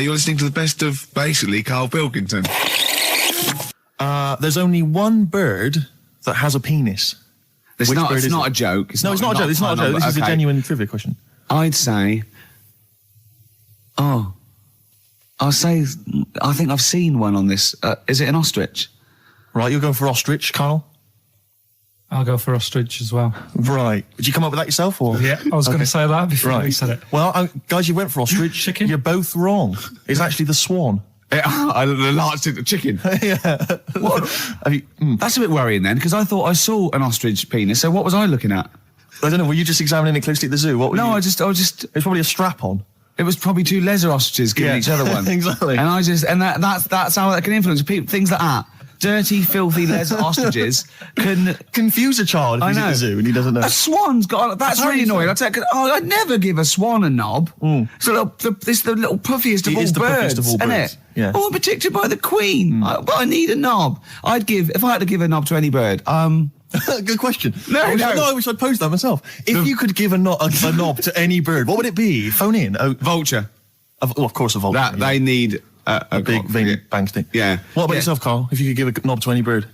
You're listening to the best of, basically, Karl Pilkington. There's only one bird that has a penis. It's not a joke. It's not a joke. This is a genuine trivia question. I'd say... I think I've seen one on this. Is it an ostrich? Right, you're going for ostrich, Karl? I'll go for ostrich as well. Right. Did you come up with that yourself, or...? Yeah, I was going to say that before you said it. Well, guys, you went for ostrich. Chicken? You're both wrong. It's actually the swan. The large chicken. Yeah. What? That's a bit worrying then, because I thought I saw an ostrich penis, so what was I looking at? I don't know, were you just examining it closely at the zoo? I just... It's probably a strap-on. It was probably two leather ostriches giving each other one. Exactly. And that's how that can influence people. Things like that. Dirty, filthy leather ostriches can confuse a child if he's at the zoo and he doesn't know. A swan's got... That's really annoying. I'd never give a swan a knob. So it's the little puffiest of all birds, isn't it? Yeah. Oh, I'm protected by the queen. But I need a knob. If I had to give a knob to any bird, Good question. No, I wish I'd posed that myself. If you could give a knob to any bird, what would it be? Phone in. Vulture. Of course, a vulture. They need a big bang stick. Yeah. What about yourself, Karl? If you could give a knob to any bird,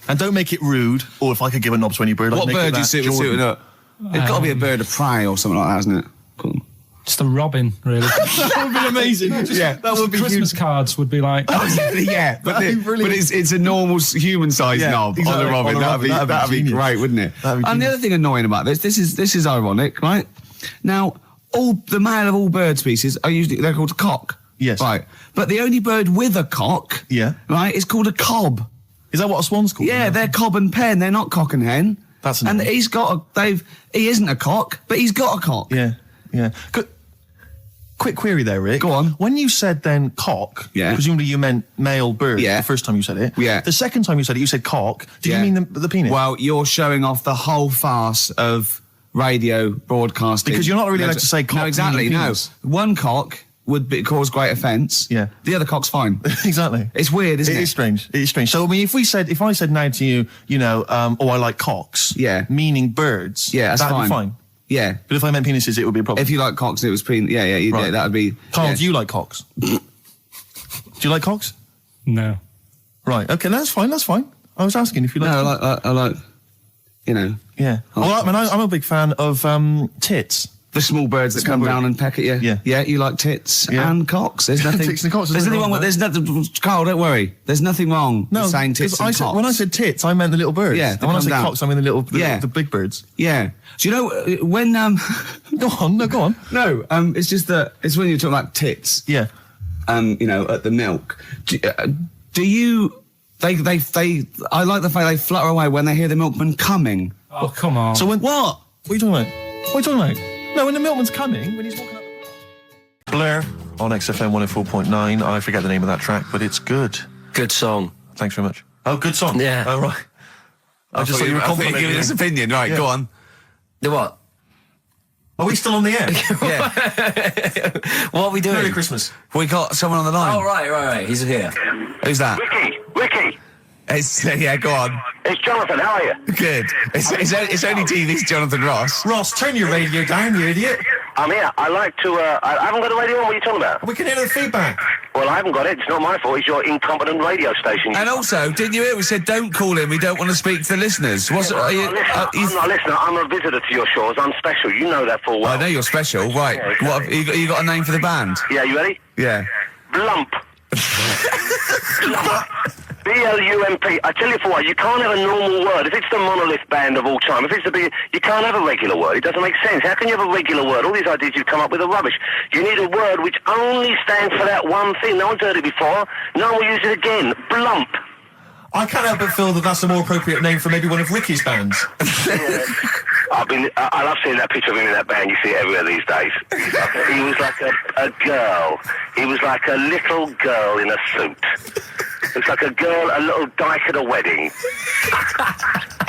and don't make it rude. Or if I could give a knob to any bird, what I'd make bird it do you suit up? It's got to be a bird of prey or something like that, hasn't it? Cool. Just a robin, really. That would be amazing. That would be Christmas cards would be like... yeah, but it's a normal human-sized knob on a robin. That'd be great, wouldn't it? And the other thing annoying about this is ironic, right? Now, the male of all bird species they're called a cock. Yes. Right. But the only bird with a cock, right, is called a cob. Is that what a swan's called? Yeah, they're cob and pen. They're not cock and hen. That's annoying. And he isn't a cock, but he's got a cock. Yeah. Quick query there, Rick. Go on. When you said then cock, presumably you meant male bird the first time you said it. Yeah. The second time you said it, you said cock. Did you mean the penis? Well, you're showing off the whole farce of radio broadcasting. Because you're not really allowed to say cock. No, exactly, no. Penis. One cock would cause great offence. Yeah. The other cock's fine. Exactly. It's weird, isn't it? It is strange. It is strange. So, I mean, if I said now to you, I like cocks. Yeah. Meaning birds. Yeah, that's that'd be fine. Yeah. But if I meant penises, it would be a problem. If you like cocks and it was penis, that would be... Karl, do you like cocks? Do you like cocks? No. Right, okay, that's fine. I was asking if you like... No, I like, Yeah. Well, I'm a big fan of tits. The small birds that come down and peck at you. Yeah. Yeah, you like tits and cocks. There's nothing... Tits and cocks. There's nothing wrong with... There's nothing... Karl, don't worry. There's nothing wrong with saying tits and cocks. When I said tits, I meant the little birds. Yeah, and when I said cocks, I mean the big birds. Yeah. Do you know, when... Go on. No, it's just that... It's when you're talking about tits. Yeah. At the milk. Do you... I like the fact they flutter away when they hear the milkman coming. Oh, come on. So when... What? What are you talking about? No, when the milkman's coming, when he's walking up... Blair on XFM 104.9. I forget the name of that track, but it's good. Good song. Thanks very much. Oh, good song. Yeah. Oh, right. I just thought you were complimenting giving his opinion. Right, go on. The what? Are we still on the air? Yeah. What are we doing? Merry Christmas. We got someone on the line. Oh, right. He's here. Who's that? Ricky. Go on. It's Jonathan, how are you? Good. It's only TV's Jonathan Ross. Ross, turn your radio down, you idiot. I'm here. I like to, I haven't got a radio on. What are you talking about? We can hear the feedback. Well, I haven't got it. It's not my fault. It's your incompetent radio station. And also, didn't you hear we said don't call in, we don't want to speak to the listeners? I'm not a listener. I'm a visitor to your shores. I'm special. You know that full well. I know you're special. Right. Yeah, exactly. What, you got a name for the band? Yeah, you ready? Yeah. Blump. B-L-U-M-P. I tell you for what, you can't have a normal word. If it's the monolith band of all time, if it's the big, you can't have a regular word. It doesn't make sense. How can you have a regular word? All these ideas you've come up with are rubbish. You need a word which only stands for that one thing. No one's heard it before. No one will use it again. Blump. I can't help but feel that that's a more appropriate name for maybe one of Ricky's bands. I love seeing that picture of him in that band. You see it everywhere these days. He was like a girl. He was like a little girl in a suit. Looks like a little dyke at a wedding.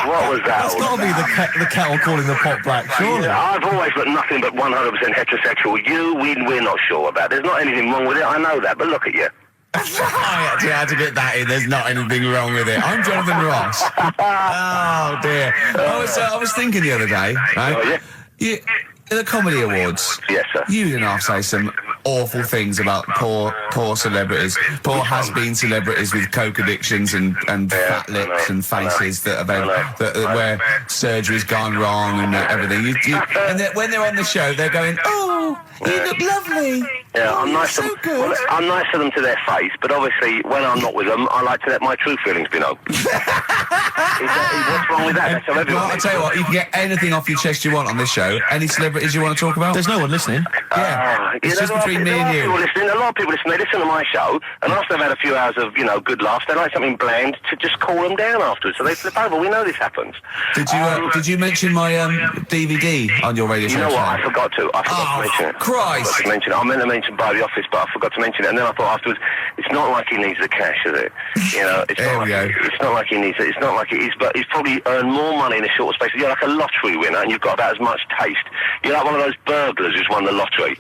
What was that? That's got to be the kettle calling the pot black, surely. Yeah, I've always got nothing but 100% heterosexual. We're not sure about. There's not anything wrong with it. I know that, but look at you. I actually had to get that in. There's not anything wrong with it. I'm Jonathan Ross. Oh dear. I was thinking the other day, right? Oh, yeah? The Comedy Awards. Yes, sir. You didn't half say some awful things about poor celebrities, poor has-been celebrities with coke addictions and fat lips and faces that where surgery's gone wrong and everything. And when they're on the show, they're going, "Oh, you look lovely." Yeah, I'm nice so to good. Well, I'm nice to them to their face, but obviously when I'm not with them, I like to let my true feelings be known. What's wrong with that? That's how everyone Well, I'll tell you what, you can get anything off your chest you want on this show. Any celebrities you want to talk about? There's no one listening. It's just between me and you. A lot of people listen. They listen to my show, and after they've had a few hours of, good laughs, they like something bland to just cool them down afterwards. So they flip over. We know this happens. Did you mention my DVD on your radio show? You know what? I forgot to. I forgot to mention it. Christ! I meant to mention by the office, but I forgot to mention it. And then I thought afterwards, it's not like he needs the cash, is it? It's not like he needs it. It's not like it is, but he's probably earned more money in a short space. You're like a lottery winner, and you've got about as much taste. You're like one of those burglars who's won the lottery.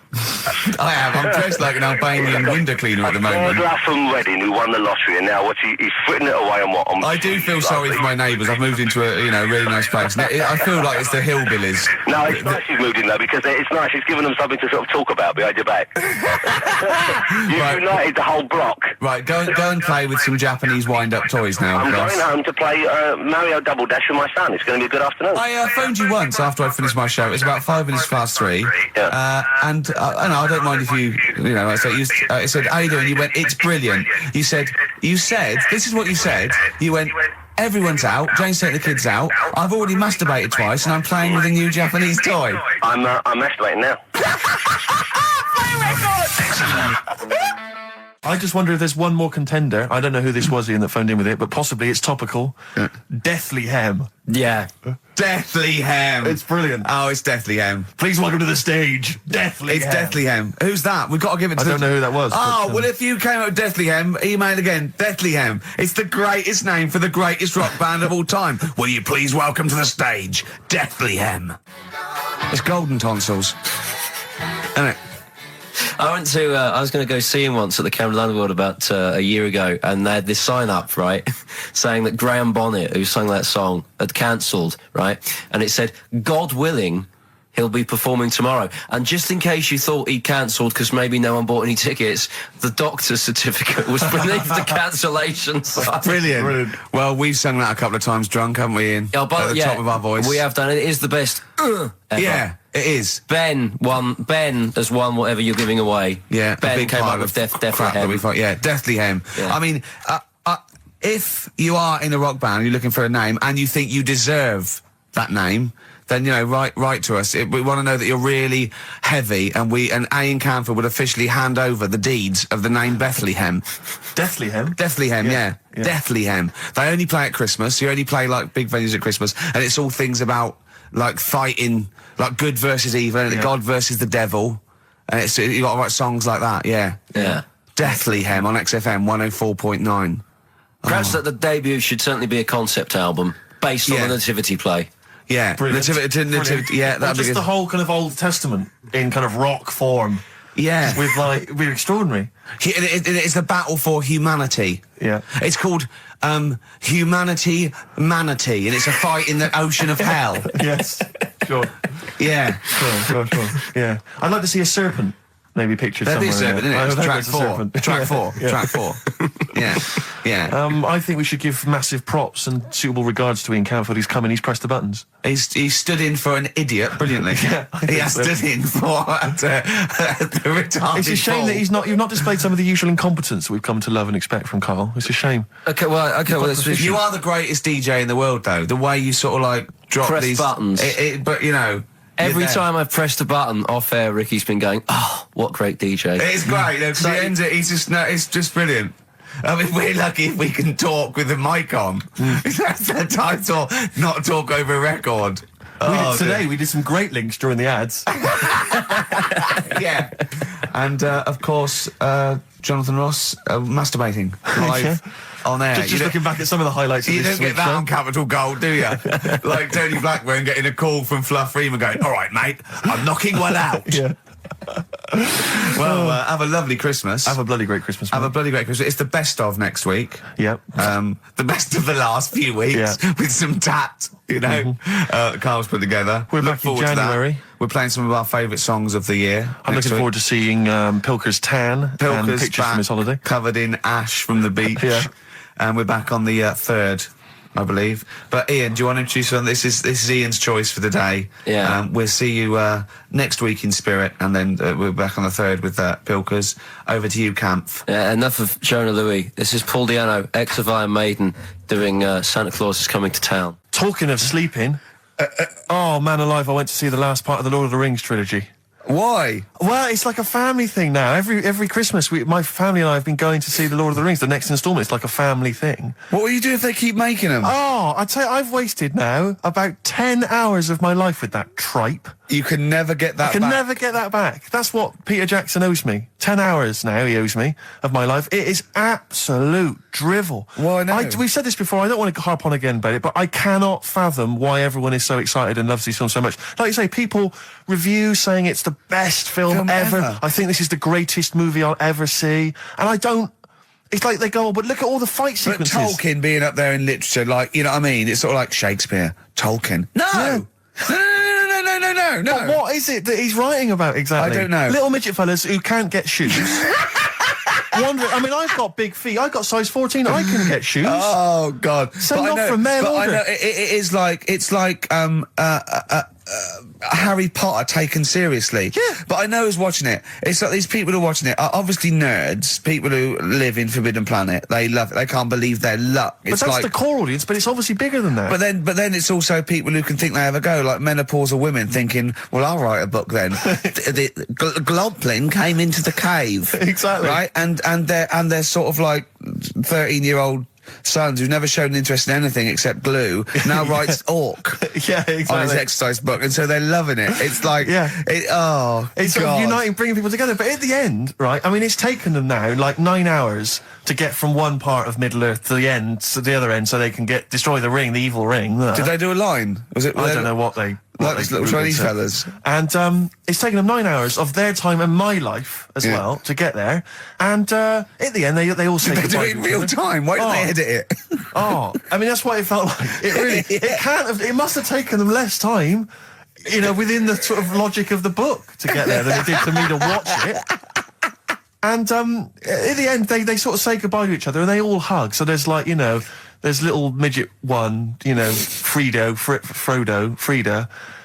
I am. I'm dressed like an Albanian window cleaner at the moment. Burglar from Reading who won the lottery, and now he's fritting it away on what? I do feel sorry for my neighbours. I've moved into a really nice place. I feel like it's the hillbillies. No, it's nice he's moved in though, because it's nice. It's given them something to sort of talk about behind your back. You've united the whole block. Right, go and play with some Japanese wind-up toys now. I'm going home to play Mario Double Dash with my son. It's going to be a good afternoon. I phoned you once after I finished my show. It was about 3 Yeah. And I don't mind if you I said, how you doing? You went, it's brilliant. You said, this is what you said. You went, everyone's out. Jane's taking the kids out. I've already masturbated twice, and I'm playing with a new Japanese toy. I'm masturbating now. I just wonder if there's one more contender. I don't know who this was, Ian, that phoned in with it, but possibly it's topical. Deathly Hem. Yeah. Deathly Hem. It's brilliant. Oh, it's Deathly Hem. Please welcome to the stage, Deathly Hem. It's Deathly Hem. Who's that? We've got to give it to I don't know who that was. Oh, well, if you came up with Deathly Hem, email again. Deathly Hem. It's the greatest name for the greatest rock band of all time. Will you please welcome to the stage, Deathly Hem. It's golden tonsils. Isn't it? I went to, I was going to go see him once at the Camden Underworld about a year ago, and they had this sign up, right, saying that Graham Bonnet, who sang that song, had cancelled, right, and it said, God willing, he'll be performing tomorrow. And just in case you thought he'd cancelled because maybe no one bought any tickets, the doctor's certificate was beneath the cancellation sign. Brilliant. Well, we've sung that a couple of times drunk, haven't we, Ian? Oh, but, at the top of our voice. We have done it. It is the best ever. Yeah, it is. Ben has won whatever you're giving away. Yeah, Ben came up with Deathly Hem. Yeah, Deathly Hem. Yeah. I mean, if you are in a rock band, you're looking for a name, and you think you deserve that name, then write to us. We want to know that you're really heavy, and Ian Camphor would officially hand over the deeds of the name Bethlehem. Deathly Hem. Deathly Hem, yeah. Deathly Hem. They only play at Christmas. You only play like big venues at Christmas, and it's all things about like fighting, like good versus evil, and God versus the devil. And you got to write songs like that. Yeah. Deathly Hem on XFM 104.9. Perhaps that the debut should certainly be a concept album based on the Nativity play. Yeah, Nativity, yeah, that'd be just good. the whole kind of Old Testament in kind of rock form. Yeah, with it'd be extraordinary. It's the battle for humanity. Yeah, it's called Humanity Manatee, and it's a fight in the ocean of hell. Yes, sure. Yeah, sure. Yeah, I'd like to see a serpent. Maybe pictured somewhere. There's a serpent, isn't it? Track four. Track four. Yeah. I think we should give massive props and suitable regards to Ian Camphor. He's come in, he's pressed the buttons. He stood in for an idiot brilliantly. He has stood in for the retarded. It's a shame that you've not displayed some of the usual incompetence that we've come to love and expect from Karl. It's a shame. Okay, well, you are the greatest DJ in the world, though. The way you sort of like drop press these buttons, but you know. Every time I've pressed a button off air, Ricky's been going, "Oh, what great DJ!" It's great. Because he ends it. It's just brilliant. I mean, we're lucky if we can talk with the mic on. That's the title. Not talk over a record. We did some great links during the ads. Yeah, and of course, Jonathan Ross masturbating live. On air. Just looking back at some of the highlights of this You don't get that on Capital Gold, do you? Like Tony Blackburn getting a call from Fluff Freeman going, all right, mate, I'm knocking one out. Well, have a lovely Christmas. Have a bloody great Christmas. Have mate. a bloody great Christmas. It's the best of next week. Yep. The best of the last few weeks with some tat, you know, Carl's put together. We're Look back in forward to that. January. We're playing some of our favourite songs of the year. I'm looking forward to seeing Pilker's tan and Pilker's pictures back, from his holiday. covered in ash from the beach. Yeah. And we're back on the 3rd, I believe. But Ian, do you want to introduce one? This is Ian's choice for the day. Yeah. We'll see you next week in spirit, and then we're back on the 3rd with Pilkers. Over to you, Kampf. Yeah, enough of Jonah Louis. This is Paul Di'Anno, ex of Iron Maiden, doing Santa Claus is Coming to Town. Talking of sleeping, oh man alive, I went to see the last part of the Lord of the Rings trilogy. Why? Well, it's like a family thing now. Every Christmas, my family and I have been going to see the Lord of the Rings, the next instalment. It's like a family thing. What will you do if they keep making them? Oh, I'd say I've wasted now about 10 hours of my life with that tripe. You can never get that I can back. never get that back. That's what Peter Jackson owes me. 10 hours now he owes me of my life. It is absolute drivel. Well, I know. We've said this before. I don't want to harp on again about it, but I cannot fathom why everyone is so excited and loves these films so much. Like you say, people review saying it's the best film ever. I think this is the greatest movie I'll ever see. And I don't... It's like they go, oh, but look at all the fight sequences. But Tolkien being up there in literature, like, you know what I mean? It's sort of like Shakespeare, Tolkien. No! Yeah. No. But what is it that he's writing about exactly? I don't know. Little midget fellas who can't get shoes. I mean, I've got big feet. I've got size 14. I can get shoes. Oh, God. Send off from mail but order. I know, it is like, it's like, Harry Potter taken seriously. Yeah. But I know who's watching it. It's like these people who are watching it are obviously nerds, people who live in Forbidden Planet. They love it. They can't believe their luck. But that's the core audience, but it's obviously bigger than that. But then it's also people who can think they have a go, like menopausal women thinking, well, I'll write a book then. the Glomplin came into the cave. Exactly. Right? And they're sort of like 13-year-old sons who's never shown interest in anything except glue now writes Orc Yeah, exactly. on his exercise book, and so they're loving it. It's like, it's sort of uniting, bringing people together. But at the end, right, I mean, it's taken them now like 9 hours to get from one part of Middle-earth to the end, to the other end, so they can destroy the ring, the evil ring. Did they do a line? Was it? I don't know what they... Like those little Chinese fellas. And it's taken them 9 hours of their time and my life as well to get there. And at the end, they all say They goodbye. do it in real time. Why don't they edit it? I mean, that's what it felt like. It really... It must have taken them less time, you know, within the sort of logic of the book to get there than it did for me to watch it. And at the end, they sort of say goodbye to each other and they all hug. So there's like, you know... There's little midget one, you know, Frida,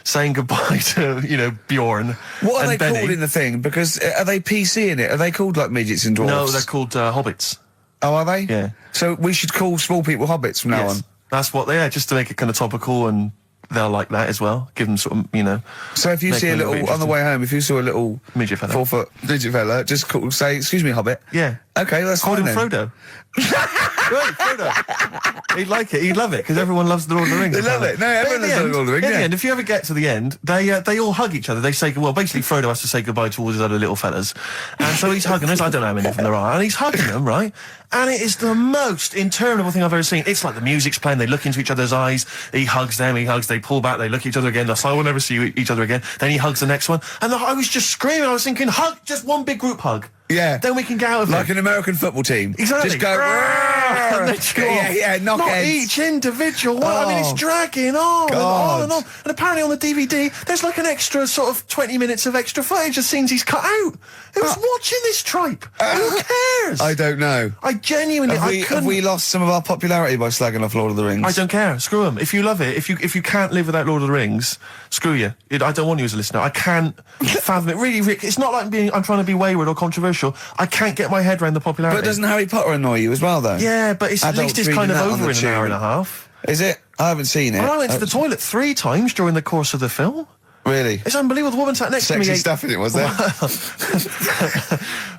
saying goodbye to, you know, Bjorn. What are they Benny. called in the thing? Because are they PC in it? Are they called like midgets and dwarfs? No, they're called hobbits. Oh, are they? Yeah. So we should call small people hobbits from now on. That's what they are, just to make it kind of topical, and they'll like that as well. Give them sort of, you know. So if you see a little, on the way home, if you saw a little midget fella, 4 foot midget fella, just say, excuse me, hobbit. Yeah. Okay, that's call fine him then. Frodo. Right, Frodo. He'd like it. He'd love it because everyone loves the Lord of the Rings. They love it. No, everyone loves the Lord of the Rings. In the end, if you ever get to the end, they all hug each other. They say, well, basically Frodo has to say goodbye to all his other little fellas, and so he's hugging them. I don't know how many of them there are, and he's hugging them, right? And it is the most interminable thing I've ever seen. It's like the music's playing. They look into each other's eyes. He hugs them. He hugs. They pull back. They look at each other again. That's like, we'll never see each other again. Then he hugs the next one, and I was just screaming. I was thinking, hug, just one big group hug. Yeah. Then we can get out of like it. an American football team. Exactly. Just go. Knock Not heads. each individual one. I mean, it's dragging on and on and on. And apparently on the DVD, there's like an extra sort of 20 minutes of extra footage of scenes he's cut out. Who's watching this tripe? Who cares? I don't know. I genuinely... Have we lost some of our popularity by slagging off Lord of the Rings? I don't care. Screw them. If you love it, if you can't live without Lord of the Rings, screw you. I don't want you as a listener. I can't fathom it. Really, Rick, it's not like I'm trying to be wayward or controversial. I can't get my head around the popularity. But doesn't Harry Potter annoy you as well, though? Yeah, but at least it's kind of over in an hour and a half. Is it? I haven't seen it. Well, I went to the toilet 3 times during the course of the film. Really? It's unbelievable. The woman sat next to me. Sexy stuff in it, was there?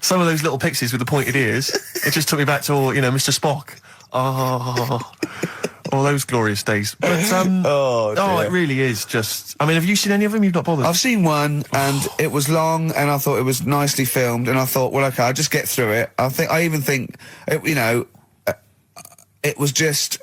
Some of those little pixies with the pointed ears. It just took me back to, Mr. Spock. Oh, all those glorious days. But, it really is just... I mean, have you seen any of them? You've not bothered? I've seen one, and it was long, and I thought it was nicely filmed, and I thought, well, okay, I'll just get through it. I even think, it was just...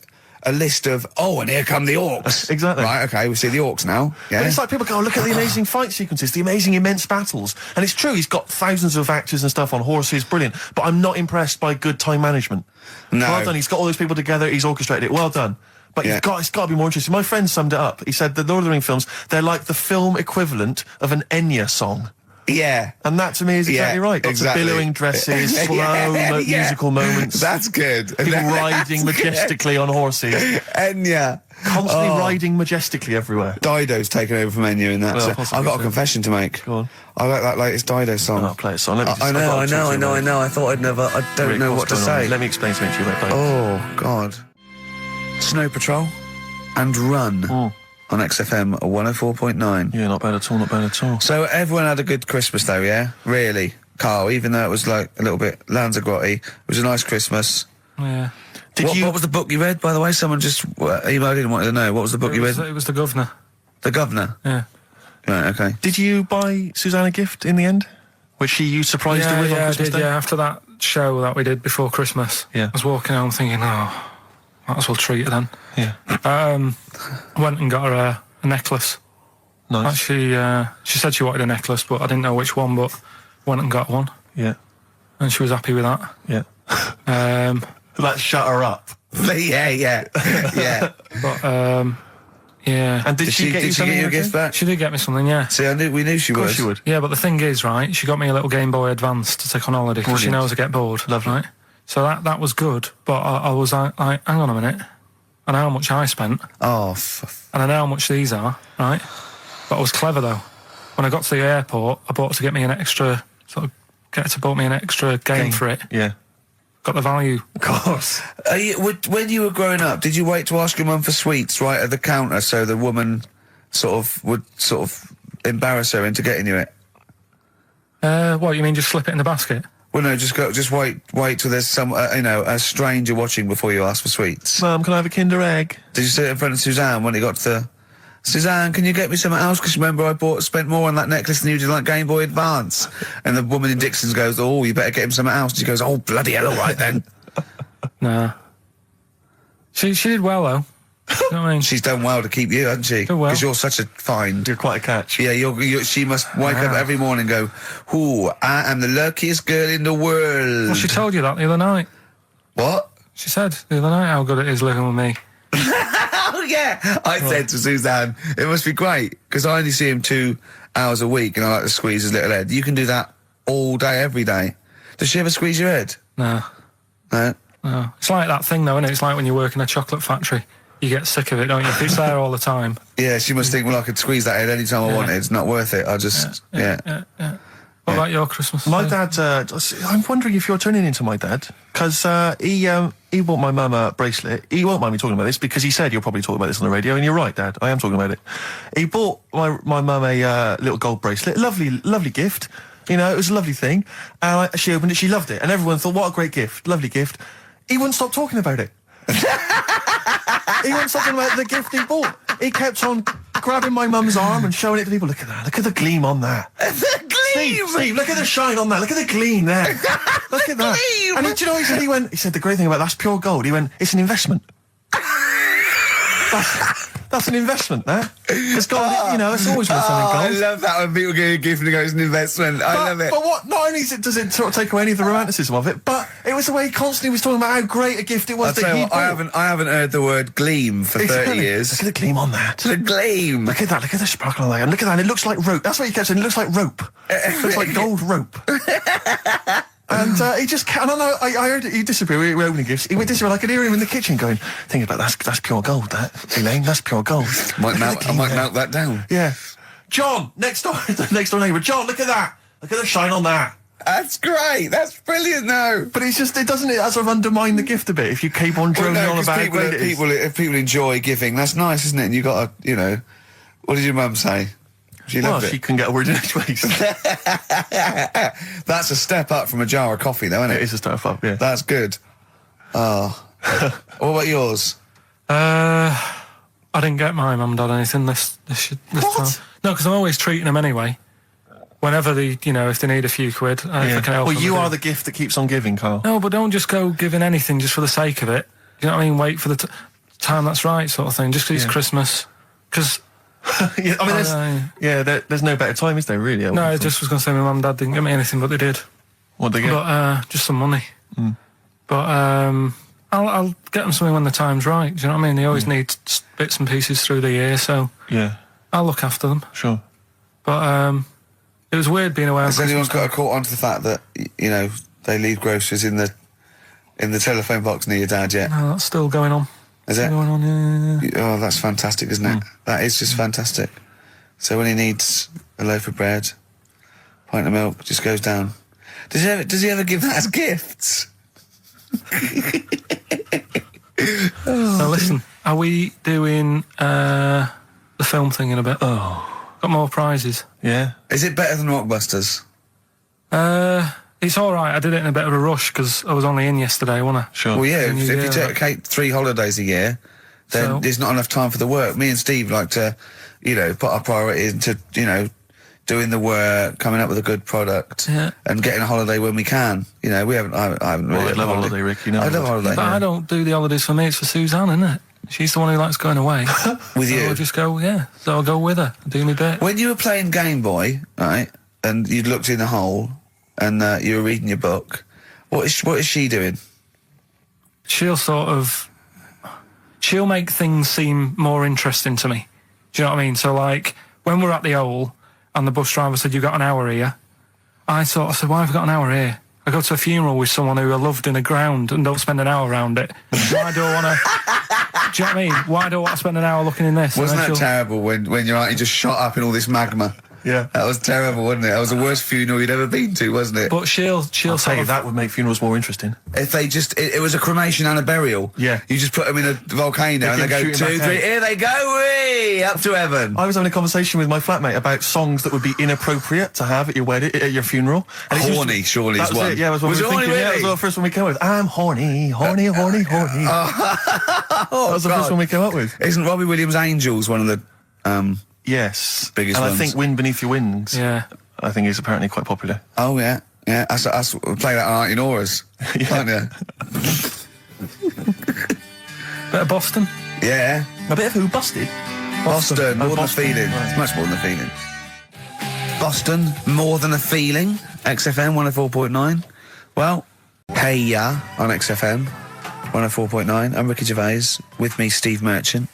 a list of, and here come the orcs. Exactly. Right, okay, we see the orcs now. Yeah. But it's like people go, look at the amazing fight sequences, the amazing immense battles. And it's true, he's got thousands of actors and stuff on horses, brilliant. But I'm not impressed by good time management. No. Well done, he's got all those people together, he's orchestrated it, well done. But it's got to be more interesting. My friend summed it up. He said the Lord of the Rings films, they're like the film equivalent of an Enya song. Yeah. And that to me is exactly right. Lots of billowing dresses, slow musical moments. That's good. People riding majestically on horses. Enya. Constantly riding majestically everywhere. Dido's taken over from Enya in that. Well, So I've got a confession to make. Go on. I like that latest Dido song. I'll play a song. I know. I thought I'd never. I don't Rick, know what's what to going on? say. Let me explain something to you about Dido. Oh, God. Snow Patrol and Run on XFM 104.9. Yeah, not bad at all, not bad at all. So everyone had a good Christmas though, yeah? Really? Carl, even though it was like a little bit Lanzagrotte, it was a nice Christmas. Yeah. What was the book you read, by the way? Someone just emailed in and wanted to know. What was the book you read? It was The Governor. The Governor? Yeah. Right, okay. Did you buy Suzanne a gift in the end? Which you surprised her with on Christmas Day? Yeah, after that show that we did before Christmas. Yeah. I was walking home thinking, might as well treat her then. Yeah. Went and got her a necklace. Nice. Actually, she said she wanted a necklace, but I didn't know which one, but went and got one. Yeah. And she was happy with that. Yeah. But, That shut her up. yeah. yeah. And did she get you something? Your gift back? She did get me something, yeah. See, we knew she Of course would. she would. Yeah, but the thing is, right, she got me a little Game Boy Advance to take on holiday because she Brilliant. knows I get bored. Lovely. Right? So that was good, but I was like, hang on a minute. I know how much I spent, Oh, and I know how much these are, right? But I was clever, though. When I got to the airport, I bought her to get me an extra, bought me an extra game for it. Yeah. Got the value. Of course. when you were growing up, did you wait to ask your mum for sweets right at the counter so the woman would embarrass her into getting you it? What, you mean just slip it in the basket? Well, no, just wait till there's some, a stranger watching before you ask for sweets. Mum, can I have a Kinder Egg? Did you sit in front of Suzanne when it got to Suzanne, can you get me something else? Because remember I spent more on that necklace than you did on Game Boy Advance. And the woman in Dixon's goes, oh, you better get him something else. And she goes, oh, bloody hell, all right then. Nah. She did well, though. You know what I mean? She's done well to keep you, hasn't she? Done well. Because you're such a find. You're quite a catch. Yeah, she must wake up every morning and go, ooh, I am the luckiest girl in the world. Well, she told you that the other night. What? She said the other night how good it is living with me. Oh, yeah. I said to Suzanne, it must be great, because I only see him 2 hours a week and I like to squeeze his little head. You can do that all day, every day. Does she ever squeeze your head? No. No? No. It's like that thing, though, isn't it? It's like when you work in a chocolate factory. You get sick of it, don't you? If it's there all the time. Yeah, she must think, well, I could squeeze that head any time I want it. It's not worth it. I'll just, Yeah. What about your Christmas? My dad, I'm wondering if you're turning into my dad, because he bought my mum a bracelet. He won't mind me talking about this, because he said you'll probably talk about this on the radio, and you're right, Dad, I am talking about it. He bought my mum a little gold bracelet, lovely gift, you know, it was a lovely thing, and she opened it, she loved it, and everyone thought, what a great gift, lovely gift. He wouldn't stop talking about it. He wouldn't stop talking about the gift he bought. He kept on grabbing my mum's arm and showing it to people. Look at that. Look at the gleam on that. The gleam! Steve, look at the shine on that. Look at the gleam there. Look at that. Gleam! And do you know what he said the great thing about that's pure gold. He went, it's an investment. That's an investment, there. Because gold, you know, it's always worth having I gold. love that when people get a gift and it goes an investment. I love it. But what? Not only does it sort of take away any of the romanticism of it, but it was the way he constantly was talking about how great a gift it was I'll that tell he you what, bought. I haven't heard the word gleam for 30 years. Look at the gleam on that. The gleam. Look at that. Look at the sparkle on that. And look at that. It looks like rope. That's what he kept saying. It looks like rope. It looks like gold rope. And he just, and I heard it, he disappeared, we were opening gifts, he went disappear, I could hear him in the kitchen going, thinking about that's pure gold, that, Elaine, that's pure gold. I might melt that down. Yeah. John, next door neighbour, John, look at that, look at the shine on that. That's great, that's brilliant though. But it's just, it sort of undermine the gift a bit, if you keep on droning on about how great it is. If people enjoy giving, that's nice, isn't it? And you got to, you know, what did your mum say? She loved it. She couldn't get a word in edgeways. That's a step up from a jar of coffee, though, isn't it? It is a step up, yeah. That's good. Oh. What about yours? I didn't get my mum and dad anything this time. No, because I'm always treating them anyway. Whenever if they need a few quid, if I can help well, them, you I are do. the gift that keeps on giving, Carl. No, but don't just go giving anything just for the sake of it. You know what I mean? Wait for the... time that's right sort of thing, just 'cause it's Christmas. Because... yeah, I mean, there's no better time, is there, really? No, I just was going to say my mum and dad didn't get me anything, but they did. What'd they get? But, just some money. But, I'll get them something when the time's right, do you know what I mean? They always need bits and pieces through the year, so... Yeah. I'll look after them. Sure. But, it was weird being away on Has anyone Christmas got caught onto the fact that, you know, they leave groceries in the telephone box near your dad yet? No, that's still going on. Is it? Going on, yeah. Oh, that's fantastic, isn't it? That is just fantastic. So when he needs a loaf of bread, pint of milk, just goes down. Does he ever give that as gifts? Oh, listen, are we doing the film thing in a bit? Oh. Got more prizes. Yeah. Is it better than Rockbusters? It's all right. I did it in a bit of a rush because I was only in yesterday, wasn't I? Sure. Well, yeah, New if year, you take 3 holidays a year, then So- there's not enough time for the work. Me and Steve like to, you know, put our priority into, you know, doing the work, coming up with a good product, and getting a holiday when we can. You know, I haven't really. I had a love a holiday, Rick, you know. I love a holiday. But I don't do the holidays for me. It's for Suzanne, isn't it? She's the one who likes going away. With So you. I'll just go, so I'll go with her and do my bit. When you were playing Game Boy, right, and you'd looked in the hole, and you were reading your book, what is she doing? She'll make things seem more interesting to me. Do you know what I mean? So, like, when we're at the Owl and the bus driver said, "You've got an hour here," I said, "Why have I got an hour here? I go to a funeral with someone who I loved in the ground and don't spend an hour around it. Why do I want to..." Do you know what I mean? Why do I want to spend an hour looking in this? Wasn't that terrible when your auntie just shot up in all this magma? Yeah. That was terrible, wasn't it? That was the worst funeral you'd ever been to, wasn't it? But she'll I'll sort tell you, of... that would make funerals more interesting. If they just, it was a cremation and a burial. Yeah. You just put them in a volcano and they go, keep 2, shooting 3, back out. here they go, wee, up to heaven. I was having a conversation with my flatmate about songs that would be inappropriate to have at your wedding, at your funeral. And it Horny, used to- surely, that is was one. it, yeah, was what Was we it were horny, thinking. Yeah, that really? was the first one we came up with. I'm horny, horny, horny, horny. That was the first one we came up with. Isn't Robbie Williams' Angels one of the, Yes. Biggest and ones. I think Wind Beneath Your Wings, Yeah. I think is apparently quite popular. oh yeah, that's play that on Auntie Nora's, can't you? Bit of Boston. Yeah. A bit of Who Busted? Boston, more than a Boston, feeling. right. It's much more than a feeling. Boston, more than a feeling. XFM 104.9. Well, hey ya on XFM 104.9. I'm Ricky Gervais. With me, Steve Merchant.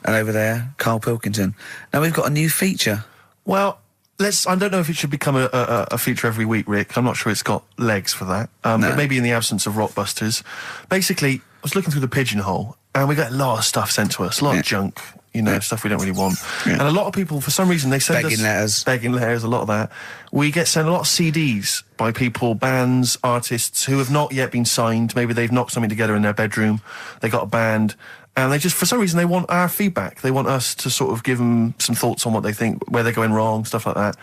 And over there, Karl Pilkington. Now we've got a new feature. Well, I don't know if it should become a feature every week, Rick. I'm not sure it's got legs for that. But maybe in the absence of Rockbusters. Basically, I was looking through the pigeonhole, and we got a lot of stuff sent to us, a lot of junk, you know, stuff we don't really want. Yeah. And a lot of people, for some reason, they send Begging us... letters. Begging letters, a lot of that. We get sent a lot of CDs by people, bands, artists, who have not yet been signed. Maybe they've knocked something together in their bedroom. They got a band... And they just, for some reason, they want our feedback. They want us to sort of give them some thoughts on what they think, where they're going wrong, stuff like that.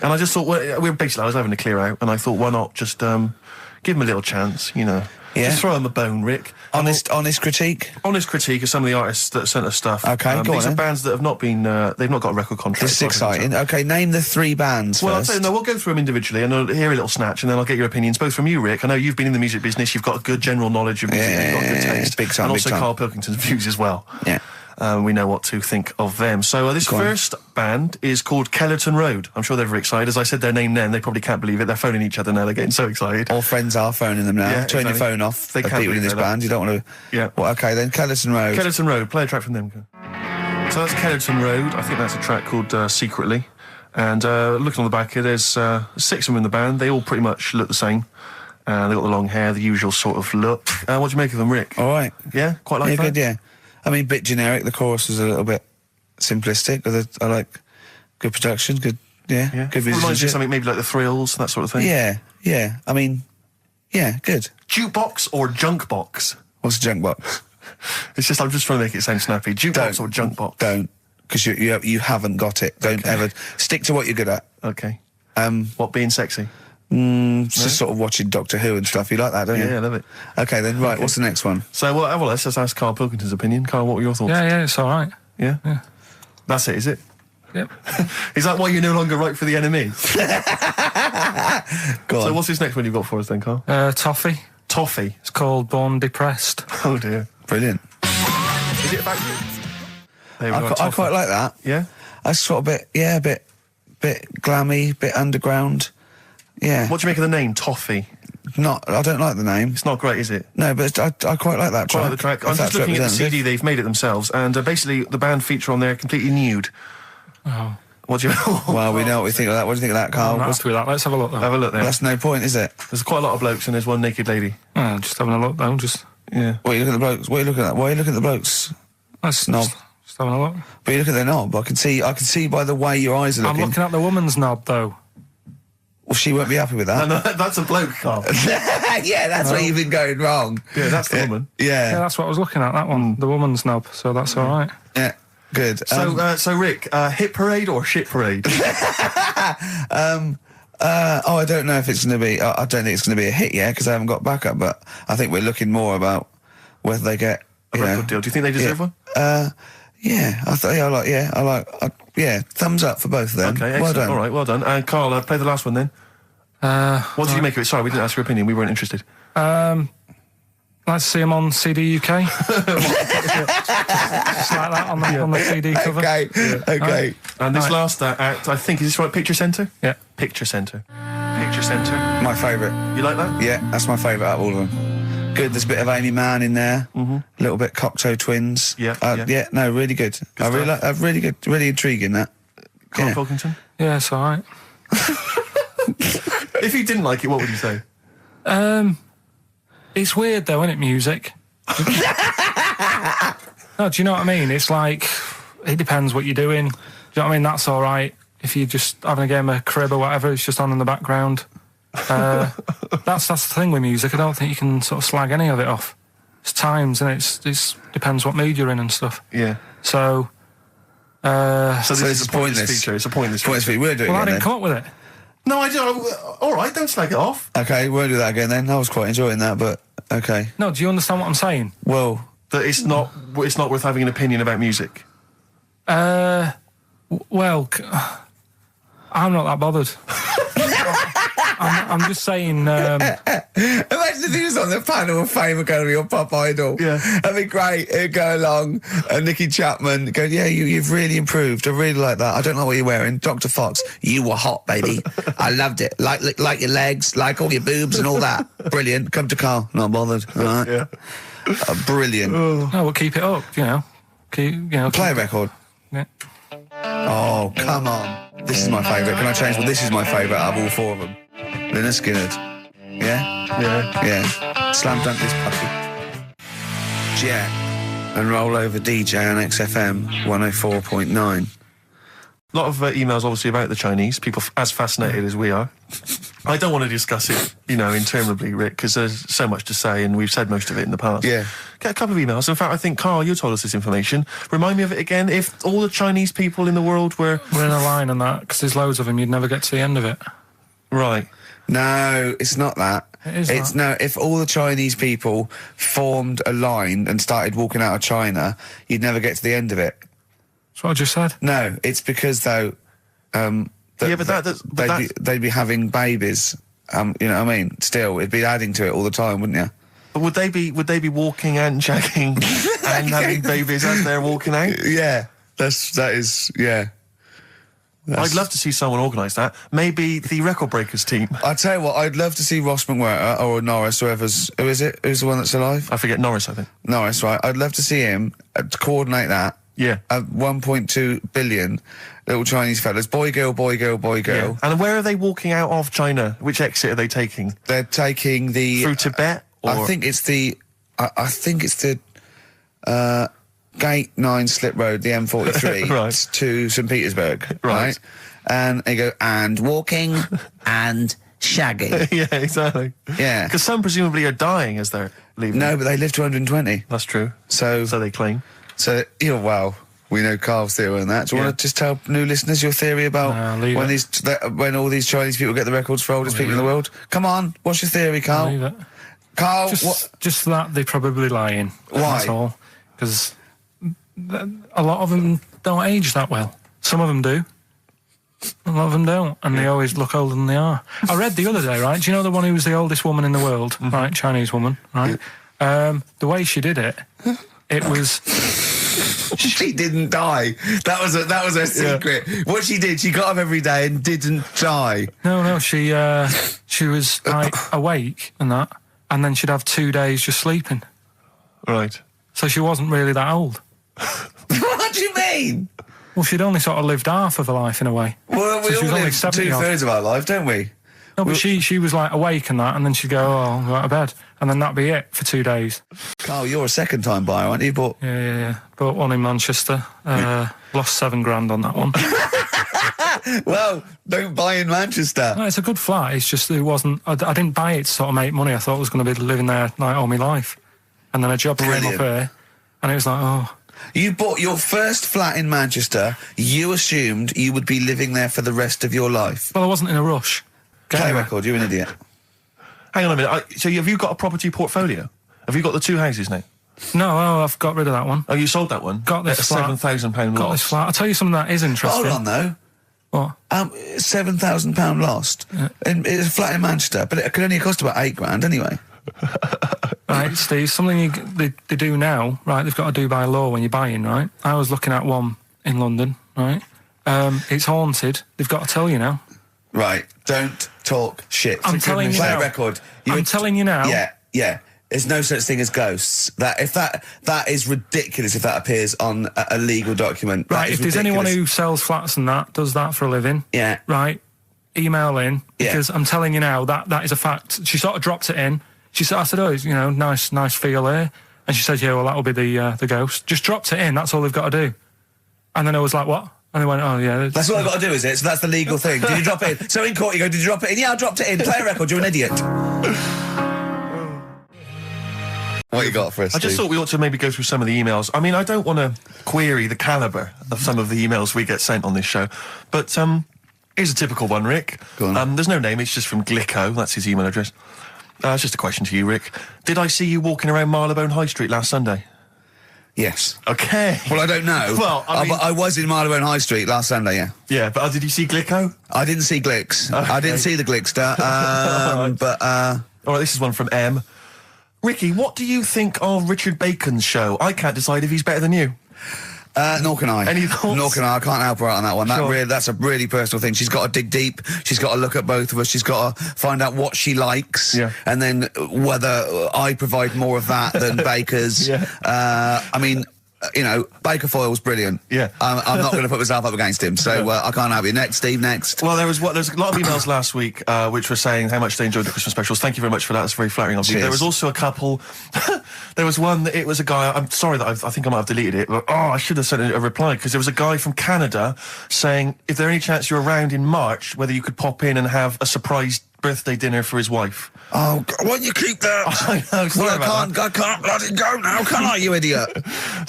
And I just thought, I was having a clear out, and I thought, why not just give them a little chance, you know? Yeah. Just throw them a bone, Rick. Honest critique. Honest critique of some of the artists that sent us stuff. Okay, go on These are then. bands that have not been, they've not got a record contract. This is exciting. Okay, name the 3 bands Well, I'll first. tell you, no, we'll go through them individually, and I'll hear a little snatch, and then I'll get your opinions, both from you, Rick. I know you've been in the music business, you've got a good general knowledge of music, you've got good taste. big time, and big also time. Karl Pilkington's views as well. Yeah. We know what to think of them. So this Go on. first band is called Kellerton Road. I'm sure they're very excited. As I said their name then, they probably can't believe it. They're phoning each other now, they're getting so excited. All friends are phoning them now. Yeah, Turn your exactly. phone off. They of can't people in believe this that. band. You don't want to... Yeah. Well, okay, then Kellerton Road. Kellerton Road, play a track from them. So that's Kellerton Road. I think that's a track called Secretly. And looking on the back here, there's 6 of them in the band. They all pretty much look the same. They've got the long hair, the usual sort of look. What do you make of them, Rick? All right. Yeah? Quite like Yeah, that? good, yeah. I mean, bit generic. The chorus is a little bit simplistic. But I like good production, good, Yeah. good Reminds you of musicianship. something maybe like the Thrills, that sort of thing? Yeah. I mean, yeah, good. Jukebox or junk box? What's a junk box? It's just, I'm just trying to make it sound snappy. Jukebox or junk box? Don't, because you haven't got it. Don't ever stick to what you're good at. Okay. Um, What, being sexy? It's just sort of watching Doctor Who and stuff. You like that, don't you? Yeah, I love it. Okay, then right. What's the next one? So, well, let's just ask Karl Pilkington's opinion. Karl, what were your thoughts? Yeah, it's all right. Yeah? That's it, is it? Yep. Is that why you're no longer right for the enemy? Go on. So what's this next one you've got for us then, Karl? Toffee. Toffee. It's called Born Depressed. Oh, dear. Brilliant. Is it a factory? There we go, I quite like that. Yeah? That's sort of a bit glammy, bit underground. Yeah. What do you make of the name, Toffee? I don't like the name. It's not great, is it? No, but I quite like that track. Quite like the track. If I'm just that's looking at the representative. CD, they've made it themselves, and basically the band feature on there completely nude. Oh. What do you... Well, we know what we think of that. What do you think of that, Carl? I'm not happy with that. Let's have a look, though. Have a look there. Well, that's no point, is it? There's quite a lot of blokes and there's one naked lady. Just having a look, though. Yeah. What are you looking at the blokes? What are you looking at? Why are you looking at the blokes? Let's Knob. just having a look. But you look at their knob. I can see by the way your eyes are looking. I'm looking at the woman's knob, though. Well, she won't be happy with that. No, that's a bloke, Carl. Yeah, that's where you've been going wrong. Yeah, that's the woman. Yeah, Yeah. that's what I was looking at, that one. The woman's knob, so that's all right. Yeah. Good. So Rick, hit parade or shit parade? I don't know if it's going to be. I don't think it's going to be a hit yet because I haven't got backup. But I think we're looking more about whether they get A record deal. Do you think they deserve one? Yeah, yeah. Thumbs up for both of them. Okay, excellent. Well done. All right, well done. And Carl, play the last one then. What did you make of it? Sorry, we didn't ask your opinion. We weren't interested. Let's see him on CD UK. Just like that on the CD cover. Okay, okay. And this last act, I think, is this right? Picture Centre? Yeah. Picture Centre. Picture Centre. My favourite. You like that? Yeah, that's my favourite out of all of them. Good. There's a bit of Amy Mann in there. A little bit Cocteau Twins. Yeah. No, really good. I really like. Really good. Really intriguing. That. Karl Yeah. Pilkington? Yeah, it's all right. If you didn't like it, what would you say? It's weird, though, isn't it, music? No, do you know what I mean? It's like, it depends what you're doing. Do you know what I mean? That's all right. If you're just having a game of crib or whatever, it's just on in the background. That's the thing with music. I don't think you can sort of slag any of it off. It's times, and it depends what mood you're in and stuff. Yeah. So this is it's a pointless feature. It's a pointless feature. We're doing I it didn't then. come up with it. No, I don't. All right, don't slag it off. Okay, we'll do that again then. I was quite enjoying that, but okay. No, do you understand what I'm saying? Well, That it's not worth having an opinion about music. Well, I'm not that bothered. I'm just saying. imagine if he was on the panel of fame and going to be your pop idol. Yeah. That'd be great. It'd go along, and Nicky Chapman go, yeah, you've really improved. I really like that. I don't know what you're wearing. Dr. Fox, you were hot, baby. I loved it. Like your legs, like all your boobs and all that. Brilliant. Come to Carl. Not bothered. All right. Yeah. Brilliant. No, we'll keep it up. Play a record. Yeah. Oh, come on. This is my favourite. Can I change? Well, this is my favourite out of all four of them. Lynyrd Skynyrd. Yeah? Yeah. Yeah. Slam dunk this puppy. Jack and roll over DJ on XFM 104.9. A lot of emails, obviously, about the Chinese. People as fascinated as we are. I don't want to discuss it, interminably, Rick, because there's so much to say, and we've said most of it in the past. Yeah. Get a couple of emails. In fact, I think, Carl, you told us this information. Remind me of it again. If all the Chinese people in the world were... We're in a line on that, because there's loads of them, you'd never get to the end of it. Right. No, it's not that. It's no. If all the Chinese people formed a line and started walking out of China, you'd never get to the end of it. That's what I just said. No, it's because though. They'd be having babies. You know what I mean? Still, it'd be adding to it all the time, wouldn't you? But would they be walking and shagging and having babies as they're walking out? Yeah, that is. I'd love to see someone organise that. Maybe the Record Breakers team. I tell you what, I'd love to see Ross McWhirter or Norris, who is it? Who's the one that's alive? I forget, Norris, I think. Norris, right? I'd love to see him to coordinate that. Yeah. 1.2 billion little Chinese fellas. Boy, girl, boy, girl, boy, girl. Yeah. And where are they walking out of China? Which exit are they taking? They're taking the... Through Tibet? Or? I think it's the Gate 9 Slip Road, the M43, Right. to St. Petersburg. Right. And they go, and walking and shagging. Yeah, exactly. Yeah. Because some presumably are dying as they're leaving. No, but they live to 120. That's true. So they claim. Well, we know Carl's theory on that. Do you want to just tell new listeners your theory about when all these Chinese people get the records for oldest people in the world? Come on, what's your theory, Carl? Leave it. Carl, Just that they're probably lying. Why? That's all. Because a lot of them don't age that well. Some of them do. A lot of them don't, and they always look older than they are. I read the other day, right? Do you know the one who was the oldest woman in the world, right? Chinese woman, right? The way she did it, it was She didn't die. That was her secret. What she did, she got up every day and didn't die. No, she was like awake and that, and then she'd have 2 days just sleeping. Right. So she wasn't really that old. What do you mean? Well, she'd only sort of lived half of her life in a way. Well, we So she was all only live 70 odd. 2/3 of our life, don't we? No, but she was like awake and that, and then she'd go, oh, I'll go to bed, and then that'd be it for 2 days. Carl, you're a second-time buyer, aren't you? But Yeah. Bought one in Manchester. Lost $7,000 on that one. well, don't buy in Manchester. No, it's a good flat. It's just it wasn't. I didn't buy it to sort of make money. I thought I was going to be living there like all my life, and then a job came up here, and it was like, oh. You bought your first flat in Manchester. You assumed you would be living there for the rest of your life. Well, I wasn't in a rush. Play record. You're an idiot. Hang on a minute. So have you got a property portfolio? Have you got the 2 houses now? No, I've got rid of that one. Oh, you sold that one? Got this at a flat. £7,000 Got loss. this flat. I'll tell you something that is interesting. Hold on, though. What? £7,000 lost. Yeah. It's a flat in Manchester, but it could only cost about £8,000 anyway. Right, Steve, something they do now, right, they've got to do by law when you're buying, right? I was looking at one in London, right? It's haunted. They've got to tell you now. Right, don't talk shit. I'm telling you Play now. a record. I'm telling you now. Yeah. There's no such thing as ghosts. That is ridiculous if that appears on a legal document. Right, if there's anyone who sells flats and that, does that for a living, yeah, right, email in, because I'm telling you now, that is a fact. She sort of dropped it in. She said, I said, oh, nice feel here. And she said, yeah, well, that'll be the ghost. Just dropped it in, that's all they've got to do. And then I was like, what? And they went, oh, yeah. That's all I've got to do, is it? So that's the legal thing. Did you drop it in? So in court you go, did you drop it in? Yeah, I dropped it in. Play a record, you're an idiot. What you got for us, I just thought we ought to maybe go through some of the emails. I mean, I don't want to query the calibre of some of the emails we get sent on this show, but here's a typical one, Rick. Go on. There's no name, it's just from Glicko, that's his email address. It's just a question to you, Rick. Did I see you walking around Marylebone High Street last Sunday? Yes. Okay. Well, I don't know. Well, I was in Marylebone High Street last Sunday, yeah. Yeah, but did you see Glicko? I didn't see Glicks. Okay. I didn't see the Glickster. But all right, this is one from M. Ricky, what do you think of Richard Bacon's show? I can't decide if he's better than you. Nor can I. Any thoughts? Nor can I. I can't help her out on that one. Sure. That's a really personal thing. She's got to dig deep. She's got to look at both of us. She's got to find out what she likes. Yeah. And then whether I provide more of that than Baker's. Yeah. I mean, Baker Foyle's brilliant. Yeah. I'm not going to put myself up against him, so I can't help you. Next, Steve, next. Well, there's a lot of emails last week which were saying how much they enjoyed the Christmas specials. Thank you very much for that. That's very flattering of you. Cheers. There was also a couple. There was one that it was a guy. I'm sorry that I think I might have deleted it. But, I should have sent a reply, because there was a guy from Canada saying if there any chance you're around in March, whether you could pop in and have a surprise birthday dinner for his wife. Oh, God, why don't you keep that? I know. Sorry I can't bloody go now, can I, you idiot?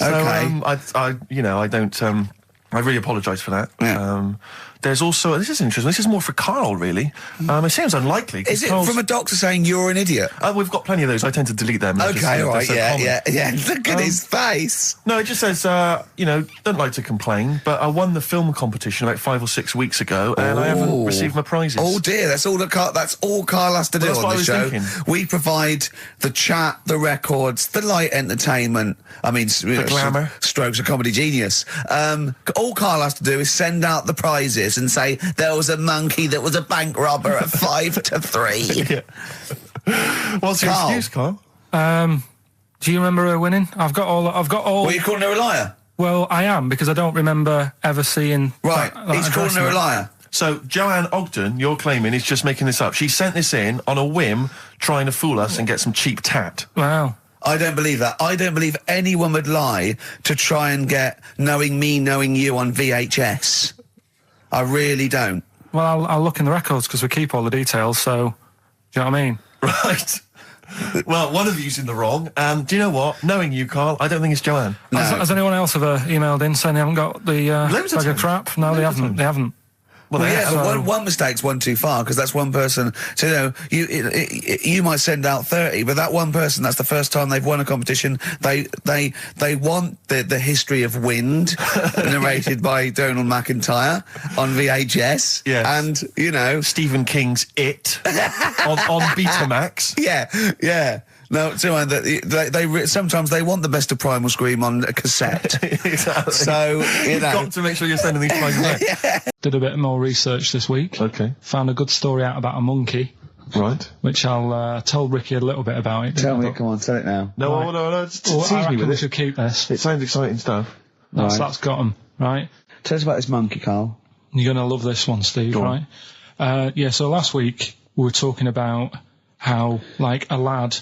Okay. So, I really apologise for that. Yeah. There's also, this is interesting, this is more for Carl, really. It seems unlikely. Is it from a doctor saying you're an idiot? We've got plenty of those. I tend to delete them. Okay, all right, yeah. Look at his face. No, it just says, don't like to complain, but I won the film competition about 5 or 6 weeks ago, and I haven't received my prizes. Oh dear, that's all Carl has to do Well, that's on what I the was show. thinking. We provide the chat, the records, the light entertainment. I mean, the glamour. Strokes of comedy genius. All Carl has to do is send out the prizes and say there was a monkey that was a bank robber at 5 to 3. Yeah. What's your excuse, Carl? Do you remember her winning? I've got all. Well, you calling her a liar? Well, I am, because I don't remember ever seeing. Right, he's calling her a liar. So, Joanne Ogden, you're claiming, is just making this up. She sent this in on a whim, trying to fool us and get some cheap tat. Wow. I don't believe that. I don't believe anyone would lie to try and get knowing me, knowing you on VHS. I really don't. Well, I'll look in the records, because we keep all the details, so... Do you know what I mean? Right. Well, one of you's in the wrong, and do you know what? Knowing you, Carl, I don't think it's Joanne. No. Has anyone else ever emailed in saying they haven't got the bag of crap? No, they haven't. They haven't. Well, yeah, but one mistake's one too far, because that's one person. So you might send out 30, but that one person, that's the first time they've won a competition. They want the history of Wind narrated by Donald McIntyre on VHS. Yes. And Stephen Stephen King's It on Betamax. Yeah. No, sometimes they want the best of Primal Scream on a cassette. Exactly. So, You've got to make sure you're sending these prizes out. Did a bit more research this week. Okay. Found a good story out about a monkey. Right. Which I'll tell Ricky a little bit about it. Tell me, come on, tell it now. No, tease I me with we it. should keep this. It sounds exciting stuff. That's got 'em, right? Tell us about this monkey, Carl. You're going to love this one, Steve, right? So last week we were talking about how, like, a lad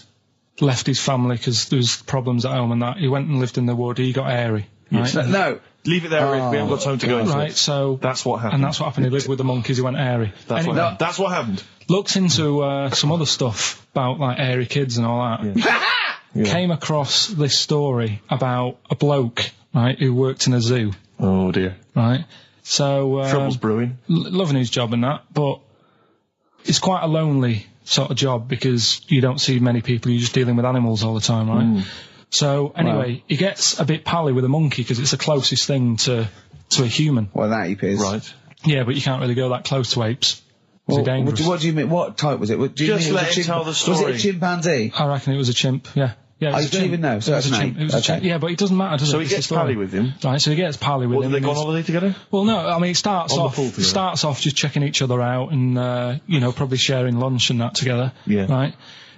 left his family because there was problems at home and that. He went and lived in the wood. He got airy. Right? No. Leave it there, Rick. We haven't got time to go into Right, it. so... That's what happened. And that's what happened. He lived with the monkeys. He went airy. That's what happened. Looked into some other stuff about, like, airy kids and all that. Yeah. Came across this story about a bloke, right, who worked in a zoo. Oh, dear. Right? So... Trouble's brewing. Loving his job and that, but it's quite a lonely sort of job because you don't see many people. You're just dealing with animals all the time, right? So, anyway, he gets a bit pally with a monkey because it's the closest thing to a human. Well, that ape is. Right. Yeah, but you can't really go that close to apes. Well, It's dangerous. what do you mean? What type was it? Do you Just mean let him tell the story. Was it a chimpanzee? I reckon it was a chimp, yeah. Yeah, Oh, it was you a don't chimp. even know, so It was that's a an chimp. ape. It was a Okay. chimp. Yeah, but he doesn't matter, does it? So he It's the gets story. pally with him. Right, so he gets pally with What, him. do they go on and holiday together? well, no, I mean, it starts On the off pool together. just checking each other out and, probably sharing lunch and that together. Yeah. Right?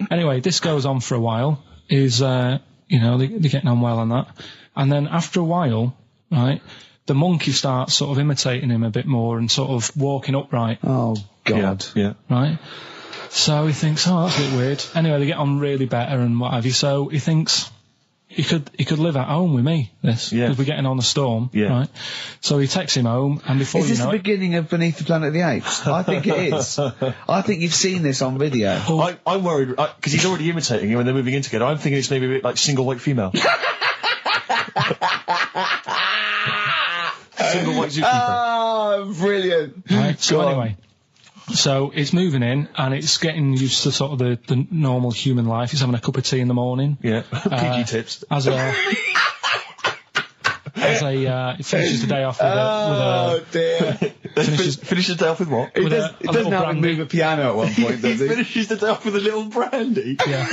Anyway, this goes on for a while. They're getting on well on that. And then after a while, right, the monkey starts sort of imitating him a bit more and sort of walking upright. Oh, God. Yeah. Right? So he thinks, oh, that's a bit weird. Anyway, they get on really better and what have you. So he thinks he could live at home with me, because we're getting on a storm. Yeah. Right? So he takes him home, and before Is you this know the it... beginning of Beneath the Planet of the Apes? I think it is. I think you've seen this on video. I'm worried, because he's already imitating him and they're moving in together. I'm thinking it's maybe a bit like Single White Female. Single White Zookeeper. Oh, brilliant. Right? So anyway... So it's moving in, and it's getting used to sort of the normal human life. He's having a cup of tea in the morning. Yeah, PG tips. He finishes the day off with a dear. Finishes the day off with what? He with does, a he doesn't little have to brandy. move a piano at one point, does He he? finishes the day off with a little brandy. Yeah.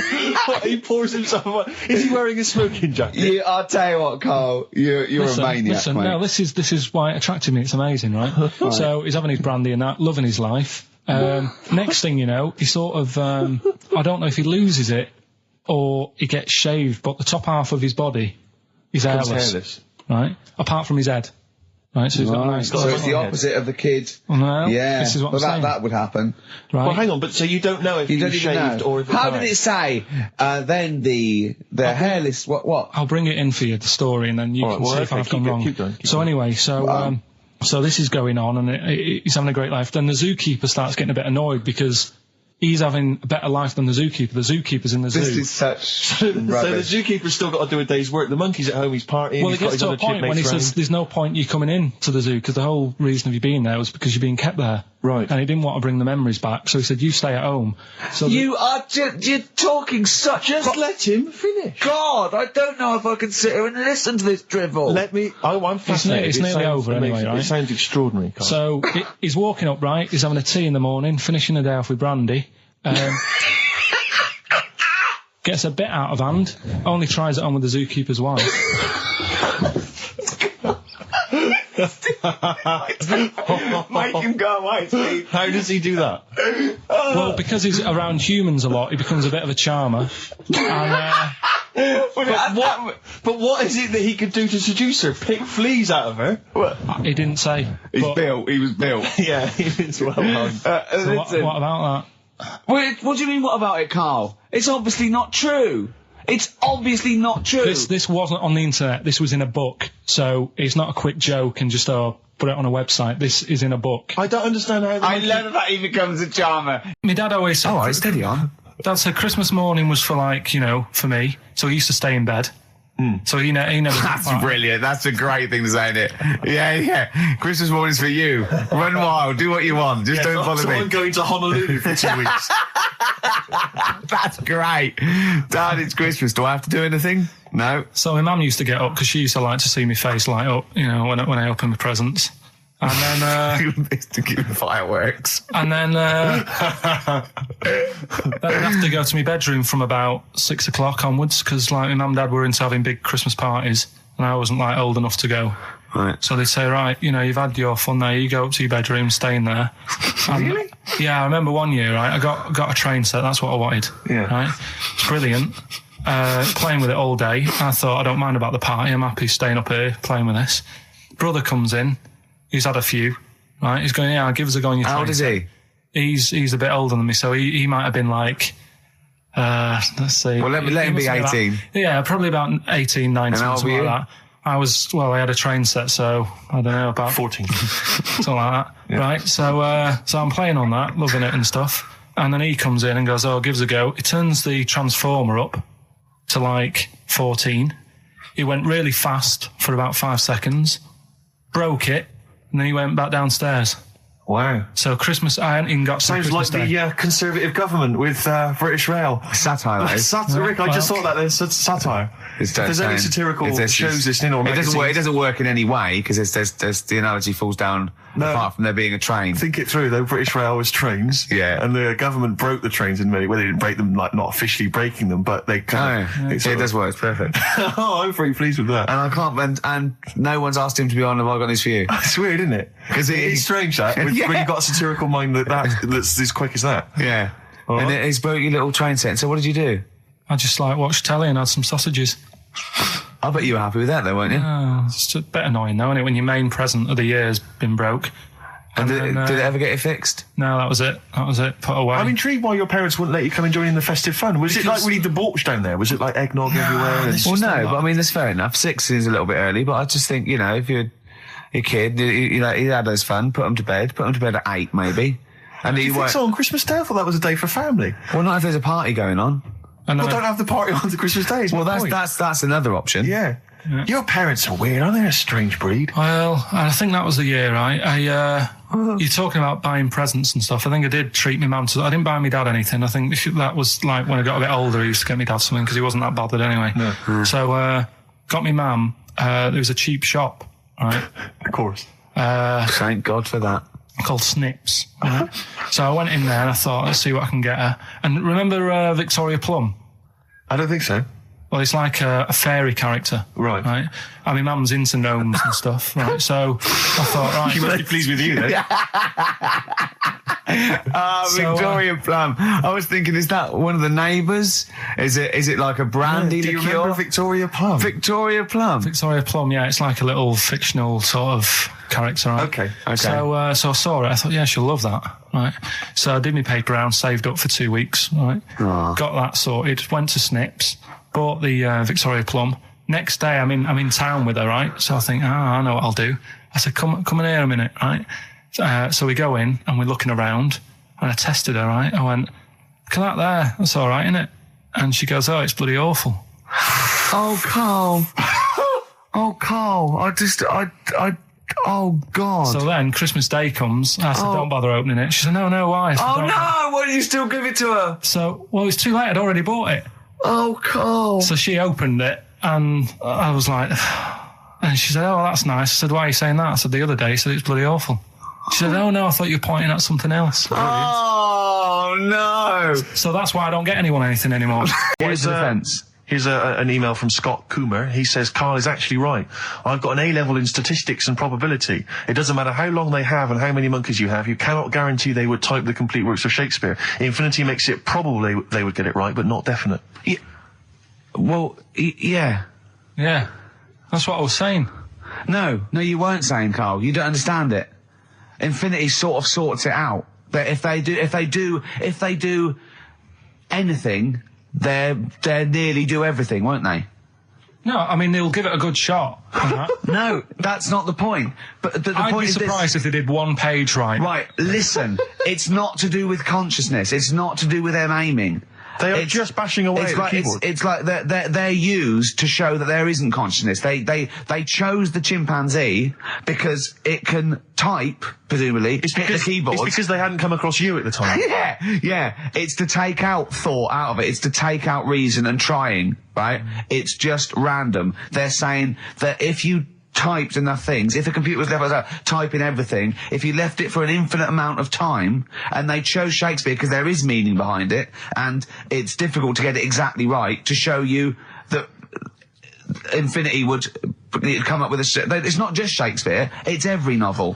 He pours himself. Is he wearing a smoking jacket? I'll tell you what, Carl. You're a maniac, mate. No, this is why it attracted me. It's amazing, right? So he's having his brandy and that, loving his life. Next thing you know, he sort of, I don't know if he loses it or he gets shaved, but the top half of his body is hairless. Right? Apart from his head. Right, so he's got a nice... So it's the opposite of the kid. No, Yeah, this is what I'm saying. that would happen. Right? Well, hang on, but so you don't know if You he don't was even shaved know. or if How did it say? Then the hairless... What? I'll bring it in for you, the story, and then you can see if I've gone wrong. Keep going. So anyway, so this is going on, and he's having a great life. Then the zookeeper starts getting a bit annoyed because he's having a better life than the zookeeper. The zookeeper's in the zoo. This is such So the rubbish. zookeeper's still got to do a day's work. The monkey's at home, he's partying. Well, he's it got gets his to a other point when he chipmates says round. there's no point you coming in to the zoo because the whole reason of you being there was because you're being kept there. Right. And he didn't want to bring the memories back, so he said, you stay at home. So You're talking such... Just let him finish. God, I don't know if I can sit here and listen to this drivel. I'm fascinated. It's nearly over anyway, right? It sounds extraordinary, Carl. So he's walking up, right? He's having a tea in the morning, finishing the day off with brandy. Gets a bit out of hand. Only tries it on with the zookeeper's wife. Make him go away, Steve. How does he do that? Well, because he's around humans a lot, he becomes a bit of a charmer. And, But what is it that he could do to seduce her? Pick fleas out of her? he didn't say. He was built. Yeah, it's well hung. So what about that? Wait, what do you mean, what about it, Carl? It's obviously not true. It's obviously not true. This wasn't on the internet. This was in a book. So it's not a quick joke and just put it on a website. This is in a book. I don't understand how... I love that he becomes a charmer. My dad always said... All right, steady on. Dad said Christmas morning was for, like, for me. So he used to stay in bed. So he never... That's brilliant. That's a great thing to say, isn't it? Yeah. Christmas morning's for you. Run wild. Do what you want. Just don't bother me. I'm going to Honolulu for 2 weeks. That's great. Dad, it's Christmas. Do I have to do anything? No. So my mum used to get up because she used to like to see my face light up, when I open my presents. And then fireworks. And then then I'd have to go to my bedroom from about 6 o'clock onwards, because like my mum and dad were into having big Christmas parties, and I wasn't like old enough to go. Right. So they'd say, right, you know, you've had your fun there, you go up to your bedroom, stay in there. Really? Yeah, I remember one year, right, I got a train set, that's what I wanted. Yeah. Right? It's brilliant. Playing with it all day. I thought, I don't mind about the party, I'm happy staying up here playing with this. Brother comes in, he's had a few, right? He's going, yeah, give us a go on your train. How old is he? He's a bit older than me, so he might have been like, let's see. Well, let him be 18. Yeah, probably about 18, 19, And how old something were like you? that. I had a train set, so I don't know, about 14. something like that. Yeah. Right, so I'm playing on that, loving it and stuff. And then he comes in and goes, oh, give us a go. He turns the transformer up to like 14. He went really fast for about 5 seconds, broke it, and then he went back downstairs. Wow. So Christmas, I hadn't even got to Sounds Christmas like Day. the Conservative government with British Rail. Satire, that is. Rick, I just thought that there's satire. It's If there's any satirical shows listening or it magazines, doesn't work. It doesn't work in any way because there's the analogy falls down. No. Apart from there being a train. think it through though. British Rail was trains, Yeah. and the government broke the trains in many. Well, they didn't break them, like not officially breaking them, but they kind of. It does work. It's perfect. Oh, I'm very pleased with that. And I can't. And no one's asked him to be on. Have I got news for you? It's weird, isn't it? Because It's strange that when Yeah. you've got a satirical mind that's as quick as that. Yeah. All And right. he's broke your little train set. So what did you do? I just like watched telly and had some sausages. I bet you were happy with that, though, weren't you? Oh, it's just a bit annoying though, isn't it, when your main present of the year's been broke. And then, did it ever get it fixed? No, that was it. Put away. I'm intrigued why your parents wouldn't let you come and join in the festive fun. Was it like really debauched down there? Was it like eggnog everywhere? And Well, no, but I mean, that's fair enough. 6 is a little bit early, but I just think, you know, if you're a kid, you know, he had his fun, put him to bed at 8, maybe. And do you think so on Christmas Day? I thought that was a day for family. Well, not if there's a party going on. and Well, then don't have the party on the Christmas Day. Well, that's another option. Yeah. Your parents are weird, aren't they? A strange breed. well, I think that was the year, right? You're talking about buying presents and stuff. I think I did treat my mum to. I didn't buy my dad anything. I think that was like when I got a bit older, I used to get my dad something because he wasn't that bothered anyway. No. So got my mum. There was a cheap shop, right? Of course. Thank God for that. Called Snips. Right? So I went in there and I thought, let's see what I can get her. And remember Victoria Plum? I don't think so. Well, it's like a fairy character. Right. Right. I mean, mum's into gnomes and stuff. Right. So I thought, right. She must be pleased with you, then. Victoria Plum. I was thinking, is that one of the neighbours? Is it like a brandy Do you liqueur? remember Victoria Plum? Victoria Plum. Victoria Plum, yeah, it's like a little fictional sort of character, right? Okay. So I saw it, I thought, yeah, she'll love that, right? So I did my paper round, saved up for 2 weeks, right? Got that sorted, went to Snips, bought the Victoria Plum. Next day, I'm in town with her, right? So I think, I know what I'll do. I said, come in here a minute, right? So we go in and we're looking around, and I tested her, right? I went, look at that there, that's all right, innit? And she goes, oh, it's bloody awful. Oh, Carl. Oh, Carl. Oh, God. So then Christmas Day comes. I said, don't bother opening it. She said, no, why? I said, Oh, "Don't." no. Why did you still give it to her? So, well, it's too late. I'd already bought it. Oh, Carl. So she opened it and I was like, and she said, oh, that's nice. I said, why are you saying that? I said, the other day, she said, it's bloody awful. She said, oh, no, I thought you were pointing at something else. Oh, no. So that's why I don't get anyone anything anymore. Here's the defence. Here's an email from Scott Coomer. He says, Carl is actually right. I've got an A-level in statistics and probability. It doesn't matter how long they have and how many monkeys you have. You cannot guarantee they would type the complete works of Shakespeare. Infinity makes it probable they would get it right, but not definite. Yeah. Well, yeah. Yeah. That's what I was saying. No, you weren't saying, Carl. You don't understand it. Infinity sort of sorts it out. That if they do anything, they nearly do everything, won't they? No, I mean, they'll give it a good shot. No, that's not the point. But the I'd point be is surprised if they did one page right. Right, listen. It's not to do with consciousness. It's not to do with them aiming. They are just bashing away at the keyboard. It's like they're used to show that there isn't consciousness. They chose the chimpanzee because it can type, presumably, hit the keyboard. It's because they hadn't come across you at the time. Yeah. It's to take out thought out of it. It's to take out reason and trying, right? It's just random. They're saying that if you typed enough things, if the computer was left typing everything, if you left it for an infinite amount of time, and they chose Shakespeare because there is meaning behind it, and it's difficult to get it exactly right, to show you that Infinity would come up with it's not just Shakespeare, it's every novel.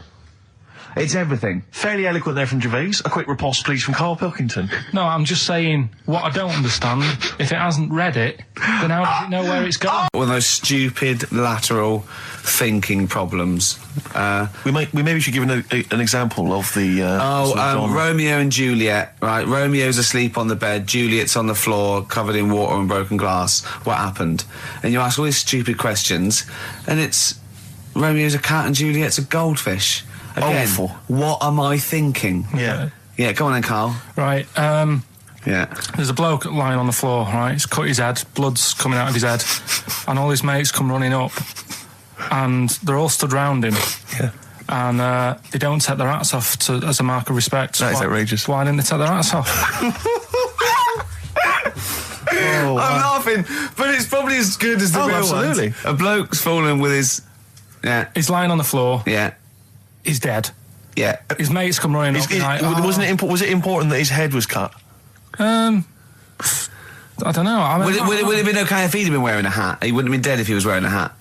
It's everything. Fairly eloquent there from Gervais. A quick riposte, please, from Karl Pilkington. No, I'm just saying, what I don't understand, if it hasn't read it, then how does it know where it's going? One of those stupid lateral thinking problems. We maybe should give an example of the... Romeo and Juliet, right? Romeo's asleep on the bed, Juliet's on the floor, covered in water and broken glass. What happened? And you ask all these stupid questions, and it's... Romeo's a cat and Juliet's a goldfish. Again, awful. What am I thinking? Yeah. Yeah, go on then, Carl. Right, Yeah. there's a bloke lying on the floor, right? He's cut his head, blood's coming out of his head, and all his mates come running up, and they're all stood round him. Yeah. And they don't take their hats off as a mark of respect. That is outrageous. Why didn't they take their hats off? I'm laughing, but it's probably as good as the real absolutely. ones. A bloke's fallen with his... Yeah. He's lying on the floor. Yeah. He's dead. Yeah. His mates come running up. Was it important that his head was cut? I don't know. I mean, Would it have been okay if he'd have been wearing a hat? He wouldn't have been dead if he was wearing a hat.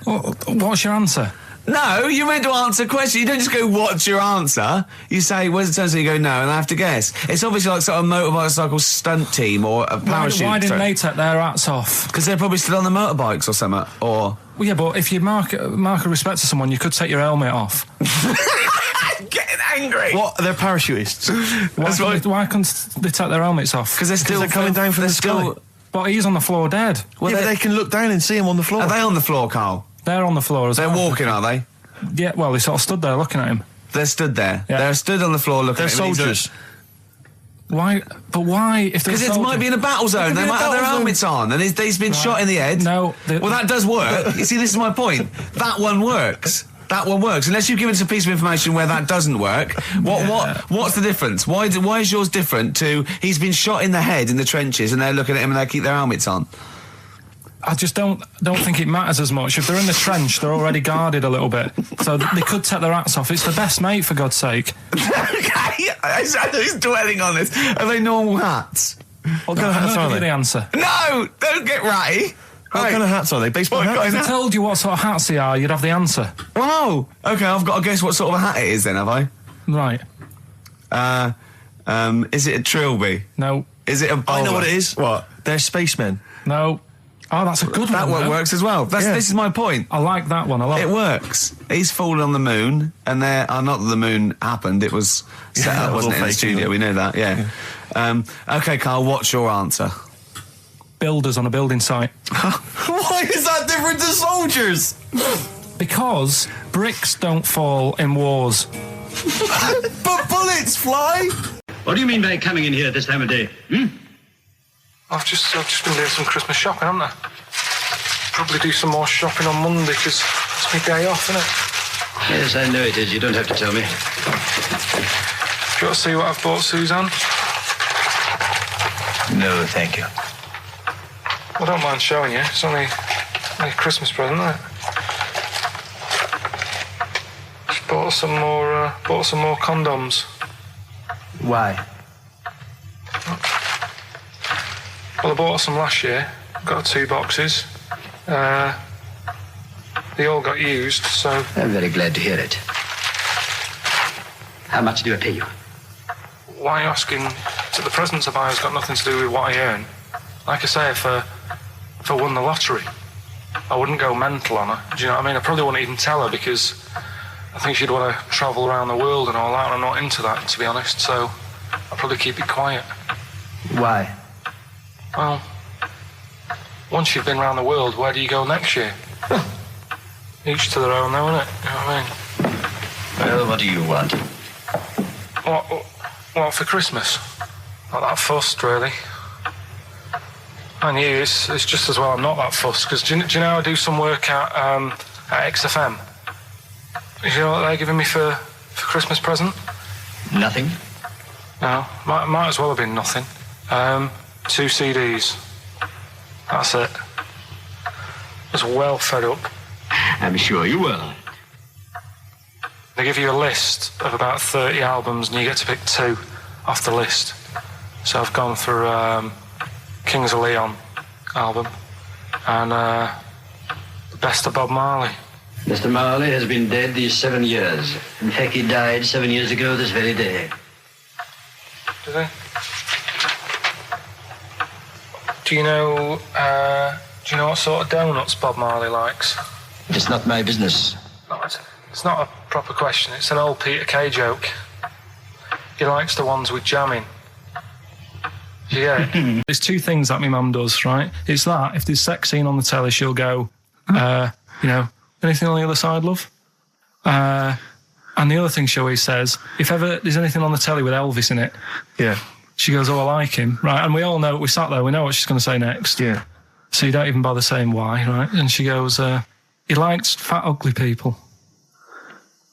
What's your answer? No, you're meant to answer questions. You don't just go, what's your answer? You say, where's the turn? So you go, no, and I have to guess. It's obviously like sort of motorcycle stunt team or a parachute. Why didn't they take their hats off? Because they're probably still on the motorbikes or something, or... Well, yeah, but if you mark a respect to someone, you could take your helmet off. I'm getting angry. What? They're parachutists. Why couldn't they take their helmets off? Because they're coming down from the sky. But he's on the floor dead. Well, they can look down and see him on the floor. Are they on the floor, Carl? They're on the floor as well. They're walking, are they? Yeah, well, they sort of stood there looking at him. They're stood there. Yeah. They're stood on the floor looking at him. They're soldiers. Why? But why? Because it might be in a battle zone. They might have their helmets on, and he's been shot in the head. No. Well, that does work. You see, this is my point. That one works. That one works. Unless you give us a piece of information where that doesn't work. What's the difference? Why is yours different to he's been shot in the head in the trenches, and they're looking at him and they keep their helmets on? I just don't think it matters as much. If they're in the trench, they're already guarded a little bit, so they could take their hats off. It's the best mate, for God's sake. Okay, who's dwelling on this? Are they normal hats? What kind of hats are they? The answer. No, don't get ratty. What kind of hats are they? Baseball hats? If I told you what sort of hats they are, you'd have the answer. Wow. Okay, I've got to guess what sort of a hat it is then, have I? Right. Is it a trilby? No. Is it a bowler? I know what it is. What? They're spacemen. No. Oh, that's a good that one. That one works as well. This is my point. I like that one a lot. It works. He's fallen on the moon, and not that the moon happened. It was set up, wasn't it, in the studio? We know that. Yeah. Okay, Carl. What's your answer? Builders on a building site. Why is that different to soldiers? Because bricks don't fall in wars. But bullets fly. What do you mean by coming in here this time of day? I've just been doing some Christmas shopping, haven't I? Probably do some more shopping on Monday because it's my day off, isn't it? Yes, I know it is. You don't have to tell me. Do you want to see what I've bought, Suzanne? No, thank you. I don't mind showing you. It's only a Christmas present, isn't it? Just bought some more condoms. Why? Well, I bought some last year. Got 2 boxes. They all got used, so... I'm very glad to hear it. How much do I pay you? Why are you asking? The presents I buy has got nothing to do with what I earn. Like I say, if I won the lottery, I wouldn't go mental on her. Do you know what I mean? I probably wouldn't even tell her because I think she'd want to travel around the world and all that, and I'm not into that, to be honest, so I'd probably keep it quiet. Why? Well, once you've been around the world, where do you go next year? Each to their own, though, innit? You know what I mean? Well, what do you want? What for Christmas? Not that fussed, really. And you, it's just as well I'm not that fussed, because do you know I do some work at XFM? Do you know what they're giving me for Christmas present? Nothing? No, might as well have been nothing. 2 CDs. That's it. I was well fed up I'm sure you will. They give you a list of about 30 albums and you get to pick 2 off the list. So I've gone for Kings of Leon album and the best of Bob Marley. Mr. Marley has been dead these 7 years. In fact, he died 7 years ago this very day. Did he? Do you know what sort of donuts Bob Marley likes? It's not my business. No, it's not a proper question. It's an old Peter Kay joke. He likes the ones with jam in. Do you get it? There's 2 things that my mum does, right? It's that, if there's sex scene on the telly, she'll go, anything on the other side, love? And the other thing she always says, if ever there's anything on the telly with Elvis in it, Yeah. she goes, oh, I like him, right? And we all know, we sat there, we know what she's going to say next. Yeah. So you don't even bother saying why, right? And she goes, he likes fat, ugly people.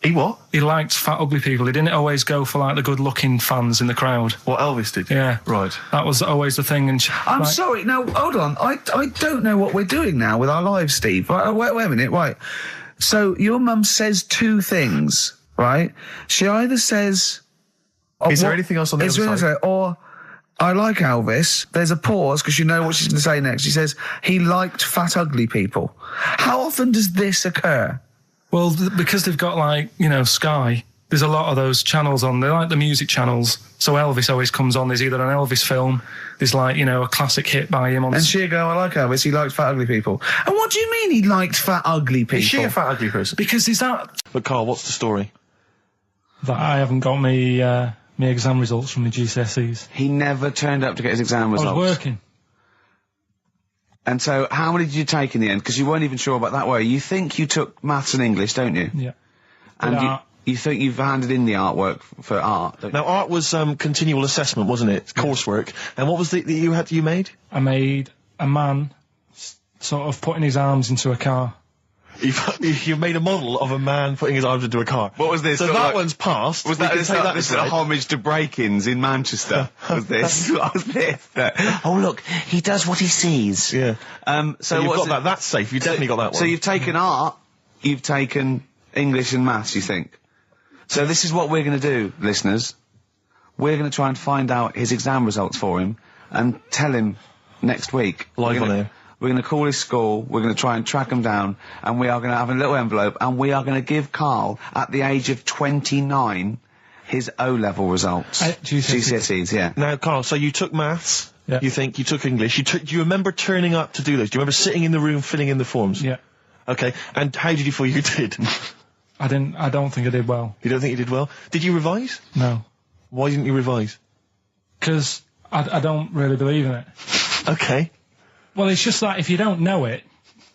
He what? He liked fat, ugly people. He didn't always go for, like, the good-looking fans in the crowd. What Elvis did? Yeah. Right. That was always the thing. And I'm sorry. Now, hold on. I don't know what we're doing now with our lives, Steve. Right, wait a minute. Right. So your mum says 2 things, right? She either says... Is there anything else on the other side? Or, I like Elvis. There's a pause because you know what she's going to say next. She says, he liked fat, ugly people. How often does this occur? Well, because they've got, like, Sky, there's a lot of those channels on. They're like the music channels. So Elvis always comes on. There's either an Elvis film, there's, like, a classic hit by him on... And she'll go, I like Elvis, he likes fat, ugly people. And what do you mean he liked fat, ugly people? Is she a fat, ugly person? Because is that... But Carl, what's the story? That I haven't got me exam results from my GCSEs. He never turned up to get his exam results. I was working. And so, how many did you take in the end? Because you weren't even sure about that, were you? You think you took maths and English, don't you? Yeah. And you think you've handed in the artwork for art, don't you? Now, art was continual assessment, wasn't it? Coursework. And what was that you made? I made a man sort of putting his arms into a car. You made a model of a man putting his arms into a car. What was this? So that one's passed. Was that this a homage to break-ins in Manchester? Was this? What was this? Oh, look, he does what he sees. Yeah. So you've what's got that. That's safe. You've definitely got that one. So you've taken art, you've taken English and maths, you think? So this is what we're going to do, listeners. We're going to try and find out his exam results for him and tell him next week. Live on air. We're going to call his school, we're going to try and track him down, and we are going to have a little envelope, and we are going to give Karl, at the age of 29, his O-level results. GCSEs, yeah. Now, Karl, so you took maths, yeah. You think, you took English, do you remember turning up to do those? Do you remember sitting in the room filling in the forms? Yeah. Okay, and how did you feel you did? I don't think I did well. You don't think you did well? Did you revise? No. Why didn't you revise? Because I don't really believe in it. Okay. Well, it's just that if you don't know it,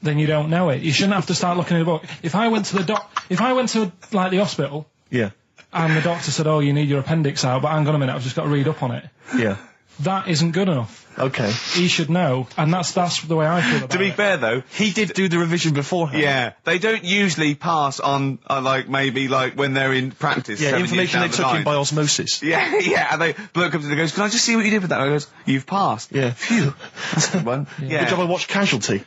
then you don't know it. You shouldn't have to start looking at a book. If I went to like the hospital, yeah, and the doctor said, "Oh, you need your appendix out," but hang on a minute, I've just got to read up on it. Yeah, that isn't good enough. Okay, he should know, and that's the way I feel about it. To be fair, though, he did do the revision beforehand. Yeah, they don't usually pass on maybe when they're in practice. Yeah, information they took in by osmosis. Yeah, yeah. And bloke comes in and goes, "Can I just see what you did with that?" And I goes, "You've passed." Yeah, phew, that's a good one. Yeah. Good job I watched Casualty.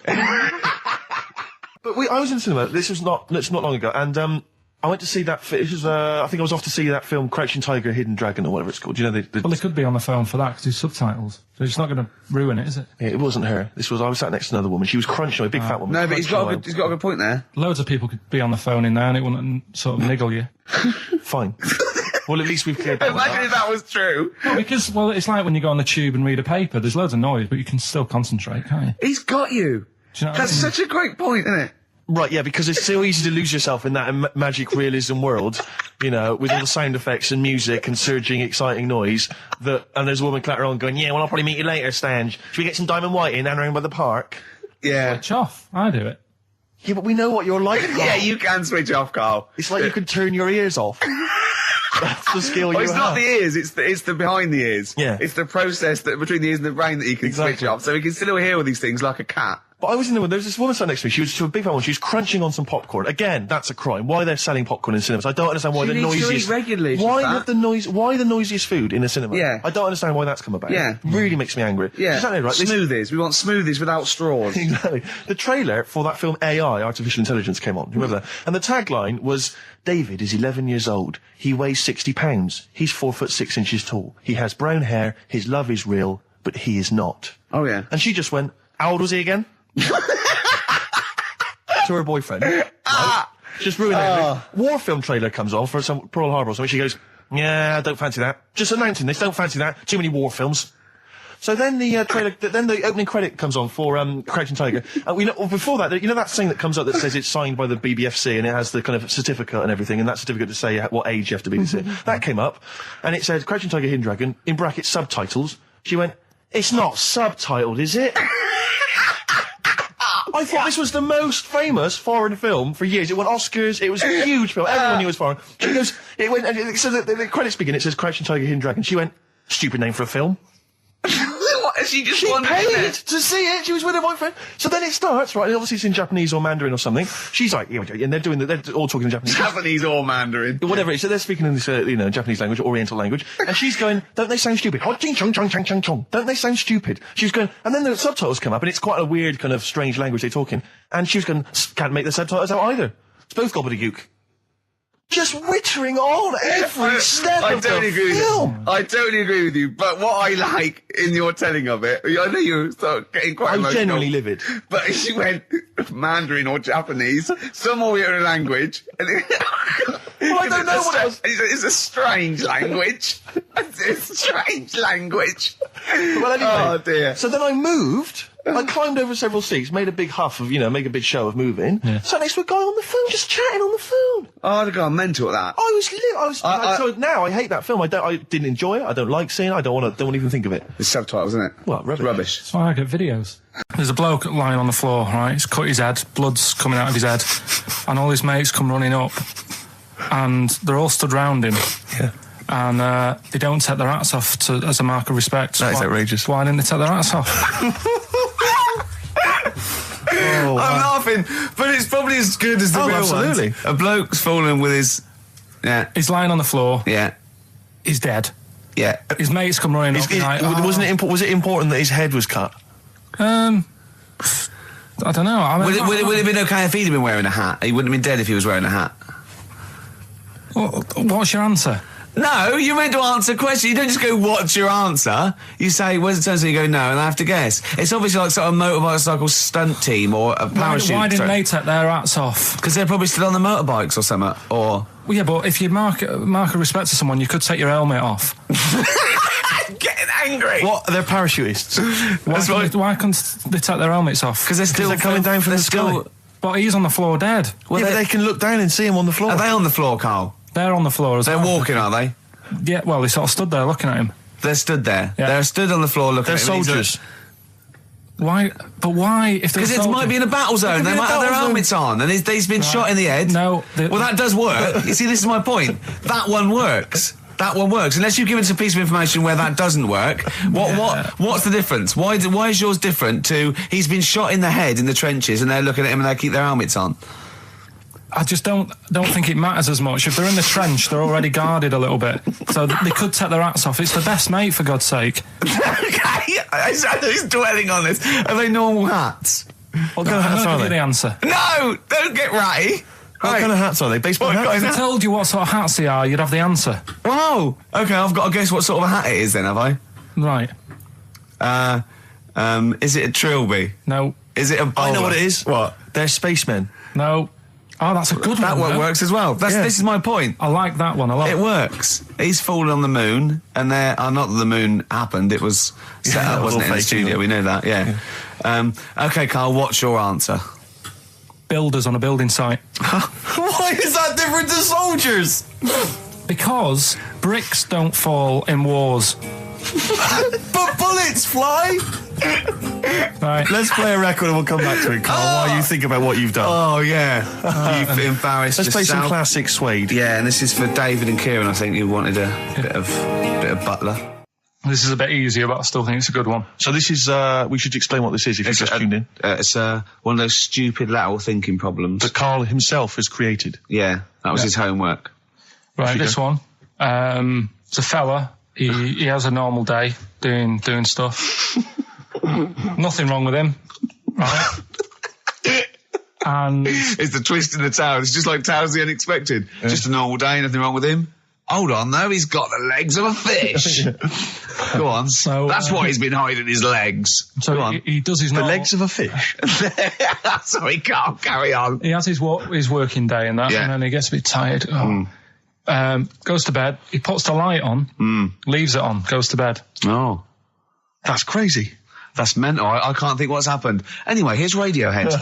But I was in cinema. This was not long ago, and I went to see that. It was I think I was off to see that film, Crouching Tiger, Hidden Dragon, or whatever it's called. Do you know Well, they could be on the phone for that because there's subtitles, so it's not going to ruin it, is it? Yeah, it wasn't her. I was sat next to another woman. She was crunching away, a big fat woman. No, but he's got a good point there. Loads of people could be on the phone in there, and it wouldn't sort of niggle you. Fine. Well, at least we've cleared that. Imagine if that was true. Well, because it's like when you go on the tube and read a paper. There's loads of noise, but you can still concentrate, can't you? He's got you. Do you know what That's I mean? such a great point, isn't it? Right, yeah, because it's so easy to lose yourself in that magic realism world, with all the sound effects and music and surging, exciting noise, and there's a woman clattering on going, "Yeah, well, I'll probably meet you later, Stange. Should we get some Diamond White in and around by the park?" Yeah. Switch off. I do it. Yeah, but we know what you're like, Carl. Yeah, you can switch off, Karl. It's like you can turn your ears off. That's the skill you have. It's not the ears, it's the behind the ears. Yeah. It's the process between the ears and the brain that you can switch off, so he can still hear all these things like a cat. But I was in the window. There was this woman sat next to me. She was to a big fan one. She was crunching on some popcorn. Again, that's a crime. Why they're selling popcorn in cinemas? I don't understand why She the needs to noisiest. eat regularly, Why she's have the noise? Why the noisiest food in a cinema? Yeah. I don't understand why that's come about. Yeah. It really makes me angry. Yeah. She's right. Smoothies. We want smoothies without straws. Exactly. The trailer for that film AI, Artificial Intelligence, came on. Do you remember that? And the tagline was, David is 11 years old. He weighs 60 pounds. He's 4'6" tall. He has brown hair. His love is real, but he is not. Oh, yeah. And she just went, how old was he again? To her boyfriend. Right? Just ruined everything. War film trailer comes on for some Pearl Harbor or something. She goes, yeah, I don't fancy that. Just announcing this, don't fancy that. Too many war films. So then the trailer, then the opening credit comes on for Crouching Tiger. Before that, you know that thing that comes up that says it's signed by the BBFC and it has the kind of certificate and everything, and that certificate to say what age you have to be to see it. That came up, and it said Crouching Tiger, Hidden Dragon in brackets subtitles. She went, it's not subtitled, is it? I thought this was the most famous foreign film for years. It won Oscars. It was a huge film. Everyone knew it was foreign. She goes, it went, and so the credits begin. It says Crouching Tiger, Hidden Dragon. She went, stupid name for a film. She just She wanted paid it. to see it. She was with her boyfriend. So then it starts, right? And obviously it's in Japanese or Mandarin or something. She's like, yeah, and they're all talking in Japanese. Japanese or Mandarin. Whatever it is. So they're speaking in this, Japanese language, Oriental language. And she's going, don't they sound stupid? Don't they sound stupid? She's going, and then the subtitles come up, and it's quite a weird kind of strange language they're talking. And she was going, can't make the subtitles out either. It's both gobbledygook. Just wittering on every step of the film. I totally agree with you. But what I like in your telling of it, I know you're getting quite I'm emotional. genuinely livid. But she went Mandarin or Japanese, some Oriental language. And Well, I don't know what it was. It's a strange language. It's a strange language. Well, anyway. Oh, dear. So then I moved. I climbed over several seats, made a big huff of, make a big show of moving. Yeah. Sat next to a guy on the phone, just chatting on the phone. Oh, I'd have gone mental at that. So now I hate that film. I didn't enjoy it. I don't like seeing it. I don't want to even think of it. It's subtitles, isn't it? Well, rubbish. That's why I get videos. There's a bloke lying on the floor, right? He's cut his head, blood's coming out of his head, and all his mates come running up, and they're all stood round him. Yeah. And they don't take their hats off as a mark of respect. That is outrageous. Why didn't they take their hats off? I'm laughing, but it's probably as good as the real absolutely. ones. A bloke's fallen with his... Yeah. He's lying on the floor. Yeah. He's dead. Yeah. His mates come running up. Was it important that his head was cut? I don't know. Would it have been okay if he'd have been wearing a hat? He wouldn't have been dead if he was wearing a hat. What's your answer? No, you're meant to answer questions. You don't just go, what's your answer? You say, where's the turn? So you go, no, and I have to guess. It's obviously like sort of motorcycle stunt team or a parachute. Why didn't they take their hats off? Because they're probably still on the motorbikes or something, or... Well, yeah, but if you mark a respect to someone, you could take your helmet off. I'm getting angry. What? They're parachutists. Why can't they take their helmets off? Because they're coming down from the sky. But he's on the floor dead. Well, but they can look down and see him on the floor. Are they on the floor, Carl? They're on the floor as well. They're walking, are they? Yeah, well, they sort of stood there looking at him. They're stood there. Yeah. They're stood on the floor looking at him. They're soldiers. Why? But why? Because it might be in a battle zone. They might have their helmets on, and he's been shot in the head. No. Well, that does work. You see, this is my point. That one works. That one works. Unless you've given us a piece of information where that doesn't work. What's the difference? Why is yours different to he's been shot in the head in the trenches, and they're looking at him and they keep their helmets on? I just don't think it matters as much. If they're in the trench, they're already guarded a little bit. So they could take their hats off. It's the best mate, for God's sake. Okay, he's dwelling on this. Are they normal hats? What kind of hats are Give you they? the answer. No, don't get ratty. What kind of hats are they? Baseball hats? If I told you what sort of hats they are, you'd have the answer. Wow. Okay, I've got to guess what sort of a hat it is then, have I? Right. Is it a trilby? No. Is it a bowler? I know what it is. What? They're spacemen. No. Oh, that's a good one. That one works as well. This is my point. I like that one a lot. It works. He's fallen on the moon, and not that the moon happened. It was set up, wasn't it, in the studio? We know that, yeah. Okay, Carl, what's your answer? Builders on a building site. Why is that different to soldiers? Because bricks don't fall in wars. But bullets fly! Right. Let's play a record and we'll come back to it, Carl, while you think about what you've done. Oh, yeah. You've embarrassed Let's play some yourself. classic Suede. Yeah, and this is for David and Kieran, I think, you wanted a bit of Butler. This is a bit easier, but I still think it's a good one. So this is, we should explain what this is if you've just tuned in. It's one of those stupid lateral thinking problems that Karl himself has created. Yeah, that was his homework. Right, this one. It's a fella. He has a normal day doing stuff. Nothing wrong with him, right? And it's the twist in the tale. It's just like Tales of the Unexpected. Yeah. Just a normal day, nothing wrong with him. Hold on, though, he's got the legs of a fish. Go on. So that's why he's been hiding his legs. So Go on. He does his the legs of a fish. So he can't carry on. He has his working day and that, and then he gets a bit tired. Goes to bed. He puts the light on, leaves it on, goes to bed. Oh, that's crazy. That's mental. I can't think what's happened. Anyway, here's Radiohead.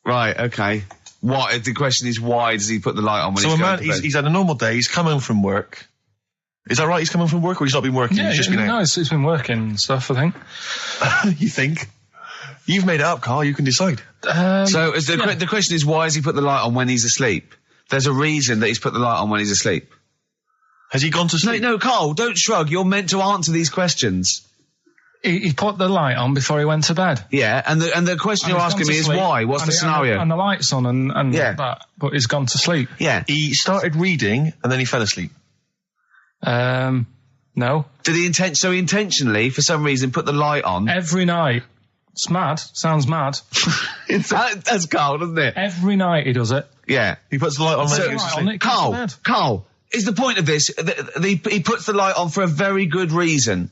Right, okay. What? The question is, why does he put the light on when he's going to bed? He's had a normal day. He's come home from work. Is that right? He's come home from work, or he's not been working? Yeah, he's just been out? No, he's been working and stuff, I think. You think? You've made it up, Karl. You can decide. So the question is, why has he put the light on when he's asleep? There's a reason that he's put the light on when he's asleep. Has he gone to sleep? No, Karl, don't shrug. You're meant to answer these questions. He put the light on before he went to bed. Yeah, and the question you're asking me is why? What's the scenario? And the light's on and that, but he's gone to sleep. Yeah. He started reading and then he fell asleep. No. Did he intentionally, for some reason, put the light on? Every night. It's mad. Sounds mad. That's Karl, doesn't it? Every night he does it. Yeah. He puts the light on. Karl, is the point of this, he puts the light on for a very good reason.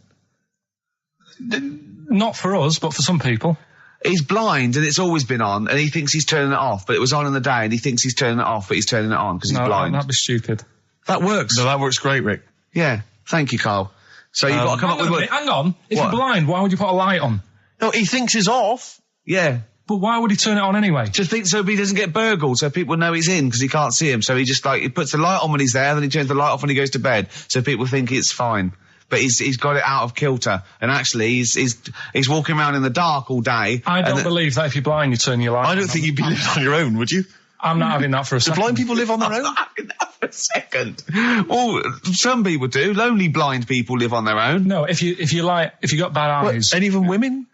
Not for us, but for some people. He's blind and it's always been on, and he thinks he's turning it off, but it was on in the day, and he thinks he's turning it off, but he's turning it on because he's blind. No, that'd be stupid. That works. No, that works great, Rick. Yeah. Thank you, Karl. So you've got to come up with... Hang on. If you're blind, why would you put a light on? No, he thinks it's off. Yeah. But why would he turn it on anyway? Just think so he doesn't get burgled, so people know he's in because he can't see him. So he just he puts the light on when he's there, then he turns the light off when he goes to bed, so people think it's fine. But he's got it out of kilter, and actually he's walking around in the dark all day. I don't believe that if you're blind you turn your light on. I don't think you'd be living on your own, would you? I'm not having that for a second. Do blind people live on their own? I'm not having that for a second. Well, some people do. Lonely blind people live on their own. No, if you got bad eyes. Any of them women?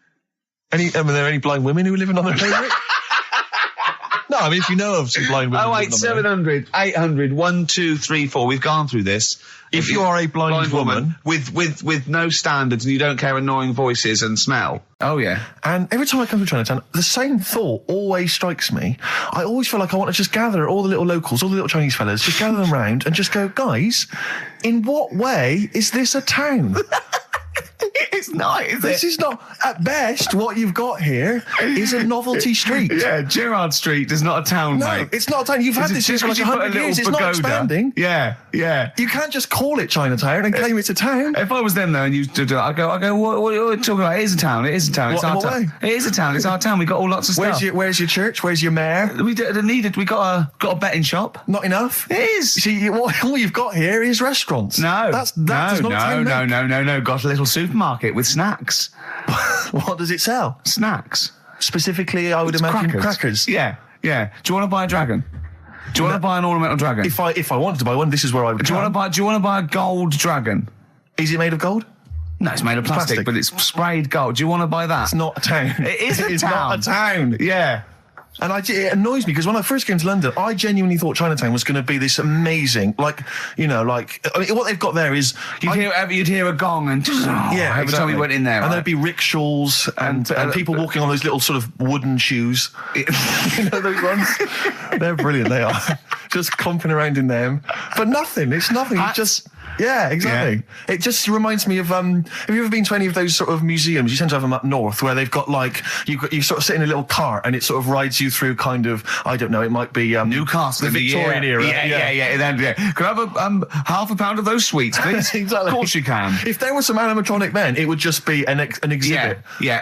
Are there any blind women who are living on their own? No, I mean, if you know of some blind women. 08700 800 1234. We've gone through this. If you are a blind woman with no standards and you don't care annoying voices and smell. Oh yeah. And every time I come to Chinatown, the same thought always strikes me. I always feel like I want to just gather all the little locals, all the little Chinese fellas, just gather them round and just go, guys, in what way is this a town? It's not, is it? This is not, at best, what you've got here is a novelty street. Yeah, Gerrard Street is not a town, mate. It's not a town. You've had this here for like 100 years. It's not expanding. Yeah. You can't just call it Chinatown and claim it's a town. If I was them though and you did it, I'd go, what are you talking about? It is a town. It's our town. It is a town. It's our town. We've got all lots of stuff. Where's your church? Where's your mayor? We got a betting shop. Not enough? It is. See, all you've got here is restaurants. No. No. Got a little supermarket with snacks. What does it sell? Snacks. Specifically, I would imagine crackers. Yeah. Do you want to buy a dragon? Do you want to buy an ornamental dragon? If I wanted to buy one, this is where I would. Do you want to buy a gold dragon? Is it made of gold? No, it's made of plastic, but it's sprayed gold. Do you want to buy that? It's not a town. It is a town. It's not a town. Yeah. And it annoys me because when I first came to London, I genuinely thought Chinatown was going to be this amazing, what they've got there is... You'd hear a gong and... Yeah, every time you went in there. And there'd be rickshaws and people walking on those little sort of wooden shoes. You know those ones? They're brilliant, they are. Just clomping around in them. But nothing, it's nothing. It's just... Yeah, exactly. Yeah. It just reminds me of, have you ever been to any of those sort of museums? You tend to have them up north where they've got you sort of sit in a little cart and it sort of rides you through kind of, I don't know, it might be, Newcastle. The Victorian era. Yeah. Could I have half a pound of those sweets, please? Exactly. Of course you can. If there was some animatronic then, it would just be an exhibit. Yeah.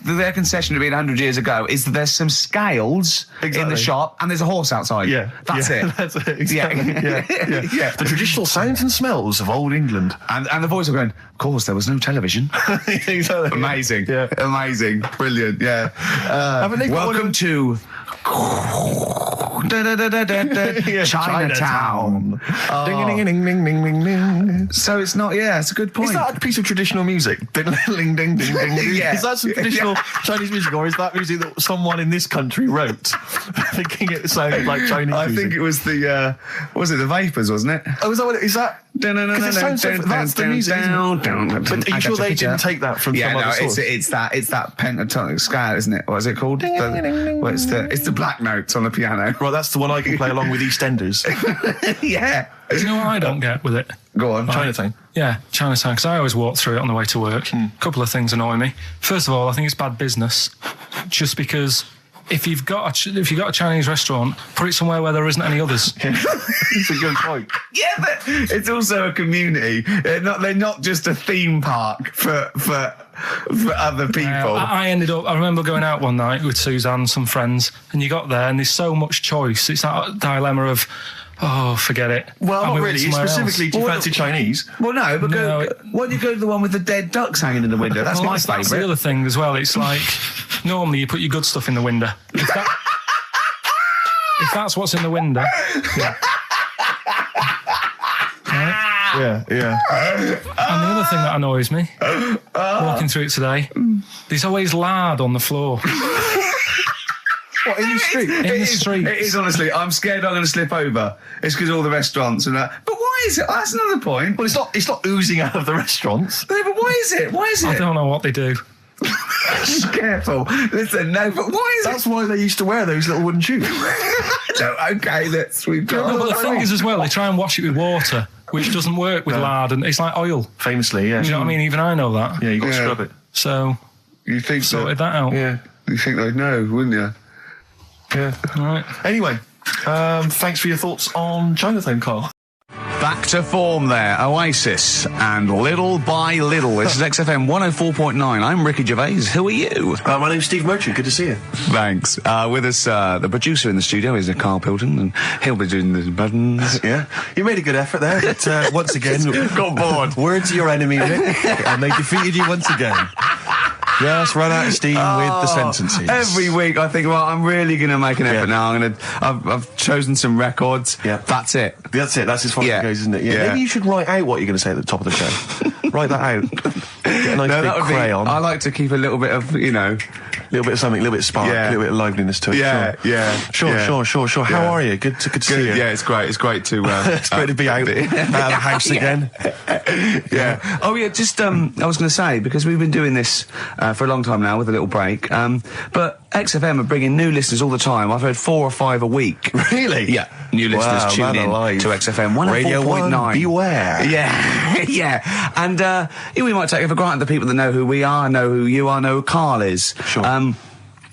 Their concession to being 100 years ago is that there's some scales in the shop and there's a horse outside. Yeah. That's it. That's it. Exactly. Yeah. The traditional sounds and smells of old England. And the voice of going, of course, there was no television. Exactly. Amazing. Yeah. Amazing. Brilliant. Yeah. Welcome to... Chinatown. Ding, ding, ding, ding, ding, ding, ding. So it's not, it's a good point. Is that a piece of traditional music? Ding, ding, ding, ding, ding. Yeah. Is that some traditional Chinese music, or is that music that someone in this country wrote, thinking it sounded like Chinese music? I think it was the Vapors, wasn't it? Oh, is that what it is? That? Because it sounds that's the music, isn't it? But are you sure they didn't take that from some other source? It's that pentatonic scale, isn't it? What is it called? It's the black notes on the piano. Right, that's the one I can play along with EastEnders. Yeah. Do you know what I don't get with it? Go on. Chinatown. Yeah, Chinatown, because I always walk through it on the way to work. A couple of things annoy me. First of all, I think it's bad business, just because if you've got a Chinese restaurant, put it somewhere where there isn't any others. It's a good point. Yeah, but it's also a community. They're not just a theme park for other people. I remember going out one night with Suzanne and some friends, and you got there and there's so much choice. It's that dilemma of, oh, forget it. Well, and not really. Specifically, do you fancy Chinese? Well, no, but why don't you go to the one with the dead ducks hanging in the window? That's my favourite. That's the other thing as well. It's like, normally you put your good stuff in the window. If that's what's in the window, yeah. Right? Yeah. And the other thing that annoys me, walking through it today, there's always lard on the floor. What, in the street? In the street. It is, honestly. I'm scared I'm going to slip over. It's because all the restaurants and that. But why is it? That's another point. Well, it's not oozing out of the restaurants. No, but why is it? I don't know what they do. Careful. Listen, no, but why is it? That's why they used to wear those little wooden shoes. Okay, we've got... No, but the thing is as well, they try and wash it with water, which doesn't work with lard, and it's like oil. Famously, yeah. You know what I mean? Even I know that. Yeah, you got to scrub it. So, you think sorted that out. Yeah. You think they'd know, wouldn't you? Yeah. All right. Anyway, thanks for your thoughts on Chinatown, Carl. Back to form there, Oasis, and Little by Little. This is XFM 104.9. I'm Ricky Gervais. Who are you? My name's Steve Merchant. Good to see you. Thanks. With us, the producer in the studio is Karl Pilkington, and he'll be doing the buttons. Yeah. You made a good effort there, but once again... Got bored. Words are your enemy, Rick, and they defeated you once again. Just run out of steam with the sentences. Every week I think, well, I'm really going to make an effort now. I've chosen some records. Yeah. That's it. That's as far as it goes, isn't it? Yeah. Maybe you should write out what you're going to say at the top of the show. Write that out. Get a nice big crayon. I like to keep a little bit of, a little bit of something, a little bit of spark, a little bit of liveliness to it. Sure. How are you? Good to see you. Yeah, it's great. It's great to... it's great to be out of the house again. Yeah. Oh, yeah, just, I was going to say, because we've been doing this for a long time now with a little break, but XFM are bringing new listeners all the time. I've heard 4 or 5 a week. Really? Yeah. New listeners tune in to XFM 104.9. Radio 1, beware. Yeah. And we might take it for granted the people that know who we are, know who you are, know who Karl is. Sure.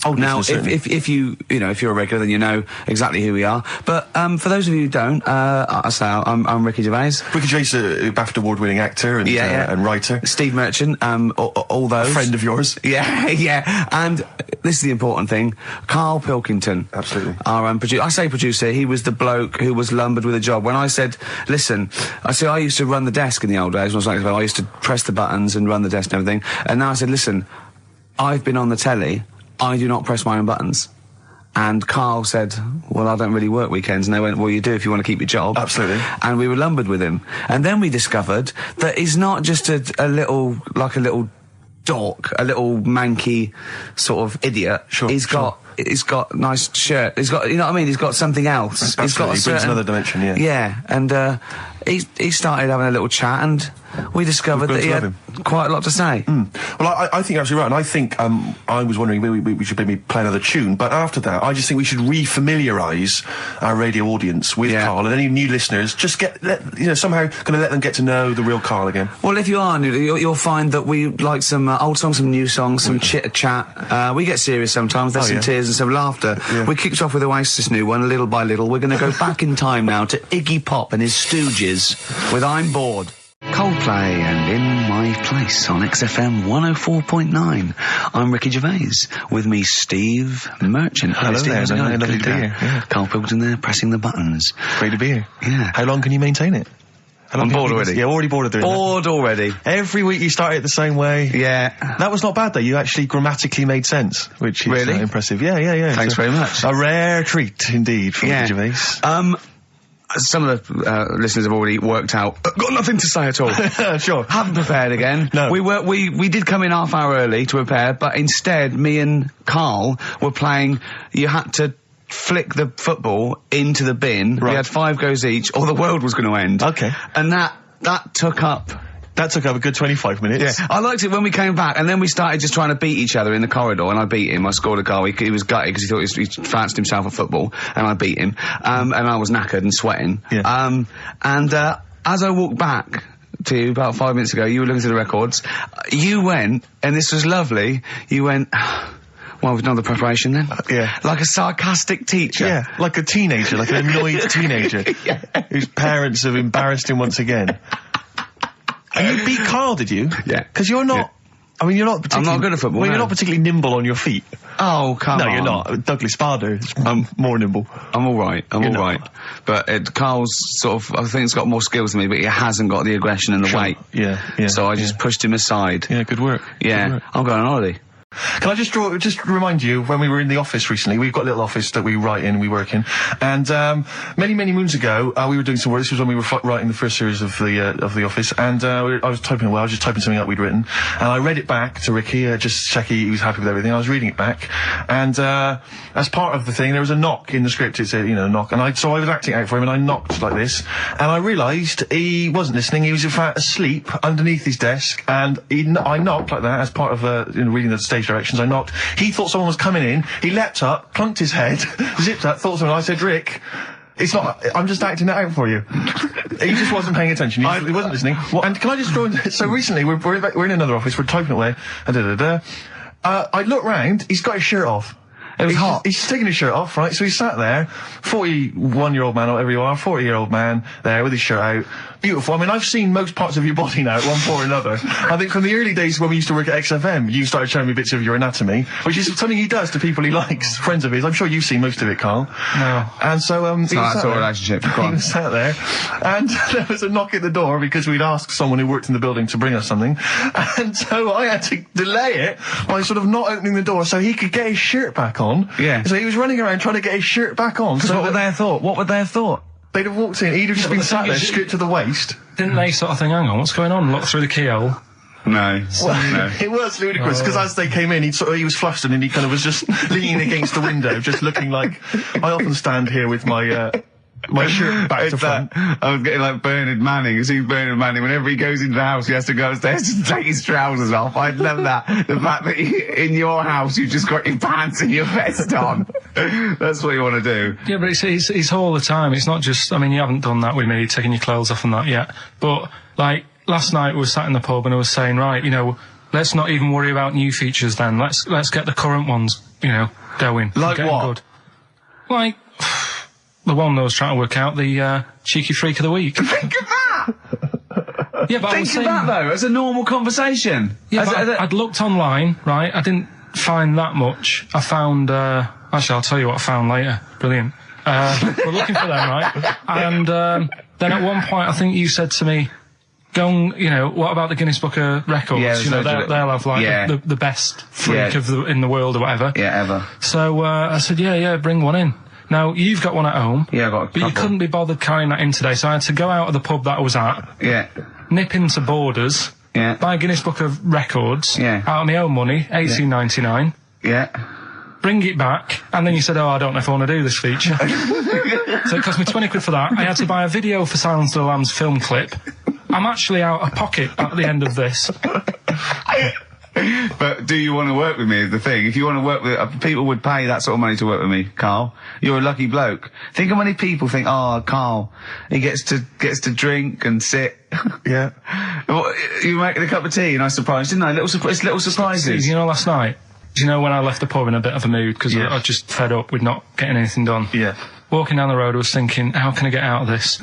Now, if you're a regular, then you know exactly who we are. But for those of you who don't, I'm Ricky Gervais. Ricky Gervais, BAFTA award-winning actor and writer. Steve Merchant, all those. A friend of yours. Yeah. And this is the important thing. Karl Pilkington. Absolutely. Our producer. I say producer, he was the bloke who was lumbered with a job. When I said, listen, I used to run the desk in the old days when I was like, I used to press the buttons and run the desk and everything. And now I said, listen, I've been on the telly. I do not press my own buttons. And Karl said, well, I don't really work weekends. And they went, well, you do if you want to keep your job. Absolutely. And we were lumbered with him. And then we discovered that he's not just a little dork, a little manky sort of idiot. Sure. He's got nice shirt. He's got, you know what I mean? He's got something else. Absolutely. He brings another dimension, yeah. Yeah. And, he started having a little chat, and we discovered that he had quite a lot to say. Well, I think you're absolutely right, and I think I was wondering we should maybe play another tune, but after that, I just think we should re-familiarise our radio audience with Karl, and any new listeners, just somehow going to let them get to know the real Karl again. Well, if you are new, you'll find that we like some old songs, some new songs, some chitter-chat. We get serious sometimes, there's some tears and some laughter. Yeah. We kicked off with Oasis' new one, Little by Little. We're going to go back in time now to Iggy Pop and his Stooges with I'm Bored. Coldplay and In My Place on XFM 104.9. I'm Ricky Gervais. With me, Steve Merchant. Hello there. Lovely to be here. Karl Pilkington there, pressing the buttons. Great to be here. Yeah. How long can you maintain it? I'm bored already. Yeah, already bored of doing Bored already. that. Every week you start it the same way. Yeah. That was not bad though. You actually grammatically made sense, which is Really? Impressive. Yeah. Thanks very much. A rare treat indeed from Gervais. Some of the listeners have already worked out. Got nothing to say at all. Sure. Haven't prepared again. No. We did come in half hour early to prepare, but instead me and Karl were playing. You had to flick the football into the bin. Right. We had 5 goes each, or the world was going to end. Okay. And that took up. That took up a good 25 minutes. Yeah, I liked it when we came back, and then we started just trying to beat each other in the corridor, and I beat him. I scored a goal. He was gutted because he thought he fancied himself at football, and I beat him. And I was knackered and sweating. Yeah. As I walked back to you about 5 minutes ago, you were looking through the records. You went, and this was lovely, you went... Well, we've done the preparation then. Yeah. Like a sarcastic teacher. Yeah, like a teenager, like an annoyed teenager whose parents have embarrassed him once again. And you beat Karl, did you? Yeah. Because you're not... Yeah. I mean, you're not particularly... I'm not good at football, Well, no. you're not particularly nimble on your feet. Oh, come on. No, you're not. Douglas Bader is more nimble. I'm all right. I'm You're all not. right. But Carl's sort of, I think he's got more skills than me, but he hasn't got the aggression and the weight. Yeah. So I just pushed him aside. Yeah, good work. Yeah. Good work. I'm going on holiday. Can I just remind you, when we were in the office recently, we've got a little office that we write in, we work in, and many moons ago, we were doing some work. This was when we were writing the first series of the office, and I was just typing something up we'd written, and I read it back to Ricky, just check he was happy with everything. I was reading it back, and as part of the thing, there was a knock in the script. It said, knock, and so I was acting out for him, and I knocked like this, and I realised he wasn't listening. He was in fact asleep underneath his desk, and I knocked like that as part of reading the stage directions. I knocked. He thought someone was coming in. He leapt up, plunked his head, zipped up, thought someone. I said, Rick, it's not. I'm just acting it out for you. He just wasn't paying attention. He wasn't listening. And can I just draw in? So recently we're in another office. We're typing away. I look round. He's got his shirt off. It was hot. He's taking his shirt off, right? So he's sat there, 41-year-old man, or whatever you are, 40-year-old man, there with his shirt out. Beautiful. I mean, I've seen most parts of your body now at one point or another. I think from the early days when we used to work at XFM, you started showing me bits of your anatomy, which is something he does to people he likes, friends of his. I'm sure you've seen most of it, Karl. No. And so, It's not that sort of relationship. Go he on. was sat there, and there was a knock at the door because we'd asked someone who worked in the building to bring us something, and so I had to delay it by sort of not opening the door so he could get his shirt back on. Yeah. So he was running around trying to get his shirt back on. So What would they have thought? What would they have thought? they'd have walked in, he'd have just been the sat thing there, is- stripped to the waist. Didn't they sort of think, hang on, what's going on? Look through the keyhole. No. No. It was ludicrous because as they came in, he was flustered and he kind of was just leaning against the window, just looking like I often stand here with my my shirt back to front. I was getting like Bernard Manning. You see Bernard Manning, whenever he goes into the house, he has to go upstairs to take his trousers off. I love that. The fact that in your house, you've just got your pants and your vest on. That's what you want to do. Yeah, but it's all the time. It's not just, I mean, you haven't done that with me, taking your clothes off and that yet. But, like, last night we were sat in the pub and I was saying, right, let's not even worry about new features then. Let's get the current ones, going. Like Getting what? Good. Like, the one that I was trying to work out, the cheeky freak of the week. Think of that! Yeah, but I was Think of saying, that, though, as a normal conversation. yeah, but I'd looked online, right? I didn't find that much. I found, actually, I'll tell you what I found later. Brilliant. We're looking for them, right? And then at one point, I think you said to me, go and, what about the Guinness Book of Records? Yeah, they'll have, like, the best freak in the world or whatever. Yeah, ever. So I said, yeah, bring one in. Now, you've got one at home. Yeah, I've got a But you couple. couldn't be bothered carrying that in today, so I had to go out of the pub that I was at, Yeah. nip into Borders, Yeah. buy a Guinness Book of Records, Yeah. out of my own money, $18.99, Yeah. bring it back, and then you said, I don't know if I want to do this feature. So it cost me 20 quid for that. I had to buy a video for Silence of the Lambs film clip. I'm actually out of pocket at the end of this. But do you want to work with me is the thing. If you want to work with... people would pay that sort of money to work with me, Karl. You're a lucky bloke. Think how many people think, Karl, he gets to drink and sit. Yeah. Well, you making a cup of tea and I surprised, didn't I? Little surprises. Steve, last night, do you know when I left the pub in a bit of a mood because Yeah. I was just fed up with not getting anything done? Yeah. Walking down the road, I was thinking, how can I get out of this?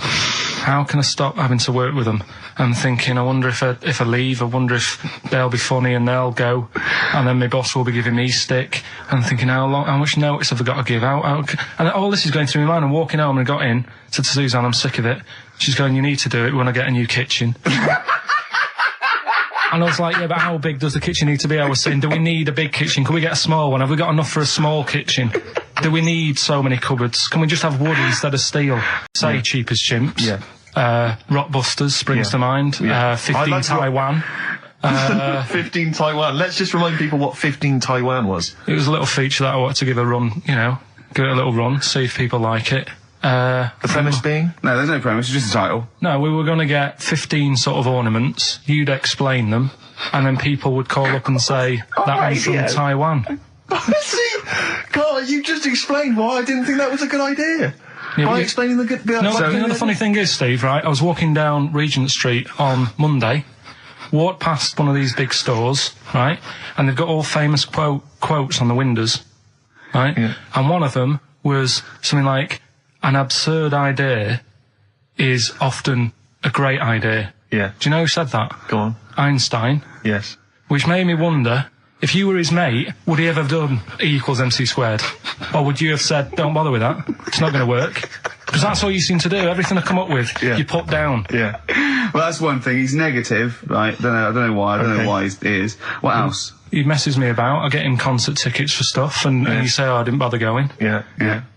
how can I stop having to work with them? And thinking, I wonder if I leave, I wonder if they'll be funny and they'll go, and then my boss will be giving me stick. And thinking, how much notice have I got to give out? And all this is going through my mind. I'm walking home and I got in, said to Suzanne, I'm sick of it. She's going, you need to do it when I get a new kitchen. And I was like, yeah, but how big does the kitchen need to be? I was saying, do we need a big kitchen? Can we get a small one? Have we got enough for a small kitchen? Do we need so many cupboards? Can we just have wood instead of steel? Say cheap as chimps. Yeah. Rockbusters springs to mind. Yeah. 15 Taiwan. 15 Taiwan. Let's just remind people what 15 Taiwan was. It was a little feature that I wanted to give a run, give it a little run, see if people like it. The premise being? No, there's no premise, it's just a title. No, we were going to get 15 sort of ornaments, you'd explain them, and then people would call up and say, that one's from Taiwan. See, Carl, you just explained why I didn't think that was a good idea. Yeah, by explaining the good... No, the funny thing is, Steve, right, I was walking down Regent Street on Monday, walked past one of these big stores, right, and they've got all famous quotes on the windows, right, and one of them was something like, an absurd idea is often a great idea. Yeah. Do you know who said that? Go on. Einstein. Yes. Which made me wonder, if you were his mate, would he ever have done E equals MC squared? Or would you have said, don't bother with that, it's not going to work? Because that's all you seem to do, everything I come up with, you put down. Yeah. Well, that's one thing, he's negative, right? I don't know why he is. What else? He messes me about, I get him concert tickets for stuff, and you say, oh, I didn't bother going. Yeah,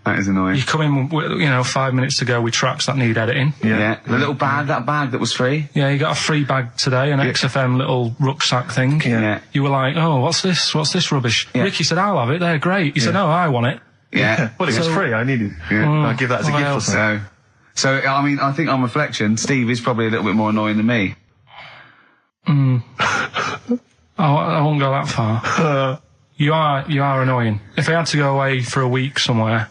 that is annoying. You come in, 5 minutes to go with tracks that need editing. Yeah. The little bag, that bag that was free. Yeah, you got a free bag today, an XFM little rucksack thing. Yeah. You were like, oh, what's this rubbish? Yeah. Ricky said, I'll have it, they're great. He said, no, I want it. Yeah. Well, it was free, I needed it. Yeah. I'll give that as a gift or something. So, I mean, I think on reflection, Steve is probably a little bit more annoying than me. I won't go that far. You are annoying. If I had to go away for a week somewhere,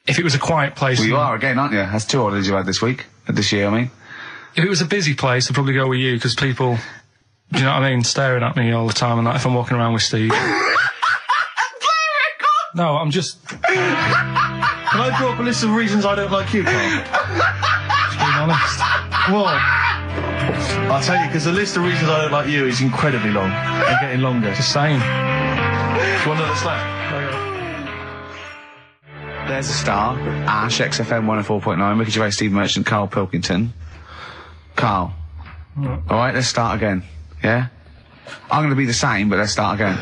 if it was a quiet place... Well, you are again, aren't you? That's 2 holidays you had this year, I mean. If it was a busy place, I'd probably go with you, because people, do you know what I mean, staring at me all the time and that, if I'm walking around with Steve. No, I'm just... Can I draw up a list of reasons I don't like you, Carl? Just being honest. What? I'll tell you, because the list of reasons I don't like you is incredibly long and getting longer. Just saying. Do you want another slap? There's a star. Ash, XFM 104.9, Ricky Gervais, Steve Merchant, Karl Pilkington. Carl. Alright, let's start again. Yeah? I'm going to be the same, but let's start again.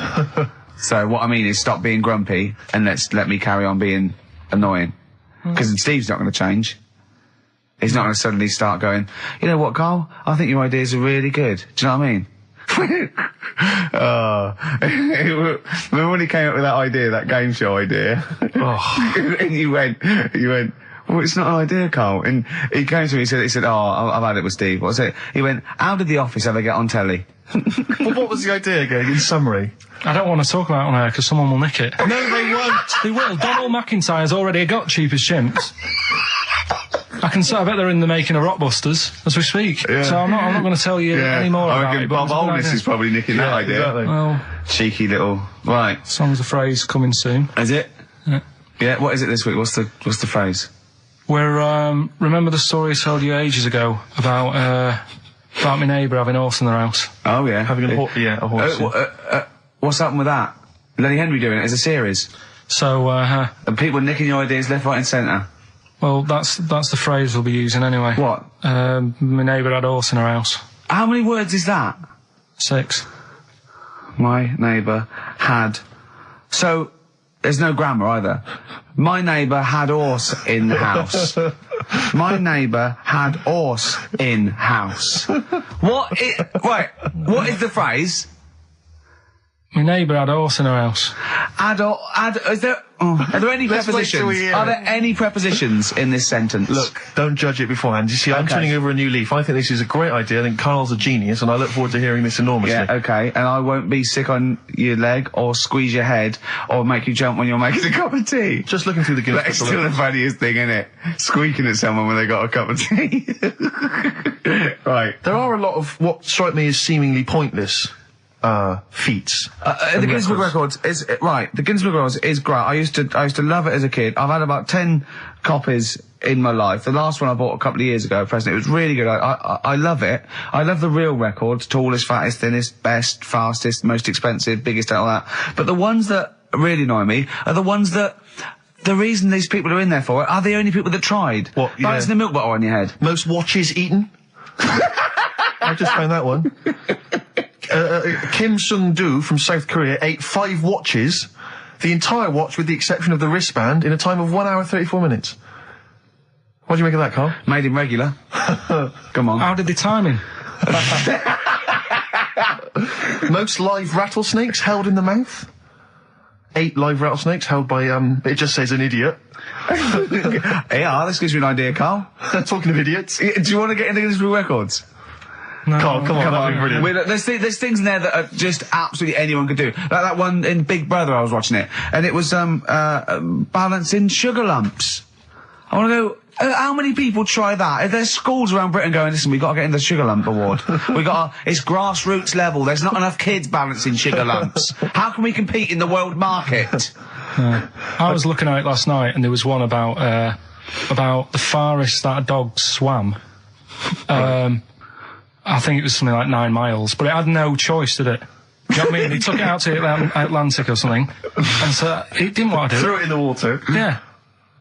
So what I mean is stop being grumpy and let me carry on being annoying. Because Steve's not going to change. He's not going to suddenly start going, you know what, Carl? I think your ideas are really good. Do you know what I mean? Remember when he came up with that idea, that game show idea? And you went, well, it's not an idea, Carl. And he came to me, he said, oh, I've had it with Steve. What was it? He went, how did The Office ever get on telly? Well, what was the idea again, in summary? I don't want to talk about it on air because someone will nick it. No, they won't. They will. Donald McIntyre's already got Cheap as Chimps. I bet they're in the making of Rockbusters as we speak. Yeah. So I'm not going to tell you any more about it. Bob Holness is probably nicking that idea. Exactly. Well, cheeky little... Right. Song's a phrase coming soon. Is it? Yeah, what is it this week? What's the phrase? We're, remember the story I told you ages ago about my neighbour having a horse in their house? Oh, yeah. Having a horse. What's happened with that? Lenny Henry doing it as a series? So, and people nicking your ideas left, right and centre? Well, that's the phrase we'll be using anyway. What? My neighbour had a horse in her house. How many words is that? 6. My neighbour had... So, there's no grammar either. My neighbour had horse in the house. My neighbour had horse in house. What is the phrase? My neighbour had a horse in her house. Are there any prepositions? Are there any prepositions in this sentence? Look, don't judge it beforehand. You see, I'm turning over a new leaf. I think this is a great idea. I think Carl's a genius, and I look forward to hearing this enormously. Yeah, okay. And I won't be sick on your leg, or squeeze your head, or make you jump when you're making a cup of tea. Just looking through the Guinness. That's still the funniest thing, isn't it? Squeaking at someone when they got a cup of tea. Right. There are a lot of what strike me as seemingly pointless feats. The Guinness Book of Records is right. The Guinness Book of Records is great. I used to love it as a kid. I've had about 10 copies in my life. The last one I bought a couple of years ago, present. It was really good. I love it. I love the real records: tallest, fattest, thinnest, best, fastest, most expensive, biggest, all that. But the ones that really annoy me are the ones that. The reason these people are in there for it are the only people that tried. What? Yeah. Balancing the milk bottle on your head. Most watches eaten. I just found that one. Kim Sung-do from South Korea ate 5 watches, the entire watch with the exception of the wristband, in a time of 1 hour 34 minutes. What do you make of that, Carl? Made him regular. Come on. How did they time him? Most live rattlesnakes held in the mouth. 8 live rattlesnakes held by, it just says an idiot. Yeah, this gives you an idea, Carl. Talking of idiots. Do you want to get into Guinness Book of Records? No, Carl, come on, that'd be brilliant. There's things in there that are just absolutely anyone could do. Like that one in Big Brother, I was watching it, and it was balancing sugar lumps. I want to go. How many people try that? If there's schools around Britain going, listen, we've got to get in the Sugar Lump Award. It's grassroots level. There's not enough kids balancing sugar lumps. How can we compete in the world market? I was looking at it last night, and there was one about the farthest that a dog swam. I think it was something like 9 miles, but it had no choice, did it? You know what I mean? He took it out to the Atlantic or something, and so it didn't want to do it. Threw it in the water. Yeah.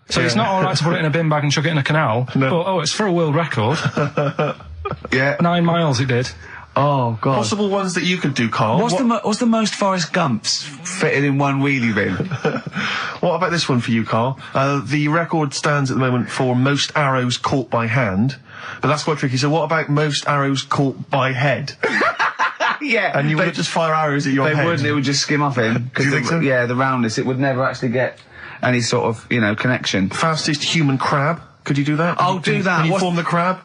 So it's not all right to put it in a bin bag and chuck it in a canal, but it's for a world record. Yeah. 9 miles it did. Oh, God. Possible ones that you could do, Carl. What's the most Forrest Gumps fitted in one wheelie bin? What about this one for you, Carl? The record stands at the moment for most arrows caught by hand, but that's quite tricky. So what about most arrows caught by head? Yeah. And you would just fire arrows at your head? They wouldn't, it would just skim off him. Do you think so? Yeah, the roundness, it would never actually get any sort of, connection. Fastest human crab. Could you do that? I'll do that. Can you form the crab?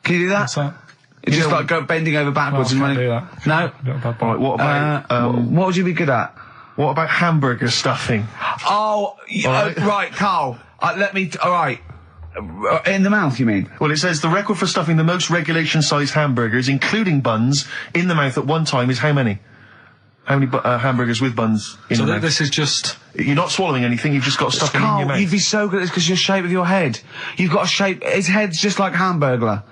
Can you do that? What's that? It's just like go bending over backwards and running. Do that. No? Right, what about... what would you be good at? What about hamburger stuffing? Oh, right, Carl. Alright. In the mouth, you mean? Well, it says the record for stuffing the most regulation-sized hamburgers, including buns, in the mouth at one time is how many? How many hamburgers with buns in the mouth? So this is just... You're not swallowing anything, you've just got stuff in your mouth. You'd be so good at this because your shape of your head. You've got a shape... His head's just like Hamburglar.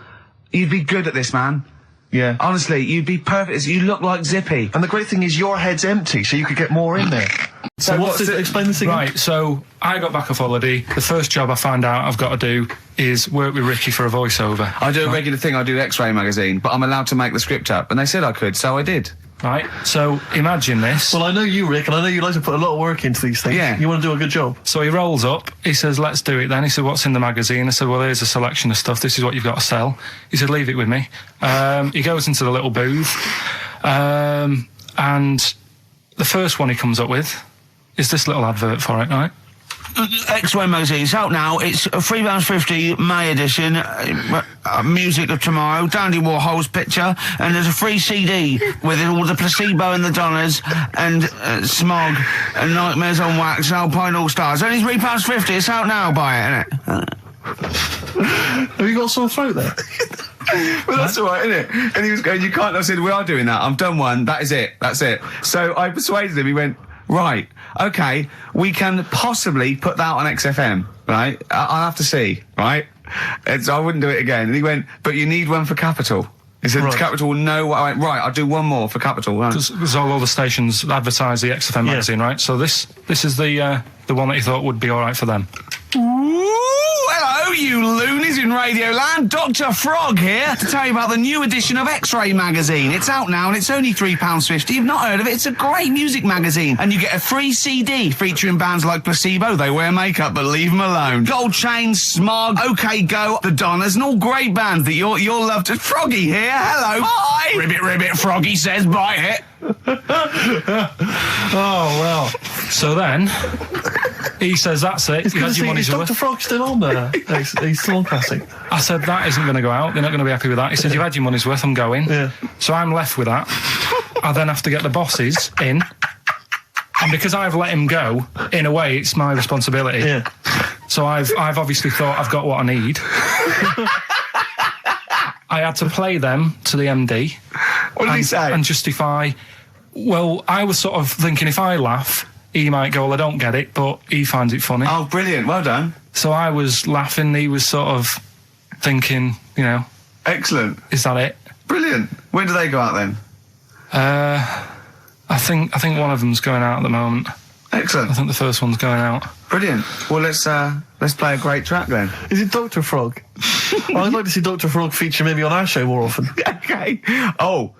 You'd be good at this, man. Yeah. Honestly, you'd be perfect. You look like Zippy. And the great thing is your head's empty, so you could get more in there. So explain this again. Right, so I got back off holiday. The first job I found out I've got to do is work with Ricky for a voiceover. I do a regular thing. I do X-Ray magazine, but I'm allowed to make the script up. And they said I could, so I did. Right, so imagine this. Well, I know you, Rick, and I know you like to put a lot of work into these things. Yeah. You want to do a good job. So he rolls up, he says, let's do it then. He said, what's in the magazine? I said, well, here's a selection of stuff. This is what you've got to sell. He said, leave it with me. He goes into the little booth, and the first one he comes up with is this little advert for it, right? X-Ray magazine, it's out now. It's £3.50 May edition, music of tomorrow, Dandy Warhol's picture, and there's a free CD with all the Placebo and the Donners, and Smog, and Nightmares on Wax, and Alpine All Stars. Only £3.50, it's out now, buy it, innit? Have you got a sore throat there? Well, that's all right, isn't it? And he was going, you can't. I said, we are doing that. I've done one. That is it. That's it. So I persuaded him. He went, right, okay, we can possibly put that on XFM, right? I'll have to see, right? I wouldn't do it again. And he went, but you need one for Capital. He said, right. Capital will know what I went, right, I'll do one more for Capital. Because all the stations advertise the XFM magazine, right? So this is the one that you thought would be all right for them. Hello, you loonies in Radioland. Dr. Frog here to tell you about the new edition of X-Ray magazine. It's out now and it's only £3.50. You've not heard of it? It's a great music magazine. And you get a free CD featuring bands like Placebo, They Wear Makeup, but leave them alone, Gold Chain, Smog, OK Go, The Donners, and all great bands that you'll love to... Froggy here, hello. Bye. Ribbit, ribbit, Froggy says bye it. Oh, well. So then... He says, that's it. Is Dr. Frog still on there? He's still on classic. I said, that isn't going to go out. They're not going to be happy with that. He said, you've had your money's worth. I'm going. Yeah. So I'm left with that. I then have to get the bosses in. And because I've let him go, in a way, it's my responsibility. Yeah. So I've obviously thought I've got what I need. I had to play them to the MD. What did he say? And justify Well, I was sort of thinking if I laugh, he might go, well, I don't get it, but he finds it funny. Oh, brilliant. Well done. So I was laughing, he was sort of thinking, you know... Excellent. Is that it? Brilliant. When do they go out then? I think one of them's going out at the moment. Excellent. I think the first one's going out. Brilliant. Well, let's play a great track then. Is it Dr. Frog? I'd like to see Dr. Frog feature maybe on our show more often. Okay. Oh,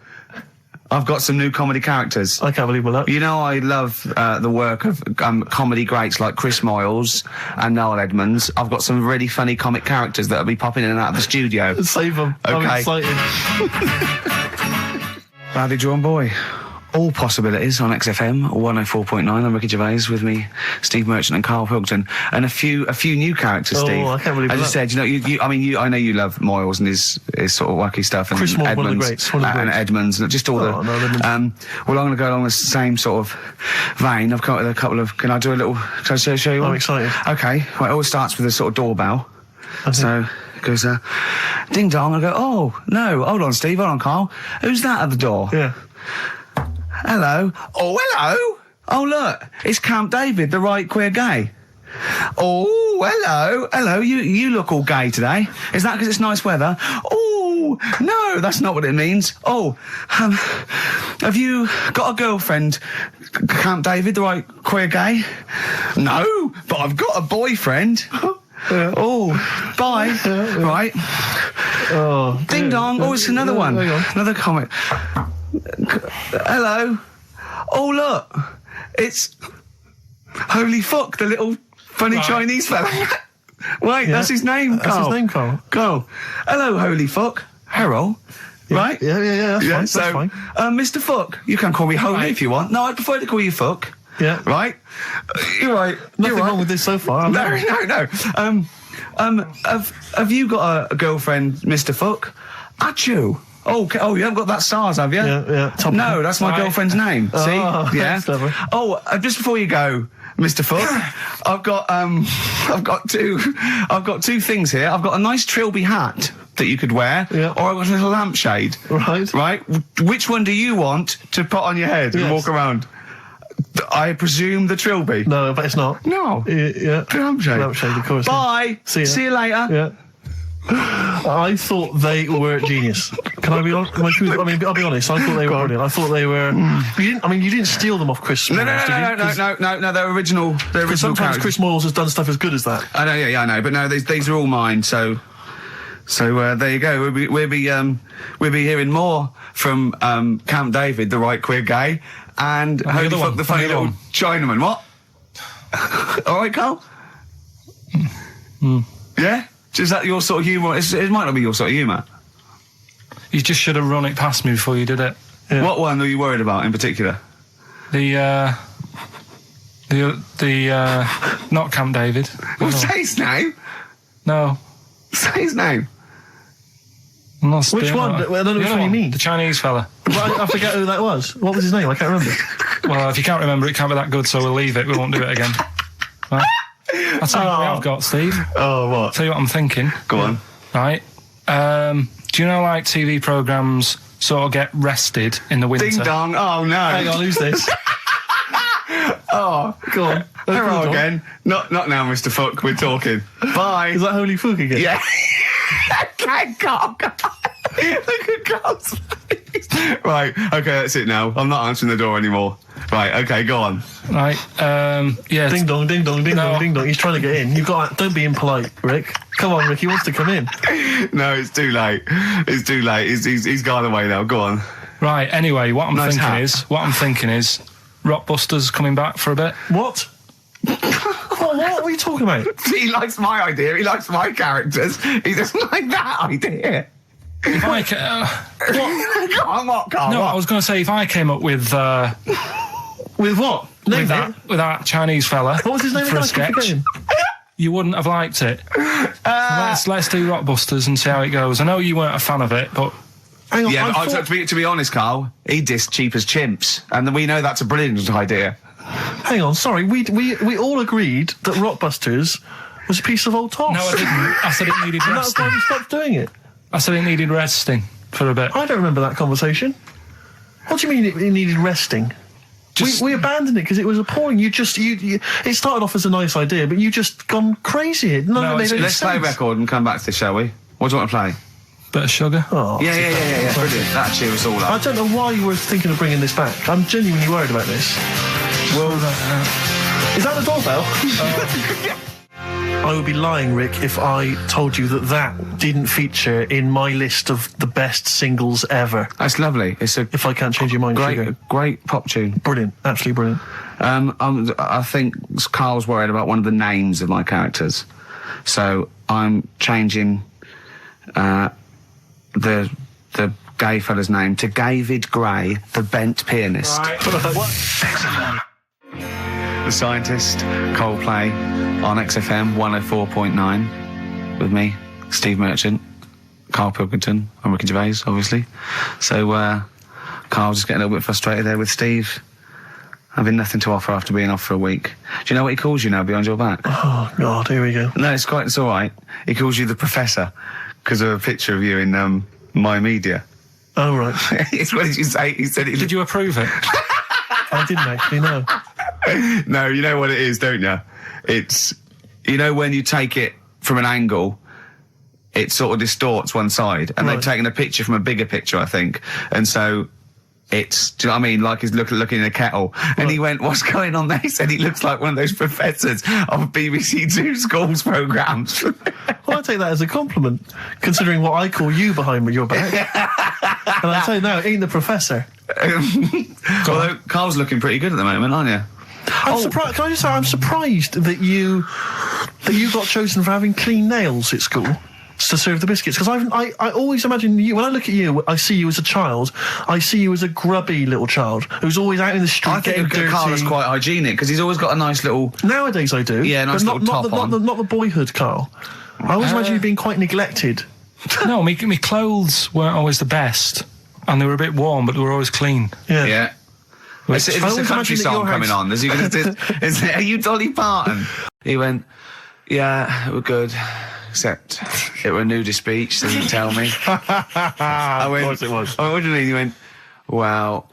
I've got some new comedy characters. I can't believe that. You know, I love the work of comedy greats like Chris Moyles and Noel Edmonds. I've got some really funny comic characters that'll be popping in and out of the studio. Save them. Okay. I'm excited. Rowdy Drawn Boy. All possibilities on XFM 104.9. I'm Ricky Gervais, with me, Steve Merchant and Karl Pilkington, and a few new characters. Oh, Steve. I can't believe As that. I said, you know, I know you love Moyles and his sort of wacky stuff, and Chris Moyles, Edmonds, one of the greats, one of the and greats. Edmonds, and just all Oh, no, well, I'm going to go along the same sort of vein. I've come up with a couple of. Can I do a little? Can I show you one? I'm excited. Okay. Well, it always starts with a sort of doorbell. So it goes, ding dong. I go, oh no, hold on, Steve, hold on, Karl. Who's that at the door? Yeah. Hello. Oh, hello. Oh, look, it's Camp David, the right queer gay. Oh, hello. Hello, you look all gay today. Is that because it's nice weather? Oh, no, that's not what it means. Oh, have you got a girlfriend, Camp David, the right queer gay? No, but I've got a boyfriend. Yeah. Oh, bye. Right. Oh. Ding dong. Oh, it's another one. Hang on. Another comment. Hello. Oh, look. It's Holy Fuck, the little funny Chinese fella. Wait, that's his name, Karl. That's his name, Karl. Karl. Hello, Holy Fuck. Harold. Right? Yeah, that's fine. Mr. Fuck. You can call me Holy if you want. No, I'd prefer to call you Fuck. Yeah. Right? You're right. Nothing wrong with this so far. No. Have you got a girlfriend, Mr. Fuck? Achoo. Oh, you haven't got that SARS, have you? Yeah. No, that's my girlfriend's name. See? Yeah. That's clever. Oh, just before you go, Mr. Fuck, I've got two things here. I've got a nice Trilby hat that you could wear, or I've got a little lampshade. Right. Which one do you want to put on your head and walk around? I presume the Trilby. No, but it's not. No. Yeah. Lampshade. Lampshade, of course. Bye. See you later. Yeah. I thought they were genius. Can I be honest? I'll be honest. I thought they were brilliant. I thought they were. You didn't steal them off Chris. No. They're original. They're original. Sometimes characters. Chris Moyles has done stuff as good as that. I know. Yeah, I know. But no, these are all mine. So there you go. We'll be hearing more from Camp David, the right queer gay, and Holy Fuck, the funny little Chinaman. What? All right, Karl. Yeah. Is that your sort of humour? It might not be your sort of humour. You just should have run it past me before you did it. Yeah. What one are you worried about in particular? The not Camp David. Well, say his name. No. Say his name. Which one? I don't know which one you mean. The Chinese fella. I forget who that was. What was his name? I can't remember. Well, if you can't remember, it can't be that good, so we'll leave it. We won't do it again. Right? I'll tell you what I've got, Steve. Oh, what? I'll tell you what I'm thinking. Go on. Right. Do you know, like, TV programmes sort of get rested in the winter? Ding dong. Oh, no. Hang on, who's this? Oh, go on. Hello again. Not now, Mr. Fuck. We're talking. Bye. Is that Holy Fuck again? Yeah. Okay, Karl. Look at Karl's face. Right. Okay, that's it now. I'm not answering the door anymore. Right. Okay, go on. Right. Yeah. Ding dong, ding dong, ding dong, ding dong. He's trying to get in. Don't be impolite, Rick. Come on, Rick. He wants to come in. No, it's too late. It's too late. He's gone away now. Go on. Right. Anyway, what I'm thinking is, Rockbusters coming back for a bit. What? What are you talking about? He likes my idea. He likes my characters. He doesn't like that idea. If I What? Go on, what, Karl? No, what? I was going to say if I came up with what? With that Chinese fella. What was his name for a again? sketch? You wouldn't have liked it. So let's do Rockbusters and see how it goes. I know you weren't a fan of it, but. Hang on, yeah, to be honest, Karl, he dissed Cheap as Chimps, and we know that's a brilliant idea. Hang on, sorry, we all agreed that Rockbusters was a piece of old toss. No, I didn't. I said it needed and that's resting. why we stopped doing it. I said it needed resting for a bit. I don't remember that conversation. What do you mean it needed resting? We abandoned it because it was appalling. It started off as a nice idea, but you just gone crazy. Let's play a record and come back to this, shall we? What do you want to play? Bit of sugar. Oh, yeah. Brilliant. That cheers us all up. I don't know why you were thinking of bringing this back. I'm genuinely worried about this. Well, is that the doorbell? I would be lying, Rick, if I told you that didn't feature in my list of the best singles ever. That's lovely. If I can't change your mind, great pop tune. Brilliant, absolutely brilliant. I think Carl's worried about one of the names of my characters, so I'm changing the gay fella's name to David Gray, the bent pianist. Right. The Scientist, Coldplay, on XFM 104.9, with me, Steve Merchant, Karl Pilkington, and Ricky Gervais, obviously. So, Carl's just getting a little bit frustrated there with Steve, having nothing to offer after being off for a week. Do you know what he calls you now behind your back? Oh, God, here we go. No, it's all right. He calls you the Professor, because of a picture of you in, My Media. Oh, right. What did you say? He said Did you approve it? I didn't actually, no. No, you know what it is, don't you? It's, you know, when you take it from an angle, it sort of distorts one side, and they've taken a picture from a bigger picture, I think, and so it's, do you know what I mean? Like he's looking in a kettle, and he went, "What's going on there?" He said, "He looks like one of those professors of BBC Two schools programmes." Well, I take that as a compliment, considering what I call you behind your back. And I tell you now, ain't the professor. Although Carl's looking pretty good at the moment, aren't you? I'm surprised. Can I just say, I'm surprised that you got chosen for having clean nails at school to serve the biscuits, because I always imagine you, when I look at you, I see you as a child. I see you as a grubby little child who's always out in the street getting dirty. I think Carl is quite hygienic because he's always got a nice little. Nowadays, I do. Yeah, nice little top on. Not the boyhood Carl. I always imagine you being quite neglected. No, my clothes weren't always the best, and they were a bit warm, but they were always clean. Yeah. Is this a country song coming on? Are you Dolly Parton? He went, "Yeah, it was good. Except it were a nudist beach, so you tell me." I went, of course it was. I went, "What do you mean?" He went, "Well,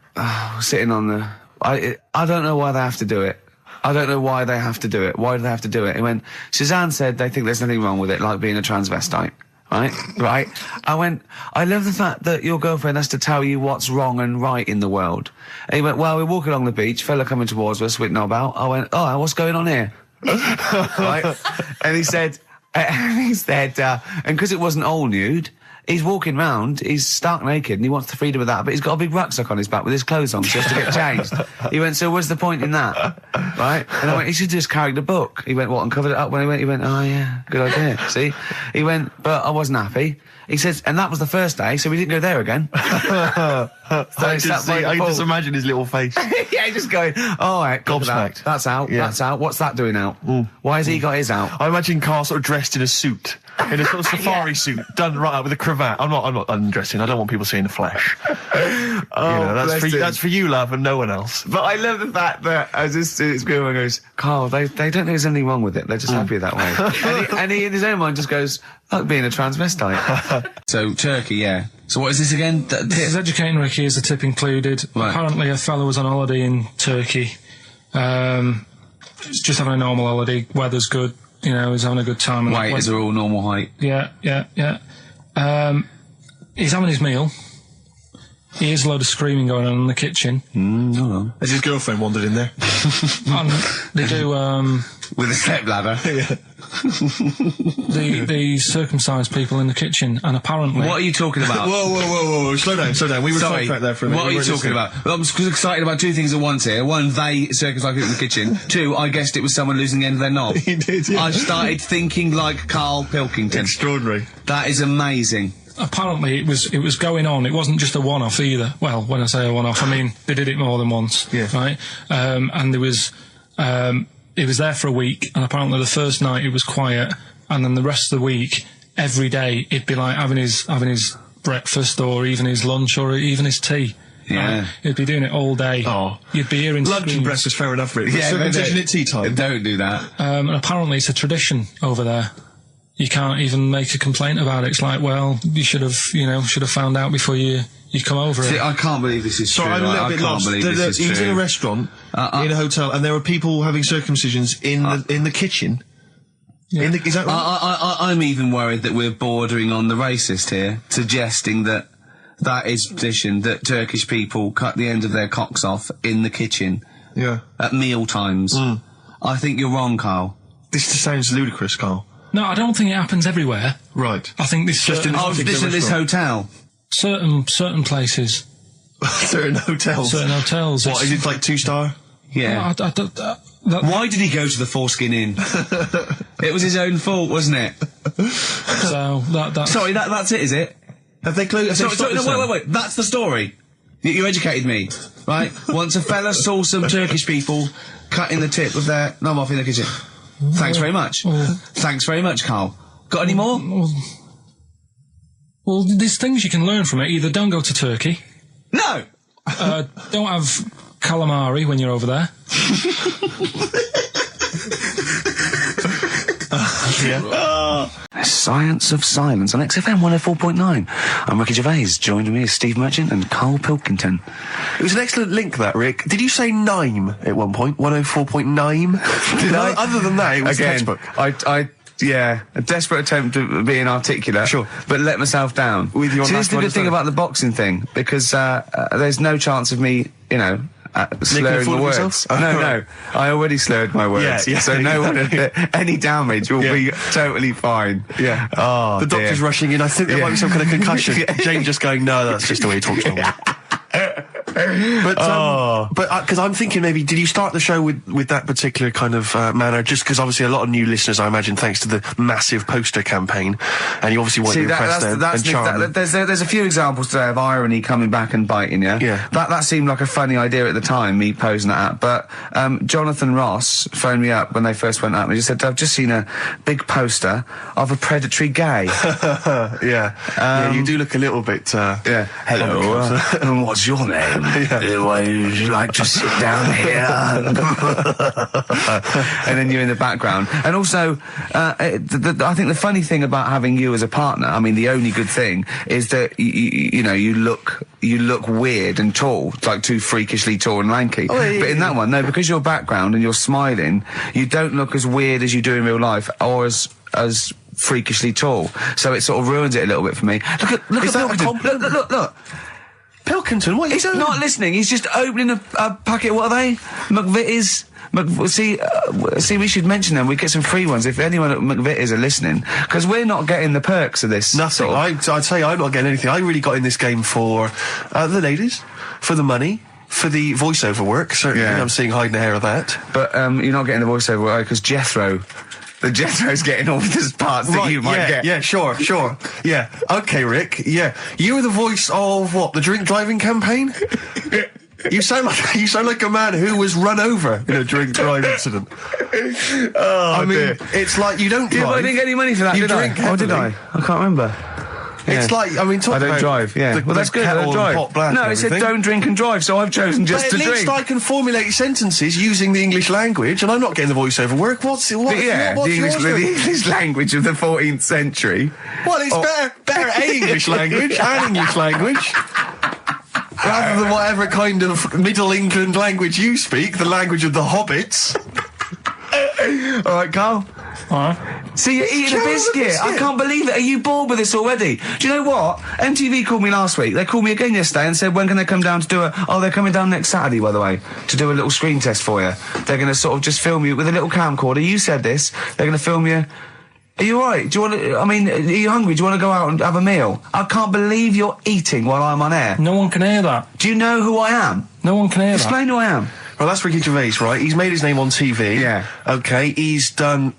sitting on the... I don't know why they have to do it. I don't know why they have to do it. Why do they have to do it?" He went, "Suzanne said they think there's nothing wrong with it, like being a transvestite." Right? I went, "I love the fact that your girlfriend has to tell you what's wrong and right in the world." And he went, "Well, we're walking along the beach, fella coming towards us with knob out." I went, "Oh, what's going on here?" Right? And he said, and because it wasn't all nude, he's walking round, he's stark naked, and he wants the freedom of that, but he's got a big rucksack on his back with his clothes on just to get changed. He went, "So what's the point in that?" Right? And I went, "He should just carry the book." He went, "What, and covered it up?" When he went, "Oh yeah, good idea." See? He went, "But I wasn't happy." He says, and that was the first day, so we didn't go there again. I can just imagine his little face. Yeah, just going, "All right, gobsmacked. That's out, that's out. What's that doing out? Why has he got his out?" I imagine Carl sort of dressed in a suit, in a sort of safari suit, done right up with a cravat. I'm not undressing. I don't want people seeing the flesh. That's for you, love, and no one else. But I love the fact that as this girl goes, "Carl, they don't think there's anything wrong with it. They're just happy that way." and he in his own mind just goes, "Like being a transvestite." So Turkey, yeah. So what is this again? It's educating Ricky. Is the tip included? Right. Apparently, a fellow was on holiday in Turkey. Just having a normal holiday. Weather's good. You know, he's having a good time. Weight is all normal height. Yeah. He's having his meal. He hears a load of screaming going on in the kitchen. No. Has his girlfriend wandered in there? And they do, with a step ladder. Yeah. the circumcised people in the kitchen, and apparently... What are you talking about? Whoa, slow down. We were sidetracked there for a minute. What are you talking about? Well, I'm excited about two things at once here. One, they circumcised people in the kitchen. Two, I guessed it was someone losing the end of their knob. He did, yeah. I started thinking like Karl Pilkington. Extraordinary. That is amazing. Apparently it was going on. It wasn't just a one-off either. Well, when I say a one-off, I mean they did it more than once. Yeah. Right? And there was... He was there for a week, and apparently the first night it was quiet, and then the rest of the week, every day, he'd be like having his breakfast, or even his lunch, or even his tea. Yeah. He'd be doing it all day. Oh. You'd be hearing lunch screams. and breakfast, fair enough, really. Yeah, circumcision at tea time. Don't do that. And apparently it's a tradition over there. you can't even make a complaint about it. It's like, well, you should have found out before you come over. See, I can't believe this is true. I'm a little bit lost. He's in a restaurant, in a hotel, and there are people having circumcisions in the kitchen. Yeah. Is that right? I'm even worried that we're bordering on the racist here, suggesting that is tradition, that Turkish people cut the end of their cocks off in the kitchen. Yeah. At meal times. I think you're wrong, Carl. This sounds ludicrous, Carl. No, I don't think it happens everywhere. Right. I think this just in this hotel. Certain places. Certain hotels. Certain hotels. What is it, like 2-star? Yeah. Why did he go to the Foreskin Inn? It was his own fault, wasn't it? So that's... Sorry, that's it, is it? Have they closed? Sorry, no, wait. That's the story. You educated me, right? Once a fella saw some Turkish people cutting the tip of their knob off in the kitchen. Thanks very much. Thanks very much, Carl. Got any more? Well, there's things you can learn from it. Either don't go to Turkey. No! Don't have calamari when you're over there. Science of Silence on XFM 104.9. I'm Ricky Gervais. Joining me is Steve Merchant and Karl Pilkington. It was an excellent link, that, Rick. Did you say Nime at one point? 104.9? Did I? Other than that, it was Again, textbook. Yeah, a desperate attempt at being articulate. Sure. But let myself down. With your See, this is the good thing understanding. about the boxing thing, because there's no chance of me, slurring fool my of words. yourself? No. I already slurred my words. Yeah, so no one, any damage will be totally fine. Yeah. Oh, the doctor's rushing in. I think there might be some kind of concussion. Jane just going, no, that's just the way he talks to me. But because I'm thinking maybe, did you start the show with that particular kind of manner? Just because obviously a lot of new listeners, I imagine, thanks to the massive poster campaign, and you obviously want to impress them and charm them. There's a few examples today of irony coming back and biting you. Yeah. That seemed like a funny idea at the time, me posing that. But Jonathan Ross phoned me up when they first went up and he just said, I've just seen a big poster of a predatory gay. Yeah, you do look a little bit. Hello. And what's your name? Would you like to sit down here? And then you're in the background. And also, I think the funny thing about having you as a partner, I mean, the only good thing is that you look weird and tall, like too freakishly tall and lanky. But in that one, no, because your background and you're smiling, you don't look as weird as you do in real life, or as freakishly tall. So it sort of ruins it a little bit for me. Look Is at that a compliment? Look. Pilkington, what are you He's doing? not listening. He's just opening a packet. What are they? McVitie's. See, we should mention them. We get some free ones if anyone at McVitie's are listening, because we're not getting the perks of this. Nothing. I'd say I'm not getting anything. I really got in this game for the ladies, for the money, for the voiceover work. Certainly, I'm seeing hide and hair of that. But you're not getting the voiceover work because Jethro's getting all the parts that you might get. Yeah, sure. Yeah. Okay, Rick. Yeah. You were the voice of what? The drink driving campaign? You sound like a man who was run over in a drink drive incident. I mean, it's like you don't drive. I didn't get any money for that, did I? Oh, did I? I can't remember. It's like, I mean, I don't drive, well, that's good, I don't drive. No, it said don't drink and drive, so I've chosen just to drink. At least I can formulate sentences using the English language, and I'm not getting the voiceover work. What's the English language of the 14th century. Well, it's better English language and English language. Rather than whatever kind of Middle England language you speak, the language of the hobbits. All right, Carl. All right. See, you're eating a biscuit. I can't believe it. Are you bored with this already? Do you know what? MTV called me last week. They called me again yesterday and said, when can they come down to do they're coming down next Saturday, by the way, to do a little screen test for you. They're going to sort of just film you with a little camcorder. You said this. They're going to film you. Are you all right? Do you want to, are you hungry? Do you want to go out and have a meal? I can't believe you're eating while I'm on air. No one can hear that. Do you know who I am? No one can hear Explain who I am. Well, that's Ricky Gervais, right? He's made his name on TV. Yeah. Okay, he's done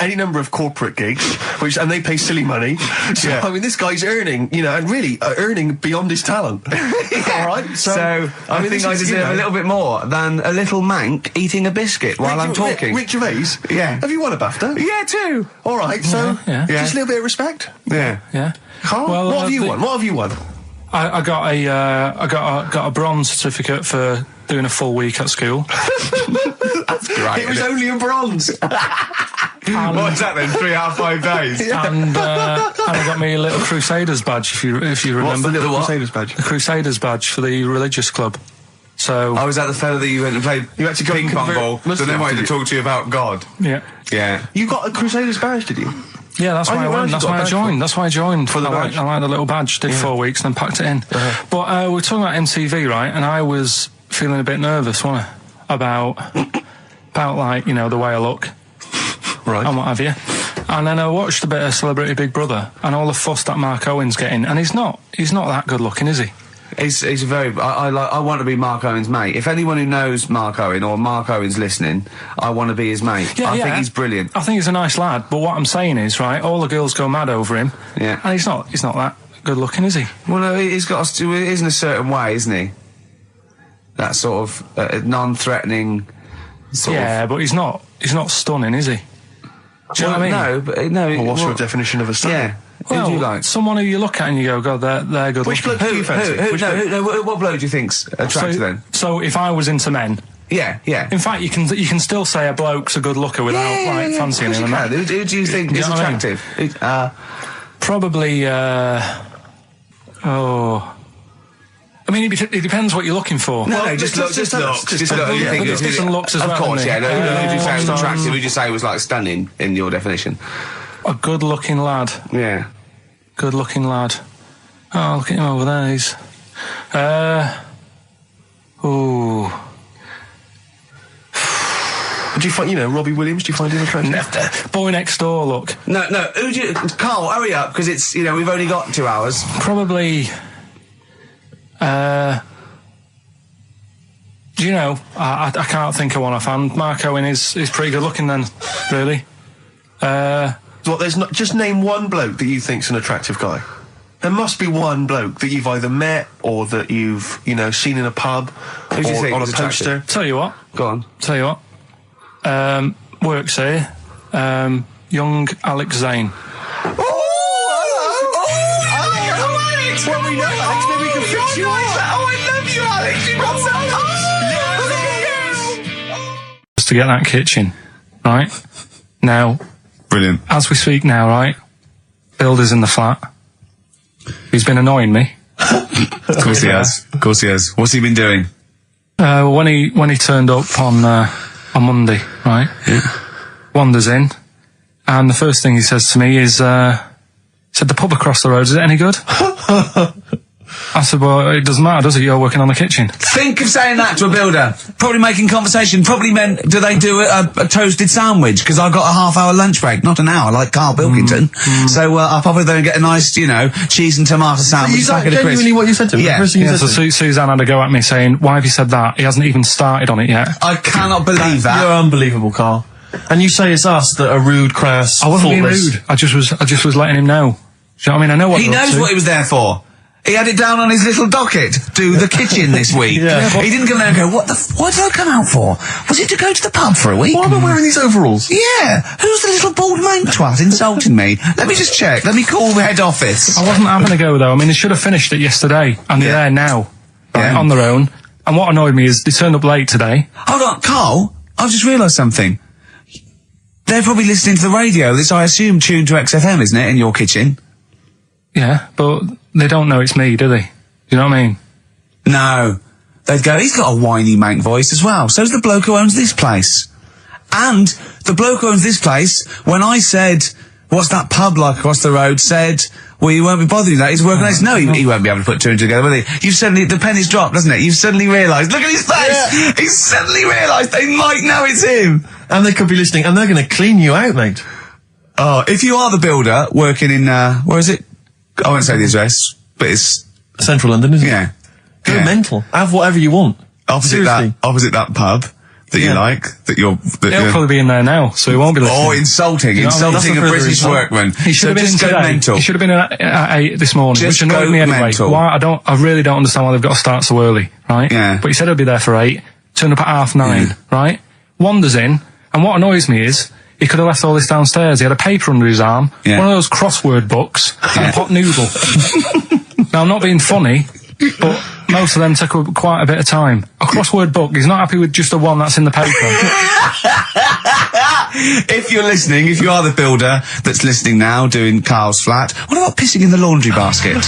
any number of corporate gigs, and they pay silly money. So, I mean, this guy's earning, and really earning beyond his talent. All right? So I think I deserve a little bit more than a little mank eating a biscuit while I'm talking. Rick Gervais? Yeah. Have you won a BAFTA? Yeah, too. All right, so Yeah. just a little bit of respect. Yeah. Yeah. Carl, Well, what have you won? What have you won? I got a bronze certificate for doing a full week at school. That's great. It was only a bronze. What's that then? 3 out of 5 days. And I got me a little Crusaders badge, if you remember. What's the little Crusaders badge? The Crusaders badge for the religious club. So I was that the fella that you went and played ping pong ball, so then wanted to talk to you about God. Yeah. You got a Crusaders badge, did you? Yeah, that's why I went. That's why I joined. That's why I joined. For the badge. I like the little badge. Did 4 weeks and then packed it in. But we're talking about MTV, right? And I was feeling a bit nervous, wasn't I? About like, you know, the way I look. Right. And what have you. And then I watched a bit of Celebrity Big Brother and all the fuss that Mark Owen's getting. And he's not that good looking, is he? He's a very. I want to be Mark Owen's mate. If anyone who knows Mark Owen or Mark Owen's listening, I want to be his mate. I think he's brilliant. I think he's a nice lad. But what I'm saying is, right, all the girls go mad over him. Yeah. And he's not that good looking, is he? Well, no, he's got. He is in a certain way, isn't he? That sort of non-threatening. Yeah, but he's not stunning, is he? Do you know what I mean? No, but no. Well, what's your definition of a stunning? Yeah. Well, who do you like? Someone who you look at and you go, God, they're good Which looking. bloke do you fancy? What bloke do you think's attractive then? So if I was into men, Yeah. in fact, you can still say a bloke's a good looker without fancying him. Who do you think is attractive? Probably. I mean, it depends what you're looking for. No, just look. Just look. You think there's different looks as well. Of course, isn't yeah. there? Who do you say is attractive? Who do you say was like stunning in your definition? A good-looking lad. Yeah. Good-looking lad. Oh, look at him over there. He's. Do you find, Robbie Williams? Do you find him attractive? Boy Next Door. Look. No. Who do you? Carl, hurry up, because it's we've only got 2 hours. Probably. Do you know? I can't think of one offhand. Mark Owen is pretty good looking then, really. There's not. Just name one bloke that you think's an attractive guy. There must be one bloke that you've either met or that you've seen in a pub Who do you think on a is poster. attractive? Tell you what. Go on. Tell you what. Works here. Young Alex Zane. Well, we know Alex, maybe we can fix you up. Oh, I love you, Alex. You got so much. Just to get that kitchen, right? Now, Brilliant. as we speak now, right? Builder's in the flat. He's been annoying me. Of course he has. Of course he has. What's he been doing? When he turned up on Monday, right? Yeah. Wanders in, and the first thing he says to me is, said, the pub across the road, is it any good? I said, well, it doesn't matter, does it? You're working on the kitchen. Think of saying that to a builder. Probably making conversation. Probably meant, do they do a toasted sandwich? Because I've got a half-hour lunch break, not an hour, like Karl Pilkington. So I'll probably then get a nice, cheese and tomato sandwich. Is that genuinely what you said to him? Yeah. So Suzanne had to go at me saying, why have you said that? He hasn't even started on it yet. I cannot believe that. You're unbelievable, Carl. And you say it's us that are rude, crass, I wasn't being thoughtless. rude. I just was letting him know. Do you know what I mean? I know what He they're up knows to. what he was there for. He had it down on his little docket. Do the kitchen this week. He didn't come there and go, what did I come out for? Was it to go to the pub for a week? Why am I wearing these overalls? Yeah. Who's the little bald mank twat insulting me? Let me just check. Let me call the head office. I wasn't having a go though. I mean, they should have finished it yesterday, and they're there now, right, on their own. And what annoyed me is they turned up late today. Hold on, Carl. I've just realised something. They're probably listening to the radio. This, I assume, tuned to XFM, isn't it, in your kitchen? Yeah, but they don't know it's me, do they? You know what I mean? No. They'd go, he's got a whiny mank voice as well. So's the bloke who owns this place. And the bloke who owns this place, when I said, what's that pub like across the road, said, well, you won't be bothering that. He's working on this. No, he won't be able to put two and two together, will he? You've suddenly, the penny's dropped, doesn't it? You've suddenly realised. Look at his face! Yeah. He's suddenly realised they might know it's him. And they could be listening, and they're going to clean you out, mate. Oh, if you are the builder working in, where is it? I won't say the address, but it's Central London, isn't it? Yeah. Go mental. Have whatever you want. Opposite that pub that you like, He'll probably be in there now, so he won't be listening. Oh, insulting a British workman. He should have been in go today. mental. He should have been at 8 this morning, Just which annoyed me anyway. mental. Why? I really don't understand why they've got to start so early, right? Yeah. But he said he'll be there for 8, turned up at 9:30, right? Wanders in, and what annoys me is, he could have left all this downstairs. He had a paper under his arm, one of those crossword books, and a pot noodle. Now, I'm not being funny, but most of them take up quite a bit of time. A crossword book, he's not happy with just the one that's in the paper. If you're listening, if you are the builder that's listening now doing Carl's flat, what about pissing in the laundry basket?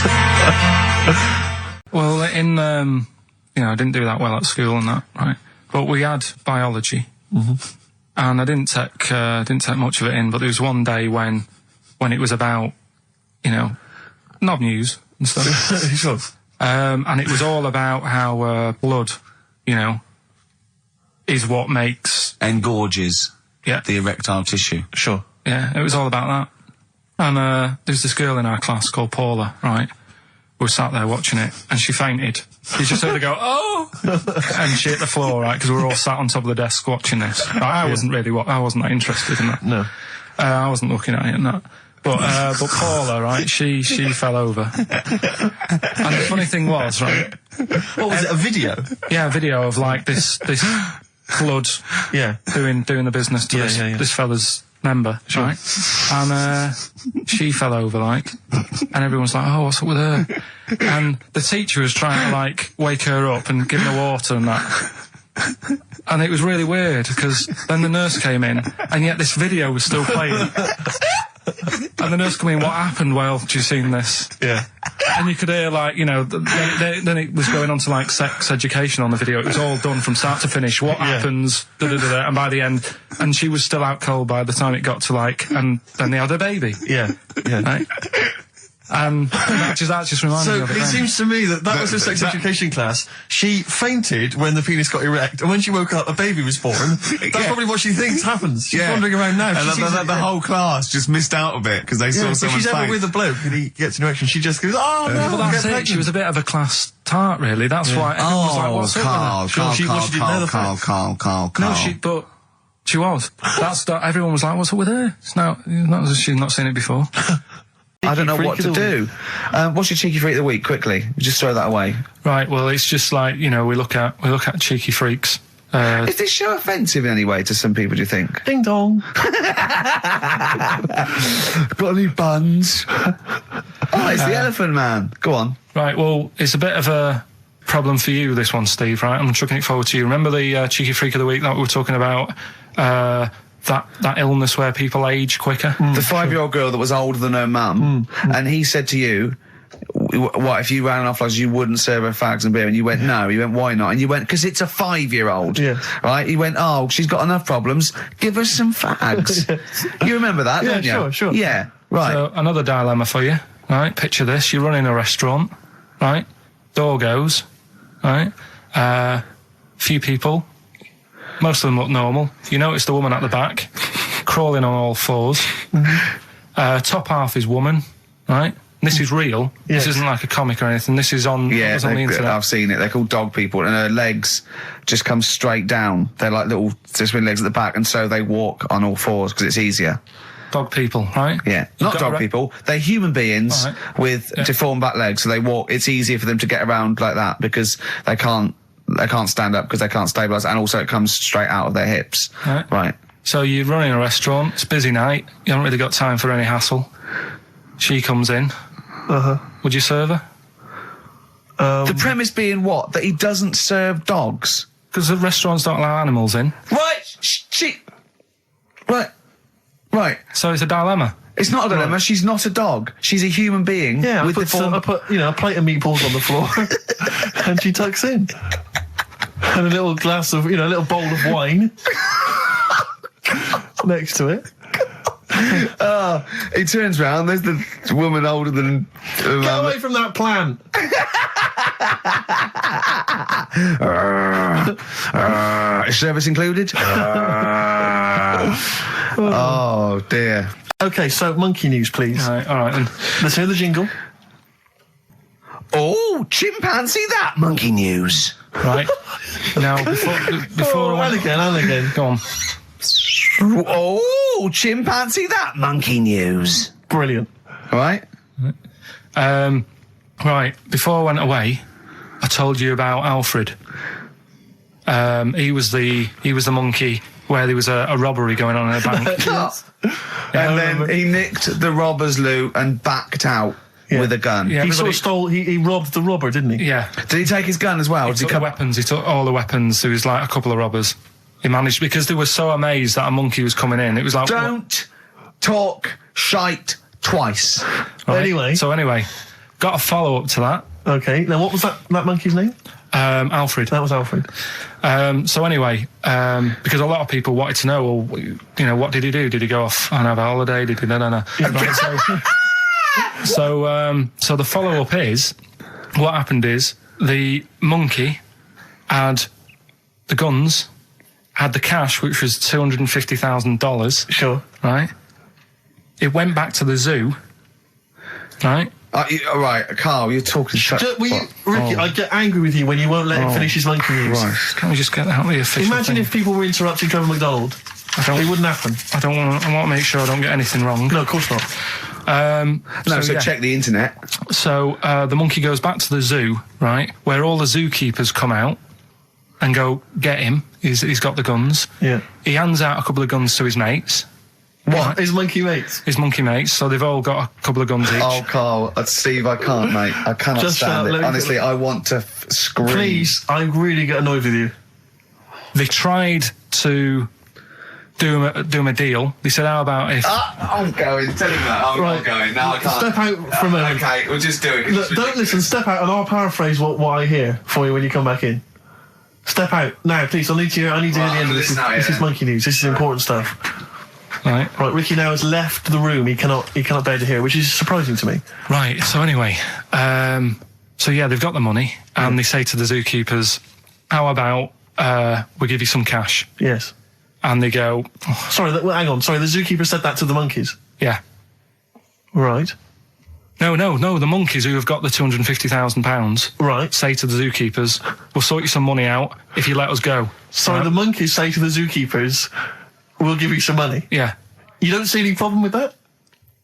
Well, I didn't do that well at school and that, right? But we had biology, and I didn't take much of it in. But there was one day when it was about, knob news and stuff. And it was all about how blood, is what makes engorges the erectile tissue. Sure. Yeah, it was all about that. And there's this girl in our class called Paula, right? We were sat there watching it, and she fainted. You just heard her go, oh! And she hit the floor, right? Because we were all sat on top of the desk watching this. Right? I wasn't that interested in that. No. I wasn't looking at it and that. But Paula, right, she fell over. And the funny thing was, right... What was it, a video? Yeah, a video of, like, this blood doing the business to this fella's member, right? And she fell over, like, and everyone's like, oh, what's up with her? And the teacher was trying to, like, wake her up and give her water and that. And it was really weird, because then the nurse came in, and yet this video was still playing. And the nurse came in, what happened? Well, do you seen this? Yeah. And you could hear, like, then it was going on to, like, sex education on the video. It was all done from start to finish. What happens? Da-da-da-da. And by the end, and she was still out cold by the time it got to, like, and then they had a baby. Yeah. Right? And that just reminded me of it. So it seems to me that was a sex education class. She fainted when the penis got erect, and when she woke up, a baby was born. That's probably what she thinks happens. She's wandering around now. And the whole class just missed out a bit because they saw someone. If she's ever with a bloke and he gets an erection, she just goes, oh no. Well, that's it. She was a bit of a class tart, really. That's why everyone was like, what's up with her? Carl. No, but she was. Everyone was like, what's up with her? She's not seen it before. I don't know what to do. What's your cheeky freak of the week? Quickly, just throw that away. Right. Well, it's just like we look at cheeky freaks. Is this show offensive in any way to some people? Do you think? Ding dong. Got any buns? Oh, it's the Elephant Man. Go on. Right. Well, it's a bit of a problem for you, this one, Steve. Right. I'm chucking it forward to you. Remember the cheeky freak of the week that we were talking about? That illness where people age quicker. The 5-year-old girl that was older than her mum, and he said to you, what, if you ran off like you wouldn't serve her fags and beer? And you went, no. You went, why not? And you went, because it's a 5-year-old. Yeah. Right? You went, oh, she's got enough problems. Give her some fags. You remember that, don't you? Sure. Yeah, right. So, another dilemma for you, right? Picture this. You're running a restaurant, right? Door goes, right? Few people. Most of them look normal. You notice the woman at the back, crawling on all fours. Top half is woman, right? This is real. Yes. This isn't like a comic or anything. This is on, on the internet. I've seen it. They're called dog people, and her legs just come straight down. They're like little swing legs at the back, and so they walk on all fours because it's easier. Dog people, right? Yeah. Not dog people. They're human beings with deformed back legs, so they walk. It's easier for them to get around like that because they can't stand up because they can't stabilise, and also it comes straight out of their hips. Right. So you're running a restaurant, it's a busy night, you haven't really got time for any hassle. She comes in. Would you serve her? The premise being what? That he doesn't serve dogs? Because the restaurants don't allow animals in. Right. So it's a dilemma. It's not a dilemma. Right. She's not a dog. She's a human being. Yeah, I put a plate of meatballs on the floor, and she tucks in, and a little glass of, a little bowl of wine next to it. He turns round. There's the woman older than. Get away from that plant. Is service included? Oh dear. Okay, so monkey news, please. All right then. Let's hear the jingle. Oh, chimpanzee that monkey news. Right. Now, before and again. Go on. Oh, chimpanzee that monkey news. Brilliant. Right. Right. Before I went away, I told you about Alfred. He was the monkey where there was a robbery going on in a bank. And then he nicked the robber's loot and backed out with a gun. Yeah, he sort of stole. He robbed the robber, didn't he? Yeah. Did he take his gun as well? He took the weapons. He took all the weapons. There was like a couple of robbers. He managed, because they were so amazed that a monkey was coming in. It was like... Don't talk shite twice. Right? Anyway. So anyway, got a follow-up to that. Okay, now what was that monkey's name? Alfred. That was Alfred. So anyway, because a lot of people wanted to know, well, you know, what did he do? Did he go off and have a holiday? Did he... No. Right, so the follow-up is, what happened is, the monkey had the guns, had the cash, which was $250,000. Sure. Right? It went back to the zoo. Right? All right, Carl, you're talking shit. Ricky, I get angry with you when you won't let him finish his monkey news. Right. Can we just get out the official Imagine thing? if people were interrupting Trevor McDonald. It wouldn't happen. I want to make sure I don't get anything wrong. No, of course not. Check the internet. So the monkey goes back to the zoo, right, where all the zookeepers come out and go, get him. He's got the guns. Yeah. He hands out a couple of guns to his mates. What? His monkey mates? His monkey mates, so they've all got a couple of guns each. Oh, Carl, Steve, I can't, mate. I cannot Just stand it. Honestly, I want to scream. Please, I really get annoyed with you. They tried to do him a deal. They said, how about if... I'm going. Tell him that. I'm not going. No, I can't. Step out for a moment. Okay, we'll just do it. Look, don't listen. Step out, and I'll paraphrase what I hear for you when you come back in. Step out now, please. I need to hear the end of this. This is monkey news. This is important stuff. Right. Ricky now has left the room. He cannot bear to hear, which is surprising to me. Right. So anyway, so yeah, they've got the money, and they say to the zookeepers, how about we give you some cash? Yes. And they go, Sorry, hang on. Sorry, the zookeeper said that to the monkeys. yeah. Right. No, the monkeys who have got the £250,000 Right. say to the zookeepers, we'll sort you some money out if you let us go. Sorry, the monkeys say to the zookeepers, we'll give you some money. Yeah. You don't see any problem with that?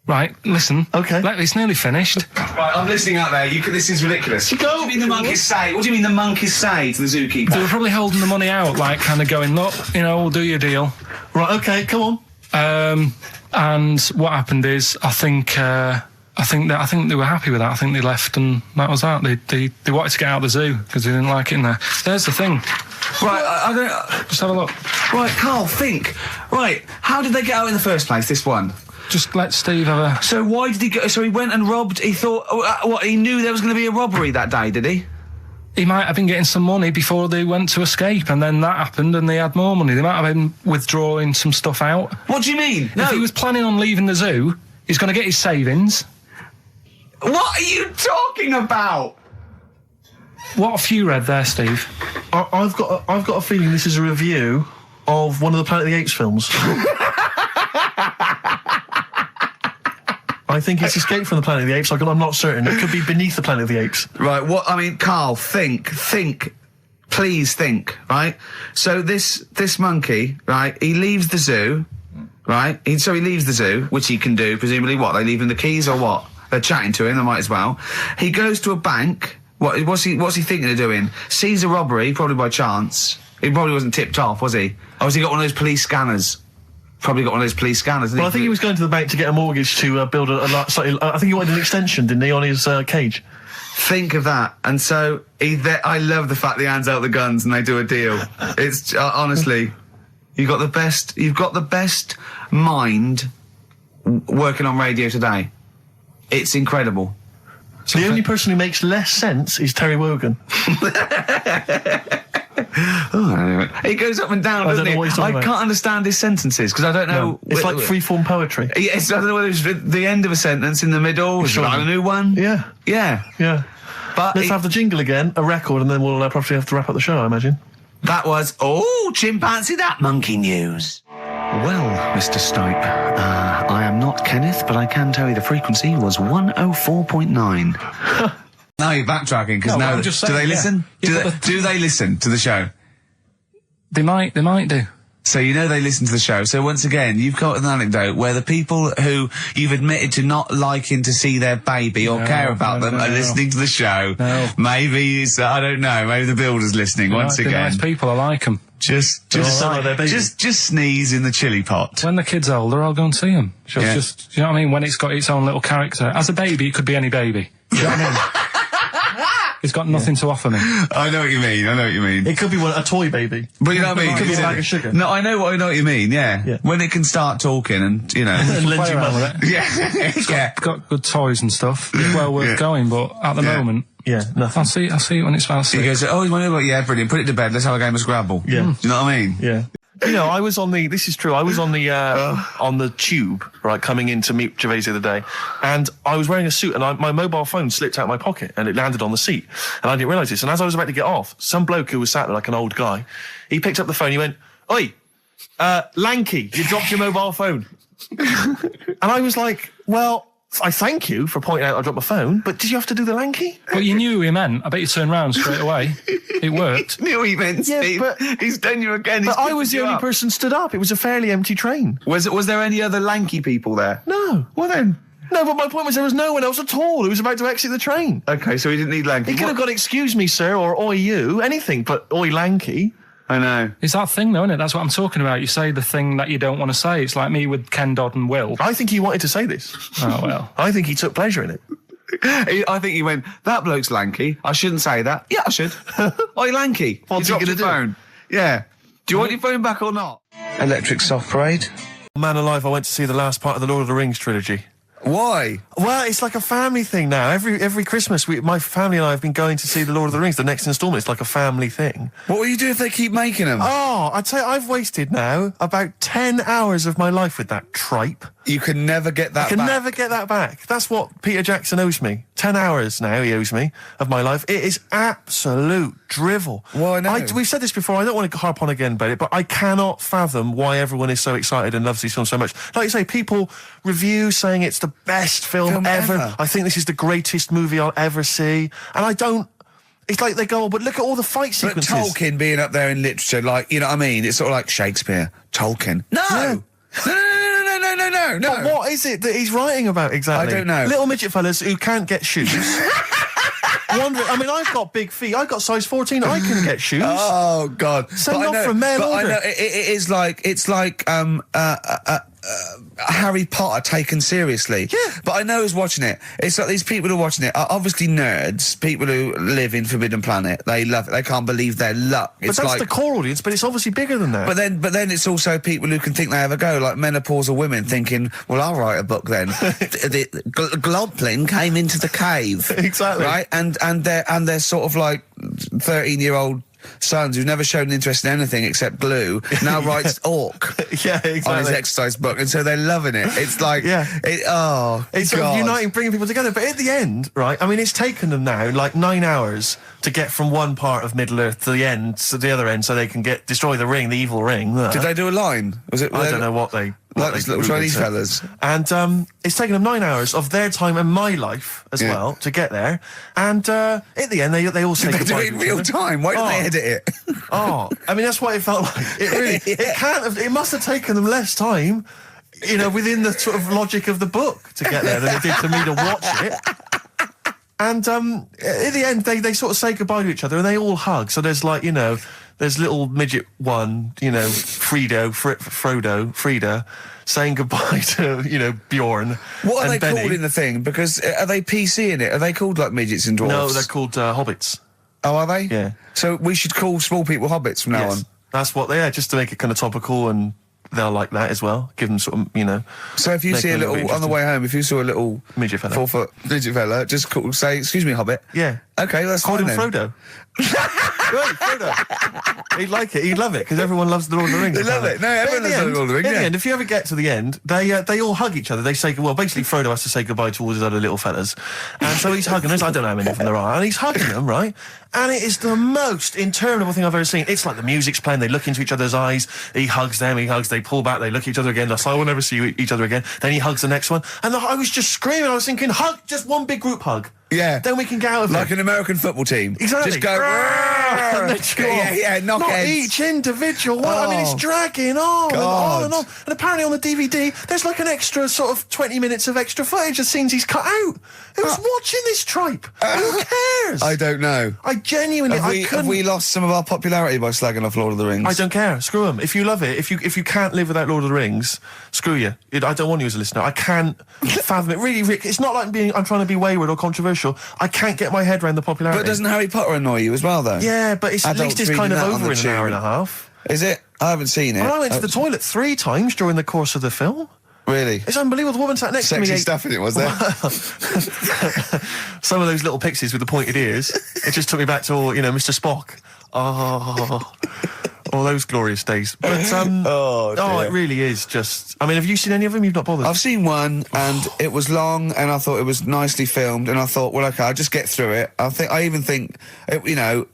Right, listen. Okay. It's nearly finished. Right, I'm listening out there. This is ridiculous. What do you mean the monkeys say? What do you mean the monkeys say to the zookeeper? They were probably holding the money out, like kind of going, look, we'll do your deal. Right, okay, come on. And what happened is, I think they were happy with that. I think they left, and that was that. They wanted to get out of the zoo because they didn't like it in there. There's the thing. Right, I don't... Just have a look. Right, Carl, think. Right, how did they get out in the first place, this one? Just let Steve have a... So why did he go... So he went and robbed... He thought... he knew there was going to be a robbery that day, did he? He might have been getting some money before they went to escape, and then that happened and they had more money. They might have been withdrawing some stuff out. What do you mean? No. If he was planning on leaving the zoo, he's going to get his savings. What are you talking about? What have you read there, Steve? I've got a feeling this is a review of one of the Planet of the Apes films. I think it's Escape from the Planet of the Apes. I'm not certain. It could be Beneath the Planet of the Apes. Right, Carl, think. Please think, right? So this monkey, right, he leaves the zoo, right? He leaves the zoo, which he can do, presumably what? They leave him the keys or what? They're chatting to him, they might as well. He goes to a bank. What's he thinking of doing? Sees a robbery, probably by chance. He probably wasn't tipped off, was he? Or has he got one of those police scanners? Probably got one of those police scanners. Well, I think he was going to the bank to get a mortgage to build I think he wanted an extension, didn't he, on his cage? Think of that. And so I love the fact that he hands out the guns and they do a deal. It's honestly, you've got the best mind working on radio today. It's incredible. The only person who makes less sense is Terry Wogan. He goes up and down, doesn't he? I can't understand his sentences because I don't know. No, it's like free-form poetry. Yes, I don't know whether it's the end of a sentence, in the middle, sure. a new one. Yeah. But let's have the jingle again, a record, and then we'll probably have to wrap up the show, I imagine. That was chimpanzee that monkey news. Well, Mr. Stipe, I am not Kenneth, but I can tell you the frequency was 104.9. Now you're backtracking because now do they listen? Do they listen to the show? They might do. So they listen to the show. So once again, you've got an anecdote where the people who you've admitted to not liking to see their baby or care about them are listening to the show. No. Maybe I don't know. Maybe the builder's listening once again. Nice people, I like them. Just sneeze in the chili pot. When the kid's older, I'll go and see them. Just, you know what I mean? When it's got its own little character. As a baby, it could be any baby. Do you know what I mean? He's got nothing to offer me. I know what you mean. It could be a toy baby. But you know what I mean? It could be a bag of sugar. No, I know what you mean, yeah. When it can start talking and, you know. And lend you money. Yeah. Got good toys and stuff. It's well worth going, but at the moment... Yeah, nothing. I'll see it when it smells. He goes, oh, you want to go? Yeah, brilliant. Put it to bed. Let's have a game of Scrabble. Yeah. Do you know what I mean? Yeah. You know, I was on the, this is true, I was on the, on the tube, right, coming in to meet Gervais the other day, and I was wearing a suit, and my mobile phone slipped out of my pocket, and it landed on the seat, and I didn't realise this, and as I was about to get off, some bloke who was sat there like an old guy, he picked up the phone, he went, "Oi, Lanky, you dropped your mobile phone." And I was like, well, I thank you for pointing out I dropped my phone, but did you have to do the Lanky? But you knew who he meant. I bet you turned round straight away. It worked. Knew he meant, Steve. But he's done you again. But I was the only person stood up. It was a fairly empty train. Was there any other lanky people there? No. Well then. No, but my point was there was no one else at all who was about to exit the train. Okay, so he didn't need lanky. He could have gone, "Excuse me, sir," or "Oi, you," anything, but "Oi, Lanky." I know. It's that thing, though, isn't it? That's what I'm talking about. You say the thing that you don't want to say. It's like me with Ken Dodd and Will. I think he wanted to say this. Oh, well. I think he took pleasure in it. I think he went, "That bloke's lanky. I shouldn't say that." Yeah, I should. Oi, lanky. What's he you dropped gonna your do? phone. Yeah. Do you want your phone back or not? Electric Soft Parade. Man alive, I went to see the last part of the Lord of the Rings trilogy. Why? Well, it's like a family thing now. Every Christmas, my family and I have been going to see the Lord of the Rings, the next instalment. It's like a family thing. What will you do if they keep making them? Oh, I'd say I've wasted now about 10 hours of my life with that tripe. You can never get that I can back. never get that back. That's what Peter Jackson owes me. 10 hours now he owes me of my life. It is absolute drivel. Well, I know. We've said this before. I don't want to harp on again about it, but I cannot fathom why everyone is so excited and loves these films so much. Like you say, people review saying it's the best film ever. I think this is the greatest movie I'll ever see. And I don't... It's like they go, but look at all the fight sequences. But Tolkien being up there in literature, like, you know what I mean? It's sort of like Shakespeare. Tolkien. No! Yeah. No. But what is it that he's writing about exactly? I don't know. Little midget fellas who can't get shoes. I mean, I've got big feet. I've got size 14. I can get shoes. Oh, God. Send off from mail order. I know, it is like, it's like, Harry Potter taken seriously. Yeah. But I know who's watching it. It's like these people who are watching it are obviously nerds, people who live in Forbidden Planet. They love it. They can't believe their luck. But that's the core audience, but it's obviously bigger than that. But then it's also people who can think they have a go, like menopausal women thinking, well, I'll write a book then. Globplin came into the cave. Exactly. Right? And they're sort of like 13-year-old sons who've never shown an interest in anything except glue now writes Orc Yeah, exactly. on his exercise book, and so they're loving it. It's like, it's sort of uniting, bringing people together. But at the end, right, I mean, it's taken them now like 9 hours to get from one part of Middle-earth to the end, to the other end, so they can destroy the ring, the evil ring. Did they do a line? Was it? I don't know what they... Like these little Chinese fellas. And it's taken them 9 hours of their time and my life as well to get there. And at the end, they all say They goodbye. do it in real time. Why didn't they edit it? I mean, that's what it felt like. It really, it can't have, it must have taken them less time, you know, within the sort of logic of the book to get there than it did to me to watch it. And at the end, they sort of say goodbye to each other and they all hug. So there's like, you know, there's little midget one, you know, Frida, saying goodbye to, you know, Bjorn. What are and they Benny. called in the thing? Because are they PC in it? Are they called like midgets and dwarves? No, they're called hobbits. Oh, are they? Yeah. So we should call small people hobbits from now Yes. on. That's what they are, just to make it kind of topical, and they'll like that as well. Give them sort of, you know. So if you make see a them little, on the interesting. way home, if you saw a little Midget fella. 4-foot midget fella, just say, "Excuse me, hobbit." Yeah. Okay, that's Called fine him then. Frodo. Right, Frodo. He'd like it. He'd love it because everyone loves the Lord of the Rings. They love it. No, everyone loves the Lord of the Rings, In yeah. the end, if you ever get to the end, they all hug each other. They say, well, basically Frodo has to say goodbye to all his other little fellas, and so he's hugging us. I don't know how many of them there are, and he's hugging them, right? And it is the most interminable thing I've ever seen. It's like the music's playing. They look into each other's eyes. He hugs them. He hugs. They pull back. They look at each other again. That's, I will never see each other again. Then he hugs the next one, and I was just screaming. I was thinking, hug, just one big group hug. Yeah. Then we can get out of it. Like an American football team. Exactly. Just go. And then go off. Yeah, knock Not heads. each individual one. I mean, it's dragging on and on and on. And apparently on the DVD, there's like an extra sort of 20 minutes of extra footage of scenes he's cut out. Who's watching this tripe? Who cares? I don't know. I genuinely, Have we lost some of our popularity by slagging off Lord of the Rings? I don't care. Screw them. If you love it, if you can't live without Lord of the Rings, screw you. I don't want you as a listener. I can't fathom it. Really, Rick, it's not like I'm trying to be wayward or controversial. controversial. I can't get my head around the popularity. But doesn't Harry Potter annoy you as well, though? Yeah, but at least it's kind of over in an hour and a half. Is it? I haven't seen it. I went to the toilet 3 times during the course of the film. Really? It's unbelievable. The woman sat next to me. Sexy stuff in it, was there? Some of those little pixies with the pointed ears. It just took me back to, Mr. Spock. Oh, all those glorious days. But, it really is just... I mean, have you seen any of them? You've not bothered? I've seen one, and it was long, and I thought it was nicely filmed, and I thought, well, okay, I'll just get through it. I even think, it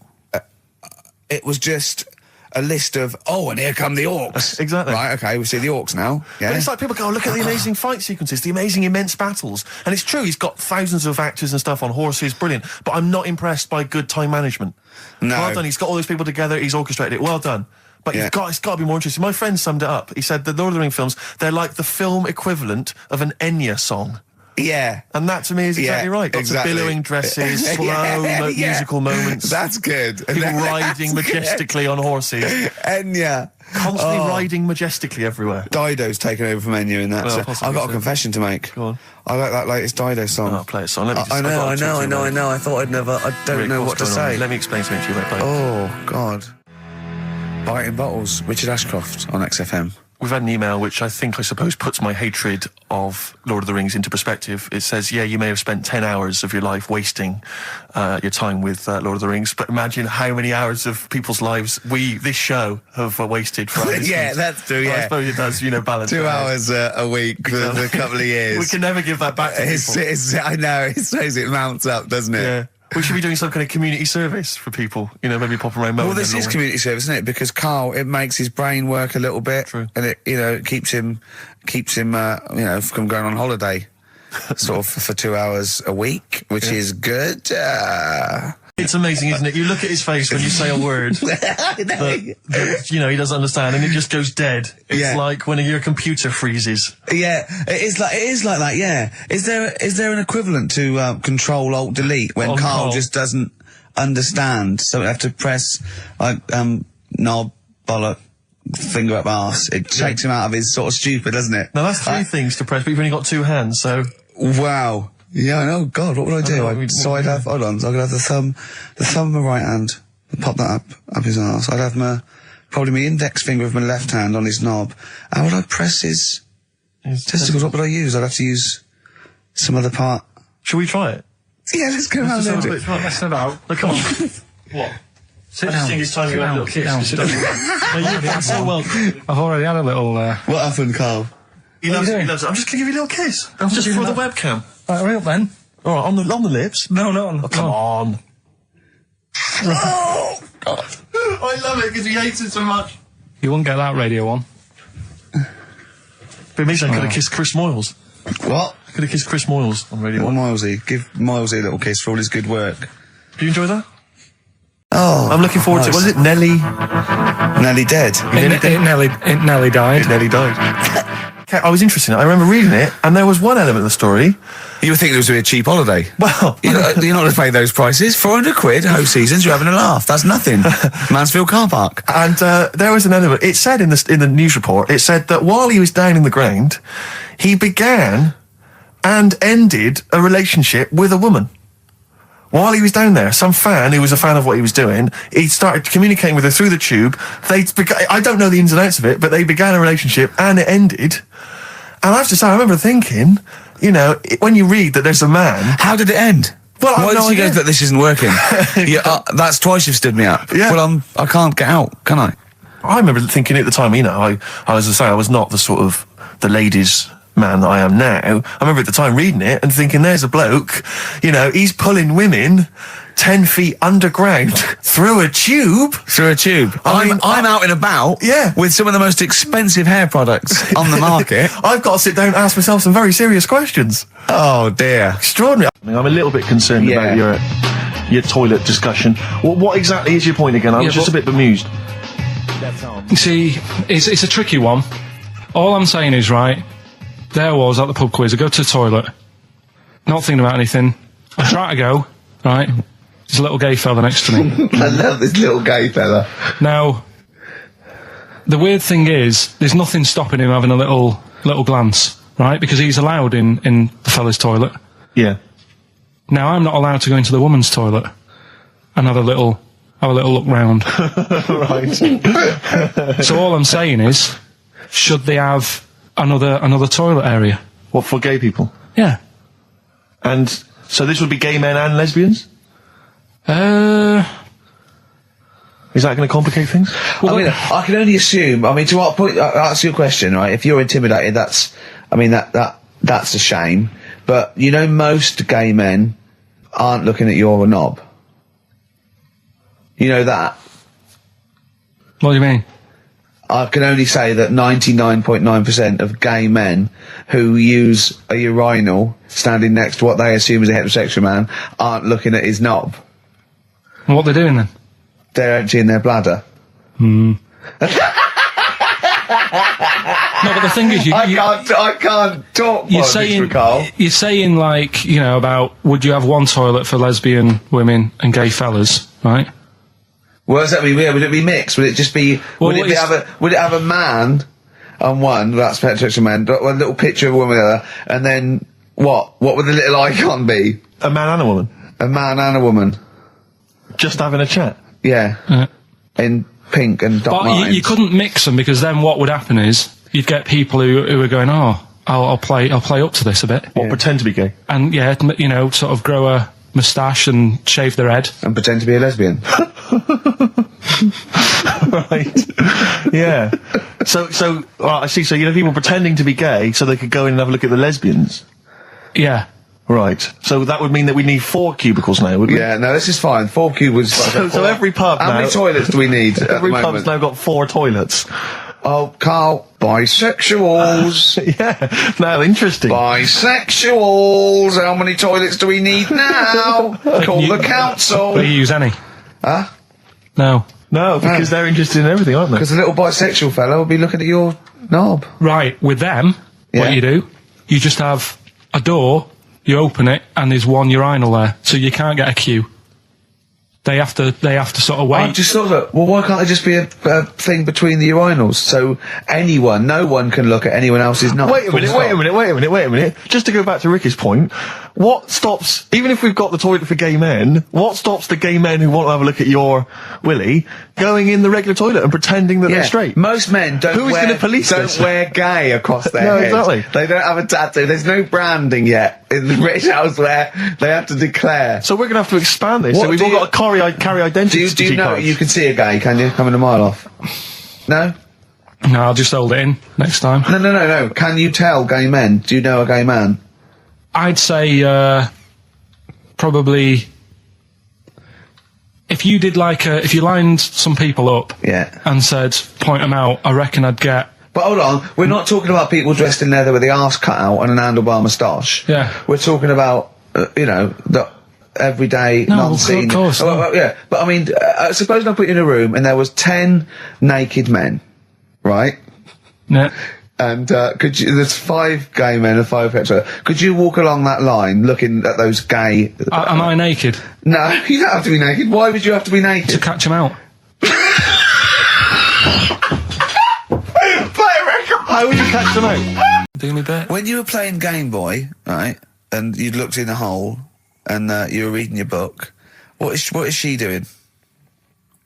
was just a list of, and here come the orcs. Exactly. Right, okay, we see the orcs now. Yeah. But it's like people go, look at the amazing fight sequences, the amazing immense battles. And it's true, he's got thousands of actors and stuff on horses, brilliant. But I'm not impressed by good time management. No. Well done, he's got all those people together, he's orchestrated it, well done. But it's got to be more interesting. My friend summed it up. He said the Lord of the Rings films, they're like the film equivalent of an Enya song. Yeah. And that to me is exactly right. Lots exactly. of billowing dresses, slow musical moments. That's good. People riding majestically on horses. Enya. Constantly riding majestically everywhere. Dido's taken over from Enya in that. Well, I've got a confession to make. Go on. I like that latest Dido song. Oh, play a song. Let me just, I know. I thought I'd never... I don't know what to say. Let me explain something to you, mate. Oh, God. Biting Bottles, Richard Ashcroft on XFM. We've had an email which I suppose puts my hatred of Lord of the Rings into perspective. It says, yeah, you may have spent 10 hours of your life wasting your time with Lord of the Rings, but imagine how many hours of people's lives this show have wasted for our Yeah, that's true, yeah. I suppose it does, balance. 2 hours a week for a couple of years. We can never give that back to people. I know, it shows it mounts up, doesn't it? Yeah. We should be doing some kind of community service for people, maybe pop around. Well, this is community service, isn't it? Because Karl, it makes his brain work a little bit. True. And it keeps him, from going on holiday, sort of for 2 hours a week, which is good. It's amazing, isn't it? You look at his face when you say a word that he doesn't understand, and it just goes dead. It's like when your computer freezes. Yeah, it is like that. Yeah. Is there an equivalent to Control Alt Delete when Karl just doesn't understand? So we have to press knob, bollock, finger up arse. It takes him out of his sort of stupid, doesn't it? Now that's 3 things to press, but you've only got 2 hands, so. Wow. Yeah, I know. God, what would I do? I'd have, hold on, so I could have the thumb of my right hand, pop that up his arse. I'd have probably my index finger of my left hand on his knob. How would I press his testicles? What would I use? I'd have to use some other part. Should we try it? Yeah, let's go around there. Let's have out. Look, come on. What? I just think it's time you had a little kiss. No, you've done so well. I've already had a little... What happened, Karl? He loves it. I'm just going to give you a little kiss. Just for the webcam. Right, hurry up then. All right, on the lips. No. Oh, come on. Oh, God. I love it because he hates it so much. You won't get that radio on. But maybe I could have kissed Chris Moyles. What? I could have kissed Chris Moyles on Radio 1. Milesy. Give Milesy a little kiss for all his good work. Do you enjoy that? Oh. I'm looking forward to it. Was it Nelly? Nelly dead. It nearly died. It nearly died. Okay, I was interested in it. I remember reading it, and there was one element of the story. You were thinking it was going to be a cheap holiday. Well, you're not going to pay those prices. 400 quid, host seasons, you're having a laugh. That's nothing. Mansfield car park. And there was an element. It said in the news report, it said that while he was down in the ground, he began and ended a relationship with a woman. While he was down there, some fan who was a fan of what he was doing, he started communicating with her through the tube. I don't know the ins and outs of it, but they began a relationship and it ended. And I have to say, I remember thinking, when you read that there's a man... How did it end? Well, why did you go that this isn't working? That's twice you've stood me up. Yeah. Well, I can't get out, can I? I remember thinking at the time, I was not the sort of the ladies' man that I am now. I remember at the time reading it and thinking, there's a bloke, he's pulling women 10 feet underground through a tube. Through a tube. I'm out and about with some of the most expensive hair products on the market. I've got to sit down and ask myself some very serious questions. Oh, dear. Extraordinary. I'm a little bit concerned about your toilet discussion. What exactly is your point again? I was just a bit bemused. You see, it's a tricky one. All I'm saying is, right, there I was at the pub quiz. I go to the toilet, not thinking about anything. I try to go, right? There's a little gay fella next to me. I love this little gay fella. Now, the weird thing is, there's nothing stopping him having a little glance, right? Because he's allowed in the fella's toilet. Yeah. Now, I'm not allowed to go into the woman's toilet and have a little look round. Right. So all I'm saying is, should they have another toilet area? What, for gay people? Yeah. And so this would be gay men and lesbians? Is that going to complicate things? Well, I mean, I can only assume. I mean, to what point? Answer your question, right? If you're intimidated, that's a shame. But you know, most gay men aren't looking at your knob. You know that. What do you mean? I can only say that 99.9% of gay men who use a urinal standing next to what they assume is a heterosexual man aren't looking at his knob. And what they're doing then? They're emptying their bladder. No, but the thing is, I can't talk. You're saying like, you know, about would you have one toilet for lesbian women and gay fellas, right? What does that mean? Would it be mixed? Would it just be? Would it have a man on one? That's heterosexual man. One little picture of a woman on the other, and then what? What would the little icon be? A man and a woman. A man and a woman. Just having a chat. Yeah. In pink and dot lines. But you couldn't mix them, because then what would happen is you'd get people who are going, oh, I'll play up to this a bit. Or pretend to be gay. And yeah, you know, sort of grow a moustache and shave their head. And pretend to be a lesbian. Right. Yeah. So, I see. So you know, people pretending to be gay so they could go in and have a look at the lesbians. Yeah. Right. So that would mean that we need 4 cubicles now, wouldn't we? Yeah, no, this is fine. 4 cubicles. So every pub How now... many toilets do we need at Every the moment? pub's now got 4 toilets. Oh, Carl, bisexuals. Yeah. Now, interesting. Bisexuals. How many toilets do we need now? Call the council. Do you use any? Huh? No. No, because they're interested in everything, aren't they? Because the little bisexual fella will be looking at your knob. Right, with them, what you do, you just have a door, you open it, and there's one urinal there, so you can't get a queue. They have to sort of wait. I just thought that, well, why can't there just be a thing between the urinals, so no one can look at anyone else's knob? Wait a minute. Just to go back to Ricky's point, what stops, even if we've got the toilet for gay men, what stops the gay men who want to have a look at your willy going in the regular toilet and pretending that they're straight? Most men don't wear gay across their head. Exactly. They don't have a tattoo. There's no branding yet in the British House where they have to declare. So we're going to have to expand this. So we've all got to carry identity. Do you know you can see a gay, can you? Coming a mile off. No? No, I'll just hold it in next time. No. Can you tell gay men? Do you know a gay man? I'd say, probably, if you did if you lined some people up and said, point them out, I reckon I'd get... But hold on, we're not talking about people dressed in leather with the arse cut out and an handlebar moustache. Yeah. We're talking about, the everyday, non-seen... of course. Yeah, but I mean, suppose I put you in a room and there was 10 naked men, right? Yeah. And there's 5 gay men and 5 hetero. Could you walk along that line looking at those gay... Am I naked? No, you don't have to be naked. Why would you have to be naked? To catch them out. How would you catch them out? Do me bit. When you were playing Game Boy, right, and you'd looked in the hole, and you were reading your book, what is she doing?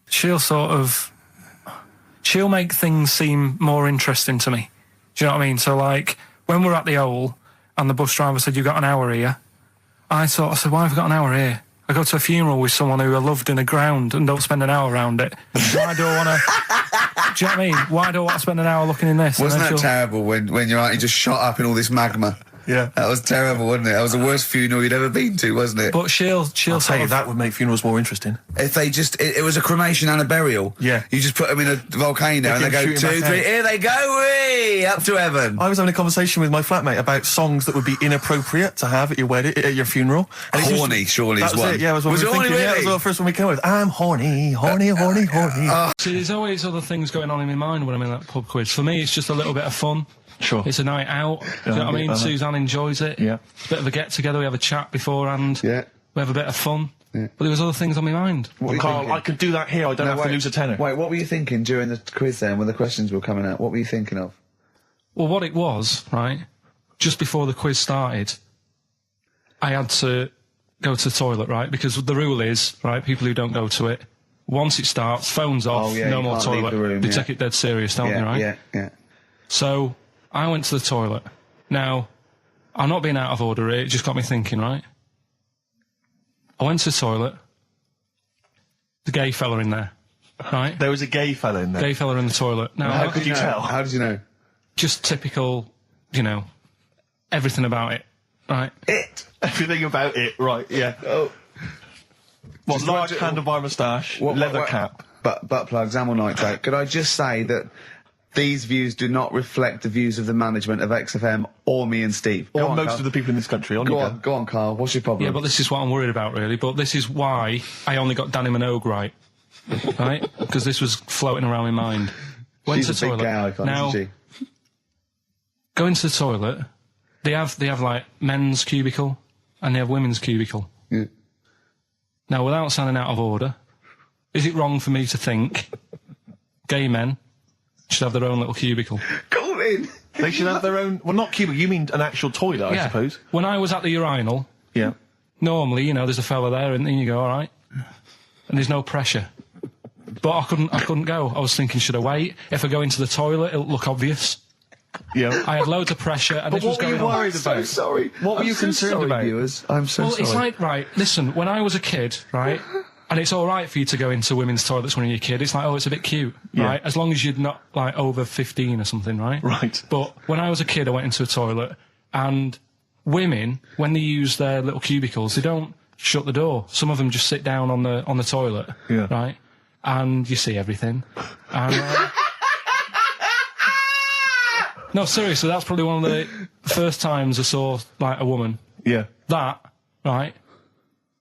She'll make things seem more interesting to me. Do you know what I mean? So, like, when we're at the Owl, and the bus driver said, you've got an hour here, I said, why have I got an hour here? I go to a funeral with someone who I loved in the ground and don't spend an hour around it. Why do I want to... Do you know what I mean? Why do I want to spend an hour looking in this? Wasn't that terrible when your auntie just shot up in all this magma? Yeah. That was terrible, wasn't it? That was the worst funeral you'd ever been to, wasn't it? But she'll say that would make funerals more interesting. If they it was a cremation and a burial. Yeah. You just put them in a volcano and they go 2, 3, here they go, wee, up to heaven. I was having a conversation with my flatmate about songs that would be inappropriate to have at your wedding, at your funeral. And horny, surely is one. It, yeah, was what we were thinking. Really? Yeah, that was the first one we came up with. I'm horny. See, there's always other things going on in my mind when I'm in that pub quiz. For me, it's just a little bit of fun. Sure. It's a night out. Do you know what I mean? Suzanne enjoys it. Yeah. Bit of a get-together, we have a chat beforehand. Yeah. We have a bit of fun. Yeah. But there was other things on my mind. Well, Carl, I could do that here. I don't have to lose a tenner. Wait, what were you thinking during the quiz then when the questions were coming out? What were you thinking of? Well, what it was, right, just before the quiz started, I had to go to the toilet, right? Because the rule is, right, people who don't go to it, once it starts, phones off, no more toilet. They take it dead serious, don't they, right? Yeah. So I went to the toilet. Now, I'm not being out of order here, it just got me thinking, right? I went to the toilet. The gay fella in there, right? There was a gay fella in there. Gay fella in the toilet. Now, How could you tell? How did you know? just typical, you know, everything about it, right? Everything about it, right, yeah. Oh. What, large handlebar moustache, leather cap. Butt plugs, amyl nitrate. Could I just say that these views do not reflect the views of the management of XFM or me and Steve. Or most of the people in this country. Go on, Carl. What's your problem? Yeah, but this is what I'm worried about, really. But this is why I only got Danny Minogue right. Right? Because this was floating around my mind. Went She's to the a big toilet. gay icon, now, isn't she? Going to the toilet, they have like men's cubicle and they have women's cubicle. Yeah. Now, without sounding out of order, is it wrong for me to think gay men should have their own little cubicle? Go in. They should have their own... Well, not cubicle, you mean an actual toilet, I suppose. When I was at the urinal, normally, you know, there's a fella there and then you go, all right. And there's no pressure. But I couldn't go. I was thinking, should I wait? If I go into the toilet, it'll look obvious. Yeah. I had loads of pressure and But this was what were going you on. worried about? I'm so sorry. What were you concerned about? Viewers. I'm so Well, sorry. it's like, right, listen, when I was a kid, right, and it's all right for you to go into women's toilets when you're a kid, it's like, oh, it's a bit cute, right, as long as you're not, like, over 15 or something, right? Right. But when I was a kid, I went into a toilet, and women, when they use their little cubicles, they don't shut the door. Some of them just sit down on the toilet, right, and you see everything. And, no, seriously, that's probably one of the first times I saw, like, a woman. Yeah. That, right,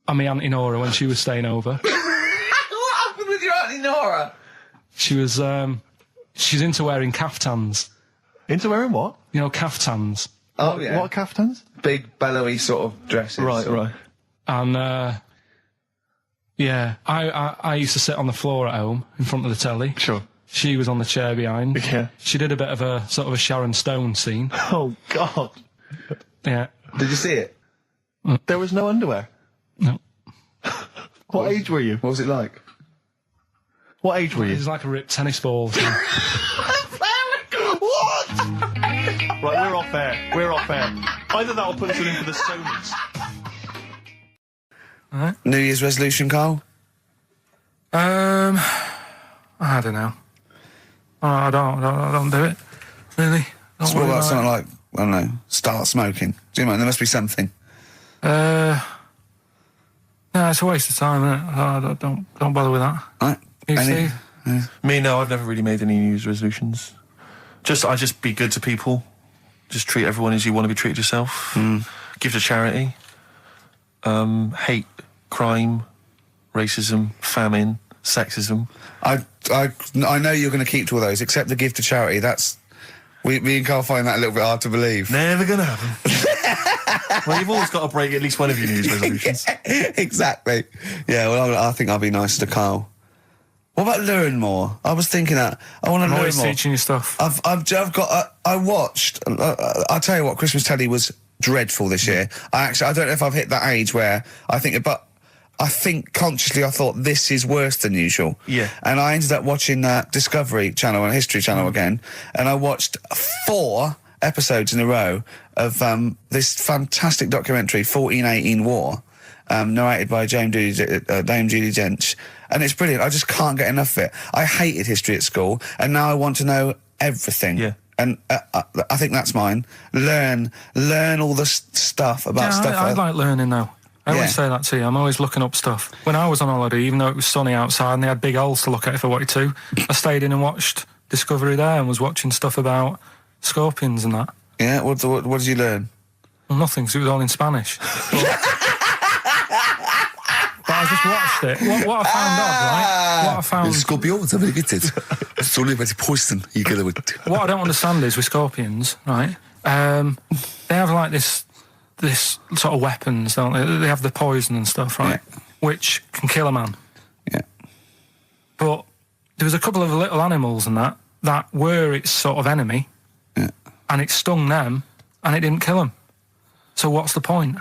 and my Auntie Nora when she was staying over. What happened with your Auntie Nora? She was, she's into wearing caftans. Into wearing what? You know, caftans. Oh, yeah. What caftans? Big, bellowy sort of dresses. Right. And, yeah, I used to sit on the floor at home in front of the telly. Sure. She was on the chair behind. Yeah. She did a bit of a sort of a Sharon Stone scene. Oh, God. Yeah. Did you see it? There was no underwear. No. What age were you? What was it like? What age were It you? was like a ripped tennis ball. What? Right, we're off air. We're off air. Either that or put us in for the Sonys. New Year's resolution, Carl? I don't know. I don't do it. Really. What about something like, I don't know, start smoking? Do you know, there must be something. No, it's a waste of time, isn't it? Don't bother with that. Right? You see? Me, no, I've never really made any New Year's resolutions. I just be good to people. Just treat everyone as you want to be treated yourself. Give to charity. Hate crime, racism, famine, sexism. I know you're going to keep to all those, except the give to charity. Me and Carl find that a little bit hard to believe. Never gonna happen. Well, you've always got to break at least one of your New Year's resolutions. Exactly. Yeah, well, I think I'll be nice to Carl. What about learn more? I was thinking that. I want to learn more. Always teaching you stuff. I've got. I watched. I'll tell you what. Christmas telly was dreadful this year. I don't know if I've hit that age where I think, but I think consciously I thought this is worse than usual. Yeah. And I ended up watching Discovery Channel and History Channel again, and I watched 4 episodes in a row of this fantastic documentary, 1418 War, narrated by Dame Judi Dench. And it's brilliant. I just can't get enough of it. I hated history at school, and now I want to know everything. Yeah. And I think that's mine. Learn all the stuff about stuff. I like learning, though. I always say that to you. I'm always looking up stuff. When I was on holiday, even though it was sunny outside and they had big holes to look at if I wanted to, I stayed in and watched Discovery there and was watching stuff about scorpions and that. Yeah? What did you learn? Well, nothing, because it was all in Spanish. But I just watched it. What I found odd, right? What I found... Scorpions, I'm going to get it. It's only about poison you get with. What I don't understand is with scorpions, right? They have like this sort of weapons, don't they? They have the poison and stuff, right? Yeah. Which can kill a man. Yeah. But there was a couple of little animals and that were its sort of enemy. Yeah. And it stung them and it didn't kill them. So what's the point?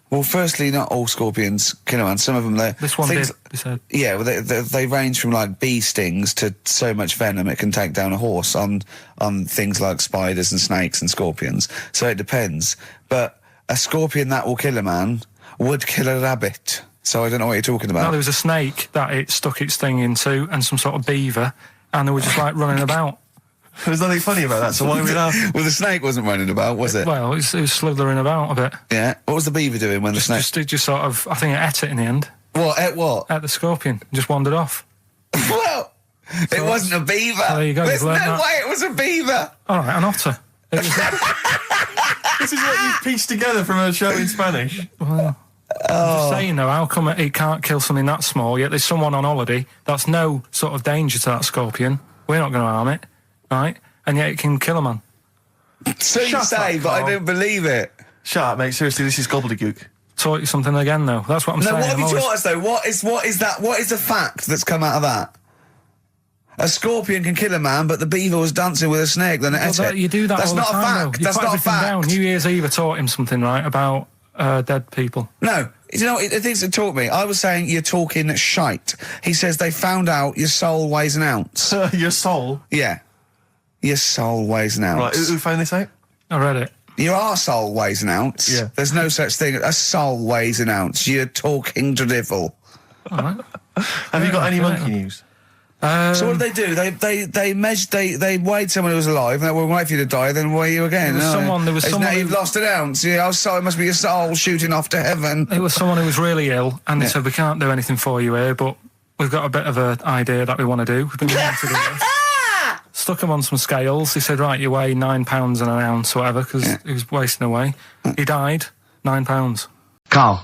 Well, firstly, not all scorpions kill a man. Some of them, This one did, he said. Yeah, well, they range from like bee stings to so much venom it can take down a horse on things like spiders and snakes and scorpions. So it depends. But a scorpion that will kill a man would kill a rabbit. So I don't know what you're talking about. No, there was a snake that it stuck its thing into and some sort of beaver, and they were just like running about. There's nothing funny about that, so why are we laughing? Well, the snake wasn't running about, was it? Well, it was slithering about a bit. Yeah. What was the beaver doing when the snake... Just sort of, I think it ate it in the end. What? Ate what? Ate the scorpion. Just wandered off. Well, it wasn't a beaver. There you go. There's no that. way it was a beaver. All right, an otter. It was, This is what you've pieced together from a show in Spanish. well, I'm just saying, though, how come it can't kill something that small, yet there's someone on holiday that's no sort of danger to that scorpion. We're not going to harm it, right? And yet it can kill a man. So you say, but I don't believe it. Shut up, mate. Seriously, this is gobbledygook. Taught you something again, though. That's what I'm saying. No, what have I'm you taught us, though? What is that? What is the fact that's come out of that? A scorpion can kill a man, but the beaver was dancing with a snake, then it ate it. You do that That's all not the time, a fact. though. You That's put not a everything fact. down. New Year's Eve taught him something, right, about dead people. No. You know, the things that taught me, I was saying you're talking shite. He says they found out your soul weighs an ounce. Your soul? Yeah. Your soul weighs an ounce. Right, who found this out? I read it. Your arsehole weighs an ounce. Yeah. There's no such thing. A soul weighs an ounce. You're talking drivel. All right. Have you got any monkey news? So what did they do? They measured. They weighed someone who was alive, and they will wait for you to die, then weigh you again. There was someone you've lost an ounce. Yeah, it must be your soul shooting off to heaven. It was someone who was really ill, and they said, we can't do anything for you here, but we've got a bit of an idea that we want to do. We've been wanting to do this. Stuck him on some scales. He said, right, you weigh 9 pounds and an ounce or whatever, because he was wasting away. He died, 9 pounds. Carl,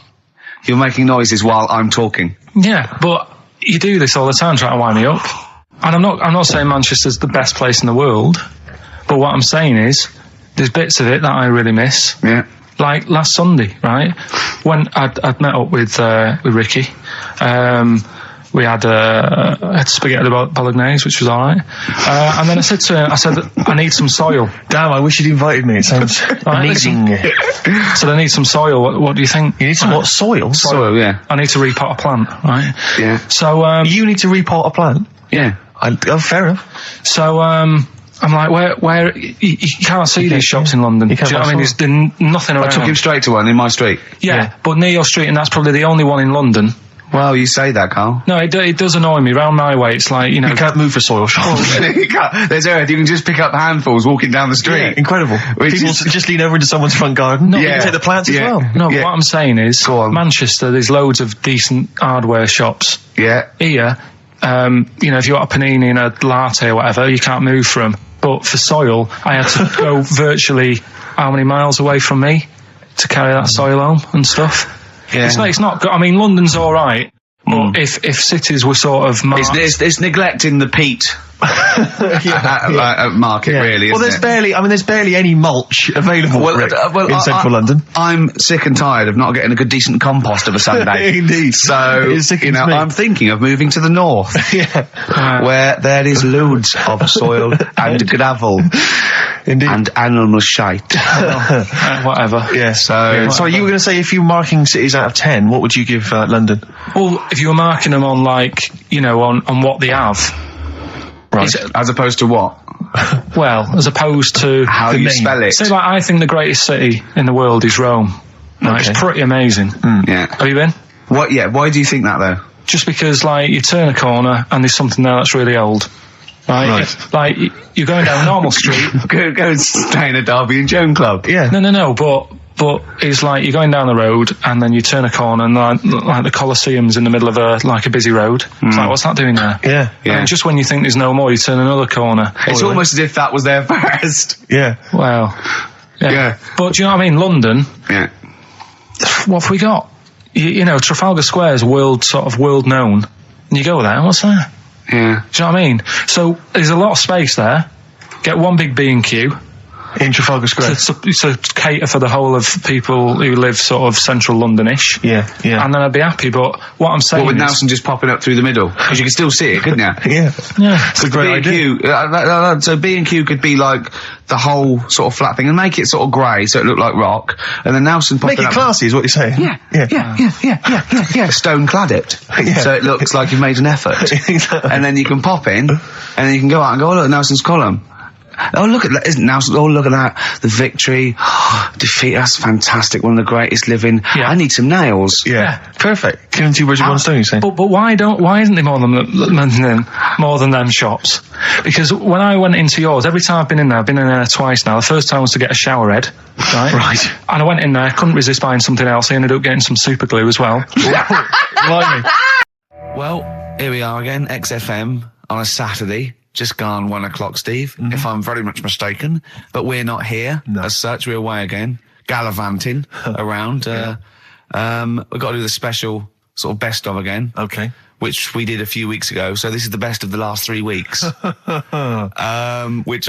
you're making noises while I'm talking. Yeah, but you do this all the time trying to wind me up. And I'm not saying Manchester's the best place in the world, but what I'm saying is there's bits of it that I really miss. Yeah. Like last Sunday, right? When I'd met up with Ricky, we had spaghetti bolognese, which was all right. And then I said to him, I need some soil. Damn, I wish you'd invited me. It sounds amazing. So I need some soil. What do you think? You need some what? Soil? Soil, yeah. I need to repot a plant, right? Yeah. So you need to repot a plant? Yeah. Fair enough. So I'm like, where you can't see these shops in London. Do you know what I mean? There's nothing around. I took him straight to one in my street. Yeah, but near your street, and that's probably the only one in London. Well, you say that, Carl. No, it does annoy me. Round my way, it's like, you know... You can't move for soil shops. There's earth. You can just pick up handfuls walking down the street. Yeah, incredible. People just lean over into someone's front garden. No, you can take the plants as well. No, but what I'm saying is, Go on. Manchester, there's loads of decent hardware shops. Yeah. Here, you know, if you want a panini and a latte or whatever, you can't move for them. But for soil, I had to go virtually how many miles away from me to carry that soil home and stuff. Yeah. It's not good. I mean, London's all right. But if cities were sort of marked... It's neglecting the peat market, really, well, isn't there's barely any mulch available in central London. I'm sick and tired of not getting a good, decent compost of a Sunday. Indeed. So, you know, I'm thinking of moving to the north, where there is loads of soil and gravel. Indeed. And animal shite. Whatever. Yeah. So you were going to say, if you were marking cities out of 10, what would you give London? Well, if you were marking them on, like, you know, on what they have. Right. As opposed to what? Well, as opposed to... How you spell it. Say, like, I think the greatest city in the world is Rome. Right? Okay. It's pretty amazing. Yeah. Have you been? What? Yeah. Why do you think that, though? Just because, like, you turn a corner and there's something there that's really old. Right. Like, you're going down Normal Street. Go and stay in a Derby and Joan club. Yeah. No, but it's like you're going down the road and then you turn a corner and like the Colosseum's in the middle of a busy road. It's like, what's that doing there? Yeah. And just when you think there's no more, you turn another corner. It's almost as if that was there first. Yeah. Well, Yeah. But do you know what I mean? London, Yeah. what have we got? You know, Trafalgar Square is world known. And you go there, what's there? Yeah. Do you know what I mean? So there's a lot of space there. Get one big B&Q, In Trafalgar Square. To cater for the whole of people who live sort of central Londonish. Yeah. And then I'd be happy, but what I'm saying with is... Nelson just popping up through the middle? Because you can still see it, couldn't you? Yeah. It's a great idea. So B&Q could be like the whole sort of flat thing and make it sort of grey so it looked like rock, and then Nelson popping Make it up. classy is what you're saying. Yeah. Stone clad it. So it looks like you've made an effort. And then you can pop in, and then you can go out and go, oh look, Nelson's column. Oh look at that, isn't Nelson? Oh look at that, the victory, defeat. That's fantastic. One of the greatest living. Yeah. I need some nails. Yeah. Perfect. Killing two birds with one stone, you say? But why isn't there more than them shops? Because when I went into yours, every time I've been in there twice now. The first time was to get a shower head, right? Right. And I went in there, couldn't resist buying something else. I ended up getting some super glue as well. Blimey. Well, here we are again, XFM on a Saturday. Just gone 1 o'clock, Steve, if I'm very much mistaken. But we're not here as such. We're away again, gallivanting around. We've got to do the special sort of best of again. Okay. Which we did a few weeks ago. So this is the best of the last 3 weeks. Which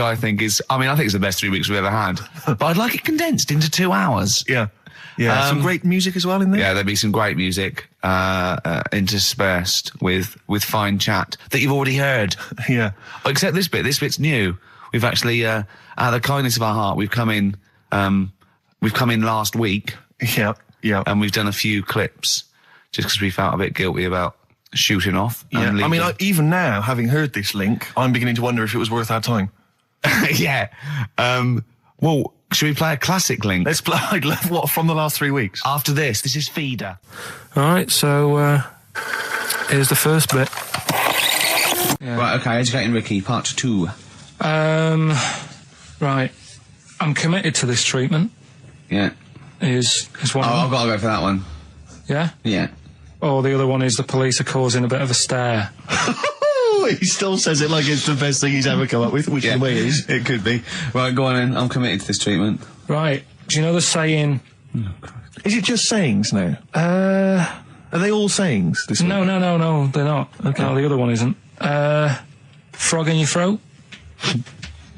I think is, I think it's the best 3 weeks we've ever had. But I'd like it condensed into 2 hours. Yeah. Some great music as well in there. Yeah, there'll be some great music interspersed with fine chat that you've already heard. Yeah. Except this bit. This bit's new. We've actually, out of the kindness of our heart, we've come in last week. Yeah. And we've done a few clips just because we felt a bit guilty about shooting off. Yeah. And leaving. Even now, having heard this link, I'm beginning to wonder if it was worth our time. Yeah. Well, should we play a classic link? Let's play, what, from the last 3 weeks? After this is Feeder. Alright, so, here's the first bit. Yeah. Right, okay, Educating Ricky, part 2. Right. I'm committed to this treatment. Yeah. Is one of them. I've got to go for that one. Yeah? Yeah. Or the other one is the police are causing a bit of a stir. He still says it like it's the best thing he's ever come up with, which in a way it is. It could be. Right, go on then. I'm committed to this treatment. Right. Do you know the saying... Is it just sayings now? Are they all sayings? This No, they're not. Okay. No, the other one isn't. Frog in your throat?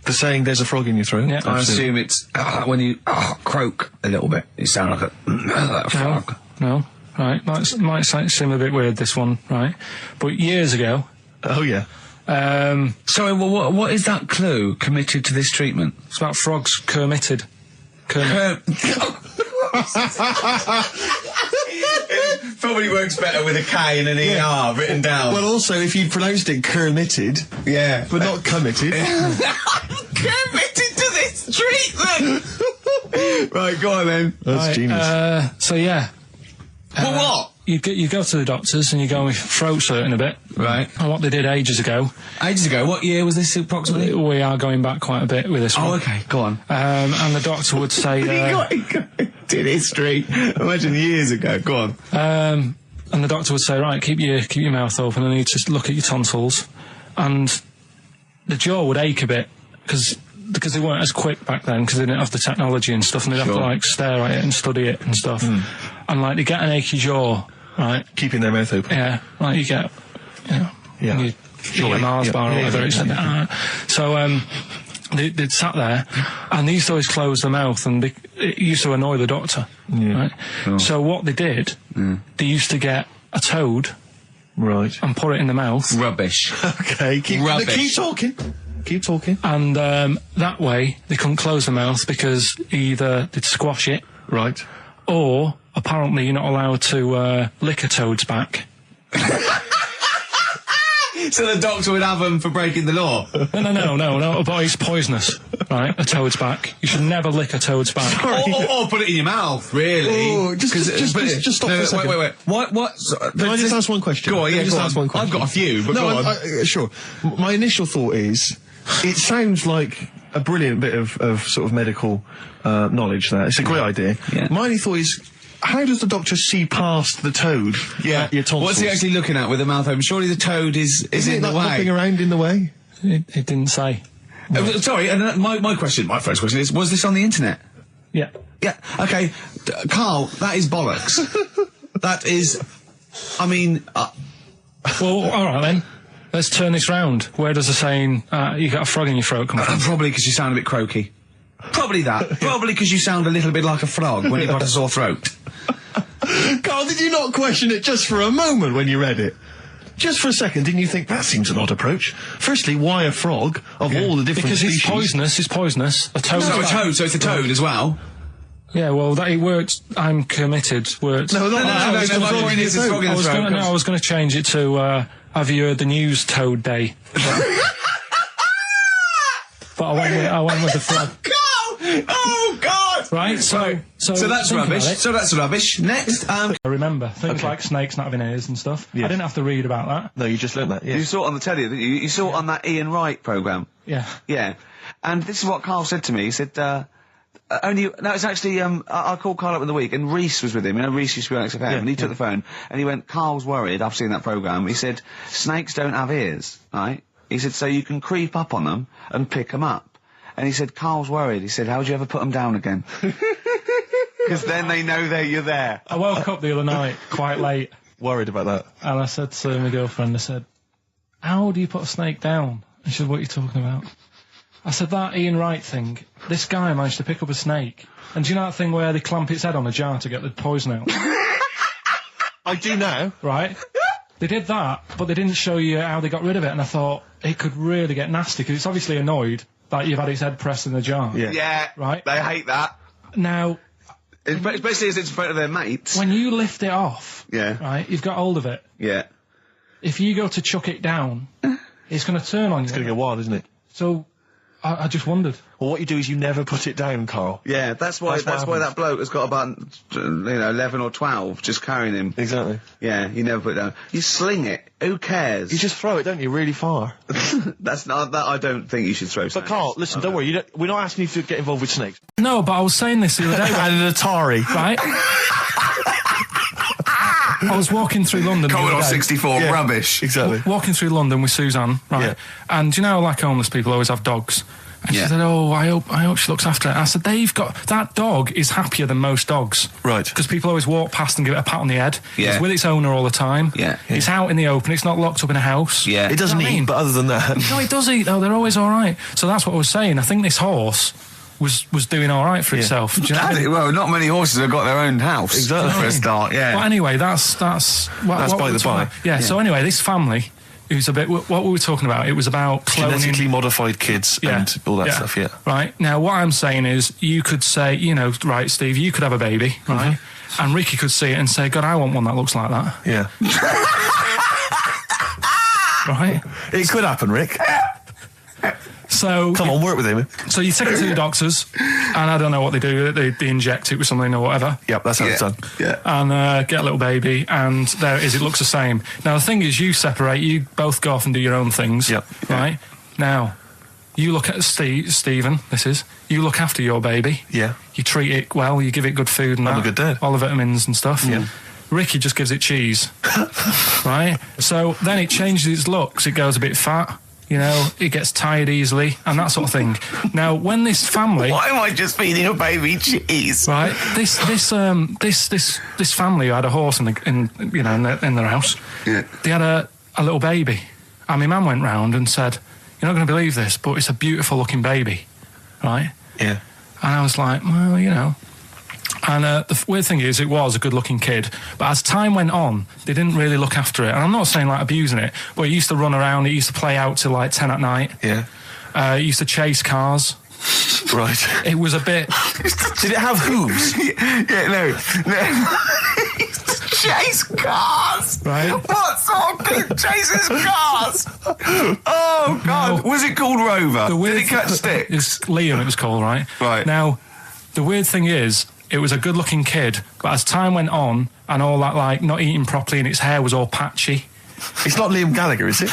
The saying, there's a frog in your throat? Yeah. I assume it's when you croak a little bit. You sound like a frog. No. Right. Might seem a bit weird, this one, right? But years ago... Oh, yeah. Sorry, well, what is that clue? Committed to this treatment? It's about frogs Kermitted. Probably works better with a K and an ER written down. Well, also, if you pronounced it Kermitted, yeah, but not committed. Committed to this treatment! Right, go on then. That's genius. So, yeah. Well, what? You go to the doctors and you go with throat hurting a bit. Right. And what they did ages ago. What year was this approximately? We are going back quite a bit with this one. Oh, okay, go on. And the doctor would say... did history. Imagine years ago, go on. And the doctor would say, right, keep your mouth open and you just look at your tonsils. And the jaw would ache a bit because they weren't as quick back then because they didn't have the technology and stuff and they'd have to stare at it and study it and stuff. And they get an achy jaw, right? Keeping their mouth open. Yeah, you get, yeah. You eat a Mars bar or whatever. So they'd sat there and they used to always close their mouth and it used to annoy the doctor, right? Oh. So what they did, they used to get a toad, right, and put it in the mouth. Rubbish. Okay, keep talking. Keep talking. And that way they couldn't close the mouth because either they'd squash it, right, or apparently you're not allowed to lick a toad's back. So the doctor would have them for breaking the law? No, but it's poisonous, right? A toad's back. You should never lick a toad's back. Or put it in your mouth, really. Oh, just stop for a second. Wait. What? Can I just ask one question? Go on, yeah, ask one question. I've got a few, but go on. Sure. My initial thought is, it sounds like a brilliant bit of sort of medical knowledge there. It's a great idea. Yeah. My only thought is, how does the doctor see past the toad? Yeah. Your tonsils? What's he actually looking at with the mouth open? Surely the toad is in the way. Hopping around in the way? It didn't say. Sorry, and my first question is, was this on the internet? Yeah. Yeah, okay. Carl, that is bollocks. That is, Well, alright then. Let's turn this round. Where does the saying, you got a frog in your throat come from? Probably because you sound a bit croaky. Probably that. Probably because you sound a little bit like a frog when you've got a sore throat. Carl, did you not question it just for a moment when you read it? Just for a second, didn't you think that seems an odd approach? Firstly, why a frog of all the different species? Because it's poisonous. A toad. So it's a toad as well. Yeah, well, that it worked. I'm committed. Worked. No, my point is it's frog in the throat. I was going to change it to, have you heard the news Toad Day? But I went with the frog. Oh, God! Right, so that's rubbish. So that's rubbish. Next, I remember things like snakes not having ears and stuff. Yes. I didn't have to read about that. No, you just learned that, yes. You saw it on the telly, didn't you? You saw it on that Ian Wright programme. Yeah. Yeah. And this is what Carl said to me. He said, it's actually, I called Carl up in the week, and Reese was with him. You know, Reese used to be on XFM, and he took the phone, and he went, Carl's worried, I've seen that programme. He said, snakes don't have ears, right? He said, so you can creep up on them and pick them up. And he said, Carl's worried. He said, how would you ever put them down again? Because then they know you're there. I woke up the other night quite late. Worried about that. And I said to my girlfriend, I said, how do you put a snake down? And she said, what are you talking about? I said, that Ian Wright thing, this guy managed to pick up a snake. And do you know that thing where they clamp its head on a jar to get the poison out? I do now. Right? They did that, but they didn't show you how they got rid of it. And I thought, it could really get nasty, because it's obviously annoyed that you've had its head pressed in the jar. Yeah. Right? They hate that. Now, Especially as it's in front of their mates. when you lift it off, Yeah. right, you've got hold of it. Yeah. If you go to chuck it down, it's going to turn on you. It's going to go wild, isn't it? So, I just wondered. Well, what you do is you never put it down, Carl. Yeah, that's why that bloke has got about 11 or 12 just carrying him. Exactly. Yeah, you never put it down. You sling it. Who cares? You just throw it, don't you, really far? That's not that. I don't think you should throw. But Carl, listen, don't worry. We're not asking you to get involved with snakes. No, but I was saying this the other day. And an Atari, Right? I was walking through London. Commodore 64 rubbish. Exactly. Walking through London with Suzanne, right? Yeah. And you know, like homeless people always have dogs. And she said, "Oh, I hope she looks after it." I said, that dog is happier than most dogs, Right? Because people always walk past and give it a pat on the head. Yeah. It's with its owner all the time. Yeah. It's out in the open. It's not locked up in a house. Yeah. It doesn't You know what I eat, mean? but other than that, No, it does eat though. They're always all right. So that's what I was saying. I think this horse was doing all right for itself. Do you know what I mean? Well, not many horses have got their own house. Exactly. For a start, yeah. But anyway, that's by the by. Yeah. So anyway, this family, who's a bit. What we were talking about? It was about cloning. genetically modified kids and all that stuff. Yeah. Right. Now, what I'm saying is, you could say, you know, right, Steve, you could have a baby, right? And Ricky could see it and say, God, I want one that looks like that. Yeah. Right. It could happen, Rick. So Come on, work with him. So you take it to the doctors, and I don't know what they do. They inject it with something or whatever. Yep, that's how it's done. Yeah. And get a little baby, and there it is. It looks the same. Now the thing is, you separate. You both go off and do your own things. Yep. Right. Now, you look at Stephen. You look after your baby. Yeah. You treat it well. You give it good food and I'm that. a good dad. All the vitamins and stuff. Yeah. Ricky just gives it cheese. Right. So then it changes its looks. It goes a bit fat. You know, it gets tired easily and that sort of thing. Now, when this family, Why am I just feeding a baby cheese? right? This family who had a horse in their house. Yeah. They had a little baby, and my mum went round and said, "You're not going to believe this, but it's a beautiful looking baby, right?" Yeah. And I was like, "Well, you know." And the weird thing is, it was a good-looking kid. But as time went on, they didn't really look after it. And I'm not saying, like, abusing it, but it used to run around. It used to play out till, like, 10 at night. Yeah. It used to chase cars. Right. It was a bit... Did it have hooves? Yeah, no. Chase cars! Right. What sort of kid chases cars? Oh, God. No. Was it called Rover? Did it catch stick? It's Liam, it was called, right? Right. Now, the weird thing is, it was a good-looking kid, but as time went on, and all that, like, not eating properly and its hair was all patchy... It's not Liam Gallagher, is it?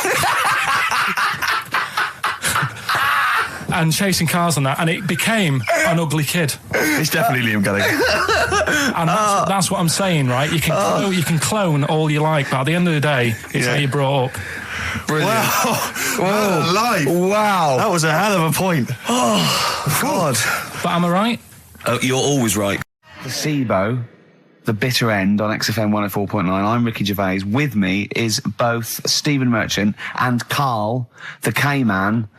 and chasing cars and that, and it became an ugly kid. It's definitely Liam Gallagher. And that's what I'm saying, right? You can clone all you like, but at the end of the day, it's how you brought up. Brilliant. Wow. Life. Wow. That was a hell of a point. Oh, God. But am I right? You're always right. The SIBO, the bitter end on XFM 104.9. I'm Ricky Gervais. With me is both Stephen Merchant and Karl, the K-Man,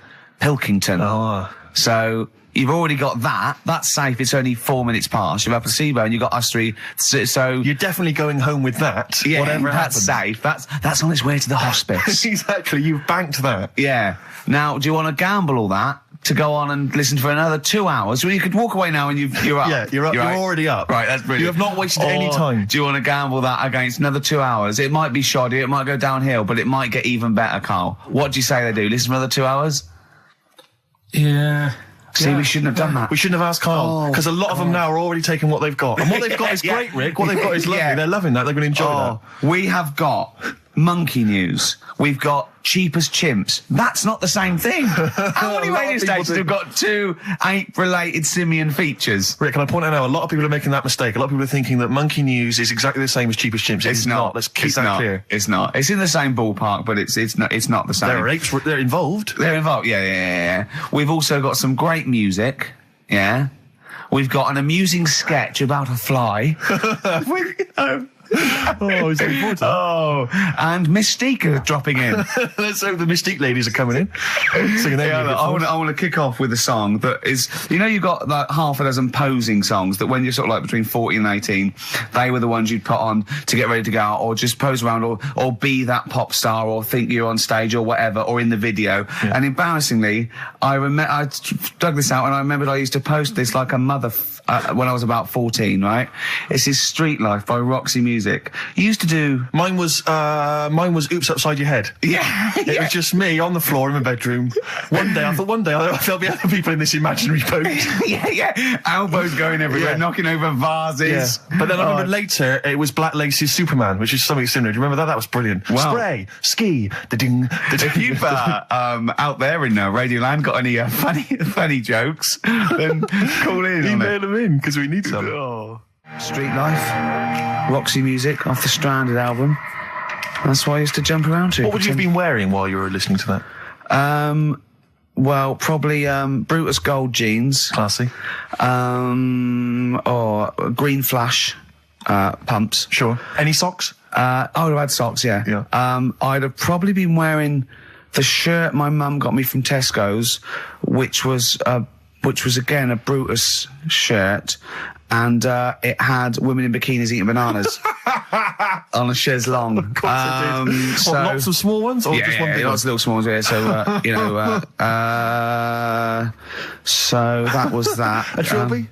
Pilkington. Oh. So, You've already got that. That's safe. It's only 4 minutes past. You've had placebo and you've got us three. So you're definitely going home with that. Yeah, whatever that's happens. safe. That's on its way to the hospice. Exactly. You've banked that. Yeah. Now, do you want to gamble all that to go on and listen for another 2 hours? Well, you could walk away now and you're up. Yeah, you're up. You're already up. Right, that's brilliant. You have not wasted any time. Do you want to gamble that against another 2 hours? It might be shoddy, it might go downhill, but it might get even better, Carl. What do you say they do? Listen for another 2 hours? Yeah. See, we shouldn't have done that. We shouldn't have asked Carl, because a lot of them now are already taking what they've got. And what they've got is great, Rick. What they've got is lovely. Yeah. They're loving that. They're going to enjoy that. We have got monkey news. We've got cheap as chimps. That's not the same thing. How many radio stations have got two ape-related simian features? Rick, can I point out now, a lot of people are making that mistake. A lot of people are thinking that monkey news is exactly the same as cheap as chimps. It's not. Let's keep that clear. It's not. It's in the same ballpark, but it's not the same. There are apes. They're involved. They're involved. Yeah. We've also got some great music. Yeah. We've got an amusing sketch about a fly. Is that important? And Mystique are dropping in. Let's hope the Mystique ladies are coming in. Singing I want to kick off with a song that is, you've got like half a dozen posing songs that when you're sort of like between 14 and 18, they were the ones you'd put on to get ready to go out or just pose around or be that pop star or think you're on stage or whatever or in the video. Yeah. And embarrassingly, I dug this out and I remembered I used to post this like a mother when I was about 14, right? This is Street Life by Roxy Music. You used to do... Mine was Oops Upside Your Head. Yeah. It was just me on the floor in my bedroom. One day I thought there'll be other people in this imaginary pose. yeah. Elbows going everywhere, knocking over vases. Yeah. But then I remember later it was Black Lace's Superman, which is something similar. Do you remember that? That was brilliant. Wow. Spray, ski, da-ding, da-ding. If you've out there in Radioland got any funny jokes, then call in. Email them in, because we need some. Street Life, Roxy Music off the Stranded album. That's what I used to jump around to. What would you have been wearing while you were listening to that? Well, probably Brutus Gold jeans. Classy. Or Green Flash pumps. Sure. Any socks? I would have had socks, yeah. I'd have probably been wearing the shirt my mum got me from Tesco's, which was again a Brutus shirt, and it had women in bikinis eating bananas on a chaise longue. Of course it did. So, lots of small ones, or just one big one? Lots of little small ones. Yeah, so so that was that. A trilby?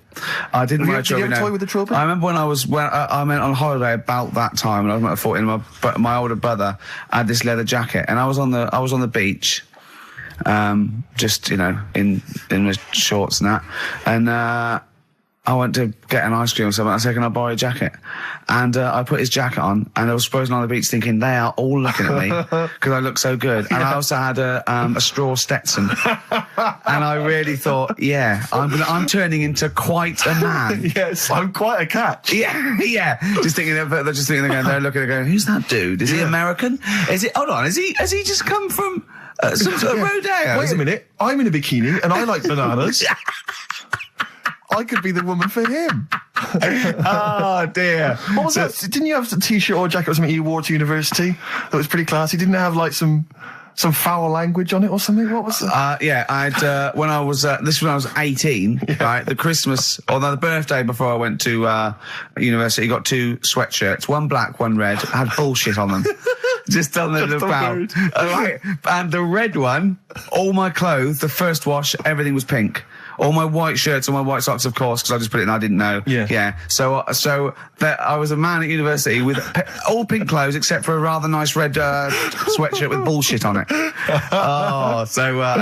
I didn't wear a trilby. Did you have a toy with a trilby? I remember when I went on holiday about that time, and I was about 14. My older brother had this leather jacket, and I was on the beach. Just in my shorts and that, and I went to get an ice cream or something. I said, "Can I borrow a jacket?" And I put his jacket on, and I was posing on the beach thinking they are all looking at me because I look so good. And I also had a straw Stetson, and I really thought, I'm turning into quite a man. Yes, I'm quite a catch. Yeah. Just thinking they're looking, going, "Who's that dude? Is he American? Is it? Hold on, has he just come from?" Some sort of rodeo. Wait a minute, I'm in a bikini and I like bananas. I could be the woman for him. Oh dear. What was that? Didn't you have a t-shirt or a jacket or something you wore to university that was pretty classy? Didn't it have like some foul language on it or something? What was that? I'd when I was 18, right? The Christmas or the birthday before I went to university, got two sweatshirts, one black, one red, had bullshit on them. Just on the bow. And the red one, all my clothes, the first wash, everything was pink. All my white shirts and my white socks, of course, because I just put it in, I didn't know. Yeah. So that I was a man at university with all pink clothes except for a rather nice red sweatshirt with bullshit on it.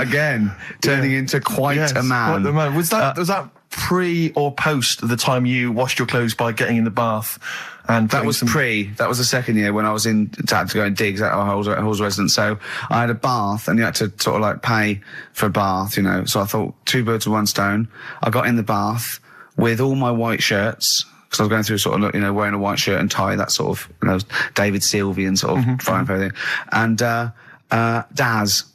Again, turning into quite a man. Quite the man. Was that pre or post the time you washed your clothes by getting in the bath? And that was That was the second year when I was had to go in digs at our Halls residence. So I had a bath, and you had to sort of like pay for a bath, So I thought 2 birds with 1 stone. I got in the bath with all my white shirts, because I was going through sort of, wearing a white shirt and tie, that sort of, David Sylvian sort of frying for everything. And Daz,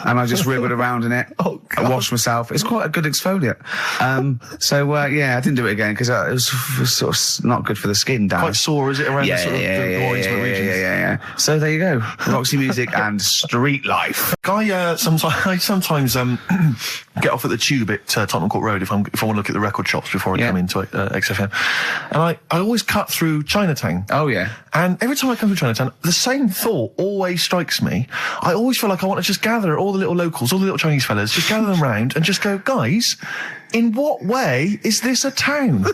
and I just wriggled around in it. Oh, God. I washed myself. It's quite a good exfoliant. I didn't do it again because it was sort of not good for the skin, Dan. Quite sore, is it, around the sort of the groins regions? Yeah. So there you go. Roxy Music and Street Life. I sometimes get off at the Tube at Tottenham Court Road if I want to look at the record shops before I come into XFM, and I always cut through Chinatown. Oh yeah. And every time I come to Chinatown, the same thought always strikes me. I always feel like I want to just gather all the little locals, all the little Chinese fellas, just gather them round and just go, guys, in what way is this a town?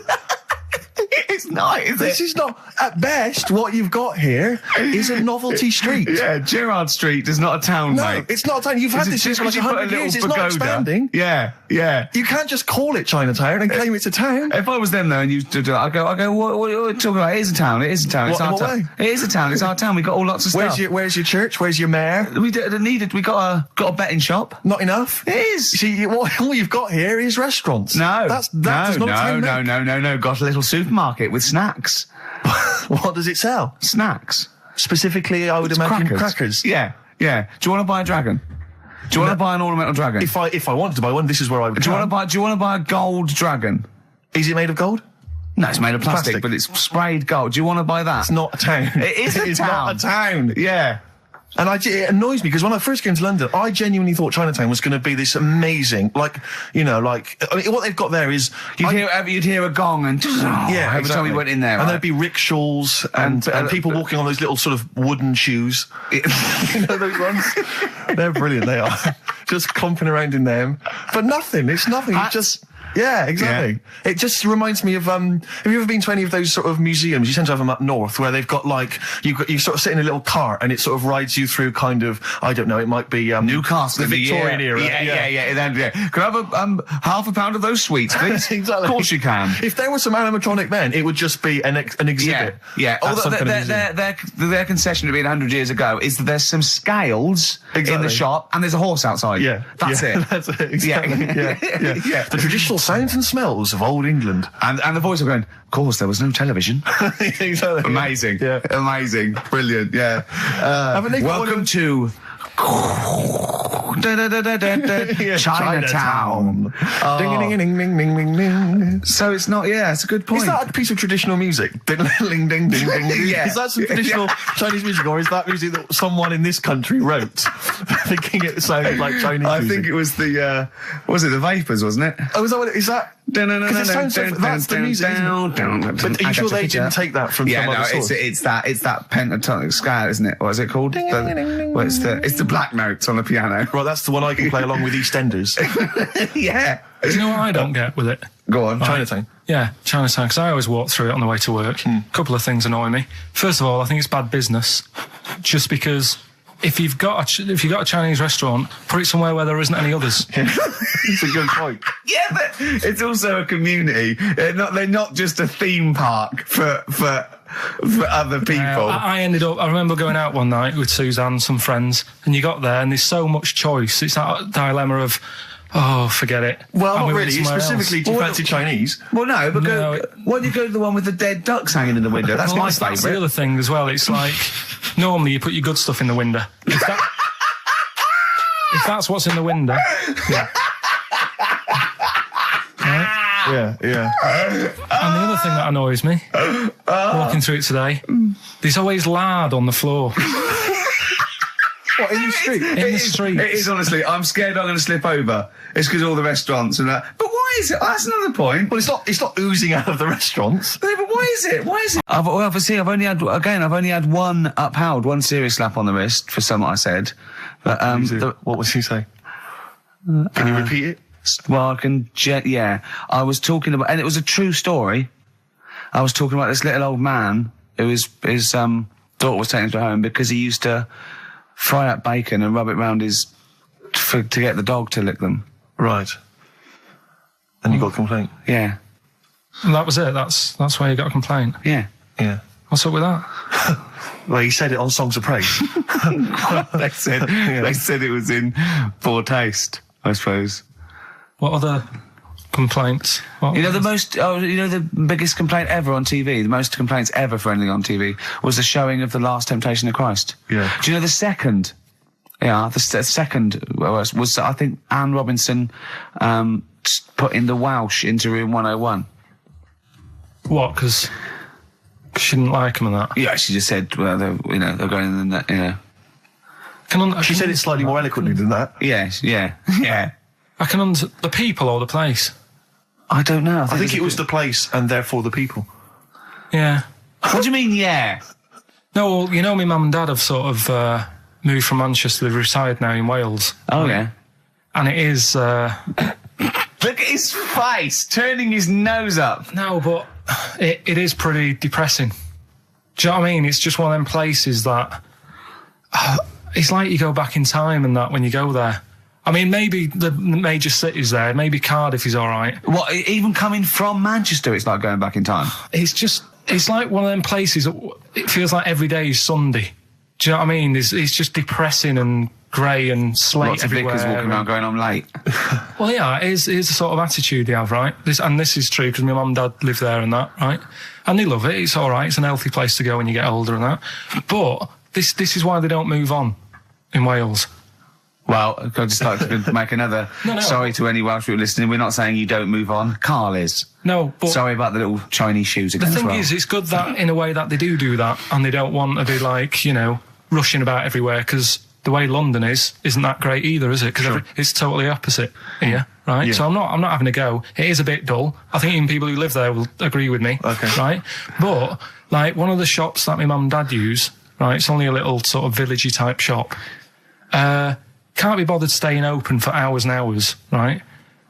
It's not, is This is not, at best, what you've got here is a novelty street. Yeah, Gerrard Street is not a town, No, mate. it's not a town. You've had this for like 100 years. It's not expanding. Yeah. You can't just call it Chinatown and claim it's a town. If I was them though, and you did it, I go, what are you talking about? It is a town. It is a town. It's our town. It is a town. It's our town. We got all lots of stuff. Where's your church? Where's your mayor? We got a betting shop. Not enough. It is. See, all you've got here is restaurants. No. No. Got a little supermarket with snacks. What does it sell? Snacks. Specifically, I would imagine crackers. Yeah. Do you want to buy a dragon? Do you want to buy an ornamental dragon? If I wanted to buy one, this is where I would. Do you want to buy a gold dragon? Is it made of gold? No, it's made of plastic, but it's sprayed gold. Do you want to buy that? It's not a town. It is a town. Not a town. Yeah. And it annoys me because when I first came to London, I genuinely thought Chinatown was going to be this amazing, what they've got there is You'd hear a gong and every time we went in there, and there'd be rickshaws and people walking on those little sort of wooden shoes. You know those ones? They're brilliant. They are just clomping around in them, but nothing. It's nothing. It's just. Yeah, exactly. Yeah. It just reminds me of, have you ever been to any of those sort of museums? You tend to have them up north where they've got you sort of sit in a little cart and it sort of rides you through kind of, I don't know, it might be, Newcastle, the Victorian era. Yeah. Can I have half a pound of those sweets, please? Exactly. Of course you can. If there was some animatronic then, it would just be an exhibit. Yeah. Their concession to being 100 years ago is that there's some scales in the shop and there's a horse outside. Yeah. That's it. That's it. Exactly. Yeah. The traditional sounds and smells of old England. And the voice of going, of course, there was no television. Exactly. Amazing. Yeah. Amazing. Brilliant. Yeah. Welcome to Chinatown. Ding, ding, ding, ding, ding, ding. So it's not, it's a good point. Is that a piece of traditional music? Ding, ding, ding, ding, ding. Yeah. Is that some traditional Chinese music, or is that music that someone in this country wrote, thinking it sounded like Chinese music? I think it was the Vapors, wasn't it? Oh, is that what it is? That? That's the music, isn't it? But are you sure they didn't take that from some other source? It's that pentatonic scale, isn't it? What is it called? It's the black notes on the piano. Right, that's the one I can play along with EastEnders. Yeah. Do you know what I don't get with it? Go on. Chinatown. Yeah, Chinatown, because I always walk through it on the way to work. A couple of things annoy me. First of all, I think it's bad business, just because if you've got a Chinese restaurant, put it somewhere where there isn't any others. It's a good point. Yeah, but it's also a community. They're not just a theme park for other people. I remember going out one night with Suzanne, some friends, and you got there and there's so much choice. It's that dilemma of, forget it. Well, not really. Specifically, do you fancy Chinese? Well, no, but why don't you go to the one with the dead ducks hanging in the window? That's my favourite. That's the other thing as well. It's like, normally you put your good stuff in the window. If that's what's in the window, yeah. Right? Yeah. And the other thing that annoys me, walking through it today, there's always lard on the floor. What, in the street? In the street. It is, honestly. I'm scared I'm going to slip over. It's because all the restaurants and that. But why is it? That's another point. Well, it's not oozing out of the restaurants. No, but why is it? I've only had one upheld, one serious slap on the wrist for something I said. But what was he saying? Can you repeat it? Well, I can. I was talking about, and it was a true story. I was talking about this little old man who his daughter was taking him to home because he used to fry up bacon and rub it round to get the dog to lick them. Right. And you got a complaint? Yeah. And that was it. That's why you got a complaint. Yeah. What's up with that? Well, he said it on Songs of Praise. They said it was in poor taste, I suppose. What other complaints? The biggest complaint ever on TV, the most complaints ever for anything on TV, was the showing of The Last Temptation of Christ. Yeah. Do you know the second Yeah, the second was I think Anne Robinson putting the Welsh into room 101. What? Because she didn't like him and that. Yeah, she just said, well, they're going in the, She said it slightly more eloquently than that. Yes, yeah. I can the people or the place. I don't know. I think it was the place and therefore the people. Yeah. What do you mean, yeah? No, well, you know, my mum and dad have sort of moved from Manchester. They've retired now in Wales. Oh, yeah. And it is... Look at his face, turning his nose up. No, but it is pretty depressing. Do you know what I mean? It's just one of them places that... it's like you go back in time and that when you go there. I mean, maybe the major cities there, maybe Cardiff is all right. What, even coming from Manchester, it's like going back in time? It's like one of them places that it feels like every day is Sunday. Do you know what I mean? It's just depressing and grey and slate Lots everywhere. of vicars walking around going, I'm late. Well, yeah, it is the sort of attitude they have, right? This is true because my mum and dad live there and that, right? And they love it. It's all right. It's an healthy place to go when you get older and that. But this is why they don't move on in Wales. Well, I'd just like to make another sorry to any Welsh people listening. We're not saying you don't move on. Carl is. No, but... Sorry about the little Chinese shoes again. The thing is, it's good that, in a way, that they do that, and they don't want to be, like, rushing about everywhere, because the way London isn't that great either, is it? Because it's totally opposite here, right? Yeah. So I'm not having a go. It is a bit dull. I think even people who live there will agree with me, right? But, like, one of the shops that my mum and dad use, right, it's only a little sort of villagey type shop, can't be bothered staying open for hours and hours, right?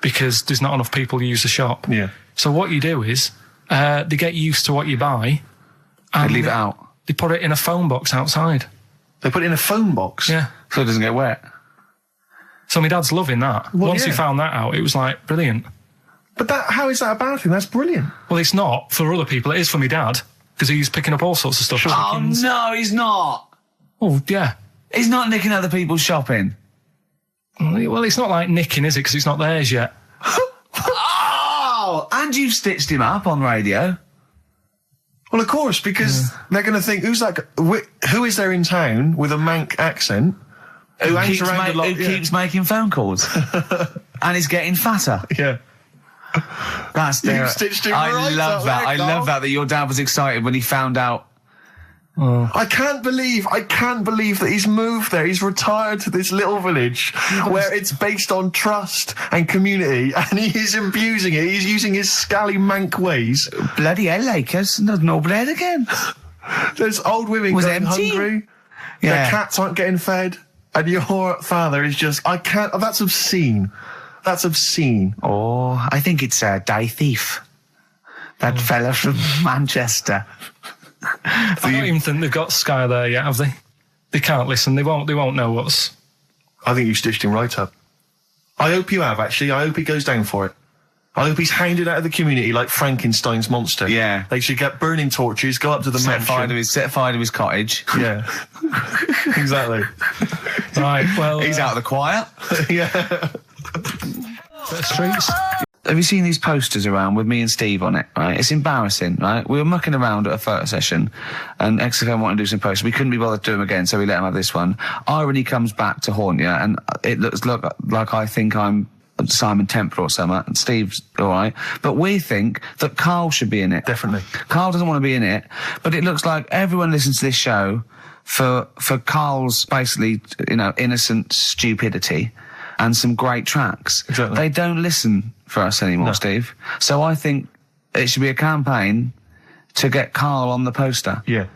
Because there's not enough people who use the shop. Yeah. So what you do is, they get used to what you buy. And they leave it out. They put it in a phone box outside. They put it in a phone box? Yeah. So it doesn't get wet. So my dad's loving that. Well, Once he found that out, it was like, brilliant. But how is that a bad thing? That's brilliant. Well, it's not for other people. It is for my dad, because he's picking up all sorts of stuff. Oh, no, he's not. Oh, yeah. He's not nicking other people's shopping. Well, it's not like nicking, is it? Because it's not theirs yet. Oh, and you've stitched him up on radio. Well, of course, because they're going to think, who is there in town with a Manc accent who keeps making phone calls and is getting fatter? Yeah. That's You've stitched him I right love up that. there, I love that your dad was excited when he found out. I can't believe that he's moved there. He's retired to this little village where it's based on trust and community, and he is abusing it. He's using his scally Manc ways. Bloody hell, Lakers. There's no bread again. There's old women going hungry. Yeah. Their cats aren't getting fed. And your father is just, that's obscene. That's obscene. Oh, I think it's Die Thief. That fella from Manchester. I don't even think they've got Sky there yet, have they? They can't listen. They won't know what's... I think you stitched him right up. I hope you have, actually. I hope he goes down for it. I hope he's hounded out of the community like Frankenstein's monster. Yeah. They should get burning torches, go up to the mansion. Set fire to his cottage. Yeah. Exactly. Right, well... He's out of the choir. Yeah. The streets... Have you seen these posters around with me and Steve on it, right? It's embarrassing, right? We were mucking around at a photo session and XFM wanted to do some posters. We couldn't be bothered to do them again, so we let him have this one. Irony comes back to haunt you, and it looks like I think I'm Simon Temple or something, and Steve's all right. But we think that Karl should be in it. Definitely. Karl doesn't want to be in it, but it looks like everyone listens to this show for Karl's basically, innocent stupidity and some great tracks. Exactly. They don't listen for us anymore, Steve. So I think it should be a campaign to get Karl on the poster. Yeah.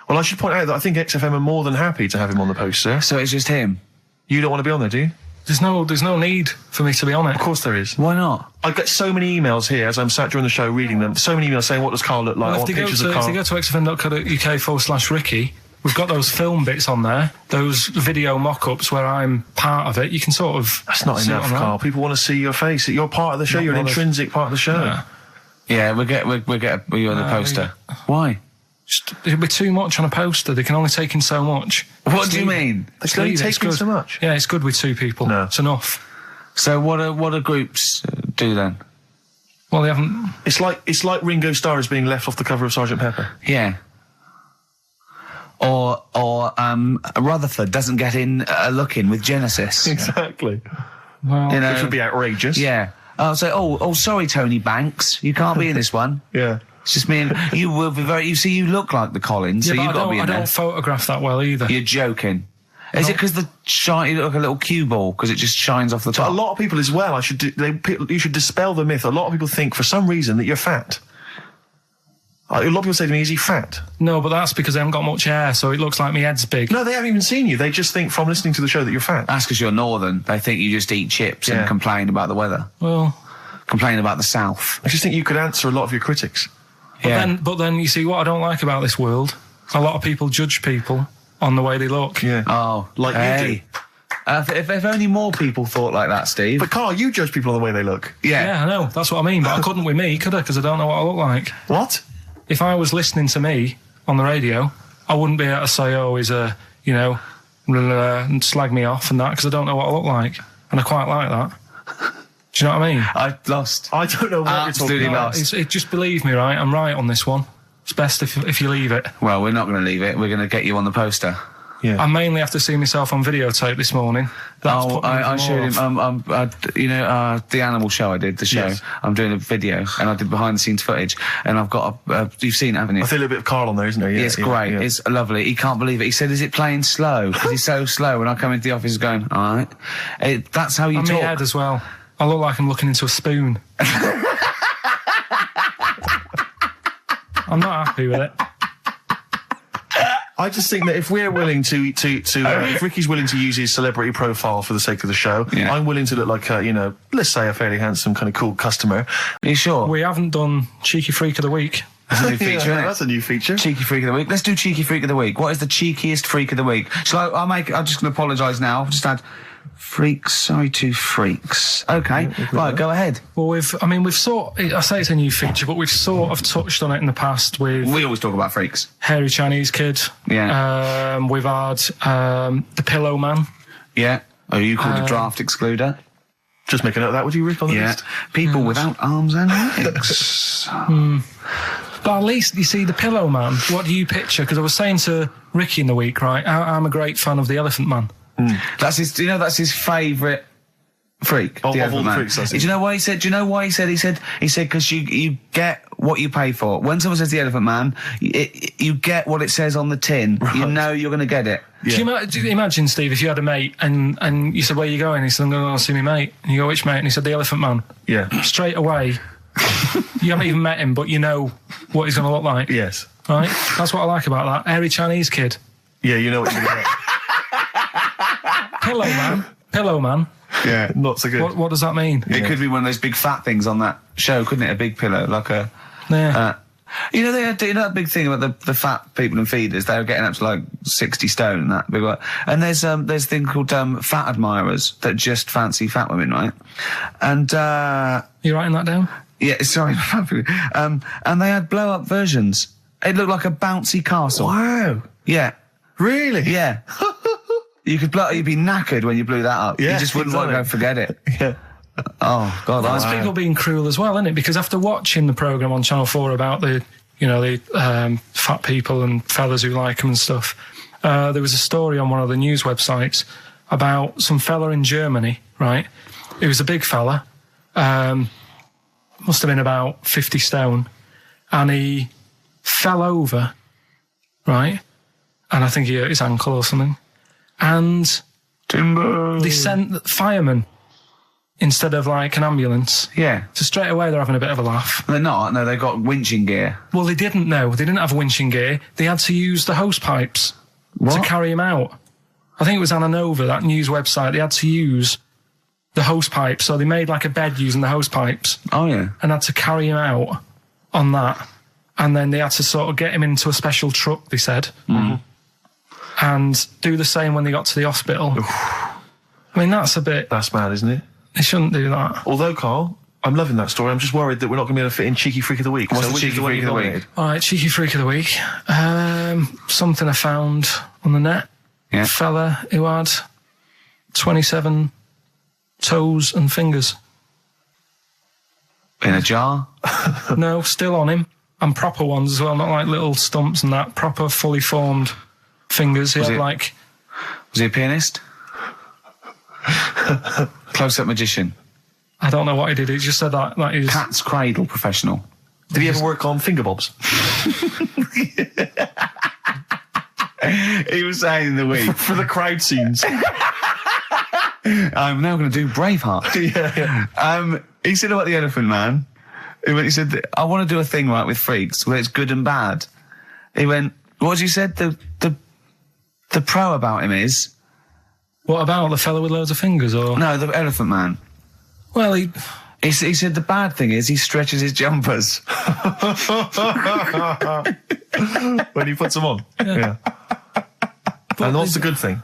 Well, I should point out that I think XFM are more than happy to have him on the poster. So it's just him. You don't want to be on there, do you? There's no need for me to be on it. Of course there is. Why not? I get so many emails here as I'm sat during the show reading them. So many emails saying, what does Karl look like? Well, I want pictures of Karl. If they go to xfm.co.uk/Ricky, we've got those film bits on there, those video mock-ups where I'm part of it. You can sort of... That's not enough, Karl. People want to see your face. You're part of the show. You're an intrinsic part of the show. Yeah, we'll get you on the poster. Why? It'll be too much on a poster. They can only take in so much. What do you mean? They can only take in so much? Yeah, it's good with two people. No. It's enough. So what do groups do then? Well, they haven't... It's like Ringo Starr is being left off the cover of Sgt. Pepper. Yeah. Rutherford doesn't get in a look in with Genesis. Exactly. Well, You know, Which would be outrageous. yeah. I'll say, sorry, Tony Banks, you can't be in this one. Yeah. It's just me and you will be very. You see, you look like the Collins, yeah, so but you've got to be in I there. don't photograph that well either. You're joking. Is it because you look like a little cue ball because it just shines off the top? A lot of people as well. You should dispel the myth. A lot of people think for some reason that you're fat. A lot of people say to me, "Is he fat?" No, but that's because I haven't got much hair, so it looks like my head's big. No, they haven't even seen you. They just think from listening to the show that you're fat. That's because you're northern. They think you just eat chips Yeah. and complain about the weather, Well, complain about the south. I just think you could answer a lot of your critics. but then you see what I don't like about this world. A lot of people judge people on the way they look. Yeah. Oh, Like you hey. If only more people thought like that, Steve. But Carl, you judge people on the way they look. Yeah, I know. That's what I mean. But I couldn't with me, could I? Because I don't know what I look like. What? If I was listening to me on the radio, I wouldn't be able to say, he's and slag me off and that, because I don't know what I look like. And I quite like that. Do you know what I mean? I lost. I don't know what Absolutely you're talking about. lost. Just believe me, right? I'm right on this one. It's best if you leave it. Well, we're not going to leave it. We're going to get you on the poster. Yeah. I mainly have to see myself on videotape this morning. That's put me I even showed more him. off. The animal show I did, the show. Yes. I'm doing a video, and I did behind the scenes footage, and I've got you've seen it, haven't you? I feel a bit of Carl on there, isn't there? Yeah, It's great. yeah. It's lovely. He can't believe it. He said, "Is it playing slow?" Because he's so slow. When I come into the office, going, "All right." That's how you And my talk. head as well. I look like I'm looking into a spoon. I'm not happy with it. I just think that if we're willing if Ricky's willing to use his celebrity profile for the sake of the show, Yeah. I'm willing to look like let's say a fairly handsome, kind of cool customer. Are you sure? We haven't done Cheeky Freak of the Week. That's a new feature, isn't it? That's a new feature. Cheeky Freak of the Week. Let's do Cheeky Freak of the Week. What is the cheekiest freak of the week? Shall I'm just going to apologise now. I've just had freaks. Sorry to freaks. Okay. Right, go ahead. Well, I say it's a new feature, but we've sort of touched on it in the past with We always talk about freaks. Hairy Chinese Kid. Yeah. We've had the Pillow Man. Yeah. Are you called a draft excluder? Just make a note of that, would you, Rick, on the Yeah. list? People without arms and legs. But at least, you see, the Pillow Man, what do you picture? Because I was saying to Ricky in the week, right, I'm a great fan of the Elephant Man. That's his. Do you know that's his favourite freak? Oh, the of all Elephant the Man. freaks, that's Do you know why he said? Do you know why he said? He said because you get what you pay for. When someone says the Elephant Man, you get what it says on the tin. Right. You know you're going to get it. Yeah. Do you imagine, Steve, if you had a mate and you said, "Where are you going?" He said, "I'm going to go see my mate." And you go, "Which mate?" And he said, "The Elephant Man." Yeah. Straight away, you haven't even met him, but you know what he's going to look like. Yes. Right? That's what I like about that. Hairy Chinese Kid. Yeah, you know what you're going to get. Pillow Man. Yeah. Not so good. What does that mean? It could be one of those big fat things on that show, couldn't it? A big pillow, like a. Yeah. You know that big thing about the fat people and feeders. They were getting up to like 60 stone and that big one. And there's a thing called fat admirers that just fancy fat women, right? And You writing that down? yeah, sorry, and they had blow up versions. It looked like a bouncy castle. Wow. Yeah, Really? yeah. You'd be knackered when you blew that up. Yeah, You just wouldn't want to go and forget it. Yeah. Oh God, That's people being cruel as well, isn't it? Because after watching the programme on Channel 4 about the fat people and fellas who like them and stuff, there was a story on one of the news websites about some fella in Germany, right? He was a big fella, must have been about 50 stone, and he fell over, right? And I think he hurt his ankle or something. And Timber. they sent firemen instead of like an ambulance. Yeah. So straight away they're having a bit of a laugh. They're not. No, they've got winching gear. Well, they didn't know. They didn't have winching gear. They had to use the hose pipes to carry him out. I think it was Anna Nova, that news website. They had to use the hose pipes. So they made like a bed using the hose pipes Oh yeah. and had to carry him out on that. And then they had to sort of get him into a special truck, they said. Mm-hmm. And do the same when they got to the hospital. I mean, that's That's mad, isn't it? They shouldn't do that. Although, Carl, I'm loving that story. I'm just worried that we're not going to be able to fit in Cheeky Freak of the Week. What's the which is Cheeky one Freak you've of the nominated? Week? All right, Cheeky Freak of the Week. Something I found on the net. Yeah. A fella who had 27 toes and fingers. In a jar. No, still on him. And proper ones as well, not like little stumps and that. Proper, fully formed fingers. He Was had it- like... Was he a pianist? Close-up magician. I don't know what he did. He just said that he was... Cat's cradle professional. Did he ever work on finger bobs? He was saying in the week. For the crowd scenes. I'm now going to do Braveheart. He said about the Elephant Man. He said, I want to do a thing right with freaks where it's good and bad. He went, what did you said? The pro about him is... What about the fella with loads of fingers, or...? No, the Elephant Man. Well, he said the bad thing is he stretches his jumpers. When he puts them on. Yeah. And what's the good thing?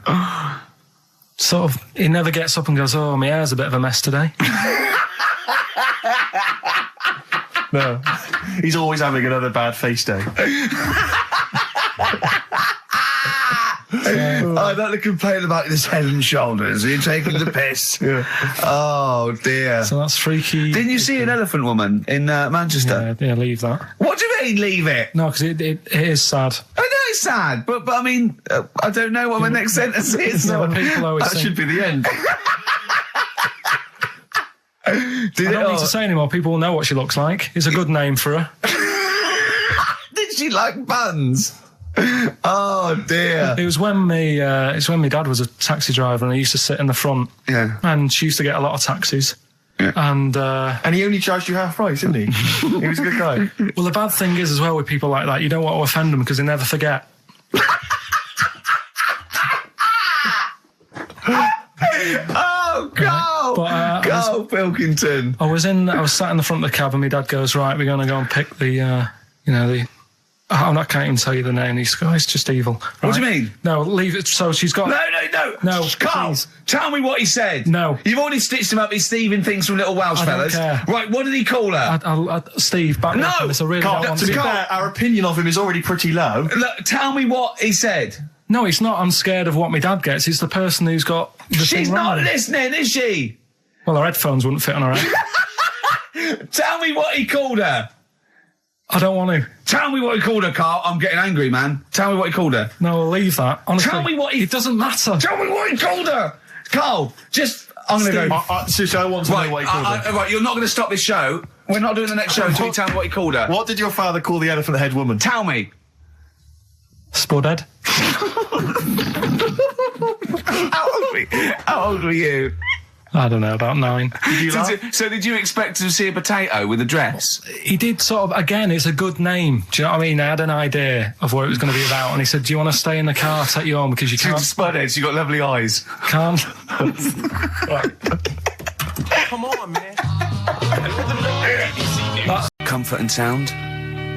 Sort of... He never gets up and goes, oh, my hair's a bit of a mess today. No. He's always having another bad face day. I don't to complain about his head and shoulders. You're taking the piss. Yeah. Oh, dear. So that's freaky. Didn't you see an elephant woman in Manchester? Yeah, leave that. What do you mean, leave it? No, because it is sad. I know it's sad, but I mean, I don't know what my next sentence is. No, people always That think, should be the end. I don't need to say anymore. People will know what she looks like. It's a good name for her. Did she like buns? Oh dear! It was when my dad was a taxi driver, and he used to sit in the front. Yeah. And she used to get a lot of taxis. Yeah. And he only charged you half price, didn't he? He was a good guy. Well, the bad thing is as well with people like that, you don't want to offend them because they never forget. Oh, go! But, go, Pilkington! I was sat in the front of the cab, and my dad goes, right, we're going to go and pick the I can't even tell you the name. These guys, just evil. Right? What do you mean? No, leave it. So she's got... No, Carl, please. tell me what he said. No. You've already stitched him up. He's Stephen things from Little Welsh I don't fellas. care. Right, what did he call her? Steve, back No! up on this. I really Carl, don't want to be to. fair, our opinion of him is already pretty low. Look, tell me what he said. No, it's not. I'm scared of what my dad gets. It's the person who's got the She's thing not wrong. listening, is she? Well, her headphones wouldn't fit on her head. Tell me what he called her. I don't want to. Tell me what he called her, Carl. I'm getting angry, man. Tell me what he called her. No, I'll leave that. Honestly, Tell me what he... It doesn't matter. Tell me what he called her. Carl, just... I'm going to go... Seriously, I want to know what he called her. Right, you're not going to stop this show. We're not doing the next show until you tell me what he called her. What did your father call the elephant head woman? Tell me. Spudhead. How old were you? I don't know, about 9. Did you laugh? So did you expect to see a potato with a dress? He did sort of, again, it's a good name. Do you know what I mean? I had an idea of what it was going to be about, and he said, do you want to stay in the car, I'll take you home, because you She's can't... spudhead, she got lovely eyes. Can't. Come on, man. Comfort and Sound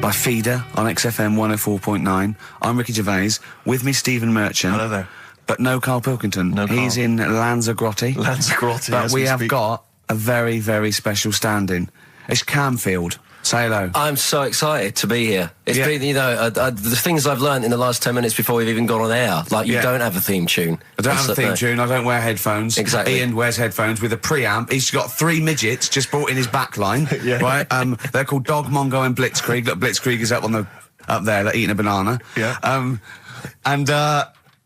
by Feeder on XFM 104.9. I'm Ricky Gervais. With me, Stephen Merchant. Hello there. But no Karl Pilkington. No Karl. He's in Lanzarote. Lanzarote, But as we we have speak. got a very, very special stand-in. It's Camfield. Say hello. I'm so excited to be here. It's Yeah. been, the things I've learned in the last 10 minutes before we've even gone on air. Like, you Yeah. don't have a theme tune. I don't have a theme No. tune. I don't wear headphones. Exactly. Ian wears headphones with a preamp. He's got 3 midgets just brought in his back line. Yeah. Right? They're called Dog, Mongo and Blitzkrieg. Look, Blitzkrieg is up there, like, eating a banana. Yeah.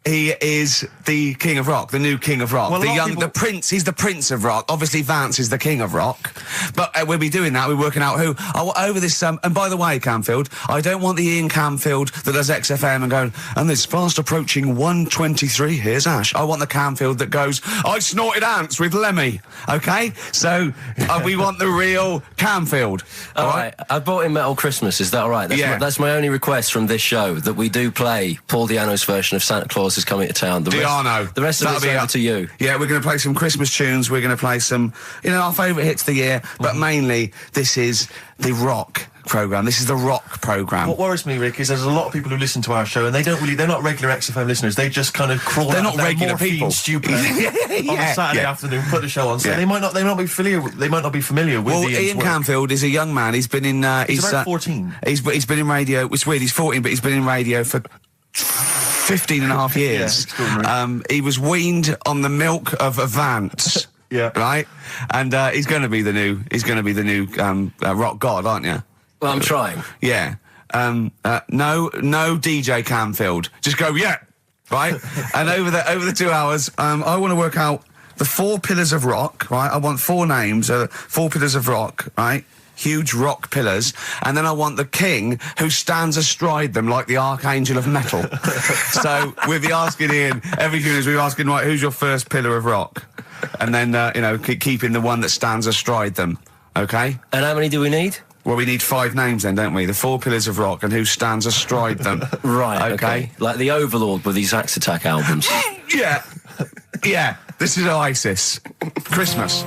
He is the king of rock, the new king of rock. Well, a lot of The prince, he's the prince of rock. Obviously, Vance is the king of rock. But we'll be doing that, we're working out who. Over this, and by the way, Camfield, I don't want the Ian Camfield that does XFM and going, and there's fast approaching 1:23, here's Ash. I want the Camfield that goes, I snorted ants with Lemmy. Okay? So, we want the real Camfield. All right. I bought in Metal Christmas. Is that all right? Yeah. That's my only request from this show, that we do play Paul Di'Anno's version of Santa Claus is Coming to Town. The rest of it's over to you. Yeah, we're going to play some Christmas tunes. We're going to play some, our favourite hits of the year. But mainly, this is the rock programme. This is the rock programme. What worries me, Rick, is there's a lot of people who listen to our show and they're not regular XFM listeners. They just kind of crawl They're out not of their regular morphine people. stupor on a Saturday afternoon, put the show on. So Yeah. they might not be familiar with Well, Ian's Ian work. Camfield is a young man. He's been in... He's about 14. He's been in radio... It's weird, he's 14, but he's been in radio for 15 and a half years. Yeah, extraordinary. He was weaned on the milk of a Vance. Yeah. Right? And he's going to be the new rock god, aren't you? Well, I'm trying. Yeah. No DJ Camfield. Just go, yeah. right? And over the 2 hours, I want to work out the 4 pillars of rock, right? I want 4 names, 4 pillars of rock, right? Huge rock pillars, and then I want the king who stands astride them like the archangel of metal. So we'll be asking Ian, every few minutes we'll be asking, right, who's your first pillar of rock? And then, keeping the one that stands astride them, okay? And how many do we need? Well, we need 5 names then, don't we? The 4 pillars of rock and who stands astride them. Right, okay. Like the Overlord with these Axe Attack albums. Yeah. Yeah. This is Oasis. Christmas.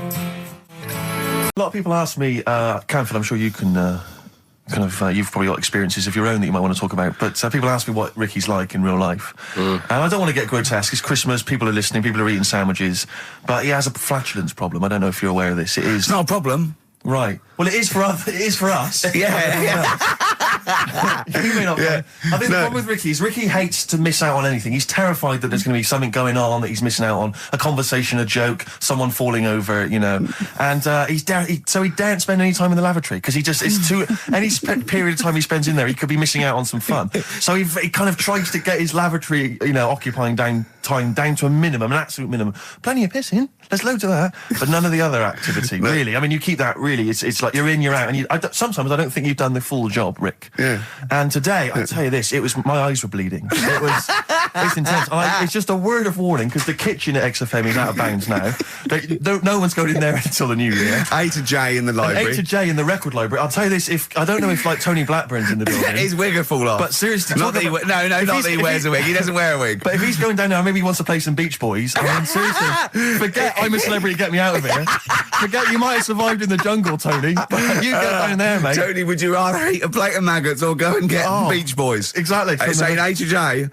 A lot of people ask me, Canfield, I'm sure you can, you've probably got experiences of your own that you might want to talk about, but people ask me what Ricky's like in real life. And I don't want to get grotesque. It's Christmas, people are listening, people are eating sandwiches, but he has a flatulence problem. I don't know if you're aware of this. It is... It's not a problem. Right. Well, it is for us. It is for us. Yeah. You may not. Yeah. I think the problem with Ricky is Ricky hates to miss out on anything. He's terrified that there's going to be something going on that he's missing out on. A conversation, a joke, someone falling over, you know. And so he daren't spend any time in the lavatory because it's too... Any period of time he spends in there, he could be missing out on some fun. So he kind of tries to get his lavatory, occupying time down to a minimum, an absolute minimum. Plenty of pissing. There's loads of that, but none of the other activity, really. I mean, you keep that, really, it's like you're in, you're out, and sometimes I don't think you've done the full job, Rick. Yeah. And today, I'll tell you this, my eyes were bleeding. It's intense. It's just a word of warning, because the kitchen at XFM is out of bounds now. No one's going in there until the new year. A to J in the library. A to J in the record library. I'll tell you this, I don't know if, like, Tony Blackburn's in the building. His wig will fall off. But seriously... Not that he wears a wig. He doesn't wear a wig. But if he's going down there, maybe he wants to play some Beach Boys, and then seriously, forget I'm a celebrity, get me out of here. Forget you might have survived in the jungle, Tony, but you get down there, mate. Tony, would you rather eat a plate of maggots or go and get Beach Boys? Exactly. Saying A to J,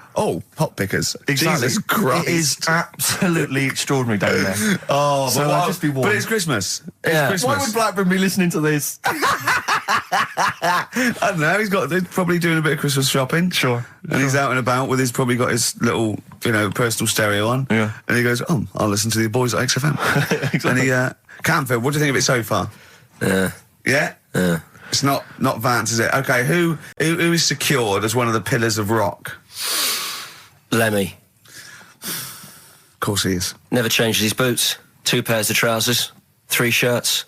pot pickers. Exactly. Jesus Christ. It is absolutely extraordinary down there. So I'll just be warned. But it's Christmas. Yeah. Christmas. Why would Blackburn be listening to this? I don't know, he's probably doing a bit of Christmas shopping. Sure. And he's out and about with probably got his little, personal stereo on. Yeah. And he goes, I'll listen to the boys at XFM. Exactly. And Canfield, what do you think of it so far? Yeah. Yeah? Yeah. It's not Vance, is it? Okay, who is secured as one of the pillars of rock? Lemmy. Of course he is. Never changes his boots. 2 pairs of trousers. 3 shirts.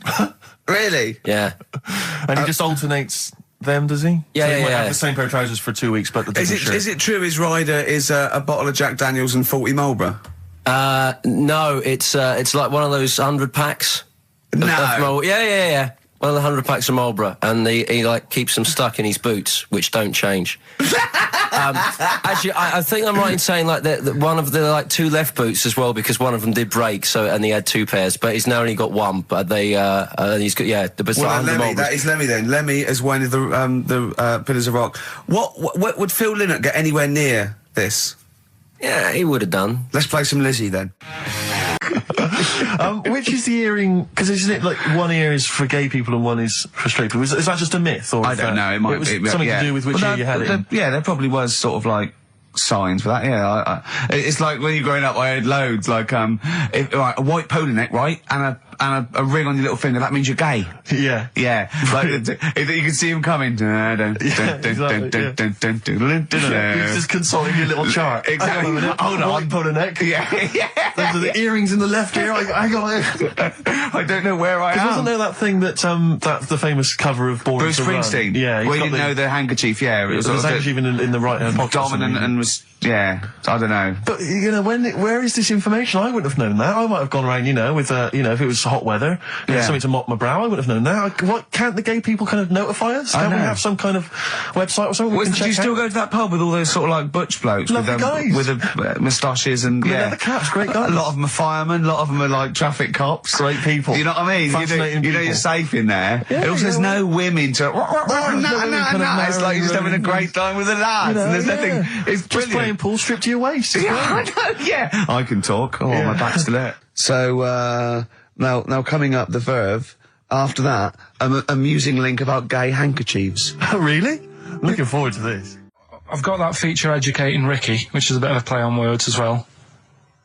Really? Yeah. And he just alternates them, does he? Yeah, so he might yeah. have the same pair of trousers for 2 weeks, but the different shirt. Is it true his rider is a bottle of Jack Daniels and 40 Marlboro? No, it's like one of those 100 packs. No. Yeah. One of the 100 packs of Marlboro, and he like keeps them stuck in his boots, which don't change. Actually, I think I'm right in saying like that one of the like 2 left boots as well, because one of them did break. And he had 2 pairs, but he's now only got 1. But he's got the Lemmy, that is Lemmy then. Lemmy is one of the pillars of rock. What would Phil Lynott get anywhere near this? Yeah, he would have done. Let's play some Lizzie then. Which is the earring? Because isn't it like one ear is for gay people and one is for straight people? Is that just a myth? Or I don't know. It might was be something to do with which ear you had it in. Yeah, there probably was sort of like signs for that. Yeah, it's like when you're growing up, I had loads like a white polo neck, right, and a ring on your little finger. That means you're gay. Yeah. Like you can see him coming. He's just consulting your little chart. Exactly. Hold on. White polo neck. Yeah. Those are the earrings in the left ear. I got it. I don't know where I am. Wasn't there that thing that that's the famous cover of Born Bruce to Run? Springsteen? Yeah. We didn't know the handkerchief. Yeah, it was handkerchief in the right hand pocket. Dominant and was. Yeah, I don't know. But where is this information? I wouldn't have known that. I might have gone around, with if it was hot weather, something to mop my brow. I wouldn't have known that. What can't the gay people kind of notify us? Can't we have some kind of website or something? Do you still go to that pub with all those sort of like butch blokes with the moustaches and leather caps? Great guys. A lot of them are firemen. A lot of them are like traffic cops. Great people. You know what I mean? You know you're safe in there. And also, there's no women to. No. It's like you're just having a great time with the lads. And there's nothing. It's just playing pool, stripped to your waist. Yeah, I know. Yeah, I can talk. My back's still hurt. So now coming up the Verve. After that, an amusing link about gay handkerchiefs. Oh, really? Looking forward to this. I've got that feature Educating Ricky, which is a bit of a play on words as well.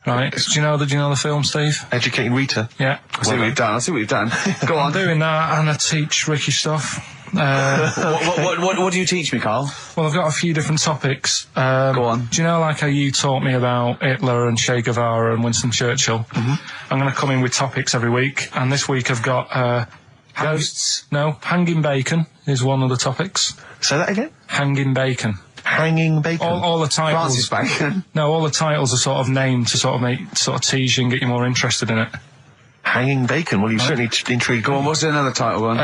Right? Do you know the film, Steve? Educating Rita. Yeah. I see what you've done. Go on. I'm doing that, and I teach Ricky stuff. What What do you teach me, Carl? Well, I've got a few different topics. Go on. Do you know, like how you taught me about Hitler and Che Guevara and Winston Churchill? I'm going to come in with topics every week, and this week I've got Ghosts? No, hanging bacon is one of the topics. Say that again. Hanging bacon. Hanging bacon. All the titles. Francis Bacon. No, all the titles are sort of named to sort of tease you and get you more interested in it. Hanging bacon. Well, you certainly intrigued. Go on, what's another title one?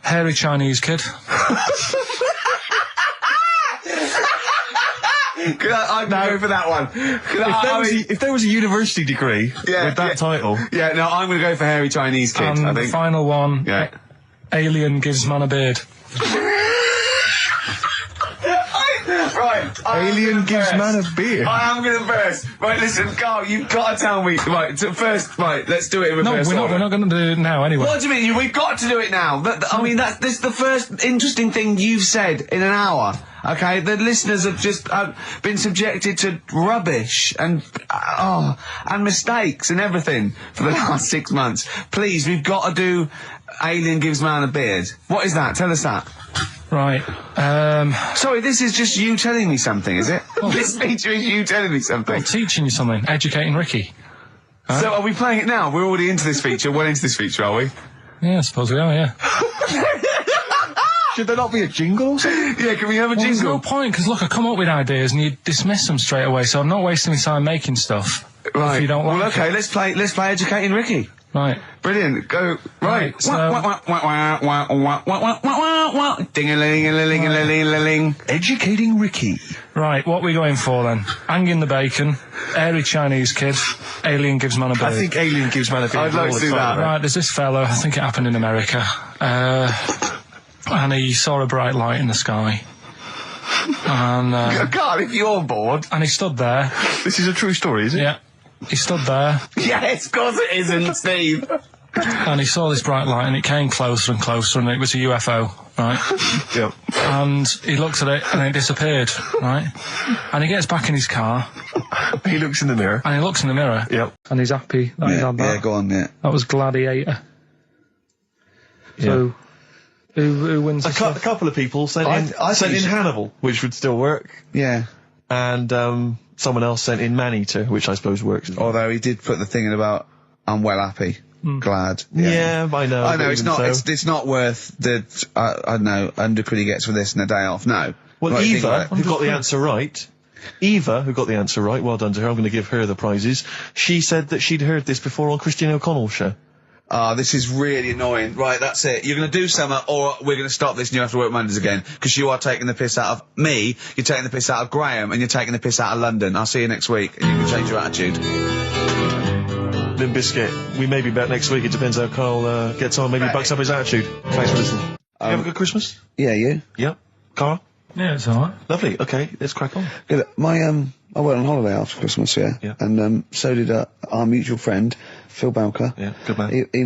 Hairy Chinese kid. I'd go for that one. If there was a university degree with that title. Yeah, no, I'm going to go for Hairy Chinese Kid, And I the think. final one, Yeah. Alien gives man a beard. Right. Alien gives man a beard. I am going to burst. Right, listen, Carl, you've got to tell me. Right, first, let's do it in No, reverse we're order. not going to do it now anyway. What do you mean? We've got to do it now. I mean, this is the first interesting thing you've said in an hour. Okay, the listeners have just been subjected to rubbish and mistakes and everything for the last 6 months. Please, we've got to do Alien Gives Man a Beard. What is that? Tell us that. Right. Sorry, this is just you telling me something, is it? This feature is you telling me something. I'm teaching you something. Educating Ricky. So are we playing it now? We're already into this feature. Well into this feature, are we? Yeah, I suppose we are, yeah. Should there not be a jingle or something? Yeah, can we have a There's no jingle? point, because look, I come up with ideas and you dismiss them straight away, so I'm not wasting my time making stuff. Right. If you don't like well, okay, it. let's play Educating Ricky. Right. Brilliant. Go. Right. So- Ding-a-ling-a-ling-a-ling-a-ling. Educating Ricky. Right, what are we going for then? Hanging the bacon, Hairy Chinese kid, Alien gives man a beard. I think Alien gives man a beard. I'd like all to the do time. that. Right, there's this fella, I think it happened in America, and he saw a bright light in the sky. And, God, if you're bored. and he stood there. This is a true story, is it? Yeah. He stood there, Yes, of course it isn't, Steve. and he saw this bright light, and it came closer and closer, and it was a UFO, right? Yep. And he looked at it, and it disappeared, right? And he gets back in his car, He looks in the mirror. and he looks in the mirror, Yep. and he's happy that he's had that. go on, yeah. That was Gladiator. So, who wins A this? couple of people sent I in think you should- Hannibal, which would still work, Yeah. and someone else sent in Man-Eater, which I suppose works as well. Although he did put the thing in about, I'm well happy. Glad. Yeah, I know. I know, but it's even not, so. it's not worth the, I don't know, undercut he gets for this and a day off. No. Well, Right, think Eva, about it. who got the answer right, well done to her, I'm going to give her the prizes. She said that she'd heard this before on Christine O'Connell's show. Ah, this is really annoying. Right, that's it. You're going to do something, or we're going to stop this and you have to work Mondays again. Because you are taking the piss out of me, you're taking the piss out of Graham, and you're taking the piss out of London. I'll see you next week, and you can change your attitude. Limp Bizkit, we may be back next week. It depends how Carl gets on. Maybe he bucks up his attitude. Thanks for listening. You have a good Christmas? Yeah, you? Yep. Carl? Yeah, it's alright. Lovely. Okay, let's crack on. Good. I went on holiday after Christmas, yeah. And so did our mutual friend, Phil Bowker. Yeah, good man. He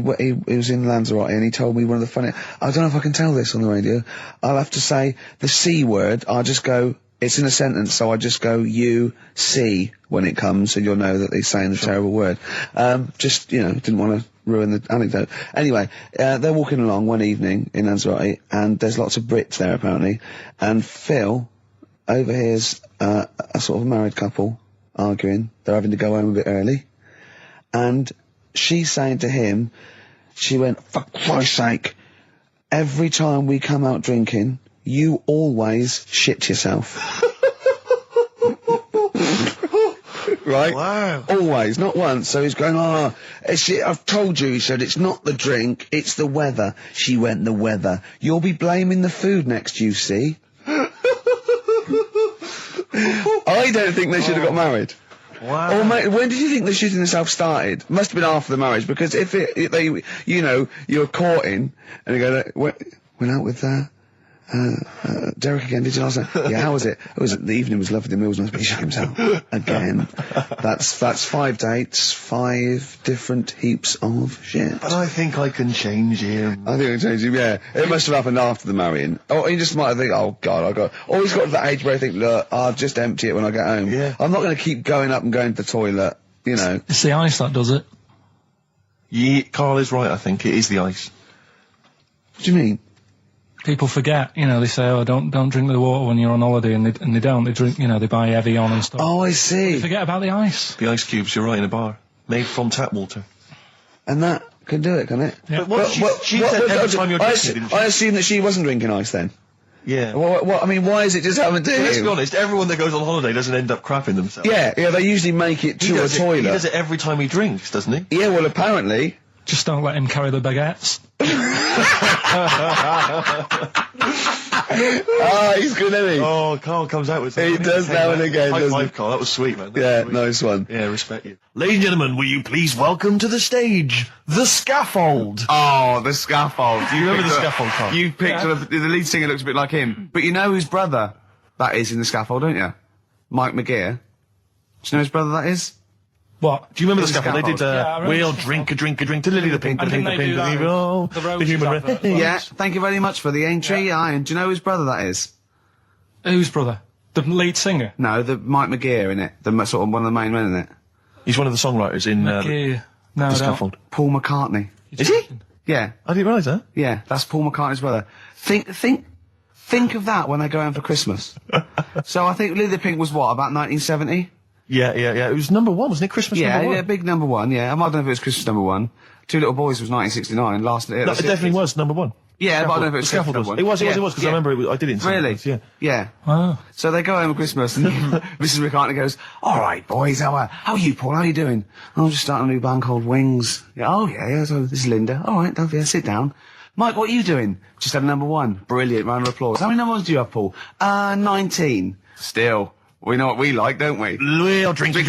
was in Lanzarote and he told me one of the funny... I don't know if I can tell this on the radio. I'll have to say the C word. I'll just go... It's in a sentence, so I just go, you, see, when it comes, and you'll know that he's saying the terrible word. Just, didn't want to ruin the anecdote. Anyway, they're walking along one evening in Lanzarote, and there's lots of Brits there, apparently, and Phil overhears a sort of married couple arguing. They're having to go home a bit early, and she's saying to him, she went, for Christ's sake, every time we come out drinking, you always shit yourself. Right? Wow. Always, not once. So he's going, I've told you, he said, it's not the drink, it's the weather. She went, the weather. You'll be blaming the food next, you see. I don't think they should have got married. Wow. Or mate, when did you think the shitting yourself started? Must have been after the marriage, because if you're courting, and you go, went out with Derek again, did you last night? Yeah, how was it? The evening was lovely, the meal was nice, but he shook himself. Again. That's 5 dates, 5 different heaps of shit. But I think I can change him. I think I changed him, yeah. It must have happened after the marrying. Or he just might have think, oh God, or he's got to that age where I think, look, I'll just empty it when I get home. Yeah. I'm not going to keep going up and going to the toilet, It's the ice that does it. Yeah, Carl is right, I think. It is the ice. What do you mean? people forget, they say, oh, don't drink the water when you're on holiday, and they don't. They drink, they buy Evian and stuff. Oh, I see. They forget about the ice. The ice cubes, you're right, in a bar. Made from tap water. And that can do it, can it? Yeah. But she said every time you're drinking, didn't she? I assume that she wasn't drinking ice then. Yeah. What, I mean, why is it just happened to you? Let's be honest, everyone that goes on holiday doesn't end up crapping themselves. Yeah, they usually make it to a toilet. He does it every time he drinks, doesn't he? Yeah, well, apparently. Just don't let him carry the baguettes. He's good, isn't he? Oh, Carl comes out with something. He does now and again, High doesn't five, he? Carl. That was sweet, man. Yeah, nice one. Yeah, respect you. Ladies and gentlemen, will you please welcome to the stage the Scaffold? Oh, the Scaffold. Do you remember the Scaffold, Carl? You picked the lead singer looks a bit like him. But you know whose brother that is in the Scaffold, don't you? Mike McGear. Do you know whose brother that is? What? Do you remember the The Scaffold? They did, I remember we'll the drink a drink to Lily the Pink, the And Pink, the didn't they Pink, do the that? Evil, The the Roses human advert as well? Yeah, thank you very much for the entry, Ian. Do you know whose brother that is? Whose brother? The lead singer? No, the Mike McGear in it. The sort of one of the main men in it. He's one of the songwriters in No, the I don't. Scaffold. Paul McCartney. Is he? Yeah, I didn't realise that. yeah, that's Paul McCartney's brother. Think of that when they go home for Christmas. So I think Lily the Pink was what, about 1970? Yeah. It was number one, wasn't it? Christmas number one. Yeah, big number one, yeah. I don't know if it was Christmas number one. Two Little Boys was 1969, last year. No, it definitely was number one. Yeah, but I don't know if it was Scaffold Christmas was. number one. It was, because I remember I did it in Really? yeah. Yeah. Wow. So they go home at Christmas and Mrs. McCartney goes, all right, boys, how are you, Paul? How are you doing? I'm just starting a new band called Wings. Yeah, oh, yeah, so this is Linda. All right, don't forget, sit down. Mike, what are you doing? Just had number one. Brilliant, round of applause. How many number ones do you have, Paul? 19. Still. We know what we like, don't we? We'll drink, the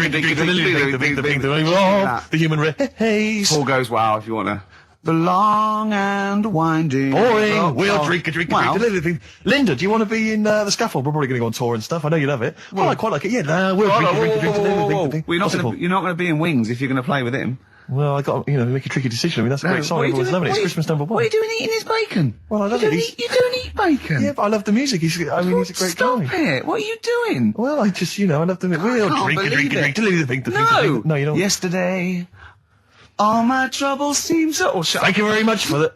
human race. Paul goes, wow, if you want to. The long and winding. Boring. We'll drink, Wow. Linda, do you want to be in the Scaffold? We're probably going to go on tour and stuff. I know you love it. Well, I quite like it. Yeah, we'll drink. You're not going to be in Wings if you're going to play with him. Well, I got make a tricky decision. I mean, that's a great song. Everyone's loving it. It's Christmas number one. What are you doing eating his bacon? Well, I love it. You don't eat bacon? Yeah, but I love the music. He's a great Stop guy. it. What are you doing? Well, I just, I love the music. We'll drink, to leave the pink, No. No, you don't. Yesterday, all my troubles seem so... Thank you very much for that.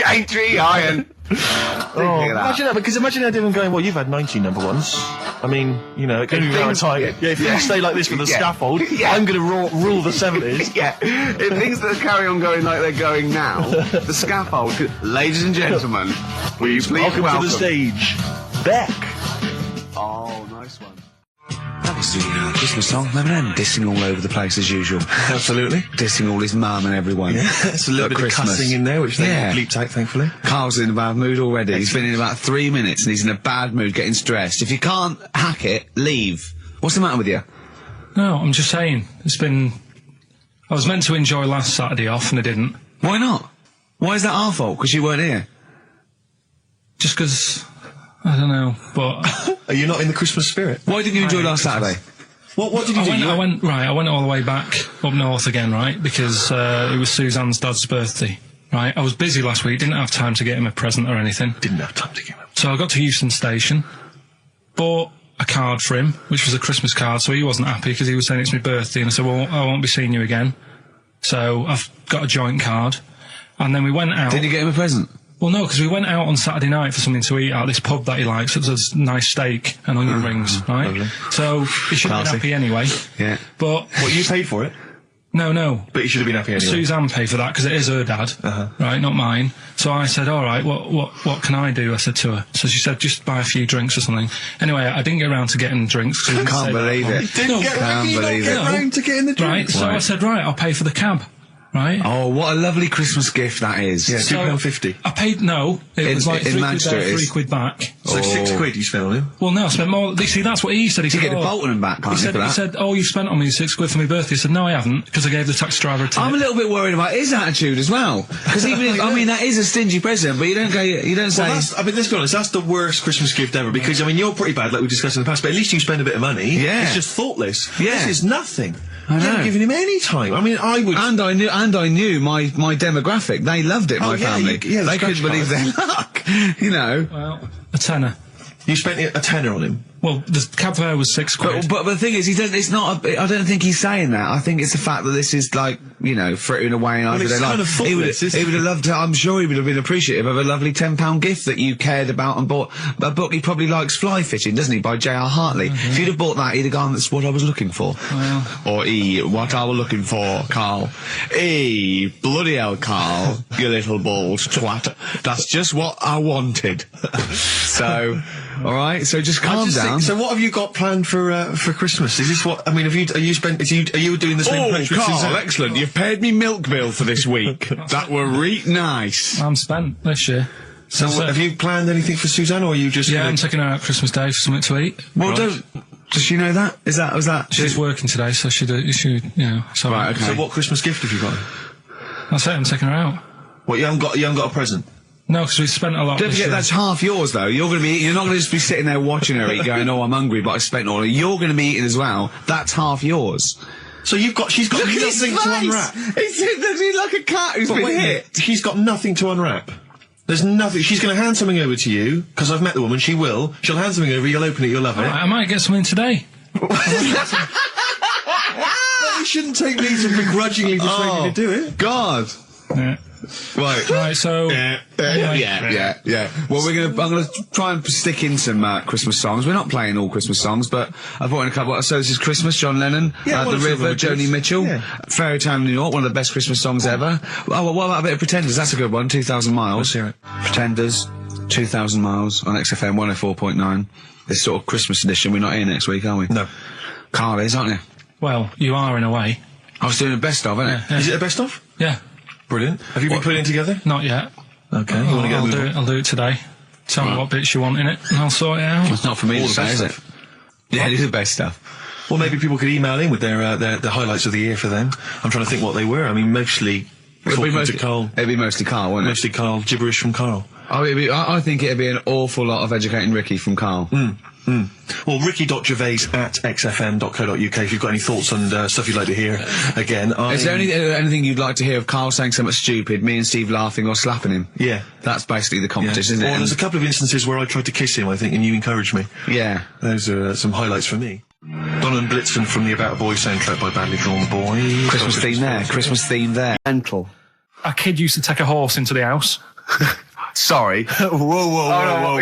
Entry, Iron. Imagine that, because imagine how different going, well, you've had 19 number ones. I mean, it can be around time. Yeah, if you stay like this for the Scaffold, I'm going to rule the 70s. Yeah, if things that carry on going like they're going now, the Scaffold, ladies and gentlemen, will you please welcome to the stage, Beck. Oh, nice one. That was the Christmas song. Remember them dissing all over the place as usual? Absolutely. Dissing all his mum and everyone. Yeah, it's a little bit of cussing in there, which they bleeped out, thankfully. Carl's in a bad mood already. He's been in about 3 minutes and he's in a bad mood, getting stressed. If you can't hack it, leave. What's the matter with you? No, I'm just saying. I was meant to enjoy last Saturday off and I didn't. Why not? Why is that our fault? Because you weren't here? Just because... I don't know, but... Are you not in the Christmas spirit? Why didn't you enjoy last Saturday? What did you do? I went all the way back up north again, right? Because it was Suzanne's dad's birthday, right? I was busy last week, didn't have time to get him a present or anything. Didn't have time to get him. So I got to Euston Station, bought a card for him, which was a Christmas card, so he wasn't happy because he was saying it's my birthday, and I said, well, I won't be seeing you again. So I've got a joint card, and then we went out. Did you get him a present? Well, no, because we went out on Saturday night for something to eat at this pub that he likes. It was a nice steak and onion rings, right? Lovely. So he should have been happy anyway. Yeah. But... What, you paid for it? No. But you should have been happy anyway. Suzanne paid for that because it is her dad, right, not mine. So I said, all right, what can I do? I said to her. So she said, just buy a few drinks or something. Anyway, I didn't get around to getting drinks. I can't believe it. Can't believe it. Round to getting the drinks. Right, so I said, right, I'll pay for the cab. Right. Oh, what a lovely Christmas gift that is. Yeah, So, £2.50. I paid, it was like in £3 Manchester there, it is. £3 back. It's like £6 you spent on him. Well, no, I spent more. See, that's what he said. He You said, get the Bolton and back, can't he you, for that? said, oh, you spent on me £6 for my birthday. I said, no, I haven't, because I gave the taxi driver a tip. I'm a little bit worried about his attitude as well. Because even if, I mean, that is a stingy present, but you don't say... Well, let's be honest, that's the worst Christmas gift ever, because, I mean, you're pretty bad, like we discussed in the past, but at least you spend a bit of money. Yeah. It's just thoughtless. Yeah. This is nothing. I know. You haven't given him any time. I mean, I would... And I knew my demographic. They loved it, my family. the they couldn't scratch believe card. their luck, you know. Well, a tenner. You spent a tenner on him. Well, the cab fare was £6. But the thing is, I don't think he's saying that. I think it's the fact that this is like, you know, frittering away. And it's kind of he would have loved to, I'm sure he would have been appreciative of a lovely £10 gift that you cared about and bought. A book he probably likes fly fishing, doesn't he, by J.R. Hartley. If you'd have bought that, he'd have gone, that's what I was looking for. Well. Or what I was looking for, Carl. Bloody hell, Carl, you little balls twat. That's just what I wanted. So, alright, so just calm down. So what have you got planned for Christmas? Is this what, I mean, are you doing the same place with Carl, Suzanne? excellent. You've paid me milk bill for this week. That were reet nice. I'm spent this year. So have you planned anything for Suzanne, or are you just... Yeah, I'm taking her out Christmas Day for something to eat. Well, does she know that? Was that? She's working today, so she you know. So Right, okay. So what Christmas gift have you got? That's it, I'm taking her out. What, you haven't got a present? No, because we spent a lot. Don't forget, that's half yours, though. You're not going to just be sitting there watching her eat, going, oh, I'm hungry, but I spent all of it. You're going to be eating as well. That's half yours. So she's got nothing to unwrap. He's like a cat who's been hit. She's got nothing to unwrap. There's nothing. She's going to hand something over to you, because I've met the woman, she will. She'll hand something over, you'll open it, you'll love it. I might get something today. You shouldn't take me to begrudgingly persuade you to do it. God. Yeah. Right, so... Yeah. Well, I'm gonna try and stick in some Christmas songs. We're not playing all Christmas songs, but I brought in a couple. So this is Christmas, John Lennon, The River, Joni Mitchell, Fairy Tale in New York, one of the best Christmas songs ever. Oh, well, what about a bit of Pretenders? That's a good one, 2,000 Miles. Let's hear it. Pretenders, 2,000 Miles on XFM 104.9. This sort of Christmas edition. We're not here next week, are we? No. Carl is, aren't you? Well, you are in a way. I was doing a best of, isn't it? Yeah. Is it a best of? Yeah. Brilliant. Have you been putting it together? Not yet. Okay. You want to get I'll do it today. Tell me what bits you want in it, and I'll sort it out. It's not for me to say, is it? Yeah, it is the best stuff. Well, maybe people could email in with their highlights of the year for them. I'm trying to think what they were. I mean, mostly... It'd be mostly Carl, wouldn't it? Mostly Carl, gibberish from Carl. I think it'd be an awful lot of educating Ricky from Carl. Well, ricky.gervais@xfm.co.uk if you've got any thoughts on stuff you'd like to hear. Again, Is there anything you'd like to hear of Carl saying something stupid, me and Steve laughing or slapping him? Yeah. That's basically the competition, isn't it? Well, there's a couple of instances where I tried to kiss him, I think, and you encouraged me. Yeah. Those are some highlights for me. Don and Blitzen from the About a Boy soundtrack by Badly Drawn Boys. Christmas theme there. Mental. A kid used to take a horse into the house. Sorry. Whoa,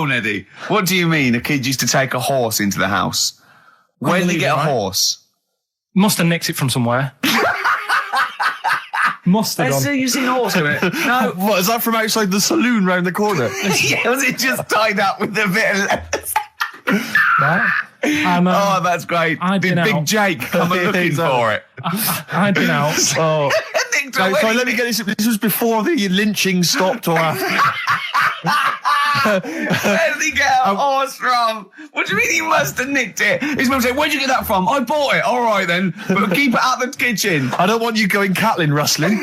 Neddy. What do you mean a kid used to take a horse into the house? Where did he get a horse? Must have nicked it from somewhere. Must have done. You've seen a horse in it? No. What, is that from outside the saloon round the corner? Yeah, was it just tied up with a bit of lettuce? Right. Oh, that's great. Big Jake coming looking for it. I'd been out. Oh. So let me get this. This was before the lynching stopped or after. Where did he get a horse from? What do you mean he must have nicked it? His mum said, where'd you get that from? I bought it. All right then, but keep it out of the kitchen. I don't want you going Catlin rustling.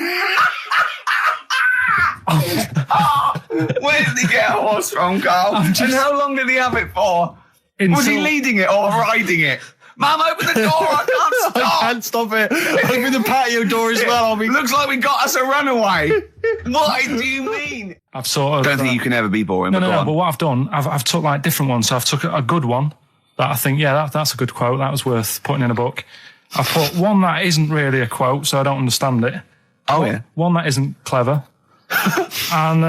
Where did he get a horse from, Carl? And how long did he have it for? Was he leading it or riding it? Mum, open the door, I can't stop. I can't stop it. Open the patio door as well. Looks like we got us a runaway. What do you mean? I've sort of... Don't think you can ever be boring, No, but what I've done, I've took like different ones. So I've took a good one that I think, that's a good quote. That was worth putting in a book. I've put one that isn't really a quote, so I don't understand it. Oh, yeah. One that isn't clever. and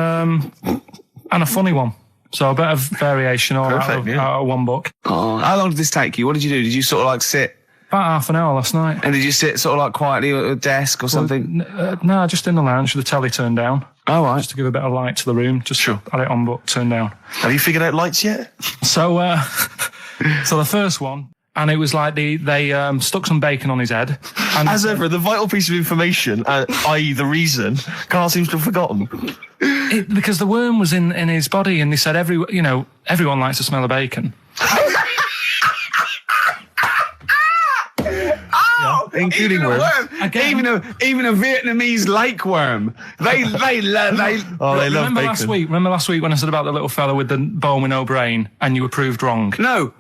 a funny one. So a bit of variation out of one book. Oh, how long did this take you? What did you do? Did you sort of like sit? About half an hour last night. And did you sit sort of like quietly at a desk or something? No, just in the lounge with the telly turned down. Oh, right. Just to give a bit of light to the room. Just had it on book, turned down. Have you figured out lights yet? So, so the first one, and it was like they stuck some bacon on his head. And as ever, the vital piece of information, i.e. the reason, Carl seems to have forgotten. Because the worm was in his body, and they said everyone likes the smell of bacon. Including worms. Even a Vietnamese lake worm. They love bacon. Remember last week when I said about the little fella with the bone with no brain, and you were proved wrong? No.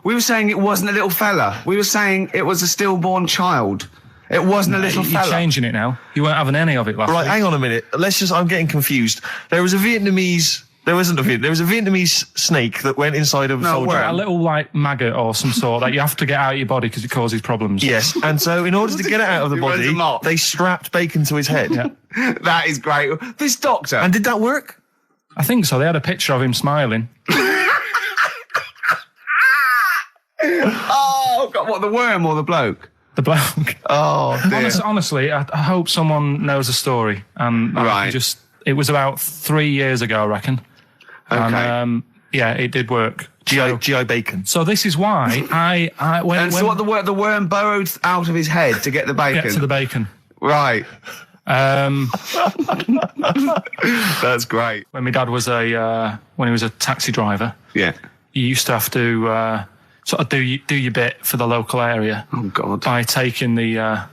We were saying it wasn't a little fella. We were saying it was a stillborn child. It wasn't a little fella. You're changing it now. You weren't having any of it last week. Right, hang on a minute. I'm getting confused. There was a Vietnamese There wasn't a There was a Vietnamese snake that went inside of a soldier. A little like maggot or some sort that you have to get out of your body because it causes problems. Yes, and so in order to get it out of the body, they strapped bacon to his head. Yeah. That is great. This doctor. And did that work? I think so. They had a picture of him smiling. Oh, God, what, the worm or the bloke? The bloke. Oh, dear. Honestly, I hope someone knows the story. And it was about 3 years ago, I reckon. Okay. And, it did work. GI bacon. So this is why so what, the worm burrowed out of his head to get the bacon? Get to the bacon. Right. That's great. When my dad was when he was a taxi driver, yeah, you used to have to sort of do your bit for the local area. Oh God! By taking the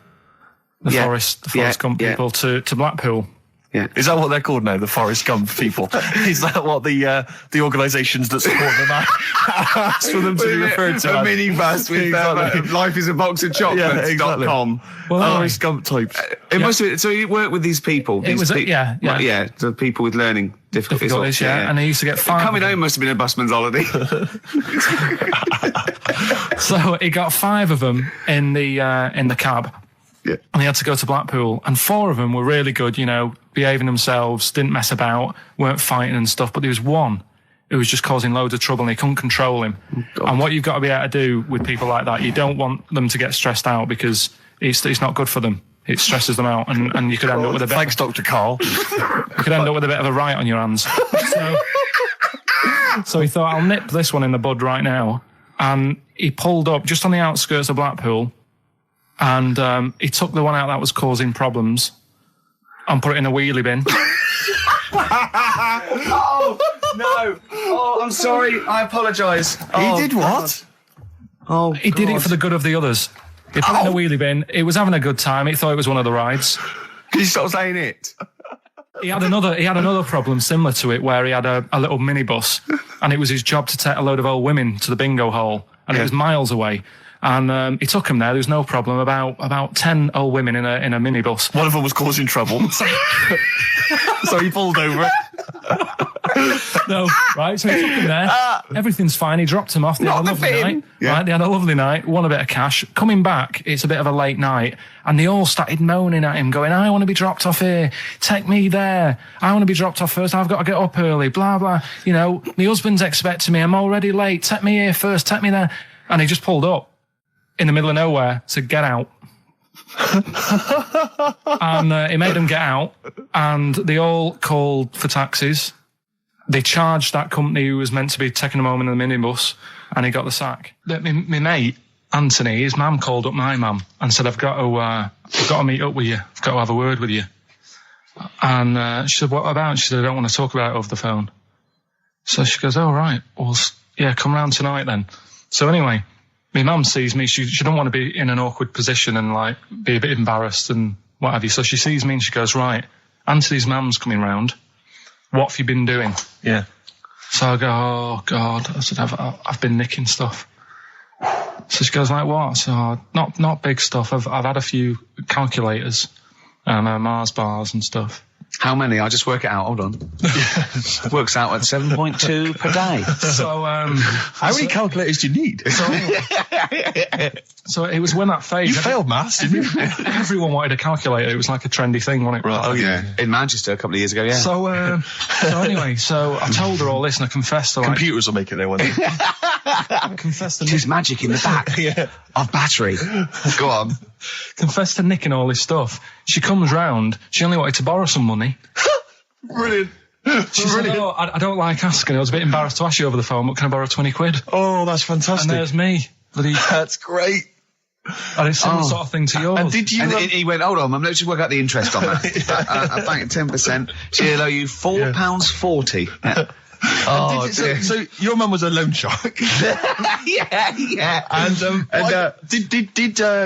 Forrest Gump people to Blackpool. Yeah. Is that what they're called now? The Forrest Gump people? Is that what the organisations that support them asked for them to be referred to? A minibus with Life is a Box of Chocolates.com. Well, Forrest Gump types. It must have been, so you worked with these people? The people with learning difficulties. And they used to get 5. Coming home must have been a busman's holiday. So he got 5 of them in the cab. Yeah. And they had to go to Blackpool, and 4 of them were really good, behaving themselves, didn't mess about, weren't fighting and stuff, but there was one who was just causing loads of trouble and they couldn't control him. Oh, and what you've got to be able to do with people like that, you don't want them to get stressed out because it's not good for them. It stresses them out, and you could end up with a bit... Thanks, Dr. Karl. You could end up with a bit of a riot on your hands. So he thought, I'll nip this one in the bud right now. And he pulled up just on the outskirts of Blackpool, and he took the one out that was causing problems and put it in a wheelie bin. Oh, no. Oh, I'm sorry. I apologise. He did what? Oh, he did it for the good of the others. He put it in a wheelie bin. He was having a good time. He thought it was one of the rides. Can you stop saying it? He had another problem similar to it where he had a little minibus, and it was his job to take a load of old women to the bingo hall, and it was miles away. And he took him there. There was no problem. About 10 old women in a minibus. One of them was causing trouble, so he pulled over it. No, right. So he took him there. Everything's fine. He dropped him off. They had a lovely night. Yeah. Right. They had a lovely night. Won a bit of cash. Coming back, it's a bit of a late night, and they all started moaning at him, going, "I want to be dropped off here. Take me there. I want to be dropped off first. I've got to get up early. Blah blah. My husband's expecting me. I'm already late. Take me here first. Take me there." And he just pulled up in the middle of nowhere, said, "Get out." And he made them get out, and they all called for taxis. They charged that company who was meant to be taking him home in the minibus, and he got the sack. My mate, Anthony, his mum called up my mum and said, I've got to meet up with you. I've got to have a word with you. And she said, what about? She said, I don't want to talk about it over the phone. So she goes, oh, right. Well, yeah, come round tonight then. So anyway, my mum sees me. She don't want to be in an awkward position and be a bit embarrassed and what have you. So she sees me and she goes, right, Anthony's mum's coming round. What have you been doing? Yeah. So I go, oh God. I said, I've been nicking stuff. So she goes, like what? So not big stuff. I've had a few calculators and Mars bars and stuff. How many? I'll just work it out. Hold on. Works out at 7.2 per day. So, how many calculators do you need? So it was when that phase. You failed maths, didn't you? Everyone wanted a calculator. It was like a trendy thing, wasn't it? Right. Oh yeah. In Manchester a couple of years ago. Yeah. So anyway, I told her all this and I confessed to computers will make it there one day. I confessed to There's magic in the back of battery. Go on. Confessed to nicking all this stuff. She comes round. She only wanted to borrow some money. Brilliant. She said, oh, I don't like asking. I was a bit embarrassed to ask you over the phone, but can I borrow 20 quid? Oh, that's fantastic. And there's me. That's great. And it's similar sort of thing to yours. And did you? And he went, hold on, let's just work out the interest on that. I bank at 10%. She'll owe you £4.40. Yeah. Oh, so your mum was a loan shark. yeah. And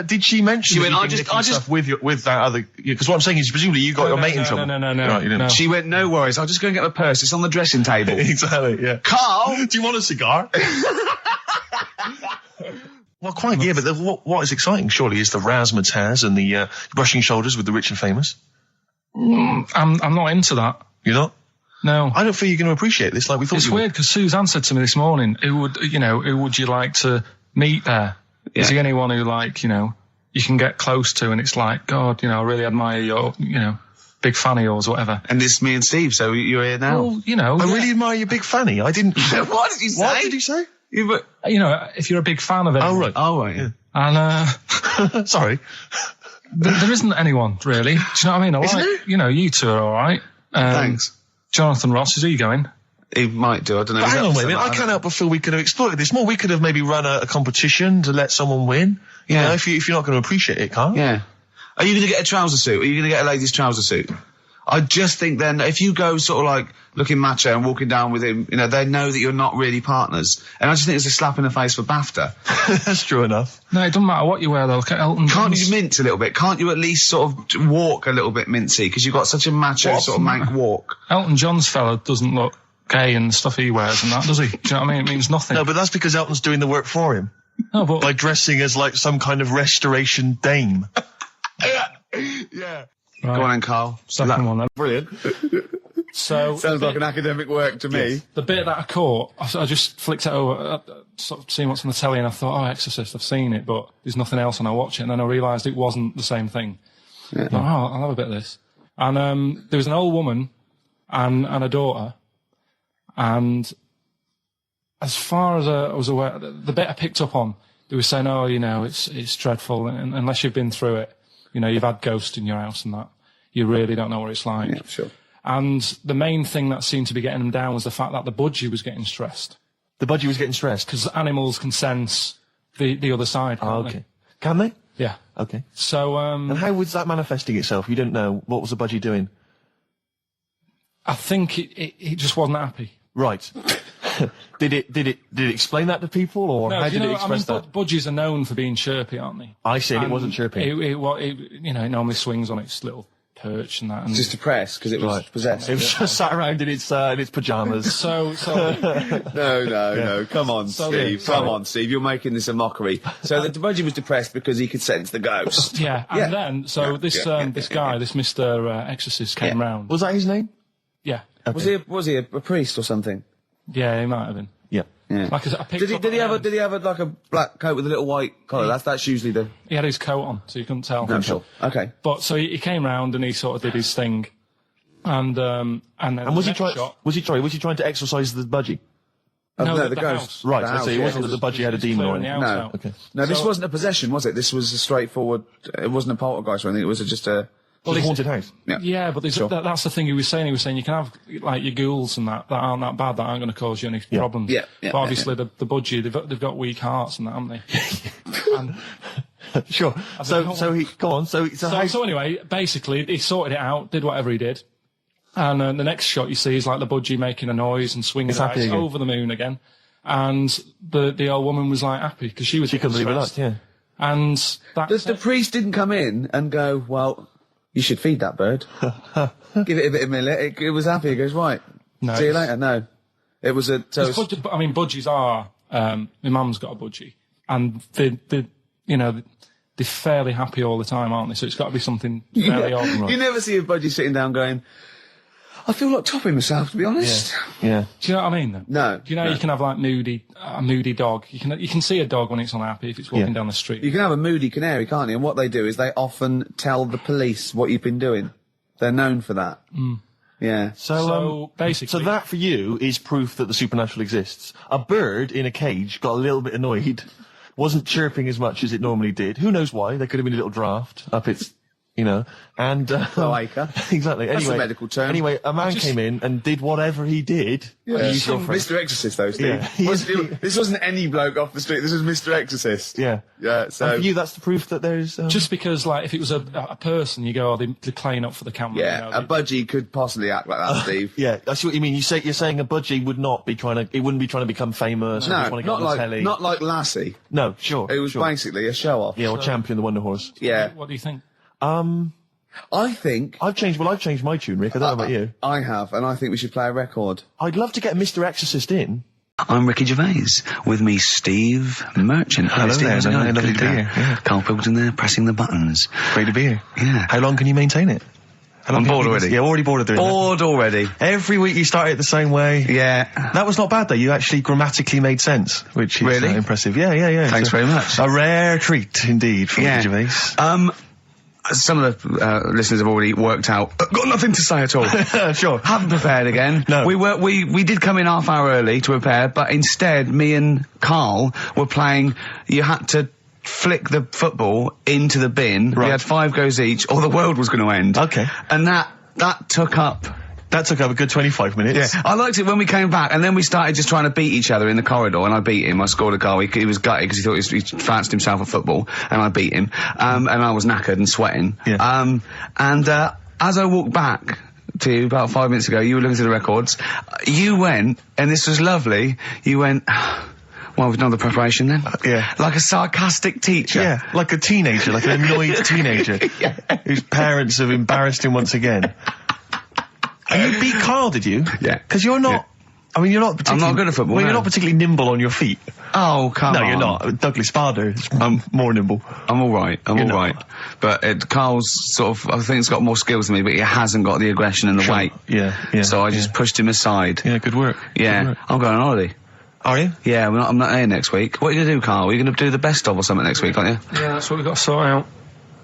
did she mention? She went, I just with that other, because what I'm saying is presumably you got your mate in trouble. No. Right, you didn't. She went, no worries, I'll just go and get my purse. It's on the dressing table. Exactly. Yeah. Karl, do you want a cigar? Well, quite, yeah, but what is exciting, surely, is the razzmatazz and the brushing shoulders with the rich and famous. I'm not into that. You're not? No. I don't feel you're going to appreciate this like we thought It's you would. weird because Suzanne said to me this morning, who would you like to meet there? Is he anyone who, like, you know, you can get close to and it's like, God, you know, I really admire your, you know, big fan of yours, whatever. And it's me and Steve, so you're here now. Well, you know. I really admire your big fanny. I didn't... What did you say? What did he say? You know, if you're a big fan of it. Oh, right. Oh, right, yeah. And, Sorry. there isn't anyone, really. Do you know what I mean? Isn't like, there? you know, you two are all right. Thanks. Jonathan Ross, is he going? He might do, I don't know. But hang on, wait a minute. I can't help but feel we could have exploited this more. We could have maybe run a competition to let someone win. You know, if you're not going to appreciate it, Carl. Yeah. Are you going to get a trouser suit? Are you going to get a ladies' trouser suit? I just think then, if you go sort of like looking macho and walking down with him, you know, they know that you're not really partners. And I just think it's a slap in the face for BAFTA. That's true enough. No, it doesn't matter what you wear, though. Look at Elton Can't John's. you mince a little bit? Can't you at least sort of walk a little bit mincy? Because you've got such a macho sort of mank walk. Elton John's fella doesn't look gay and stuff he wears and that, does he? Do you know what I mean? It means nothing. No, but that's because Elton's doing the work for him. No, but... By dressing as like some kind of restoration dame. Yeah. Right. Go on then, Carl. Second one then. Brilliant. So Sounds like an academic work to me. the bit that I caught, I just flicked it over, sort of seeing what's on the telly, and I thought, oh, Exorcist, I've seen it, but there's nothing else, and I watch it, and then I realised it wasn't the same thing. Yeah. I thought, oh, I'll have a bit of this. And there was an old woman and a daughter, and as far as I was aware, the bit I picked up on, they were saying, oh, you know, it's dreadful, and unless you've been through it, you know, you've had ghosts in your house and that, you really don't know what it's like. Yeah, sure. And the main thing that seemed to be getting them down was the fact that the budgie was getting stressed. The budgie was getting stressed. Because animals can sense the other side. Oh, okay. Can they? Yeah. Okay. So, and how was that manifesting itself? You don't know. What was the budgie doing? I think it just wasn't happy. Right. Did it explain that to people, or how did it express that? Budgies are known for being chirpy, aren't they? I see, and it wasn't chirpy. It normally swings on its little perch and that. And Just depressed because it was possessed. It was just sat around in its pajamas. So No. Come on, Steve. Come on, Steve. You're making this a mockery. So the budgie was depressed because he could sense the ghost. yeah, and then this guy, this Mr. Exorcist, came round. Was that his name? Yeah. Okay. Was he a priest or something? Yeah, he might have been. Yeah. Like I picked up Did he have like a black coat with a little white collar? That's usually the. He had his coat on, so you couldn't tell. No, sure. Okay. But so he came round and he sort of did his thing, and then Was he trying to exorcise the budgie? No, the ghost. house. Right. The I house, see. It yeah. wasn't that the budgie had a demon or Clearing the anything. house No. out. Okay. No, this So- wasn't a possession, was it? This was a straightforward. It wasn't a poltergeist or anything. It was just a. Well, it's a haunted house. Yeah, but Sure. that's the thing he was saying. He was saying you can have like your ghouls and that aren't that bad, that aren't going to cause you any problems. Yeah, but obviously the budgie, they've got weak hearts and that, haven't they? And Sure. so anyway, basically he sorted it out, did whatever he did, and the next shot you see is like the budgie making a noise and swinging It's the happy eyes again. over the moon again, and the old woman was like happy because she She couldn't believe it. stressed. Yeah. And that's The priest didn't come in and go, well, you should feed that bird. Give it a bit of millet. It was happy. He goes, right. No, See you it's- later. No. It was a toast. Budgies are. My mum's got a budgie, and they're fairly happy all the time, aren't they? So it's got to be something fairly odd. You never see a budgie sitting down going, I feel like topping myself, to be honest. Yeah. Do you know what I mean? Though? No. Do you know you can have like a moody dog? You can see a dog when it's unhappy if it's walking down the street. You can have a moody canary, can't you? And what they do is they often tell the police what you've been doing. They're known for that. Yeah. So basically, so that for you is proof that the supernatural exists. A bird in a cage got a little bit annoyed, wasn't chirping as much as it normally did. Who knows why? There could have been a little draft up its, and Cloaca. Exactly. That's Anyway, a medical term. Anyway, a man came in and did whatever he did. Yeah. Use your phrase. Mr. Exorcist, though, Steve. Yeah. This wasn't any bloke off the street. This was Mr. Exorcist. Yeah. Yeah, so... And for you, that's the proof that there's... just because, like, if it was a person, you go, they're playing up for the camera. Yeah, a budgie could possibly act like that, Steve. Yeah, I see what you mean. You're saying a budgie would not be trying to... It wouldn't be trying to become famous or No, trying to get on the telly. not like Lassie. No, sure. It was sure. basically a show-off. Yeah, or Champion the Wonder Horse. Yeah. What do you think? I think... I've changed my tune, Rick. I don't know about you. I have, and I think we should play a record. I'd love to get Mr. Exorcist in. I'm Ricky Gervais, with me Steve Merchant. Hello Steve, there, how's it going? lovely Good to be day. here, yeah. Karl Pilkington there, pressing the buttons. Great to be here. Yeah. How long can you maintain it? I'm bored already. Yeah, already bored of doing Bored already. that. Every week you start it the same way. Yeah. That was not bad though. You actually grammatically made sense, which is Really? impressive. Yeah. Thanks very much. A rare treat indeed from Gervais. Some of the listeners have already worked out. Got nothing to say at all. Sure. Haven't prepared again. No. We did come in half hour early to prepare, but instead me and Karl were playing. You had to flick the football into the bin. Right. We had 5 goes each, or the world was going to end. Okay. And that took up. That took up a good 25 minutes. Yeah, I liked it when we came back, and then we started just trying to beat each other in the corridor, and I beat him. I scored a goal. He was gutted because he thought he fancied himself at football, and I beat him. And I was knackered and sweating. Yeah. As I walked back to you about 5 minutes ago, you were looking at the records. You went, and this was lovely, you went, well, we've done the preparation then. Yeah. Like a sarcastic teacher. Yeah, like a teenager, like an annoyed teenager whose parents have embarrassed him once again. And you beat Karl, did you? Yeah. Because you're not. Yeah. I mean, you're not particularly. I'm not good at football. Well, no. you're not particularly nimble on your feet. Oh, come on. No, you're not. Douglas Bader is more nimble. I'm all right. You're all right. But Carl's sort of, I think he's got more skills than me, but he hasn't got the aggression and the weight. Yeah. So I just pushed him aside. Yeah, good work. Yeah. Good work. I'm going on holiday. Are you? Yeah, I'm not here next week. What are you going to do, Karl? Are you going to do the best of or something next week, aren't you? Yeah, that's what we've got to sort out.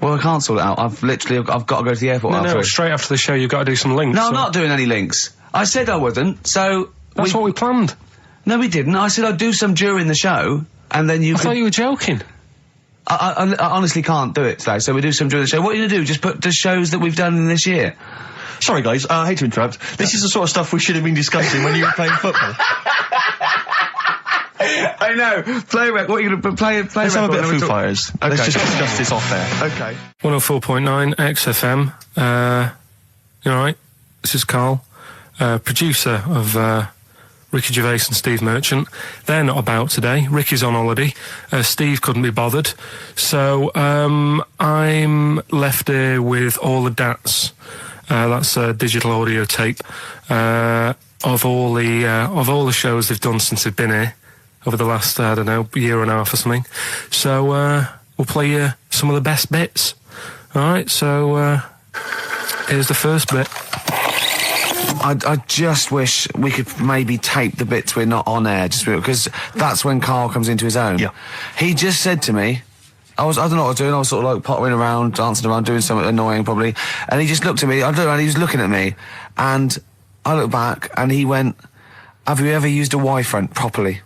Well, I can't sort it out. I've got to go to the airport after No, it. straight after the show you've got to do some links. No, I'm not doing any links. I said I wasn't, so... That's what we planned. No, we didn't. I said I'd do some during the show, and then you I thought you were joking. I honestly can't do it today, so we do some during the show. What are you going to do? Just put the shows that we've done in this year? Sorry, guys. I hate to interrupt. This is the sort of stuff we should have been discussing when you were playing football. I know. Play record. What are you going to play? Let's have a bit of Foo Fighters. Okay. Let's just discuss this off there. Okay. 104.9 XFM. You alright? This is Karl, producer of Ricky Gervais and Steve Merchant. They're not about today. Ricky's on holiday. Steve couldn't be bothered. So I'm left here with all the DATs. That's a digital audio tape of all the shows they've done since they've been here over the last, I don't know, year and a half or something. So we'll play you some of the best bits. Alright, so here's the first bit. I just wish we could maybe tape the bits we're not on air, just because that's when Karl comes into his own. Yeah. He just said to me, I don't know what I was doing, I was sort of like pottering around, dancing around, doing something annoying probably, and he just looked at me, I looked around, he was looking at me, and I looked back, and he went, have you ever used a Y-front properly?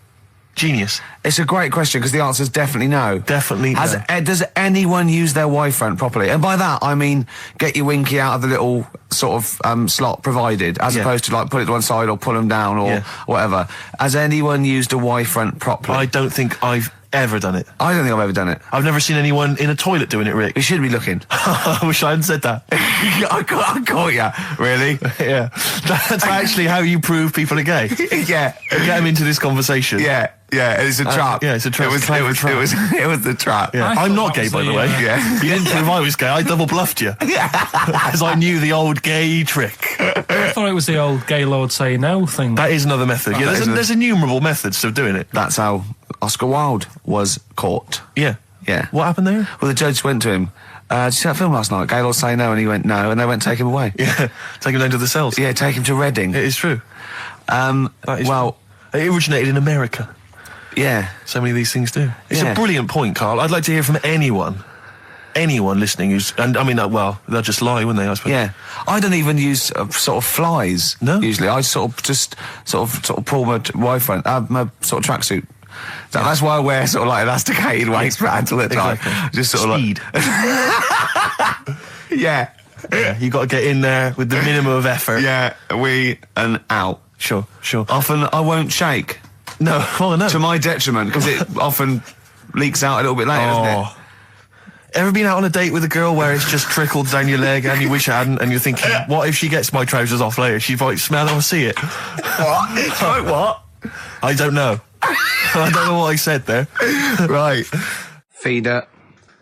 Genius. It's a great question, because the answer's definitely no. Definitely no. Does anyone use their Y-front properly? And by that, I mean, get your winky out of the little sort of slot provided, as opposed to like put it to one side or pull them down or whatever. Has anyone used a Y-front properly? I don't think I've ever done it. I don't think I've ever done it. I've never seen anyone in a toilet doing it, Rick. We should be looking. I wish I hadn't said that. I caught you. Really? Yeah. That's actually how you prove people are gay. Yeah. Get them into this conversation. Yeah. It's a trap. Yeah, it's a trap. It was the trap. Yeah. I'm not gay, by the way. Yeah. You didn't prove I was gay. I double bluffed you. Because I knew the old gay trick. I thought it was the old gay lord say no thing. That is another method. Yeah, there's innumerable methods of doing it. That's how Oscar Wilde was caught. Yeah. Yeah. What happened there? Well, the judge went to him. Did you see that film last night? Gaylord Say No, and he went no, and they went take him away. Yeah. Take him down to the cells. Yeah, take him to Reading. It is true. That is true. It originated in America. Yeah. So many of these things do. It's a brilliant point, Karl. I'd like to hear from anyone listening who's, and I mean, well, they'll just lie, wouldn't they, I suppose? Yeah. I don't even use sort of flies. No. Usually. I sort of pull my Y-front, my sort of tracksuit. That's why I wear sort of like elasticated waistbands all the time. Exactly. Just sort Speed. of like... Yeah. You got to get in there with the minimum of effort. Yeah, and out. Sure. Often I won't shake. No, well, no. To my detriment, because it often leaks out a little bit later, doesn't it? Ever been out on a date with a girl where it's just trickled down your leg and you wish it hadn't, and you're thinking, what if she gets my trousers off later? She might smell it or see it. What? Like what? I don't know. I don't know what I said there. Right. Feeder,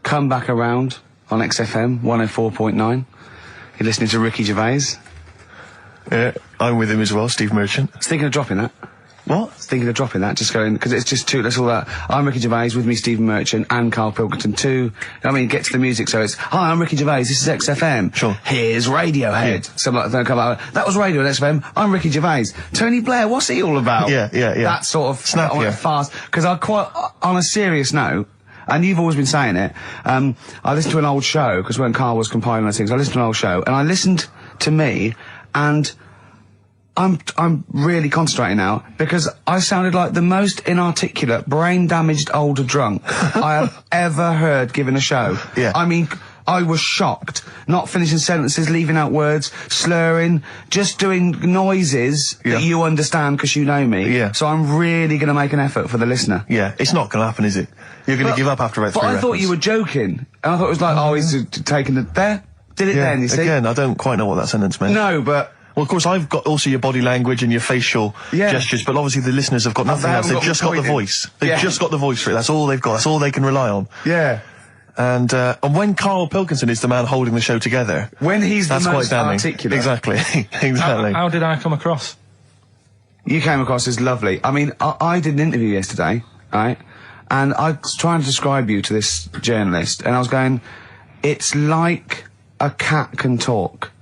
come back around on XFM 104.9. You're listening to Ricky Gervais. Yeah, I'm with him as well, Steve Merchant. I was thinking of dropping that. What? Thinking of dropping that, just going, because it's just too, that's all that. I'm Ricky Gervais, with me Stephen Merchant and Karl Pilkington too. I mean, get to the music, so it's, hi, I'm Ricky Gervais, this is XFM. Sure. Here's Radiohead. Yeah. Something like that, come out, that was Radio on XFM, I'm Ricky Gervais. Tony Blair, what's he all about? Yeah. That sort of, Snappier. fast, because I quite, on a serious note, and you've always been saying it, I listened to an old show, because when Karl was compiling those things, I listened to an old show, and I listened to me, and I'm really concentrating now, because I sounded like the most inarticulate, brain-damaged older drunk I have ever heard giving a show. Yeah. I mean, I was shocked. Not finishing sentences, leaving out words, slurring, just doing noises that you understand because you know me. Yeah. So I'm really going to make an effort for the listener. Yeah, it's not going to happen, is it? You're going to give up after about 3 But I thought records. you were joking. And I thought it was like, oh, he's taking it there. Did it then, you see? Again, I don't quite know what that sentence meant. No, but... Well, of course, I've got also your body language and your facial gestures, but obviously the listeners have got nothing else. They've just got the voice. They've just got the voice for it. That's all they've got. That's all they can rely on. Yeah. And when Karl Pilkington is the man holding the show together, When he's the that's quite most damning. articulate. Exactly. Exactly. How did I come across? You came across as lovely. I mean, I did an interview yesterday, right? And I was trying to describe you to this journalist, and I was going, it's like a cat can talk.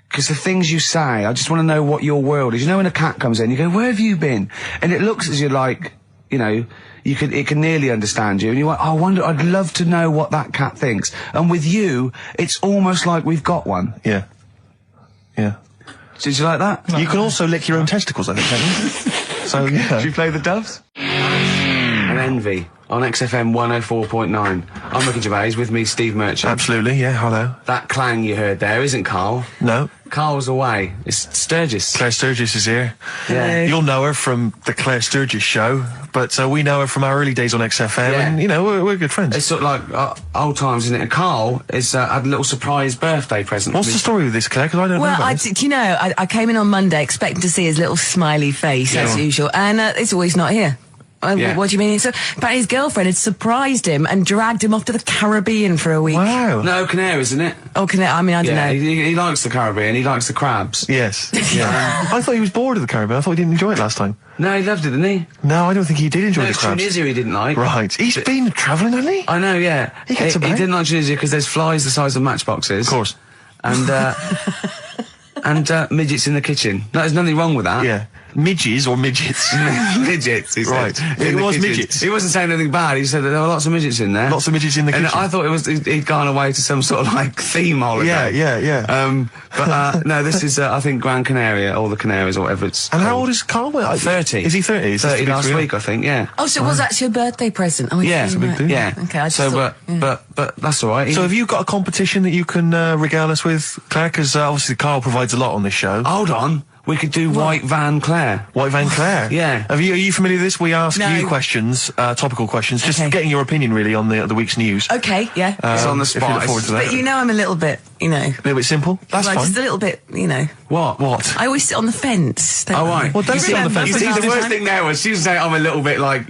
Because the things you say, I just want to know what your world is. You know when a cat comes in, you go, where have you been? And it looks as you like, you know, it can nearly understand you. And you're like, oh, I wonder, I'd love to know what that cat thinks. And with you, it's almost like we've got one. Yeah. Yeah. Did you like that? You can also lick your own testicles, I think, can't you? So, yeah. Did you play the Doves? And Envy on XFM 104.9. I'm Ricky Gervais, with me Steve Merchant. Absolutely, yeah, hello. That clang you heard there isn't Karl. No. Karl's away. It's Sturgis. Claire Sturgis is here. Yeah. You'll know her from the Claire Sturgis show, but we know her from our early days on XFM, Yeah. and, you know, we're good friends. It's sort of like old times, isn't it? And Karl has had a little surprise birthday present. What's the story with this, Claire? Because I don't know Well, about this. do you know, I came in on Monday expecting to see his little smiley face, as usual, and it's always not here. Yeah. What do you mean? So, apparently his girlfriend had surprised him and dragged him off to the Caribbean for a week. Wow. No, Canaries, isn't it? Oh, I mean, I don't know. He likes the Caribbean. He likes the crabs. Yes. Yeah. I thought he was bored of the Caribbean. I thought he didn't enjoy it last time. No, he loved it, didn't he? No, I don't think he did enjoy No, the it's crabs. Tunisia he didn't like. Right. He's been travelling, hasn't he? I know, yeah. He gets a break. He didn't like Tunisia because there's flies the size of matchboxes. Of course. And, and midgets in the kitchen. No, there's nothing wrong with that. Yeah. Midges or midgets? Midgets, he said. Right. In It the was kitchen. midgets. He wasn't saying anything bad. He said that there were lots of midgets in there. Lots of midgets in the And kitchen. I thought he'd gone away to some sort of like theme holiday. Yeah. But no, this is I think Gran Canaria or the Canaries or whatever it's. And how called. old is Karl? 30. Is he 30? Is this 30 last 33? week, I think. Yeah. Oh, so it was actually a birthday present. Oh, I Yeah. didn't know. Yeah. Okay, I just so, thought, but that's all right. So have you got a competition that you can regale us with, Claire? Because obviously Karl provides a lot on this show. Hold on. We could do White Van Claire. White Van Claire. Yeah. Are you familiar with this? We ask No. you questions, topical questions, just Okay. getting your opinion really on the week's news. Okay, yeah. It's on the If you spot. look forward to that. But you know I'm a little bit, A little bit simple. That's well, fine. just a little bit, What? What? I always sit on the fence. Oh, right. Well, don't You sit on the fence. You see, This the is- worst thing there was she was saying I'm a little bit like,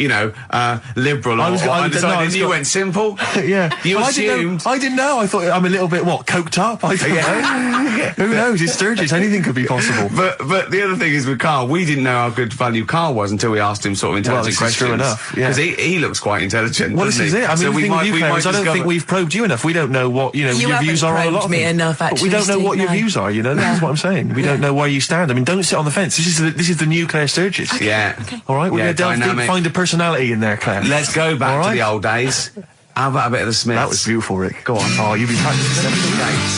liberal or undecided, and you went simple. Yeah. You Well, assumed. I didn't know. I thought I'm a little bit, coked up? I don't know. Who knows? It's Sturgis. Anything could be possible. But the other thing is with Karl, we didn't know how good value Karl was until we asked him sort of intelligent this is questions. true enough, yeah. Because he looks quite intelligent. Well, this doesn't is he? it. I mean, So the thing with you, Claire, is I don't think we've probed you enough. We don't know what, your haven't views are on a lot of probed me things. enough, But we actually, don't know what Steve, your no. views are, This is what I'm saying. We don't know where you stand. I mean, don't sit on the fence. This is the new Claire Sturgis. Yeah. All right, we're Yeah, going to delve deep, dynamic. find a personality in there, Claire. Let's go back All to right? the old days. How about a bit of the Smiths? That was beautiful, Rick. Go on. Oh, you've been practicing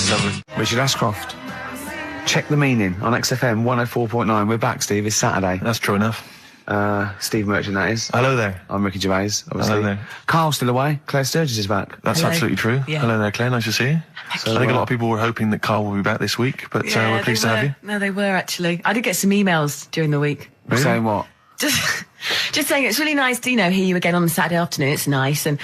7 days. Richard Ashcroft. Check the meaning on XFM 104.9. We're back, Steve. It's Saturday. That's true enough. Steve Merchant, that is. Hello there. I'm Ricky Gervais, obviously. Hello there. Carl's still away. Claire Sturgis is back. That's Hello. absolutely true. Yeah. Hello there, Claire. Nice to see you. I think a lot of people were hoping that Karl will be back this week, but we're pleased to have you. No, they were actually. I did get some emails during the week. We're saying what? Just saying it's really nice to, hear you again on the Saturday afternoon. It's nice, and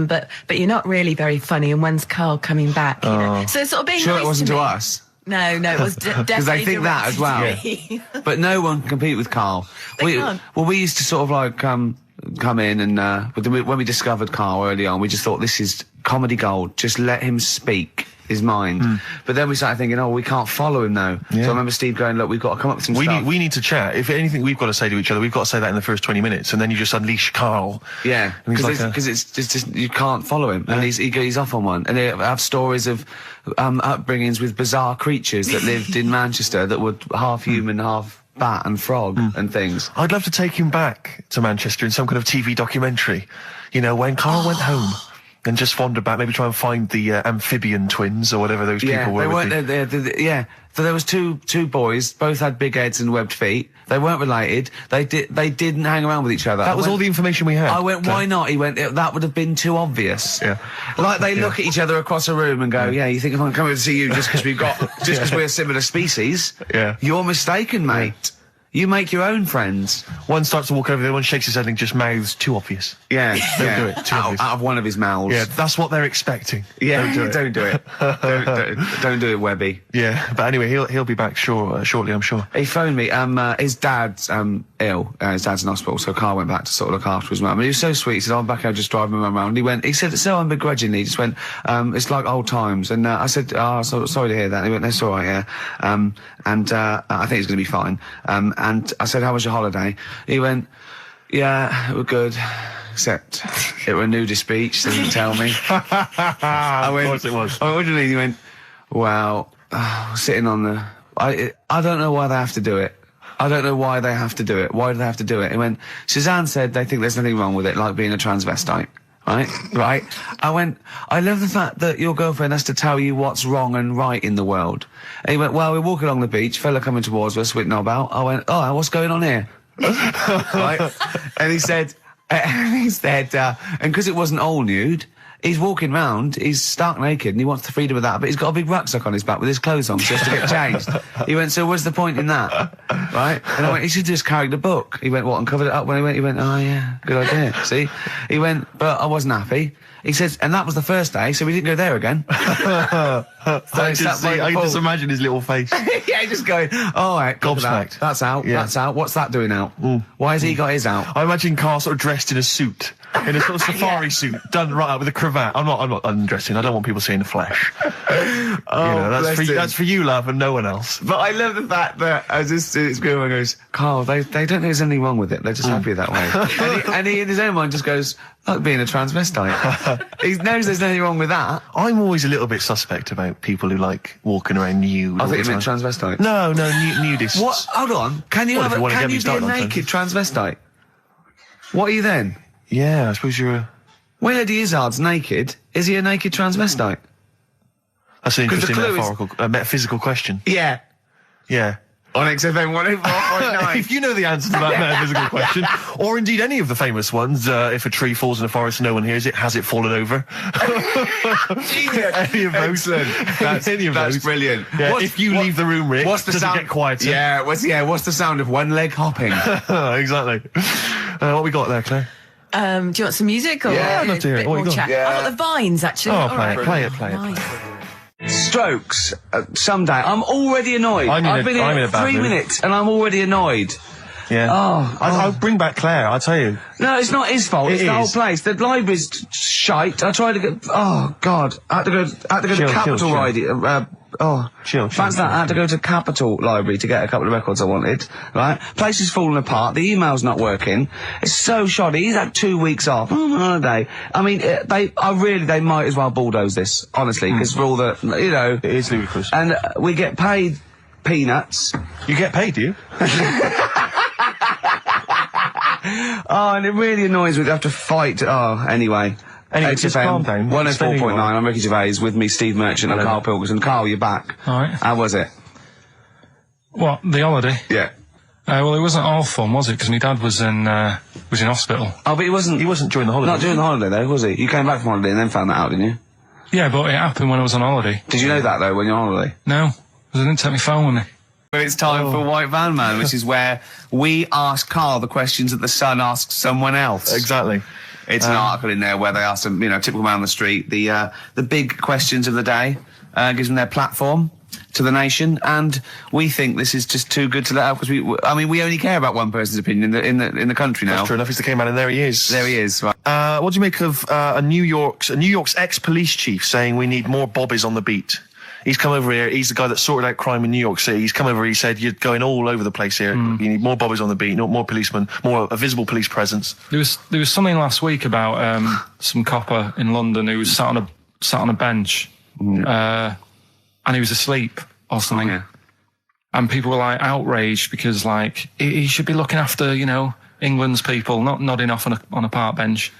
but you're not really very funny. And when's Karl coming back? So it's sort of being Sure, nice it wasn't to to me. us. No, it was definitely Because they think that as well. directed to me. But no one can compete with Karl. They can't. Well, we used to sort of like come in and when we discovered Karl early on, we just thought this is comedy gold. Just let him speak. his mind. But then we started thinking, oh, we can't follow him now. So I remember Steve going, look, we've got to come up with some stuff. We need to chat. If anything we've got to say to each other, we've got to say that in the first 20 minutes, and then you just unleash Karl. Yeah, because it's just you can't follow him, and he's off on one. And they have stories of upbringings with bizarre creatures that lived in Manchester that were half human, half bat and frog and things. I'd love to take him back to Manchester in some kind of TV documentary. You know, when Karl went home and just wandered back, maybe try and find the amphibian twins or whatever those people were. They weren't there. So there was two boys, both had big heads and webbed feet. They weren't related. They didn't hang around with each other. That was all the information we had. I went, why not? He went, that would have been too obvious. Yeah. Like they look at each other across a room and go, you think if I'm coming to see you just because we're a similar species? Yeah. You're mistaken, mate. Yeah. You make your own friends. One starts to walk over there, one shakes his head and just mouths, too obvious. Yeah. Don't do it. Too obvious. Out of one of his mouths. Yeah, that's what they're expecting. Yeah, don't do it. Don't do it, Webby. Yeah, but anyway, he'll be back shortly, I'm sure. He phoned me. His dad's ill. His dad's in hospital, so Karl went back to sort of look after his mum. And he was so sweet. He said, I'm back here just driving my mum around. He said, so unbegrudgingly, he just went, it's like old times. And I said, sorry to hear that. And he went, that's all right, yeah. I think it's going to be fine. And I said, how was your holiday? He went, yeah, it was good. Except it were a nudist beach, didn't tell me. I went, of course it was. What do you mean? He went, well, sitting on the... I don't know why they have to do it. I don't know why they have to do it. Why do they have to do it? He went, Suzanne said they think there's nothing wrong with it, like being a transvestite. Right? I went, I love the fact that your girlfriend has to tell you what's wrong and right in the world. And he went, well, we're walking along the beach, fella coming towards us with knob out. I went, oh, what's going on here? Right? And he said, and because it wasn't all nude, he's walking round, he's stark naked, and he wants the freedom of that, but he's got a big rucksack on his back with his clothes on just to get changed. He went, so what's the point in that? Right? And I went, he should just carry the book. He went, what, and covered it up when he went, oh yeah, good idea. See? He went, but I wasn't happy. He says, and that was the first day, so we didn't go there again. I can just imagine his little face. Yeah, just going, all right, gobsmacked. That's out, that's out. What's that doing out? Why has he got his out? I imagine Karl sort of dressed in a suit. In a sort of safari suit, done right up with a cravat. I'm not undressing. I don't want people seeing the flesh. That's for you, love, and no one else. But I love the fact that it's going, goes, Karl, they don't think there's anything wrong with it. They're just happy that way. and he in his own mind just goes, like being a transvestite. He knows there's nothing wrong with that. I'm always a little bit suspect about people who like walking around nude. I think you meant transvestite. No, nudists. What? Hold on. Can you be a naked transvestite? What are you then? Yeah, I suppose you're a... When Eddie Izzard's naked, is he a naked transvestite? That's an interesting metaphysical question. Yeah. Yeah. On XFM 104.9. If you know the answer to that metaphysical question, or indeed any of the famous ones, if a tree falls in a forest and no one hears it, has it fallen over? Any of those. Excellent. That's brilliant. Yeah, if you leave the room, Rick, does it get quieter? Yeah, what's the sound of one leg hopping? Exactly. What we got there, Claire? Do you want some music? Or I'd love to hear it. What you got? Yeah. I've got the Vines, actually. Oh, play it. Strokes. Someday. I'm already annoyed. I've been here 3 minutes and I'm already annoyed. Yeah. I'll bring back Claire, I'll tell you. No, it's not his fault. It's the whole place. The library's shite. I tried to get... Oh, God. I had to go to Capital Library. Chill. Fancy that. I had to go to Capital Library to get a couple of records I wanted. Right? Place is falling apart. The email's not working. It's so shoddy. He's had 2 weeks off on holiday. I mean, they might as well bulldoze this, honestly, because for all the, you know... It is ludicrous. And we get paid peanuts. You get paid, do you? And it really annoys me to have to fight. Anyway, just calm down. 104.9, I'm Ricky Gervais, with me, Steve Merchant and Karl Pilkington. Karl, you're back. All right. How was it? What, the holiday? Yeah. Well, it wasn't all fun, was it? Because my dad was in hospital. Oh, but he wasn't during the holiday. Not during the holiday, though, was he? You came back from holiday and then found that out, didn't you? Yeah, but it happened when I was on holiday. Did you know that, though, when you're on holiday? No, because I didn't take my phone with me. But it's time for White Van Man, which is where we ask Karl the questions that the Sun asks someone else. Exactly. It's an article in there where they ask them, typical man on the street, the big questions of the day, gives them their platform. to the nation, and we think this is just too good to let out because we only care about one person's opinion in the country now. That's true enough. He's the K-man, and there he is. There he is. Right. What do you make of New York's ex-police chief saying we need more bobbies on the beat? He's come over here. He's the guy that sorted out crime in New York City. He's come over. He said, "You're going all over the place here. You need more bobbies on the beat, more policemen, a visible police presence." There was something last week about some copper in London who was sat on a bench, and he was asleep or something. Yeah. And people were like outraged because like he should be looking after England's people, not nodding off on a park bench.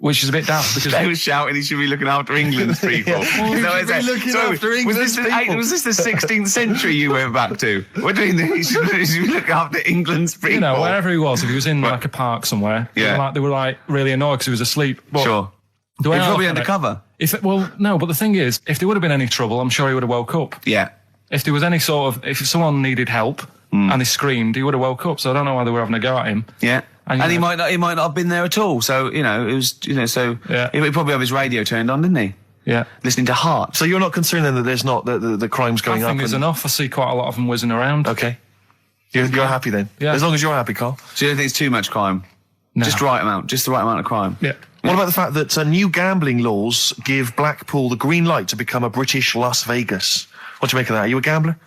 Which is a bit daft because they were shouting he should be looking after England's people. Was this the 16th century you went back to? What do you mean he should be looking after England's people? Wherever he was, if he was in like a park somewhere, they were like really annoyed because he was asleep. But sure. He was probably undercover. No, but the thing is, if there would have been any trouble, I'm sure he would have woke up. Yeah. If there was any if someone needed help and he screamed, he would have woke up. So I don't know why they were having a go at him. Yeah. And he might not have been there at all. So, it was, he probably have his radio turned on, didn't he? Yeah. Listening to Heart. So you're not concerned then that there's not the crime's going up? I think there's enough. I see quite a lot of them whizzing around. Okay. You're happy then? Yeah. As long as you're happy, Carl. So you don't think it's too much crime? No. Just the right amount of crime? Yeah. What about the fact that new gambling laws give Blackpool the green light to become a British Las Vegas? What do you make of that? Are you a gambler?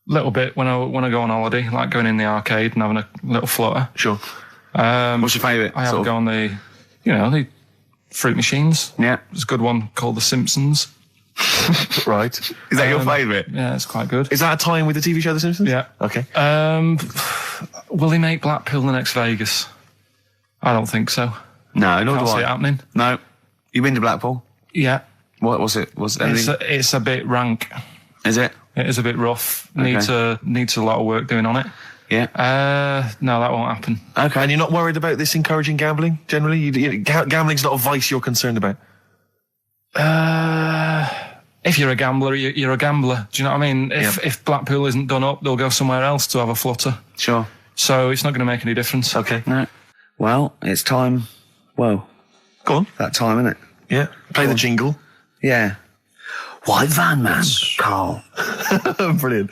Little bit when I go on holiday, like going in the arcade and having a little flutter. Sure. What's your favourite? I have go on the fruit machines. Yeah. There's a good one called The Simpsons. Right. Is that your favourite? Yeah, it's quite good. Is that a tie-in with the TV show The Simpsons? Yeah. Okay. Will he make Blackpool the next Vegas? I don't think so. No, nor do I. Can't see it happening. No. You been to Blackpool? Yeah. What was it? It's a bit rank. Is it? It is a bit rough. Okay. Needs a lot of work doing on it. Yeah. No, that won't happen. Okay. And you're not worried about this encouraging gambling, generally? Gambling's not a vice you're concerned about? If you're a gambler, you're a gambler. Do you know what I mean? If Blackpool isn't done up, they'll go somewhere else to have a flutter. Sure. So it's not going to make any difference. Okay. No. Well, it's time. Whoa. Go on. That time, isn't it? Yeah. Play the jingle. Yeah. White Van Man, Carl. Brilliant.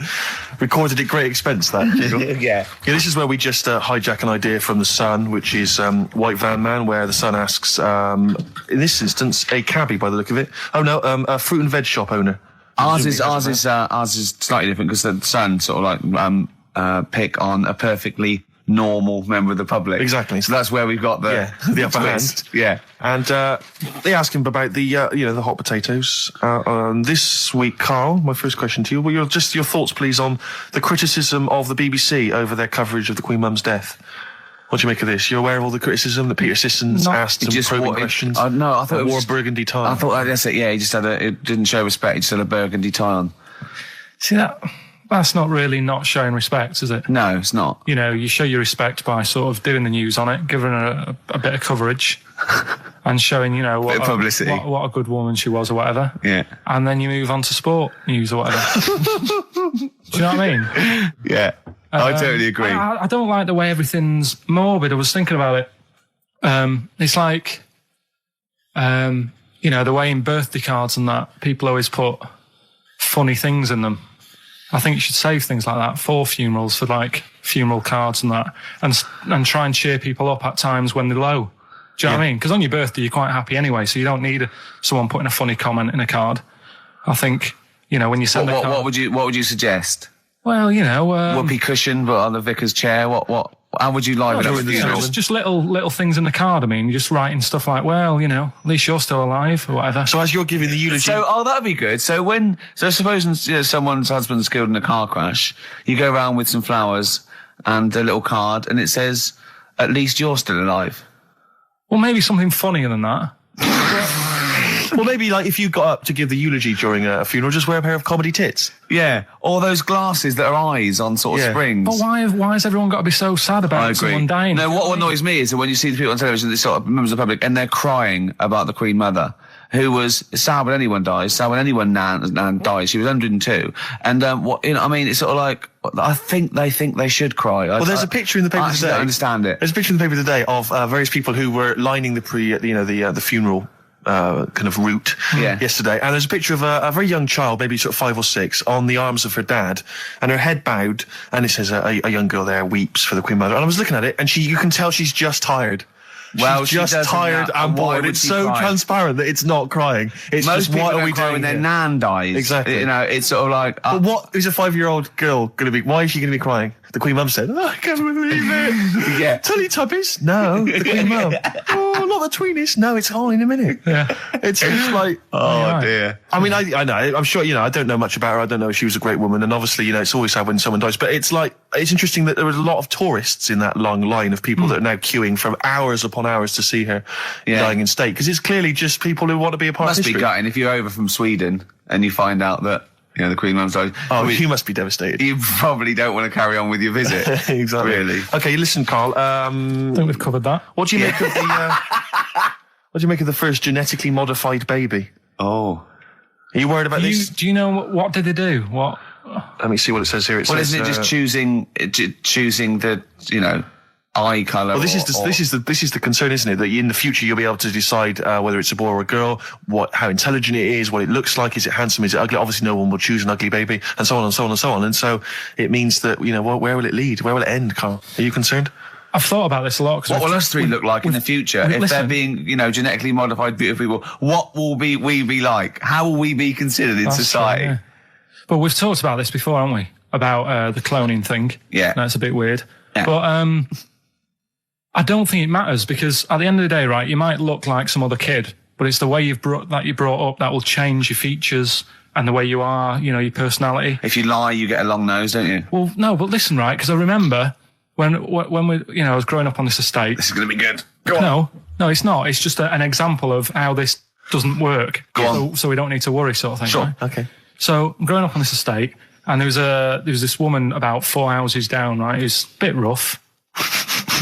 Recorded at great expense, that jingle. Yeah. This is where we just hijack an idea from The Sun, which is White Van Man, where The Sun asks, in this instance, a cabbie by the look of it. Oh no, a fruit and veg shop owner. Ours is slightly different because The Sun sort of like pick on a perfectly normal member of the public. Exactly. So that's where we've got the upper hand. Yeah. And they ask him about the hot potatoes. This week, Carl, my first question to you, well, your thoughts, please, on the criticism of the BBC over their coverage of the Queen Mum's death. What do you make of this? You're aware of all the criticism that Peter Sissons asked some probing questions? No, I thought it wore was a burgundy tie. I thought that's it. Yeah, he just it didn't show respect. He just had a burgundy tie on. See that's not really not showing respect, is it? No, it's not. You show your respect by sort of doing the news on it, giving her a bit of coverage, and showing what publicity. What a good woman she was, or whatever. Yeah. And then you move on to sport news or whatever. Do you know what I mean? Yeah. I totally agree. I don't like the way everything's morbid. I was thinking about it. It's like, the way in birthday cards and that, people always put funny things in them. I think you should save things like that for funerals, for like funeral cards and that, and try and cheer people up at times when they're low. Do you know what I mean? Because on your birthday, you're quite happy anyway, so you don't need someone putting a funny comment in a card. I think, when you send a card... What would you suggest? Well, whoopee cushion, but on the vicar's chair. How would you liven up the funeral? Just little things in the card. I mean, you're just writing stuff like, well, at least you're still alive or whatever. So as you're giving the eulogy... that'd be good. So supposing someone's husband's killed in a car crash, you go around with some flowers and a little card, and it says, at least you're still alive. Well, maybe something funnier than that. Well, maybe like if you got up to give the eulogy during a funeral, just wear a pair of comedy tits. Yeah, or those glasses that are eyes on sort of springs. But why has everyone got to be so sad about someone dying? No, what annoys me is that when you see the people on television, they sort of members of the public, and they're crying about the Queen Mother, who was sad when anyone dies, sad when anyone nan dies. She was 102, and it's sort of like I think they should cry. Well, there's a picture in the paper today. I don't understand it. There's a picture in the paper today of various people who were lining the funeral kind of route yesterday, and there's a picture of a very young child, maybe sort of 5 or 6, on the arms of her dad, and her head bowed, and it says a young girl there weeps for the Queen Mother. And I was looking at it, and you can tell she's just tired. Well, she's just tired and bored. It's so transparent that it's not crying. It's most just, what are we doing when their nan dies? Exactly. You know, it's sort of like. But what is a 5-year-old girl going to be? Why is she going to be crying? The Queen Mum said, I can't believe it. Yeah. Teletubbies? No. The Queen Mum. Oh, not the tweenies. No, it's all in a minute. Yeah. It's like, oh dear. I mean, I know. I'm sure, I don't know much about her. I don't know if she was a great woman. And obviously, it's always sad when someone dies. But it's like, it's interesting that there was a lot of tourists in that long line of people that are now queuing for hours upon hours to see her dying in state. Because it's clearly just people who want to be a part of history. Must be gutting if you're over from Sweden and you find out that, the Queen Mum's died. Oh, you must be devastated. You probably don't want to carry on with your visit. Exactly. Really. Okay, listen, Carl. I think we've covered that. What do you make of the? What do you make of the first genetically modified baby? Oh, are you worried about this? Do you know what did they do? What? Let me see what it says here. Well, isn't it just choosing the eye colour? Well, this is the concern, isn't it? That in the future you'll be able to decide whether it's a boy or a girl, how intelligent it is, what it looks like, is it handsome, is it ugly? Obviously, no one will choose an ugly baby, and so on and so on and so on. And so it means that where will it lead? Where will it end, Carl? Are you concerned? I've thought about this a lot. What will us three look like in the future if they're being, genetically modified, beautiful people? What will we be like? How will we be considered in society? True, yeah. But we've talked about this before, haven't we? About the cloning thing. Yeah, that's a bit weird. Yeah. But I don't think it matters, because at the end of the day, right, you might look like some other kid, but it's the way you're brought up that will change your features and the way you are, your personality. If you lie, you get a long nose, don't you? Well, no, but listen, right, because I remember when we, I was growing up on this estate. This is going to be good. Go on. No, it's not. It's just an example of how this doesn't work. Go on. So we don't need to worry, sort of thing. Sure. Right? Okay. So I'm growing up on this estate, and there was this woman about 4 houses down, right, who's a bit rough.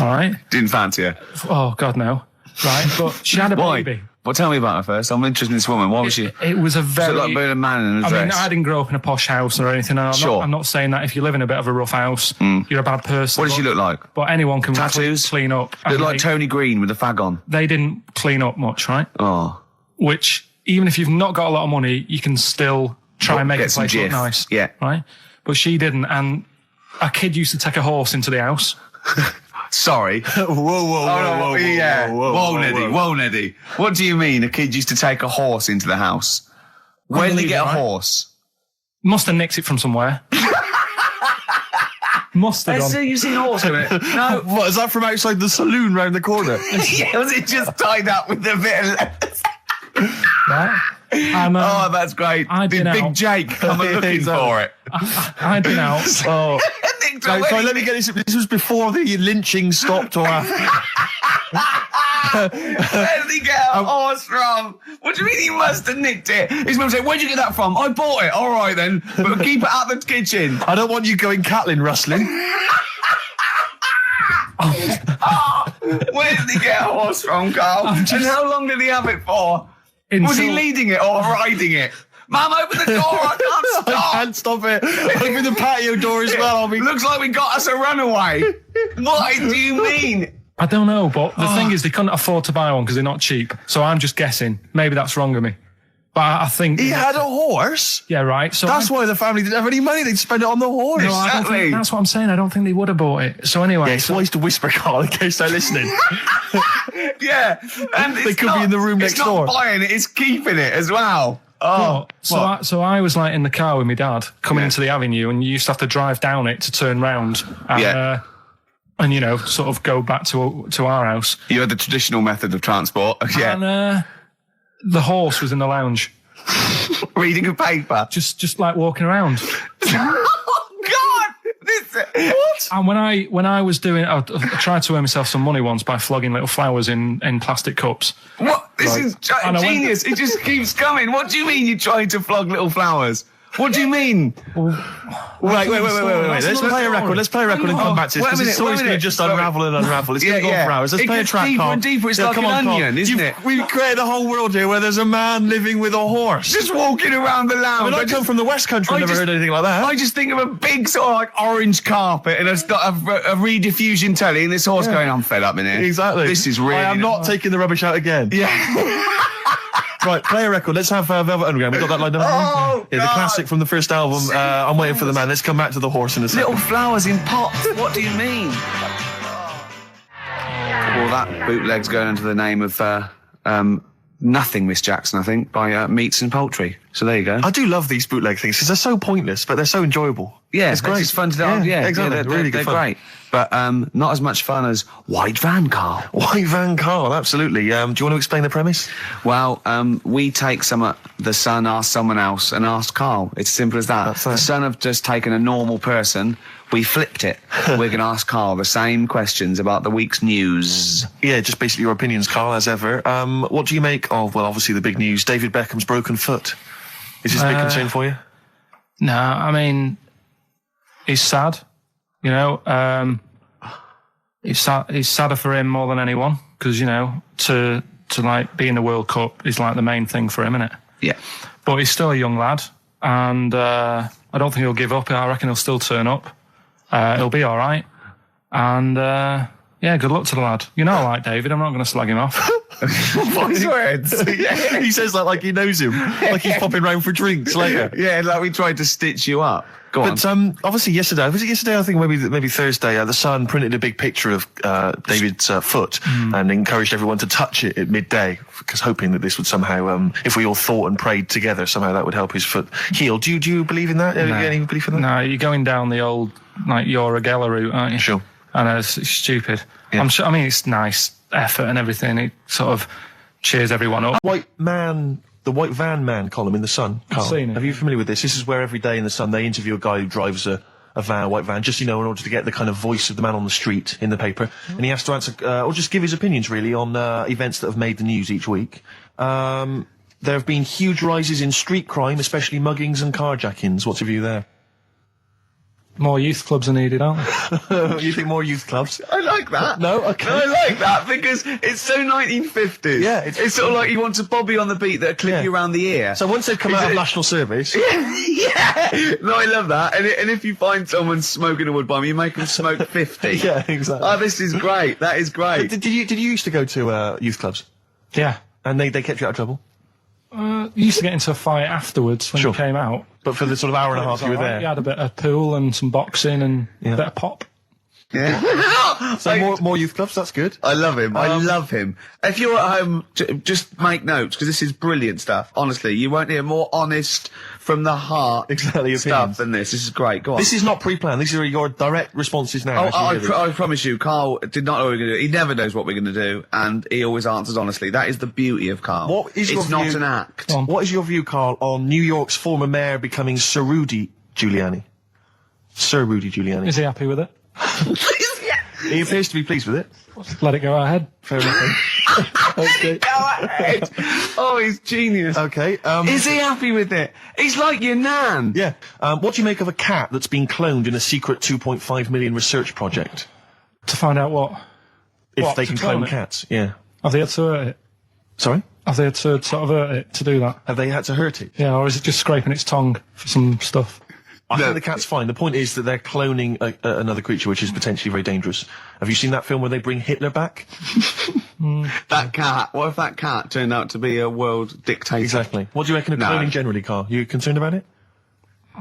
All right. Didn't fancy her. Oh God, no. Right, but she had a baby. Well, tell me about her first. I'm interested in this woman. Why was she? It was a very. Like being a man in a dress. I mean, I didn't grow up in a posh house or anything. And I'm not saying that if you live in a bit of a rough house, you're a bad person. What does she look like? But anyone can tattoos, clean up. Look like Tony Green with a fag on. They didn't clean up much, right? Oh. Which, even if you've not got a lot of money, you can still try and make the place look nice. Yeah. Right. But she didn't, and a kid used to take a horse into the house. Sorry. Whoa, Neddy. What do you mean a kid used to take a horse into the house? Where did he get a horse? Must have nicked it from somewhere. Must have done. You've seen a horse in it? No. What, is that from outside the saloon round the corner? Yeah, was it just tied up with a bit of lettuce? Right. Oh, that's great. Did Big Jake come looking for it? I'd been out. Oh. Sorry, let me get this. This was before the lynching stopped or after. Where did he get a horse from? What do you mean he must have nicked it? His mum said, where'd you get that from? I bought it. All right then, but keep it out of the kitchen. I don't want you going Catlin rustling. Where did he get a horse from, Carl? And how long did he have it for? Was he leading it or riding it? Mum, open the door, I can't stop. I can't stop it. Open the patio door as well. Looks like we got us a runaway. What do you mean? I don't know, but the thing is they couldn't afford to buy one because they're not cheap. So I'm just guessing. Maybe that's wrong of me. But I think... He had a horse? Yeah, right. So that's why the family didn't have any money. They'd spend it on the horse. No, I don't think, that's what I'm saying. I don't think they would have bought it. So anyway... Yeah, it's wise to whisper, Carl, in case they're listening. Yeah. And they could be in the room next door. It's not buying it, it's keeping it as well. Oh, so I was like in the car with my dad coming into the avenue, and you used to have to drive down it to turn round and sort of go back to our house. You had the traditional method of transport. Yeah. And the horse was in the lounge. Reading a paper. Just like walking around. Oh God! What? And when I was doing, I tried to earn myself some money once by flogging little flowers in plastic cups. What? This is genius. It just keeps coming. What do you mean you're trying to flog little flowers? What do you mean? Wait. Let's play a record. Let's play a record and come back to this, because it's always going to just unravel and unravel. It's going to go on for hours. Let's play a track, Carl. Deeper and deeper. It's like an onion, isn't it? We've created a whole world here where there's a man living with a horse. Just walking around the lounge. I come from the West Country. I've never heard anything like that. I just think of a big sort of like orange carpet, and it's got a rediffusion telly, and this horse going, I'm fed up in here. Exactly. This is really... I am not taking the rubbish out again. Yeah. Right, play a record. Let's have Velvet Underground. We got that lined up. Oh, yeah, the classic from the first album. I'm waiting for the man. Let's come back to the horse in a second. Little flowers in pots. What do you mean? Well, that bootleg's going under the name of Nothing, Miss Jackson, I think, by Meats and Poultry. So there you go. I do love these bootleg things because they're so pointless, but they're so enjoyable. Yeah, it's great. It's fun to do. Yeah, exactly. They're really good they're fun. great. But not as much fun as White Van, Carl. White Van, Carl, absolutely. Do you want to explain the premise? Well, we take the Sun, ask someone else, and ask Carl. It's as simple as that. That's The it. Sun have just taken a normal person. We flipped it. We're going to ask Carl the same questions about the week's news. Yeah, just basically your opinions, Carl, as ever. What do you make of, well, obviously the big news, David Beckham's broken foot? Is this a big concern for you? No, I mean, he's sad. You know, he's sadder for him more than anyone because, you know, to like be in the World Cup is like the main thing for him, isn't it? Yeah. But he's still a young lad, and I don't think he'll give up. I reckon he'll still turn up. He'll be all right. And, yeah, good luck to the lad. You know I like David. I'm not going to slag him off. Voice words. He says that like he knows him, like he's popping round for drinks later. Yeah, like we tried to stitch you up. Go on. But obviously yesterday, was it yesterday? I think maybe Thursday. The Sun printed a big picture of David's foot and encouraged everyone to touch it at midday, because hoping that this would somehow, if we all thought and prayed together, somehow that would help his foot heal. Do you believe in that? No. Any belief in that? No, you're going down the old like Uragella route, aren't you? Sure. I know it's stupid. Yeah. I'm sure. I mean, it's nice effort and everything. It sort of cheers everyone up. The White Van Man column in the Sun. Carl, seen it. Are you familiar with this? This is where every day in the Sun they interview a guy who drives a white van, just, you know, in order to get the kind of voice of the man on the street in the paper. And he has to answer, or just give his opinions really on events that have made the news each week. There have been huge rises in street crime, especially muggings and carjackings. What's your view there? More youth clubs are needed, aren't there? You think more youth clubs? I like that. No? Okay. No, I like that because it's so 1950s. Yeah, it's sort of like you want a Bobby on the beat that'll clip you around the ear. So once they've come out of national service... Yeah! No, I love that. And if you find someone smoking a wood bomb, you make them smoke 50. Yeah, exactly. Oh, this is great. That is great. Did you used to go to youth clubs? Yeah. And they kept you out of trouble? You used to get into a fight afterwards when you came out. But for the sort of hour and a half you were there? You had a bit of pool and some boxing and a bit of pop. Yeah. So more youth clubs, that's good. I love him. I love him. If you're at home, just make notes, because this is brilliant stuff. Honestly, you won't hear more honest, from the heart stuff than this. This is great. Go on. This is not pre-planned. These are your direct responses now. I promise you, Carl did not know what we were going to do. He never knows what we're going to do, and he always answers honestly. That is the beauty of Carl. What is it's not an act. What is your view, Carl, on New York's former mayor becoming Sir Rudy Giuliani? Sir Rudy Giuliani. Is he happy with it? He appears to be pleased with it. Let it go ahead. Fair enough. Okay. Go ahead. Oh, he's genius. Okay. Is he happy with it? He's like your nan. Yeah. What do you make of a cat that's been cloned in a secret 2.5 million research project? To find out what? If they can clone cats, yeah. Have they had to hurt it? Sorry? Have they had to sort of hurt it to do that? Have they had to hurt it? Yeah, or is it just scraping its tongue for some stuff? I think the cat's fine. The point is that they're cloning another creature, which is potentially very dangerous. Have you seen that film where they bring Hitler back? That cat. What if that cat turned out to be a world dictator? Exactly. What do you reckon of cloning generally, Carl? You concerned about it?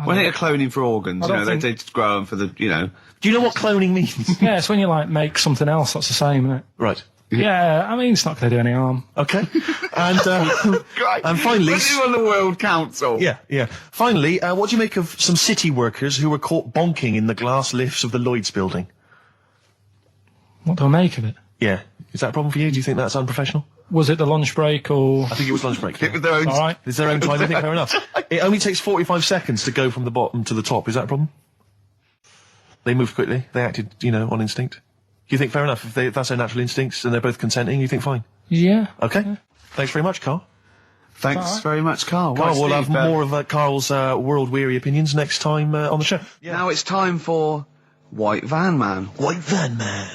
When they're cloning for organs, they just grow them for the, Do you know what cloning means? Yeah, it's when you, make something else that's the same, isn't it? Right. Yeah, I mean, it's not going to do any harm. Okay. And finally... Put you on the World Council. Yeah. Finally, what do you make of some city workers who were caught bonking in the glass lifts of the Lloyd's building? What do I make of it? Yeah. Is that a problem for you? Do you think that's unprofessional? Was it the lunch break or...? I think it was lunch break. It was their own... All right. It's their own time. I think fair enough. It only takes 45 seconds to go from the bottom to the top. Is that a problem? They moved quickly. They acted, on instinct. You think fair enough? If that's their natural instincts and they're both consenting, you think fine? Yeah. Okay. Yeah. Thanks very much, Carl. Thanks very much, Carl. Carl, we'll have more of Carl's world-weary opinions next time on the show. Yeah. Now it's time for White Van Man. White Van Man.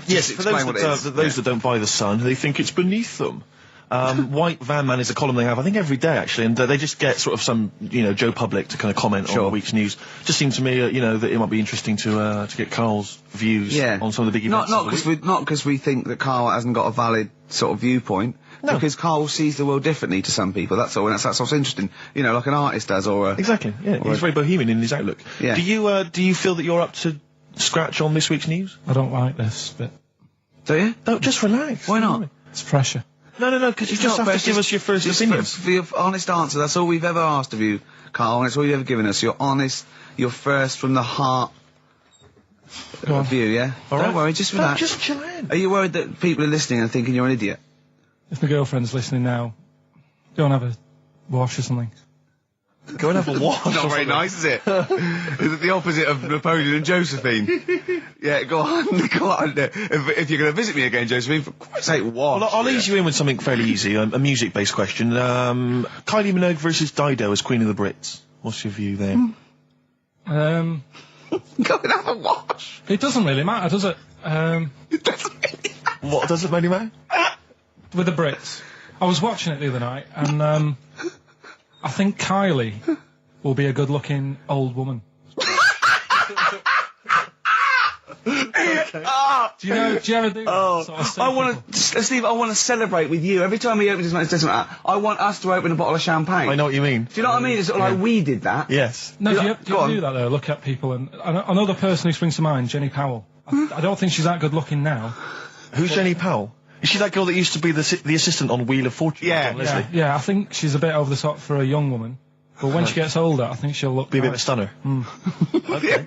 Yes, for those that don't buy the Sun, they think it's beneath them. White Van Man is a column they have, I think, every day, actually, and they just get sort of some, Joe Public to kind of comment on the week's news. Just seemed to me, that it might be interesting to get Carl's views on some of the big events. Not because we think that Carl hasn't got a valid sort of viewpoint. No. Because Karl sees the world differently to some people, that's all, and that's what's interesting. You know, like an artist does, or a... Exactly, yeah. He's very bohemian in his outlook. Yeah. Do you feel that you're up to scratch on this week's news? I don't like this bit. Do you? No, just relax. Why not? It's pressure. No, because you just have to give us your first opinion. For your honest answer, that's all we've ever asked of you, Karl, and it's all you've ever given us. Your honest, your first from the heart view, yeah? Don't worry, just relax. Just chill in. Are you worried that people are listening and thinking you're an idiot? If my girlfriend's listening now, go and have a wash or something. Go and have a wash. Not very nice, is it? Is it the opposite of Napoleon and Josephine? Yeah, go on. If you're going to visit me again, Josephine, for Christ's sake, wash. Well, I'll ease you in with something fairly easy, a music-based question. Kylie Minogue versus Dido as Queen of the Brits. What's your view there? Go and have a wash. It doesn't really matter, does it? It doesn't really matter. What doesn't really matter? With the Brits. I was watching it the other night, and I think Kylie will be a good-looking old woman. Do you ever do that sort of I want to, Steve, I want to celebrate with you. Every time he opens his mouth, it doesn't matter. I want us to open a bottle of champagne. I know what you mean. Do you know what I mean? It's sort of like we did that. Yes. No, do you Go on. do that, though? Look at people, and another person who springs to mind, Jenny Powell. I don't think she's that good-looking now. Who's Jenny Powell? Is she that girl that used to be the assistant on Wheel of Fortune? Yeah, Leslie? Yeah, I think she's a bit over the top for a young woman. But when she gets older, I think she'll look Be a bit of a nice. stunner. Okay.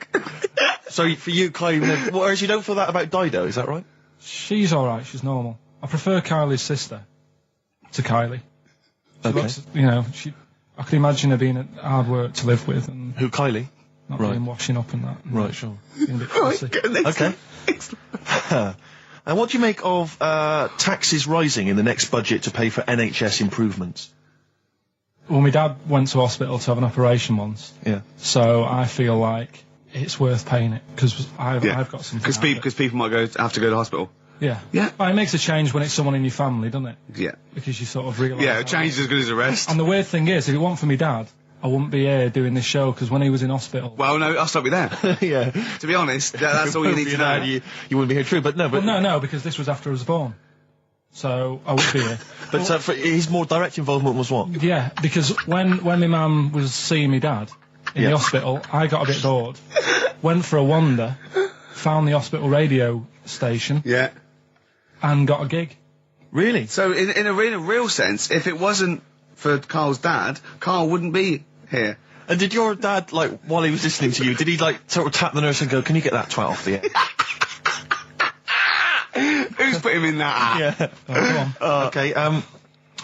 So for you, Kylie Minogue, whereas you don't feel that about Dido, is that right? She's alright, she's normal. I prefer Kylie's sister to Kylie. She Okay. looks, I can imagine her being hard work to live with and Who, Kylie? not Right. being washing up and that. And Right, sure. being a bit fussy. Okay. And what do you make of taxes rising in the next budget to pay for NHS improvements? Well, my dad went to hospital to have an operation once, Yeah. so I feel like it's worth paying it, because I've got something out of it. Because people might have to go to hospital. Yeah. Yeah. But it makes a change when it's someone in your family, doesn't it? Yeah. Because you sort of realise... Yeah, a change is as good as a rest. And the weird thing is, if it weren't for my dad, I wouldn't be here doing this show, because when he was in hospital... Well, no, I'll stop you there. Yeah. To be honest, that's all you need to know. You wouldn't be here, true, but no. But No, because this was after I was born. So, I would be here. But his more direct involvement was what? Yeah, because when my mum was seeing my dad in the hospital, I got a bit bored, went for a wander, found the hospital radio station, Yeah. and got a gig. Really? So, in a real sense, if it wasn't for Karl's dad, Karl wouldn't be here. And did your dad, while he was listening to you, did he, sort of tap the nurse and go, can you get that twat off the air? Who's put him in that app? Yeah. Oh, go on. Okay,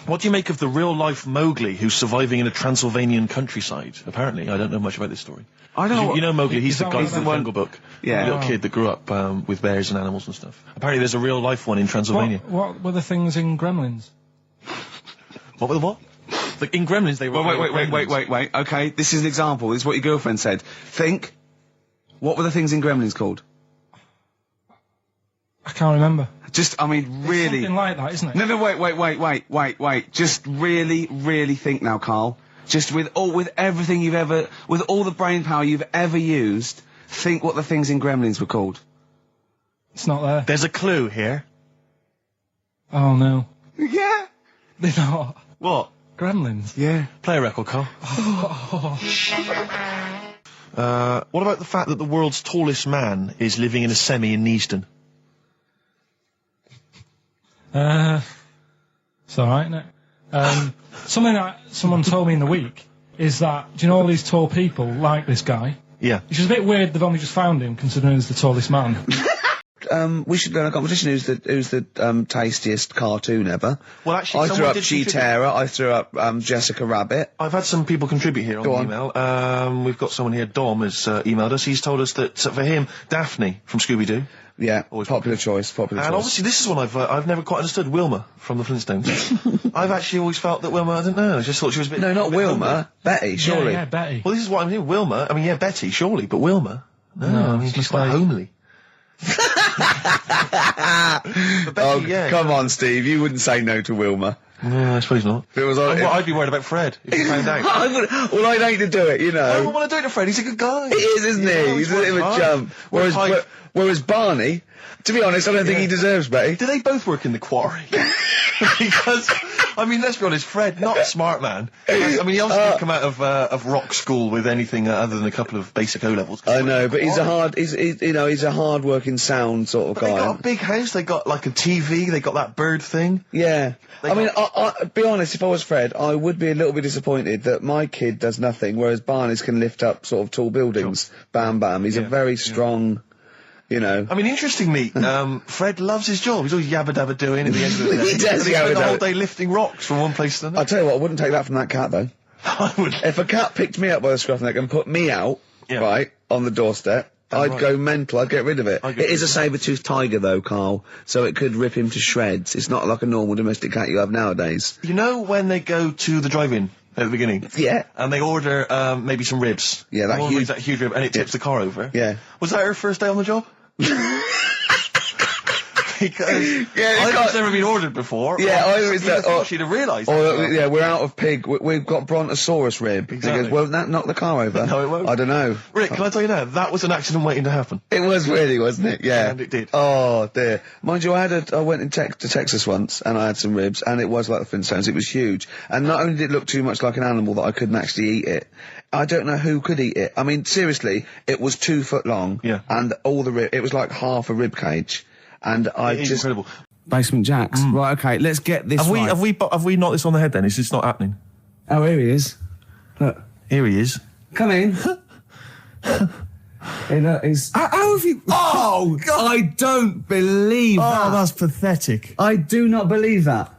what do you make of the real-life Mowgli who's surviving in a Transylvanian countryside? Apparently, I don't know much about this story. I don't know. You know Mowgli, he's Is the that guy what from the that- Jungle Book. Yeah. The little kid that grew up with bears and animals and stuff. Apparently there's a real-life one in Transylvania. What were the things in Gremlins? What were the what? In Gremlins they were... Wait. Okay, this is an example. This is what your girlfriend said. Think. What were the things in Gremlins called? I can't remember. Just, I mean, really. Something like that, isn't it? No, wait. Just really think now, Karl. Just with everything with all the brain power you've ever used, think what the things in Gremlins were called. It's not there. There's a clue here. Oh, no. Yeah. They're not. What? Gremlins. Yeah. Play a record, Carl. What about the fact that the world's tallest man is living in a semi in Neasden? It's alright, isn't it? Something that someone told me in the week is that, do you know all these tall people like this guy? Yeah. Which is a bit weird they've only just found him, considering he's the tallest man. We should go in a competition who's the tastiest cartoon ever. Well, actually, I threw someone up did Cheetara, I threw up Jessica Rabbit. I've had some people contribute here on Go the on. email. We've got someone here, Dom, has emailed us. He's told us that for him, Daphne from Scooby-Doo. Yeah, Always popular choice. And obviously this is one I've never quite understood, Wilma from the Flintstones. I've actually always felt that Wilma, I don't know, I just thought she was a bit... No, not a bit Wilma. homely. Betty, surely. Yeah, Betty. Well, this is what I'm hearing. Wilma, I mean, yeah, Betty, surely, but Wilma? No, I mean, it's she's just quite like- homely. But Betty, Oh, yeah. come on, Steve. You wouldn't say no to Wilma. No, I suppose not. It was like, I'd be worried about Fred if he found out. Well, I'd hate to do it, you know. I wouldn't want to do it to Fred. He's a good guy. He is, isn't he? He's a bit of a jump. Whereas Barney, to be honest, I don't think he deserves Betty. Do they both work in the quarry? Because, I mean, let's be honest, Fred, not a smart man. I mean, he obviously didn't come out of rock school with anything other than a couple of basic O-levels. I know, but he's a hard-working, sound sort of guy. They got a big house, they got like a TV, they got that bird thing. Yeah. I be honest, if I was Fred, I would be a little bit disappointed that my kid does nothing, whereas Barney's can lift up sort of tall buildings. Sure. Bam, bam. He's a very strong... You know. I mean, interestingly, Fred loves his job. He's always yabba dabba doing at the end of the day. He does yabba dabba. The whole day lifting rocks from one place to another. I'll tell you what, I wouldn't take that from that cat, though. I would. If a cat picked me up by the scruff neck and put me out, right, on the doorstep, I'd go mental. I'd get rid of it. It is a saber-toothed tiger, though, Carl, so it could rip him to shreds. It's not like a normal domestic cat you have nowadays. You know when they go to the drive-in at the beginning? Yeah. And they order maybe some ribs. Yeah, that huge rib, and it tips the car over. Yeah. Was that her first day on the job? Because I've never been ordered before. Yeah, either it's that, or she'd have realised. Yeah, we're out of pig. We've got Brontosaurus rib. Exactly. He goes, won't that knock the car over? No, it won't. I don't know. Rick, can I tell you now? That was an accident waiting to happen. It was really, wasn't it? Yeah. And it did. Oh dear. Mind you, I went to Texas once, and I had some ribs, and it was like the Flintstones. It was huge, and not only did it look too much like an animal that I couldn't actually eat it. I don't know who could eat it. I mean, seriously, it was 2 foot long. Yeah. And all the it was like half a rib cage, and incredible. Basement Jacks. Right, okay, let's get this right. Have we knocked this on the head then? Is this not happening? Oh, here he is. Look. Here he is. Come in. How have you... Oh, God. I don't believe that. Oh, that's pathetic. I do not believe that.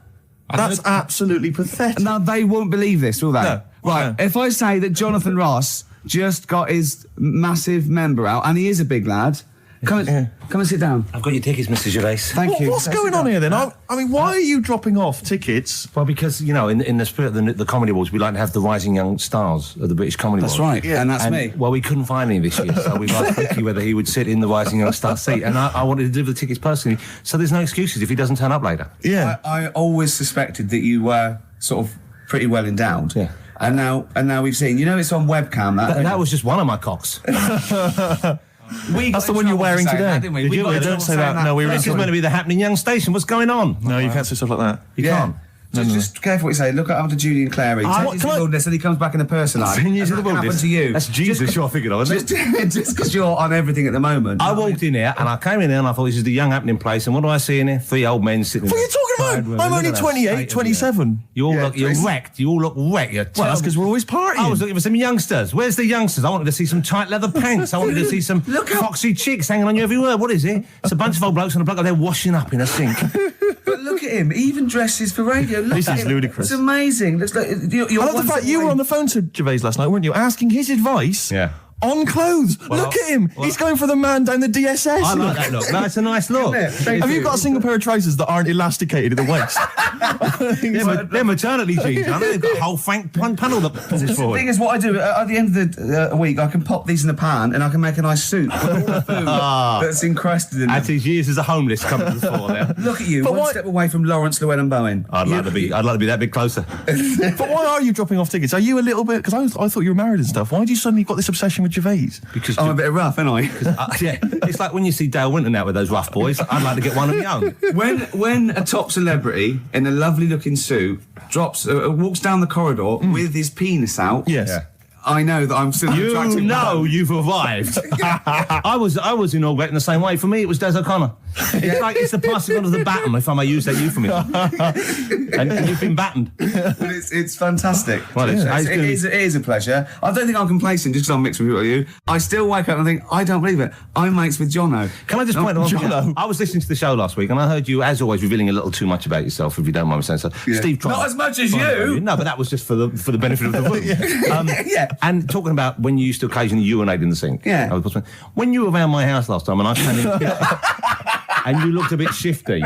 That's absolutely pathetic. Now, they won't believe this, will they? No. Right, if I say that Jonathan Ross just got his massive member out, and he is a big lad... Come and sit down. I've got your tickets, Mr. Gervais. Thank you. What's going on here then? I mean, why are you dropping off tickets? Well, because, you know, in the spirit of the Comedy Awards, we like to have the rising young stars of the British Comedy Awards. That's right, and that's me. Well, we couldn't find any this year, so we've asked Ricky whether he would sit in the rising young star seat, and I wanted to deliver the tickets personally, so there's no excuses if he doesn't turn up later. Yeah. I always suspected that you were sort of pretty well endowed. Yeah. And now we've seen, you know, it's on webcam. That was just one of my cocks. That's the one you're wearing today. We don't say that. No, this is meant to be the happening young station. What's going on? No, you can't say stuff like that. You can't. Just careful what you say. Look after Julian Clary. Take his wilderness and he comes back in a person. Like, 10 years of in the wilderness. to you. That's Jesus you're thinking of, isn't it? Just because you're on everything at the moment. I walked in here and I came in there and I thought this is the young happening place, and what do I see in here? 3 old men sitting there. What are you talking about? I'm only 28, 27. You're wrecked. You all look wrecked. Well, that's because we're always partying. I was looking for some youngsters. Where's the youngsters? I wanted to see some tight leather pants. I wanted to see some foxy chicks hanging on you everywhere. What is it? It's a bunch of old blokes on a block up there washing up in a sink. But look at him. He even dresses for radio. Look this at is him. ludicrous. It's amazing. Looks like I love the fact you were on the phone to Gervais last night, weren't you? Asking his advice. Yeah. On clothes. Look at him. He's going for the man down the DSS. I like that look. That's a nice look. Have you got a single pair of trousers that aren't elasticated at the waist? They're maternity jeans, aren't they? They've got a whole frank panel that pushes forward. The thing is, what I do, at the end of the week, I can pop these in the pan and I can make a nice soup with all the food that's encrusted in them. As his years as a homeless come to the fore there. Look at you, one step away from Lawrence Llewellyn Bowen. I'd like to be that bit closer. But why are you dropping off tickets? Are you a little bit... Because I thought you were married and stuff. Why do you suddenly got this obsession with Gervais? Because I'm a bit rough, ain't I? Yeah, it's like when you see Dale Winton out with those rough boys. I'd like to get one of young. When a top celebrity in a lovely looking suit walks down the corridor with his penis out, yes, I know that I'm still attractive. You know you've arrived. I was inaugurated in the same way. For me, it was Des O'Connor. It's the passing on of the baton, if I may use that euphemism. and you've been battened. Well, it's fantastic. Well, it is a pleasure. I don't think I'm complacent just because I'm mixed with you. I still wake up and think, I don't believe it. I'm mates with Jono. Can I just point out one thing? I was listening to the show last week and I heard you, as always, revealing a little too much about yourself, if you don't mind me saying so. Yeah. Steve tried. Not as much as you. No, but that was just for the benefit of the room. Yeah. And talking about when you used to occasionally urinate in the sink. Yeah. When you were around my house last time and I came in and you looked a bit shifty,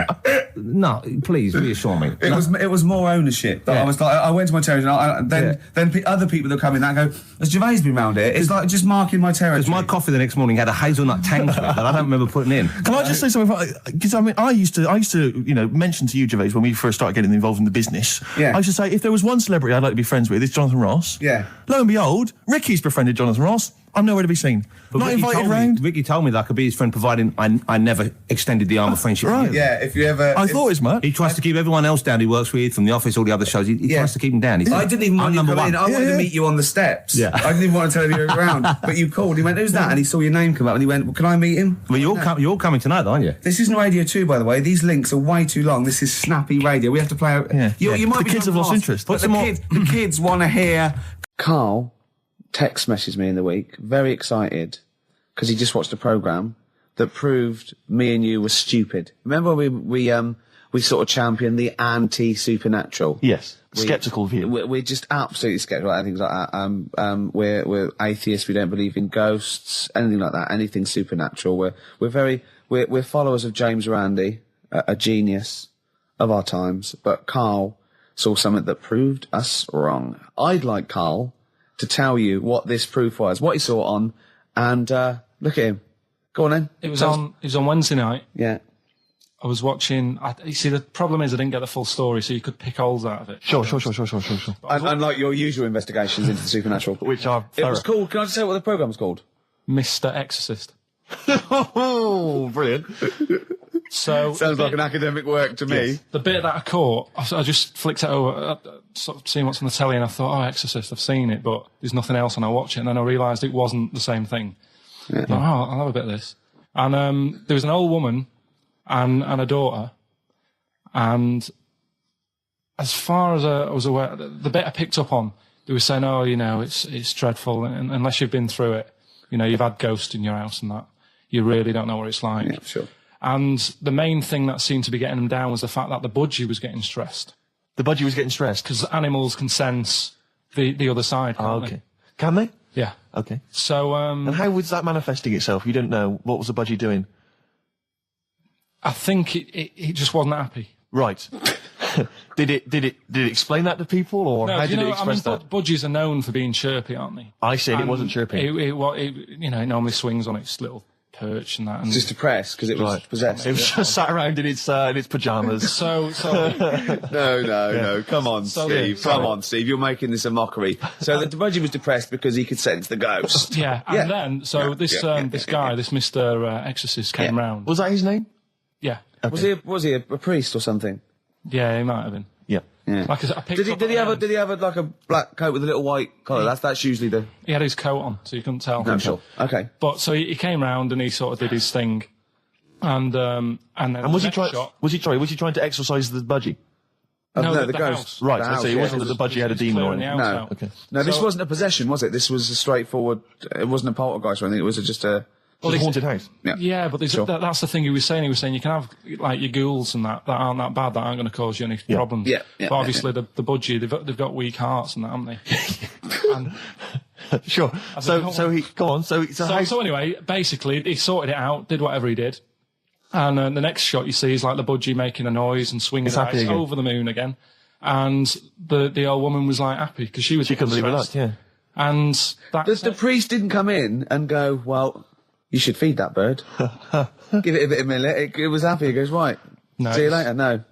No, please reassure me. It was more ownership. I was like, I went to my territory, and then other people that come in that go, has Gervais been round here? It's like just marking my territory. Because my coffee the next morning had a hazelnut tang to it that I don't remember putting in. Can I just say something? Because I mean, I used to, mention to you, Gervais, when we first started getting involved in the business. Yeah. I used to say, if there was one celebrity I'd like to be friends with, it's Jonathan Ross. Yeah. Lo and behold, Ricky's befriended Jonathan Ross. I'm nowhere to be seen. But Not Ricky invited round. Ricky told me that I could be his friend, providing I never extended the arm of friendship. Right. Yeah, if you ever... I thought it was Matt. He tries to keep everyone else down he works with, from The Office, all the other shows. He tries to keep them down. I didn't even want you to come in. I wanted to meet you on the steps. Yeah. I didn't even want to tell you you were around. But you called. He went, who's that? And he saw your name come up and he went, well, can I meet him? Well, you're coming tonight, aren't you? This isn't Radio 2, by the way. These links are way too long. This is snappy radio. We have to play out... Yeah. You might The be kids have lost interest. But the kids want to hear... Carl text messaged me in the week, very excited, because he just watched a programme that proved me and you were stupid. Remember we sort of championed the anti-supernatural? Yes. Sceptical view. We're just absolutely sceptical about things like that. We're atheists. We don't believe in ghosts, anything like that, anything supernatural. We're followers of James Randi, a genius of our times. But Carl saw something that proved us wrong. I'd like Carl to tell you what this proof was, what he saw on, and look at him. Go on then. It was on Wednesday night. Yeah. I was watching. You see, the problem is I didn't get the full story, so you could pick holes out of it. Sure. Unlike your usual investigations into the supernatural, Which are it was called. Can I just say what the programme was called? Mr. Exorcist. Oh, brilliant. So Sounds like an academic work to me. The bit that I caught, I just flicked it over, sort of seeing what's on the telly, and I thought, oh, Exorcist, I've seen it, but there's nothing else, and I watch it, and then I realised it wasn't the same thing. Yeah. I thought, oh, I'll have a bit of this. And there was an old woman and a daughter, and as far as I was aware, the bit I picked up on, they were saying, oh, it's dreadful, and unless you've been through it, you've had ghosts in your house and that, you really don't know what it's like. Yeah, sure. And the main thing that seemed to be getting them down was the fact that the budgie was getting stressed. The budgie was getting stressed? Because animals can sense the other side, can't okay. they? Can they? Yeah. Okay. So, and how was that manifesting itself? You didn't know. What was the budgie doing? I think it just wasn't happy. Right. Did it explain that to people, or no, how did it express that? Budgies are known for being chirpy, aren't they? I said it wasn't chirpy. It normally swings on its little perch and that. And just depressed because it was possessed. It was just sat around in its pajamas. So no. Come on, Steve. Come on, Steve. You're making this a mockery. So the budgie was depressed because he could sense the ghost. Yeah, and then this guy, this Mr. Exorcist, came round. Was that his name? Yeah. Okay. Was he a priest or something? Yeah, he might have been. Yeah. Like I picked did he have like a black coat with a little white collar? That's usually the... He had his coat on, so you couldn't tell. No, sure. Okay. But so he came round and he sort of did his thing, and then was he trying to exorcise the budgie? No, the ghost. House. Right. The house, so it wasn't that the budgie had a demon or anything. No. Okay. No, this wasn't a possession, was it? This was a straightforward. It wasn't a poltergeist or anything. It was just a. Well, a haunted house. Yeah, but that's the thing he was saying. He was saying you can have like your ghouls and that aren't that bad, that aren't going to cause you any problems. Yeah. But obviously the budgie, they've got weak hearts and that, haven't they? And sure. So he go on. So anyway, basically he sorted it out, did whatever he did, and the next shot you see is like the budgie making a noise and swinging his eyes over the moon again, and the old woman was like happy because she couldn't believe it. Yeah. And the priest didn't come in and go, well, you should feed that bird. Give it a bit of millet. It was happy. It goes, right. No, see you later. No.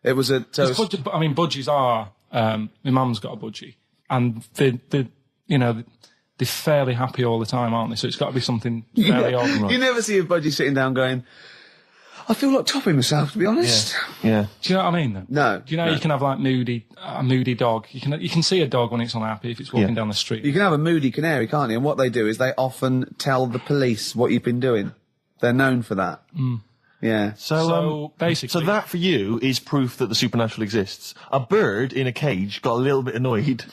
It was a... budgies are... my mum's got a budgie. And they're fairly happy all the time, aren't they? So it's got to be something fairly odd. You never see a budgie sitting down going, I feel like topping myself, to be honest. Yeah. Do you know what I mean, then? No. Do you know you can have, like, a moody dog? You can see a dog when it's unhappy if it's walking down the street. You can have a moody canary, can't you? And what they do is they often tell the police what you've been doing. They're known for that. Mm. Yeah. So basically... So that, for you, is proof that the supernatural exists. A bird in a cage got a little bit annoyed,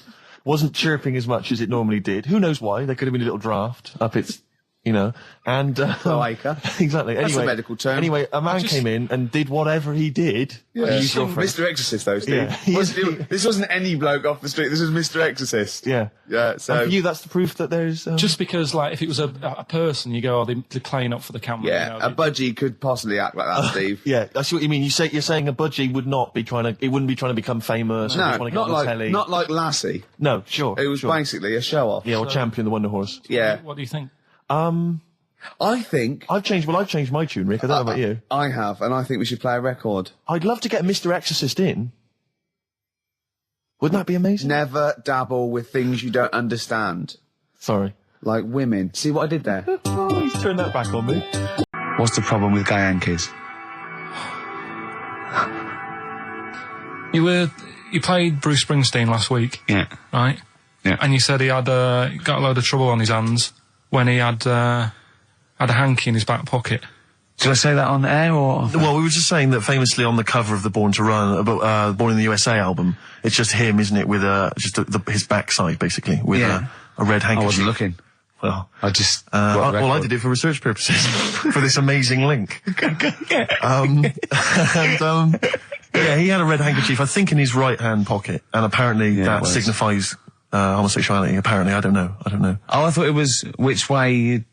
wasn't chirping as much as it normally did. Who knows why? There could have been a little draft up its... you know, and Cloaca. Exactly. That's anyway, a medical term. Anyway, a man came in and did whatever he did. Yeah. Mr. Exorcist, though, Steve. This wasn't any bloke off the street. This was Mr. Exorcist. Yeah. Yeah. So and for you, that's the proof that there's just because, like, if it was a person, you go, they're playing up for the camera. Yeah, you know, a budgie could possibly act like that, Steve. Yeah, I see what you mean. You're saying a budgie would not be it wouldn't be trying to become famous. No, or not like, not like Lassie. No, sure. It was basically a show off. Yeah, or Champion the Wonder Horse. Yeah. What do you think? I think I've changed my tune, Rick. I don't know about you. I have, and I think we should play a record. I'd love to get Mr. Exorcist in. Wouldn't that be amazing? Never dabble with things you don't understand. Sorry. Like women. See what I did there? Oh, he's turned that back on me. What's the problem with gay Yankees? You played Bruce Springsteen last week. Yeah. Right? Yeah. And you said he had got a load of trouble on his hands when he had a hanky in his back pocket. Did I say that on air or? Well, we were just saying that famously on the cover of the Born to Run, Born in the USA album, it's just him, isn't it, with just his backside basically with a red handkerchief. I wasn't looking. Well, I just. well, I did it for research purposes for this amazing link. Yeah, he had a red handkerchief, I think, in his right hand pocket, and apparently that signifies homosexuality. Apparently, I don't know. Oh, I thought it was which way you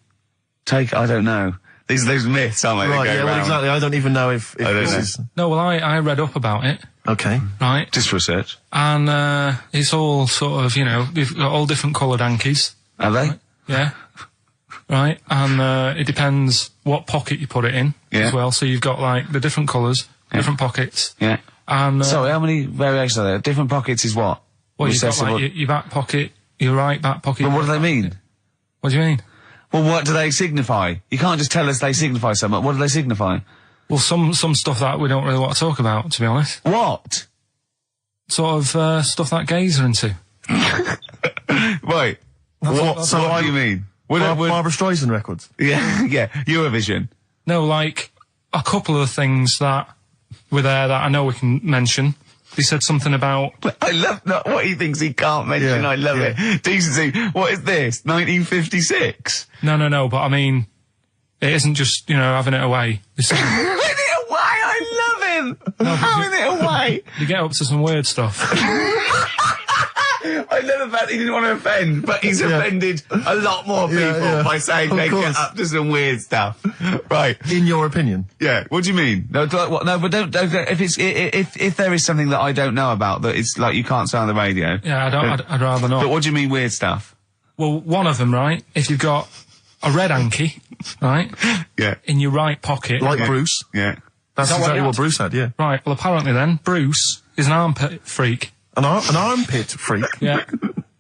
take. I don't know. These myths, aren't they? Right, yeah, well, exactly. I don't even know if this is... No, well, I read up about it. Okay. Right. Just research. And, it's all sort of, you know, they've got all different coloured hankies. Are they? Right? Yeah. Right. And, it depends what pocket you put it in as well. So you've got, like, the different colours, different pockets. Yeah. And, sorry, how many variations are there? Different pockets is what? Well, you've got, like, your back pocket, your right back pocket. But what do they mean? What do you mean? Well, what do they signify? You can't just tell us they signify so much. What do they signify? Well, some stuff that we don't really want to talk about, to be honest. What? Sort of, stuff that gays are into. Wait. What do you mean? Barbara Streisand records? Yeah, yeah. Eurovision. No, like, a couple of things that were there that I know we can mention. He said something about... I love what he thinks he can't mention. Yeah, I love it. Decency. What is this? 1956? No, but I mean, it isn't just, you know, having it away. Having it away? I love him! No, having it away! You get up to some weird stuff. I love the fact he didn't want to offend, but he's offended a lot more people by saying they get up to some weird stuff. Right. In your opinion? Yeah. What do you mean? No, but don't if there is something that I don't know about that it's like you can't say on the radio. Yeah, I'd rather not. But what do you mean weird stuff? Well, one of them, right, if you've got a red hanky, right? Yeah. In your right pocket. Like Bruce? Yeah. That's exactly what Bruce had, yeah. Right, well, apparently then, Bruce is an armpit freak. An armpit freak? Yeah.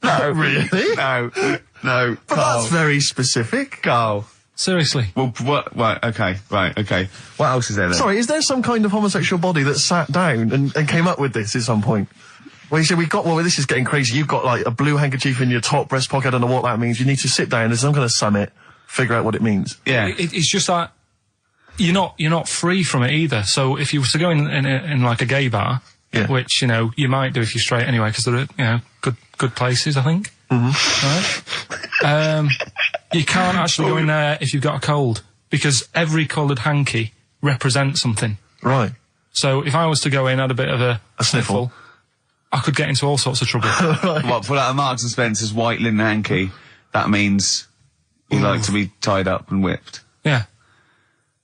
No. Really? No. But that's very specific. Carl. Seriously. Well, what? Right, okay. What else is there then? Sorry, is there some kind of homosexual body that sat down and came up with this at some point? Well, you said this is getting crazy. You've got, like, a blue handkerchief in your top breast pocket. I don't know what that means. You need to sit down. There's some kind of summit. Figure out what it means. Yeah. It's just that you're not free from it either. So if you were to go in like a gay bar, which, you know, you might do if you're straight anyway, because they're, you know, good places, I think. Mm-hmm. Right? You can't actually go in there if you've got a cold, because every coloured hanky represents something. Right. So if I was to go in, had a bit of a sniffle, I could get into all sorts of trouble. Right. What, pull out a Marks and Spencer's white linen hanky, that means you like to be tied up and whipped. Yeah.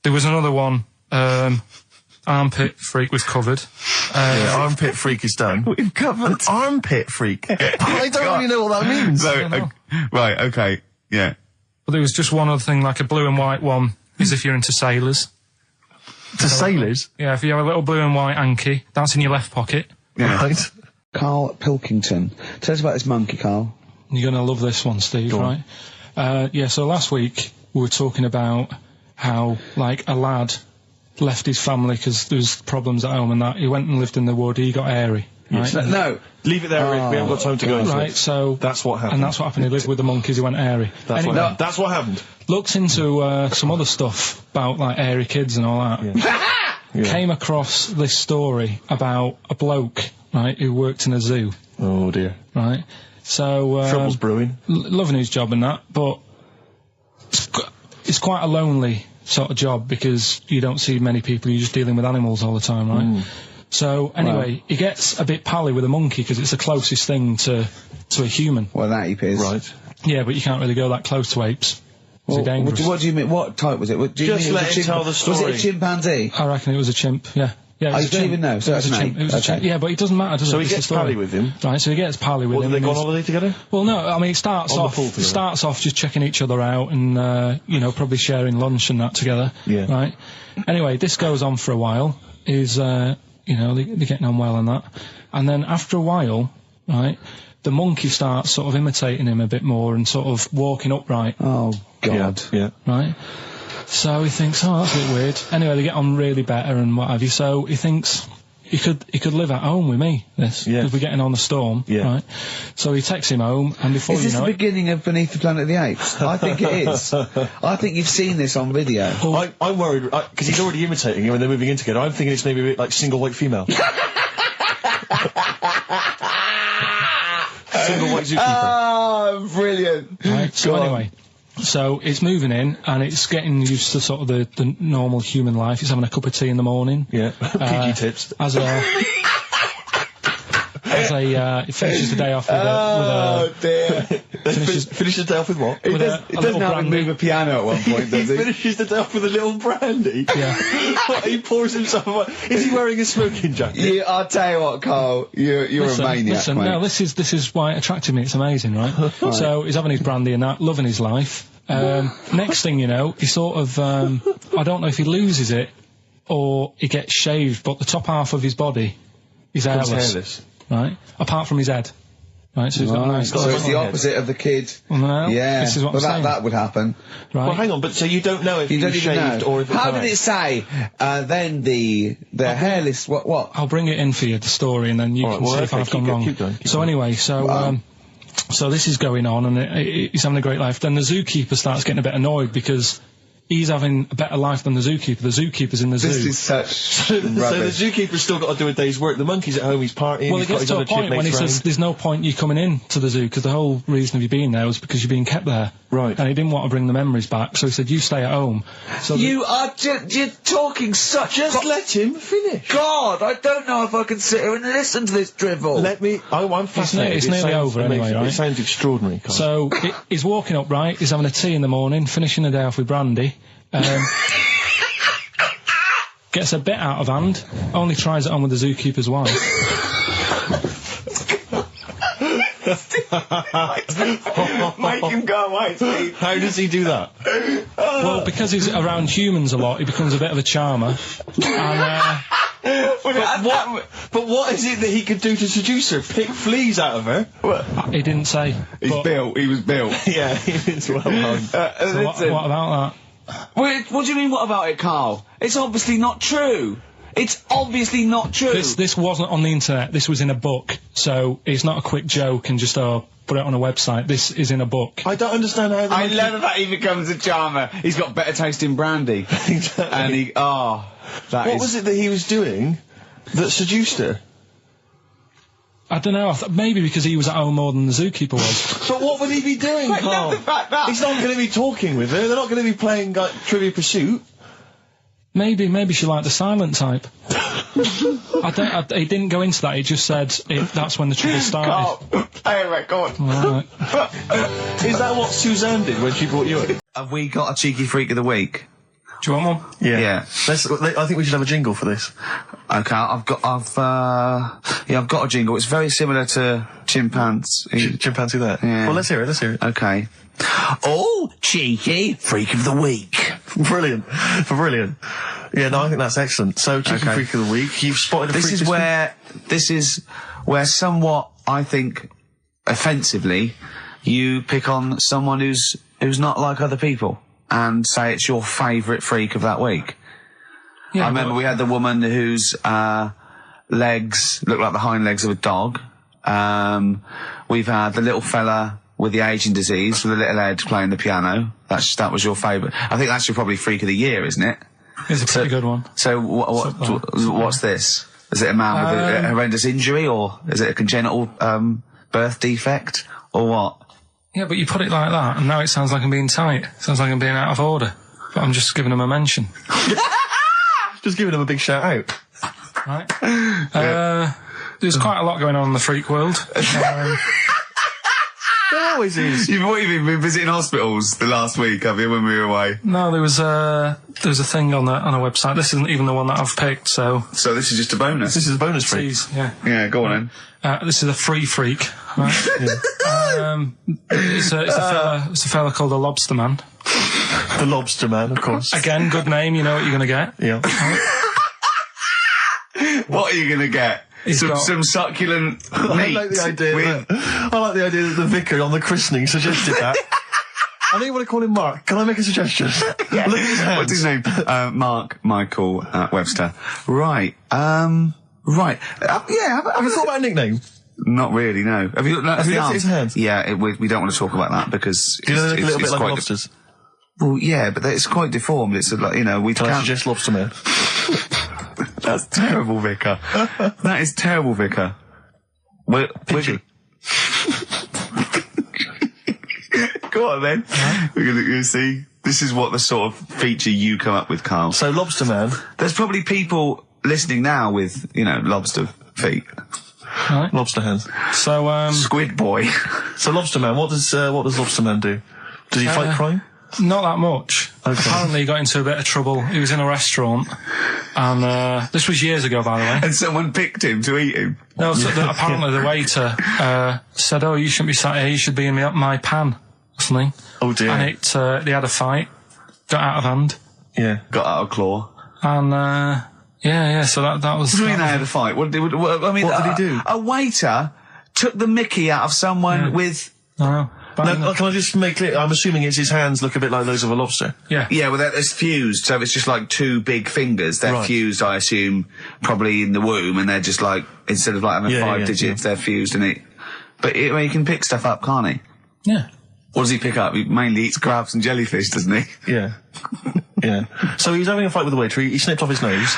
There was another one, armpit freak was covered. Armpit freak is done. We've covered. An armpit freak? I don't really know what that means. Right, okay, yeah. But there was just one other thing, like a blue and white one, is if you're into sailors. To sailors? Yeah, if you have a little blue and white hanky, that's in your left pocket. Yeah. Right. Karl Pilkington. Tell us about this monkey, Karl. You're going to love this one, Steve, right? So last week we were talking about how, like, a lad left his family because there was problems at home and that. He went and lived in the wood. He got airy. Right? No. Leave it there, Rick. We haven't got time to go into it. Right, so... That's what happened. And that's what happened. He lived with the monkeys. He went airy. That's what happened. Looked into some other stuff about, like, airy kids and all that. Yeah. Came across this story about a bloke, right, who worked in a zoo. Oh, dear. Right? So... Trouble's brewing. Loving his job and that, but... it's quite a lonely sort of job because you don't see many people. You're just dealing with animals all the time, right? So anyway, he gets a bit pally with a monkey because it's the closest thing to a human. Well, that ape is. Right. Yeah, but you can't really go that close to apes. Well, dangerous. What do you mean? What type was it? Do you Just mean let him tell the story. Was it a chimpanzee? I reckon it was a chimp, yeah. Yeah, I don't even know. So it was a chimp. It was a chimp. Yeah, but it doesn't matter, does it? So he It's gets the story. pally with him. Right, so he gets pally with him. Did they go on holiday together? Well, no, I mean, it starts On the off pool together. just checking each other out and, you know, probably sharing lunch and that together. Yeah. Right? Anyway, this goes on for a while. You know, they're getting on well and that. And then after a while, right, the monkey starts sort of imitating him a bit more and sort of walking upright. Oh, God. Yeah. Right? So he thinks, oh, that's a bit weird. Anyway, they get on really better and what have you. So he thinks he could live at home with me, this. Yeah. Because we're getting on the storm. Yeah. Right? So he takes him home and before Is you this know the it... beginning of Beneath the Planet of the Apes? I think it is. I think you've seen this on video. I'm worried, because he's already imitating him and they're moving in together. I'm thinking it's maybe a bit like Single White Female. Single White Zookeeper. Oh, brilliant. Right, so Go on. anyway, so it's moving in and it's getting used to sort of the normal human life. It's having a cup of tea in the morning. Yeah. PG tips. It finishes the day off with Oh, dear. Finishes the day off with what? He with doesn't have him move a piano at one point, does he? Finishes the day off with a little brandy? Yeah. What, he pours himself Is he wearing a smoking jacket? I'll tell you what, Carl, you're a maniac, Listen, mate. no, this is why it attracted me. It's amazing, right? So he's having his brandy and that, loving his life. Next thing you know, he sort of, I don't know if he loses it or he gets shaved, but the top half of his body is hairless. Right? Apart from his head. Right, so he's got a nice... So it's the opposite of the kid. Well, no, yeah. this is what I'm saying. that would happen. Right. Well, hang on, but so you don't know if You he don't was even shaved know. or if it's How did it say? Then the hairless... What? I'll bring it in for you, the story, and then you can see if I've gone wrong. Keep going. So anyway, so this is going on, and he's having a great life. Then the zookeeper starts getting a bit annoyed because he's having a better life than the zookeeper. The zookeeper's in the zoo. This is such So the rubbish. zookeeper's still got to do a day's work. The monkey's at home, he's partying, Well, he's it got gets his to a other point when he chipmates says round. there's no point you coming in to the zoo because the whole reason of you being there was because you're being kept there. Right. And he didn't want to bring the memories back, so he said, you stay at home. So You are you're talking such... Just let him finish. God, I don't know if I can sit here and listen to this drivel. I'm fascinated. It's It nearly sounds over anyway, amazing. right? It sounds extraordinary, Carl. So he's walking up right, he's having a tea in the morning, finishing the day off with brandy. Gets a bit out of hand, only tries it on with the zookeeper's wife. Make him go away, Steve. How does he do that? Well, because he's around humans a lot, he becomes a bit of a charmer. And, But what is it that he could do to seduce her? Pick fleas out of her? he didn't say. He was built. Yeah, it's well done. So what about that? Wait, what do you mean, what about it, Carl? It's obviously not true. It's obviously not true. This wasn't on the internet, this was in a book, so it's not a quick joke and just, put it on a website. This is in a book. I don't understand how... I love that he becomes a charmer. He's got better taste in brandy. Exactly. And What was it that he was doing that seduced her? I don't know, maybe because he was at home more than the zookeeper was. But what would he be doing, Carl? the fact that... He's not going to be talking with her. They're not going to be playing, like, Trivial Pursuit. Maybe she liked the silent type. He didn't go into that, he just said that's when the trouble started. Carl, play a record. Right. Is that what Suzanne did when she brought you in? Have we got a cheeky freak of the week? Do you want one? Yeah. I think we should have a jingle for this. Okay, I've got a jingle. It's very similar to chimpanzee. Chimpanzee there? Yeah. Well, let's hear it. Okay. Oh, cheeky freak of the week. Brilliant. Yeah, no, I think that's excellent. So, cheeky freak of the week. You've spotted a freak This is where somewhat, I think, offensively, you pick on someone who's not like other people and say it's your favourite freak of that week. Yeah, I remember we had the woman whose legs looked like the hind legs of a dog. We've had the little fella with the aging disease with a little head playing the piano. That was your favourite. I think that's your probably freak of the year, isn't it? It's a pretty good one. So what's this? Is it a man with a horrendous injury, or is it a congenital birth defect, or what? Yeah, but you put it like that, and now it sounds like I'm being tight. It sounds like I'm being out of order. but I'm just giving him a mention. Just giving him a big shout out. Right. There's quite a lot going on in the freak world. There always is. You've been visiting hospitals the last week, have you, when we were away? No, there was a thing on a website. This isn't even the one that I've picked, so... So this is just a bonus? This is a bonus freak. Yeah. Yeah, go on then. This is a free freak, right? It's a fella called the Lobster Man. The Lobster Man, of course. Again, good name, you know what you're going to get. Yeah. What are you going to get? Some succulent meat. I like the idea that the vicar on the christening suggested that. I don't want to call him Mark. Can I make a suggestion? Yeah. Look at his hands. What's his name? Mark Michael Webster. Right. Right. Have you thought about a nickname? Not really, no. Have you looked at his hands? Yeah, we don't want to talk about that because do you know they look a little bit like lobsters? Well, yeah, but it's quite deformed. It's like, you know, we Can I suggest Lobster Man? That's terrible, Vicar. That is terrible, Vicar. Go on then. We're gonna see. This is what the sort of feature you come up with, Carl. So Lobster Man. There's probably people listening now with, you know, lobster feet. Right. Lobster hands. So Squid Boy. So Lobster Man, what does Lobster Man do? Does he fight crime? Not that much. Okay. Apparently he got into a bit of trouble. He was in a restaurant, and this was years ago, by the way. And someone picked him to eat him. No, so apparently the waiter said, "Oh, you shouldn't be sat here. You should be in my pan," or something. Oh dear. And they had a fight, got out of hand. Yeah. Got out of claw. And yeah. So that was. What do you mean they had a fight? What did he do? A waiter took the mickey out of someone with. No. No, can I just make clear? I'm assuming his hands look a bit like those of a lobster. Yeah. Yeah, well, it's fused, so it's just like two big fingers. They're fused, I assume, probably in the womb, and they're just like, instead of like having five digits, they're fused in it. But he can pick stuff up, can't he? Yeah. What does he pick up? He mainly eats crabs and jellyfish, doesn't he? Yeah. Yeah. So he was having a fight with the waiter. He snipped off his nose.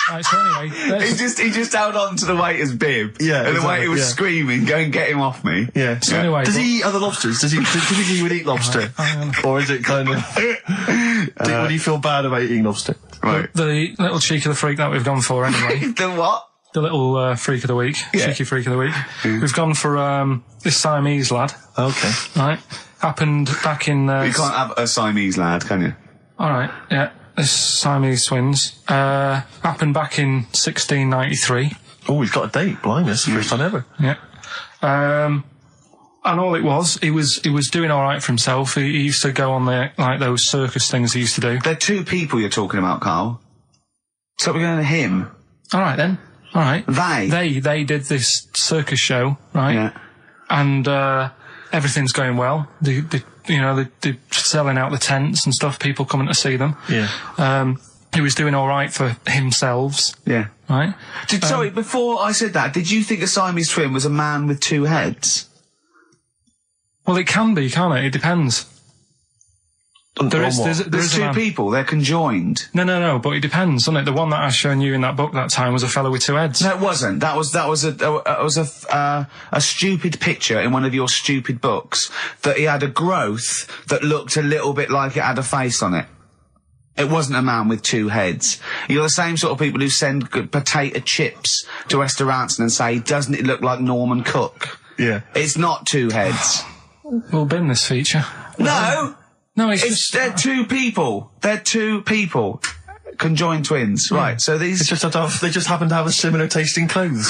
Right, so anyway, he just held on to the waiter's bib. Yeah, and exactly, the waiter was screaming, "Go and get him off me." Yeah. So anyway, does he eat other lobsters? Does he typically would eat lobster, or is it kind of? Would he feel bad about eating lobster? Right. The little cheek of the freak that we've gone for anyway. The what? The little freak of the week, cheeky freak of the week. We've gone for this Siamese lad. Okay. Right. Happened back in. You can't have a Siamese lad, can you? All right. Yeah. This Siamese twins happened back in 1693. Oh, he's got a date. Blimey, that's the first time ever. Yeah. And all it was, he was doing all right for himself. He used to go on those circus things he used to do. They're two people you're talking about, Carl. So we're going to him. All right then. All right. They did this circus show, right? Yeah. And everything's going well. They're selling out the tents and stuff, people coming to see them. Yeah. He was doing all right for himself. Yeah. Right? Sorry, before I said that, did you think a Siamese twin was a man with two heads? Well, it can be, can't it? It depends. There's two people, they're conjoined. No, but it depends, doesn't it? The one that I shown you in that book that time was a fellow with two heads. No, it wasn't. That was a stupid picture in one of your stupid books that he had a growth that looked a little bit like it had a face on it. It wasn't a man with two heads. You're the same sort of people who send potato chips to restaurants and say, "Doesn't it look like Norman Cook?" Yeah. It's not two heads. We'll bin this feature. No! No, they're two people. They're two people. Conjoined twins. Yeah. Right, so these... They just happen to have a similar taste in clothes.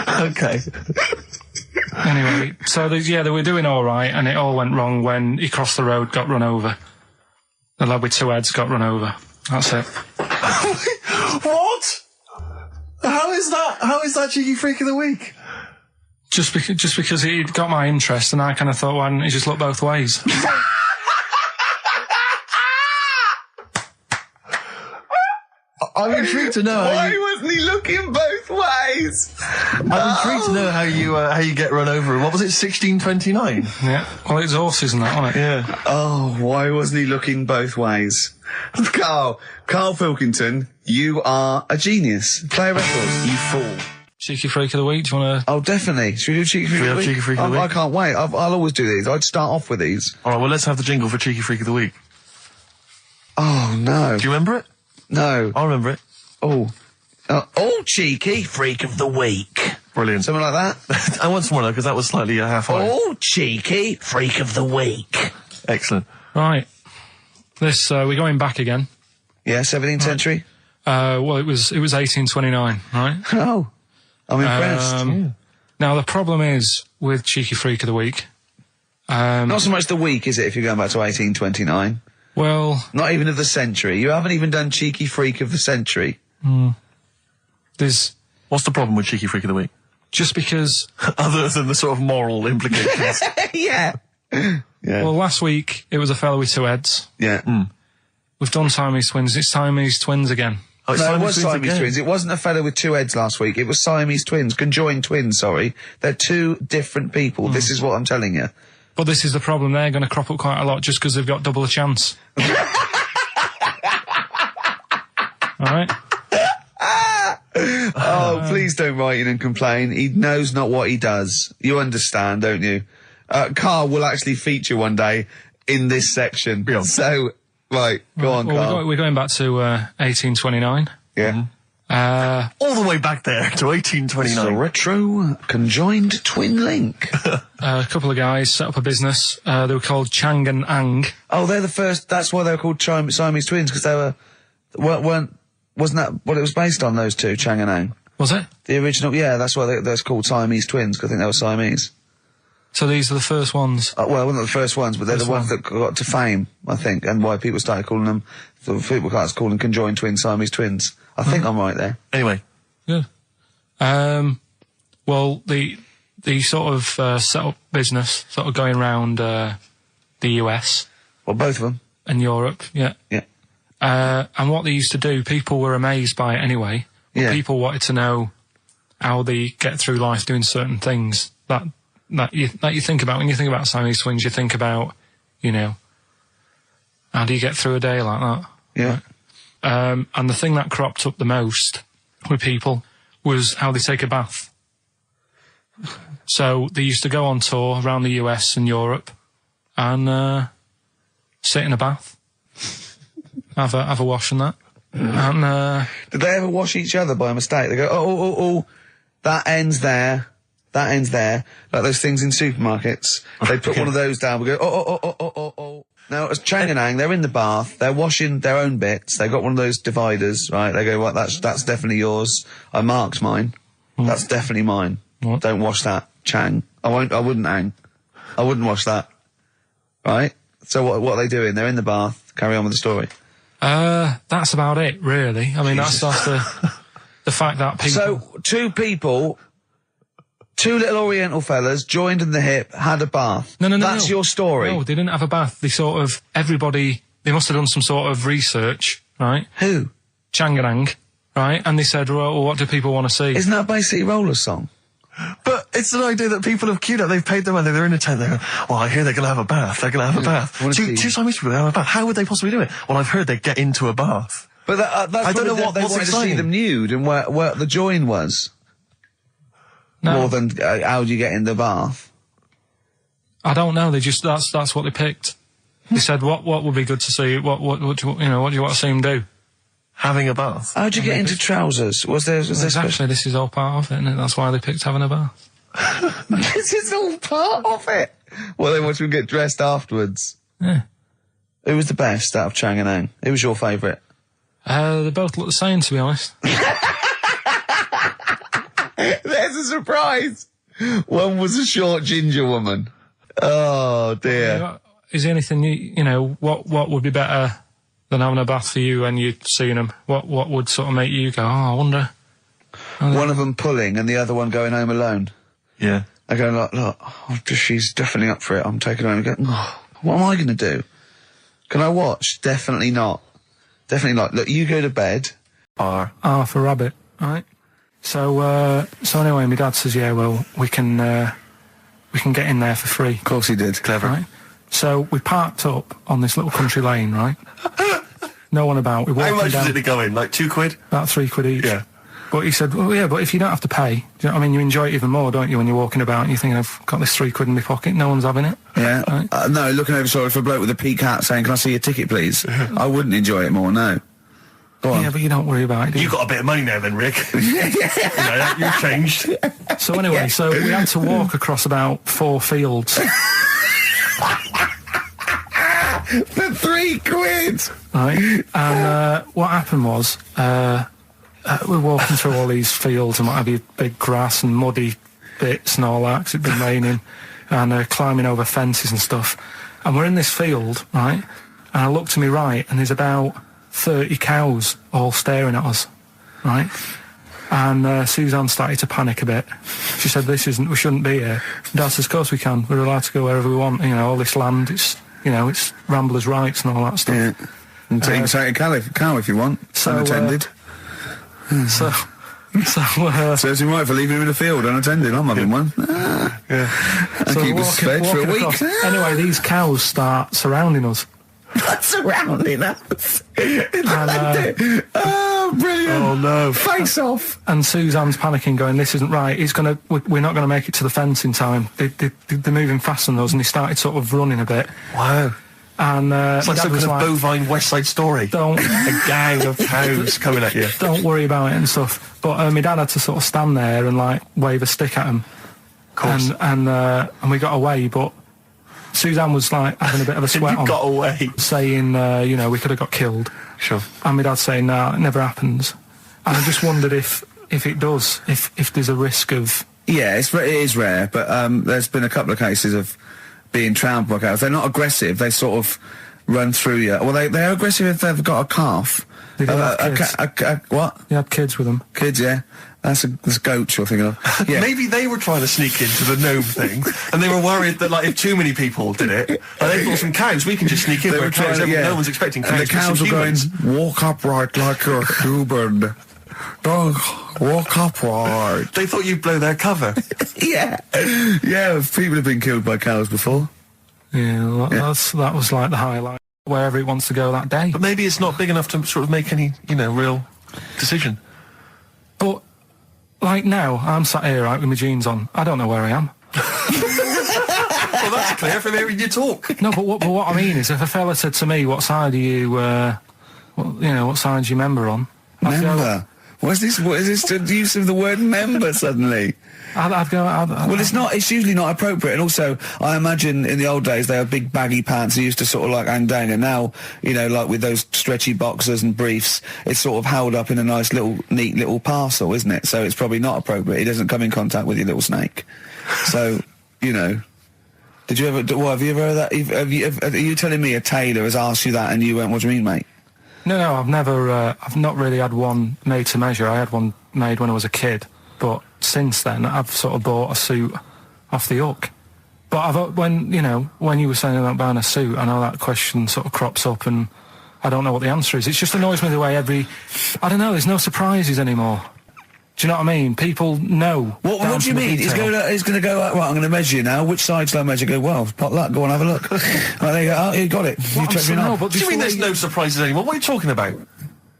Okay. Anyway, so they were doing all right, and it all went wrong when he crossed the road, got run over. The lad with two heads got run over. That's it. What? How is that cheeky freak of the week? Just because he got my interest, and I kind of thought, why didn't he just look both ways? I'm intrigued to know why wasn't he looking both ways? I'm intrigued to know how you get run over. What was it, 1629? Yeah. Well, it's horses and that, wasn't it? Yeah. Oh, why wasn't he looking both ways? Karl Pilkington, you are a genius. Play a record, you fool. Cheeky Freak of the Week, do you want to... Oh, definitely. Should we do Cheeky Freak of the Week? Cheeky Freak of the Week? I can't wait. I'll always do these. I'd start off with these. All right, well, let's have the jingle for Cheeky Freak of the Week. Oh, no. Do you remember it? No. I remember it. Oh, Cheeky Freak of the Week. Brilliant. Something like that? I want some more, though, because that was slightly half-high. Oh, Cheeky Freak of the Week. Excellent. Right. This, we're going back again. Yeah, 17th century? Well, it was 1829, right? Oh, I'm impressed. Now, the problem is with Cheeky Freak of the Week... Not so much the week, is it, if you're going back to 1829? Well... Not even of the century. You haven't even done Cheeky Freak of the century. There's... What's the problem with Cheeky Freak of the Week? Just because... Other than the sort of moral implications. Yeah. Well, last week, it was a fellow with two heads. Yeah. We've done Siamese twins. It's Siamese twins again. Oh, No, it was Siamese again. twins. It wasn't a fellow with two heads last week. It was Siamese twins. Conjoined twins, sorry. They're two different people. This is what I'm telling you. But this is the problem. They're going to crop up quite a lot just because they've got double a chance. All right? Oh, please don't write in and complain. He knows not what he does. You understand, don't you? Karl will actually feature one day in this section. Yeah. So, right, go on, Well, Karl. we're going back to 1829. Yeah. All the way back there to It's a 1829. retro conjoined twin link. A couple of guys set up a business. They were called Chang and Ang. Oh, they're the first. That's why they were called Siamese twins, because they wasn't that what it was based on? Those two, Chang and Ang. Was it? The original, yeah. That's why they're called Siamese twins, because I think they were Siamese. So these are the first ones. Well, not the first ones, but they're the ones that got to fame, I think, and why people started calling them. So people started calling conjoined twins Siamese twins. I think I'm right there. Anyway. Good. Well, the sort of set up business, sort of going around the US. Well, both of them. And Europe, yeah. Yeah. And what they used to do, people were amazed by it anyway. But Yeah. people wanted to know how they get through life doing certain things that you think about. When you think about Siamese twins, you think about, how do you get through a day like that? Yeah. Right? And the thing that cropped up the most with people was how they take a bath. So they used to go on tour around the US and Europe and sit in a bath, have a wash and that. And Did they ever wash each other by mistake? They go, oh, that ends there. That ends there. Like those things in supermarkets. They put one of those down. We go, oh. Now, as Chang and Ang, they're in the bath. They're washing their own bits. They've got one of those dividers, right? They go, well, that's definitely yours. I marked mine. That's definitely mine. What? Don't wash that, Chang. I wouldn't, Ang. I wouldn't wash that. Right? So what are they doing? They're in the bath. Carry on with the story. that's about it, really. I mean, that's the fact that people... So, two little Oriental fellas joined in the hip, had a bath. No. That's your story. No, they didn't have a bath. They they must have done some sort of research, right? Who? Chang and Ang, right? And they said, well, what do people want to see? Isn't that basically Roller's song? But it's an idea that people have queued up. They've paid their money. They're in a tent. They're, well, I hear they're going to have a bath. They're going to have a bath. Two Siamese people have a bath. How would they possibly do it? Well, I've heard they get into a bath. But that's I don't know what they what's wanted to see exciting. them nude and where the join was. No. More than how do you get in the bath? I don't know. They just that's what they picked. They said, what would be good to see? What do you want to see them do? Having a bath. How'd you get into trousers? Was there Exactly. This is all part of it, isn't it? That's why they picked having a bath. This is all part of it. Well, they want you to get dressed afterwards. Yeah. Who was the best out of Chang and Ang? Who was your favourite? They both look the same, to be honest. There's a surprise. One was a short ginger woman. Oh dear. Is there anything what would be better than having a bath for you when you'd seen them? What would sort of make you go, I wonder? One of them pulling and the other one going home alone. Yeah. I go, look, she's definitely up for it. I'm taking her home and go, what am I going to do? Can I watch? Definitely not. Definitely not. Look, you go to bed. R for rabbit, right? So anyway, my dad says, yeah, well, we can get in there for free. Of course he did. Clever. Right? So we parked up on this little country lane, right? No one about. We walked How much down, was it to go in? Like £2? about £3 each. Yeah. But he said, well, yeah, but if you don't have to pay, do you know what I mean? You enjoy it even more, don't you, when you're walking about and you think, I've got this £3 in my pocket, no one's having it. Yeah. Right? No, looking over shoulder for a bloke with a peak hat saying, can I see your ticket, please? I wouldn't enjoy it more, no. Go on. Yeah, but you don't worry about it, do you? You got a bit of money now then, Rick. You've changed. So anyway, so we had to walk across about 4 fields. For £3. Right? And what happened was, we're walking through all these fields and what have you, big grass and muddy bits and all that, 'cause it'd been raining, and climbing over fences and stuff. And we're in this field, right? And I look to my right, and there's about 30 cows all staring at us, right? And Suzanne started to panic a bit. She said, we shouldn't be here. Dad says, of course we can. We're allowed to go wherever we want. You know, all this land, it's ramblers' rights and all that stuff. Yeah. And take a cow if you want, unattended. Serves him right for leaving him in the field unattended. I'm having one. And So keep us fed for a week. across. Anyway, these cows start surrounding us. Surrounding us. And, oh, brilliant. Oh, no. Face off. And Suzanne's panicking, going, this isn't right. We're not going to make it to the fence in time. They're moving faster than us, and he started sort of running a bit. Wow. And It's like some kind of bovine West Side Story. A gang of cows coming at you. Don't worry about it and stuff. But my dad had to sort of stand there and like wave a stick at him. Of course. And we got away, but Suzanne was like having a bit of a sweat You on. got away. Saying, we could have got killed. Sure. And my dad saying, no, it never happens. And I just wondered if it does, if there's a risk of... Yeah, it is rare, but there's been a couple of cases of being trampled by cows. They're not aggressive. They sort of run through you. Well, they're aggressive if they've got a calf. Did they have kids? What? They had kids with them. Kids, yeah. That's goats you're thinking of. Yeah. Maybe they were trying to sneak into the gnome thing, and they were worried that, like, if too many people did it, and they thought some cows, we can just sneak in where cows, no one's expecting cows. And the cows were going, walk upright like you're a human. Don't walk upright. They thought you'd blow their cover. Yeah. Yeah, people have been killed by cows before. Yeah, that was like the highlight. Wherever it wants to go that day. But maybe it's not big enough to sort of make any, real decision. But, like now, I'm sat here, right, with my jeans on. I don't know where I am. Well, that's clear from hearing you talk. No, but what I mean is, if a fella said to me, what side are you, what side do you member on? Member? What is this the use of the word member suddenly? I'd go... Well, it's usually not appropriate, and also, I imagine in the old days they had big baggy pants that used to sort of like hang down, and now, like with those stretchy boxers and briefs, it's sort of held up in a nice neat little parcel, isn't it? So it's probably not appropriate. It doesn't come in contact with your little snake. So, did you ever, have you ever heard that? Are you telling me a tailor has asked you that and you went, what do you mean, mate? No, I've never, I've not really had one made to measure. I had one made when I was a kid, but since then I've sort of bought a suit off the hook. But when you were saying about buying a suit, I know that question sort of crops up and I don't know what the answer is. It just annoys me the way I don't know, there's no surprises anymore. Do you know what I mean? People know. What do you mean? He's going to go, right, I'm going to measure you now. Which side shall I measure? Go, well, pot luck, go on, have a look. Right, there you go. Oh, you got it. You check me out. What do you mean there's no surprises anymore? What are you talking about?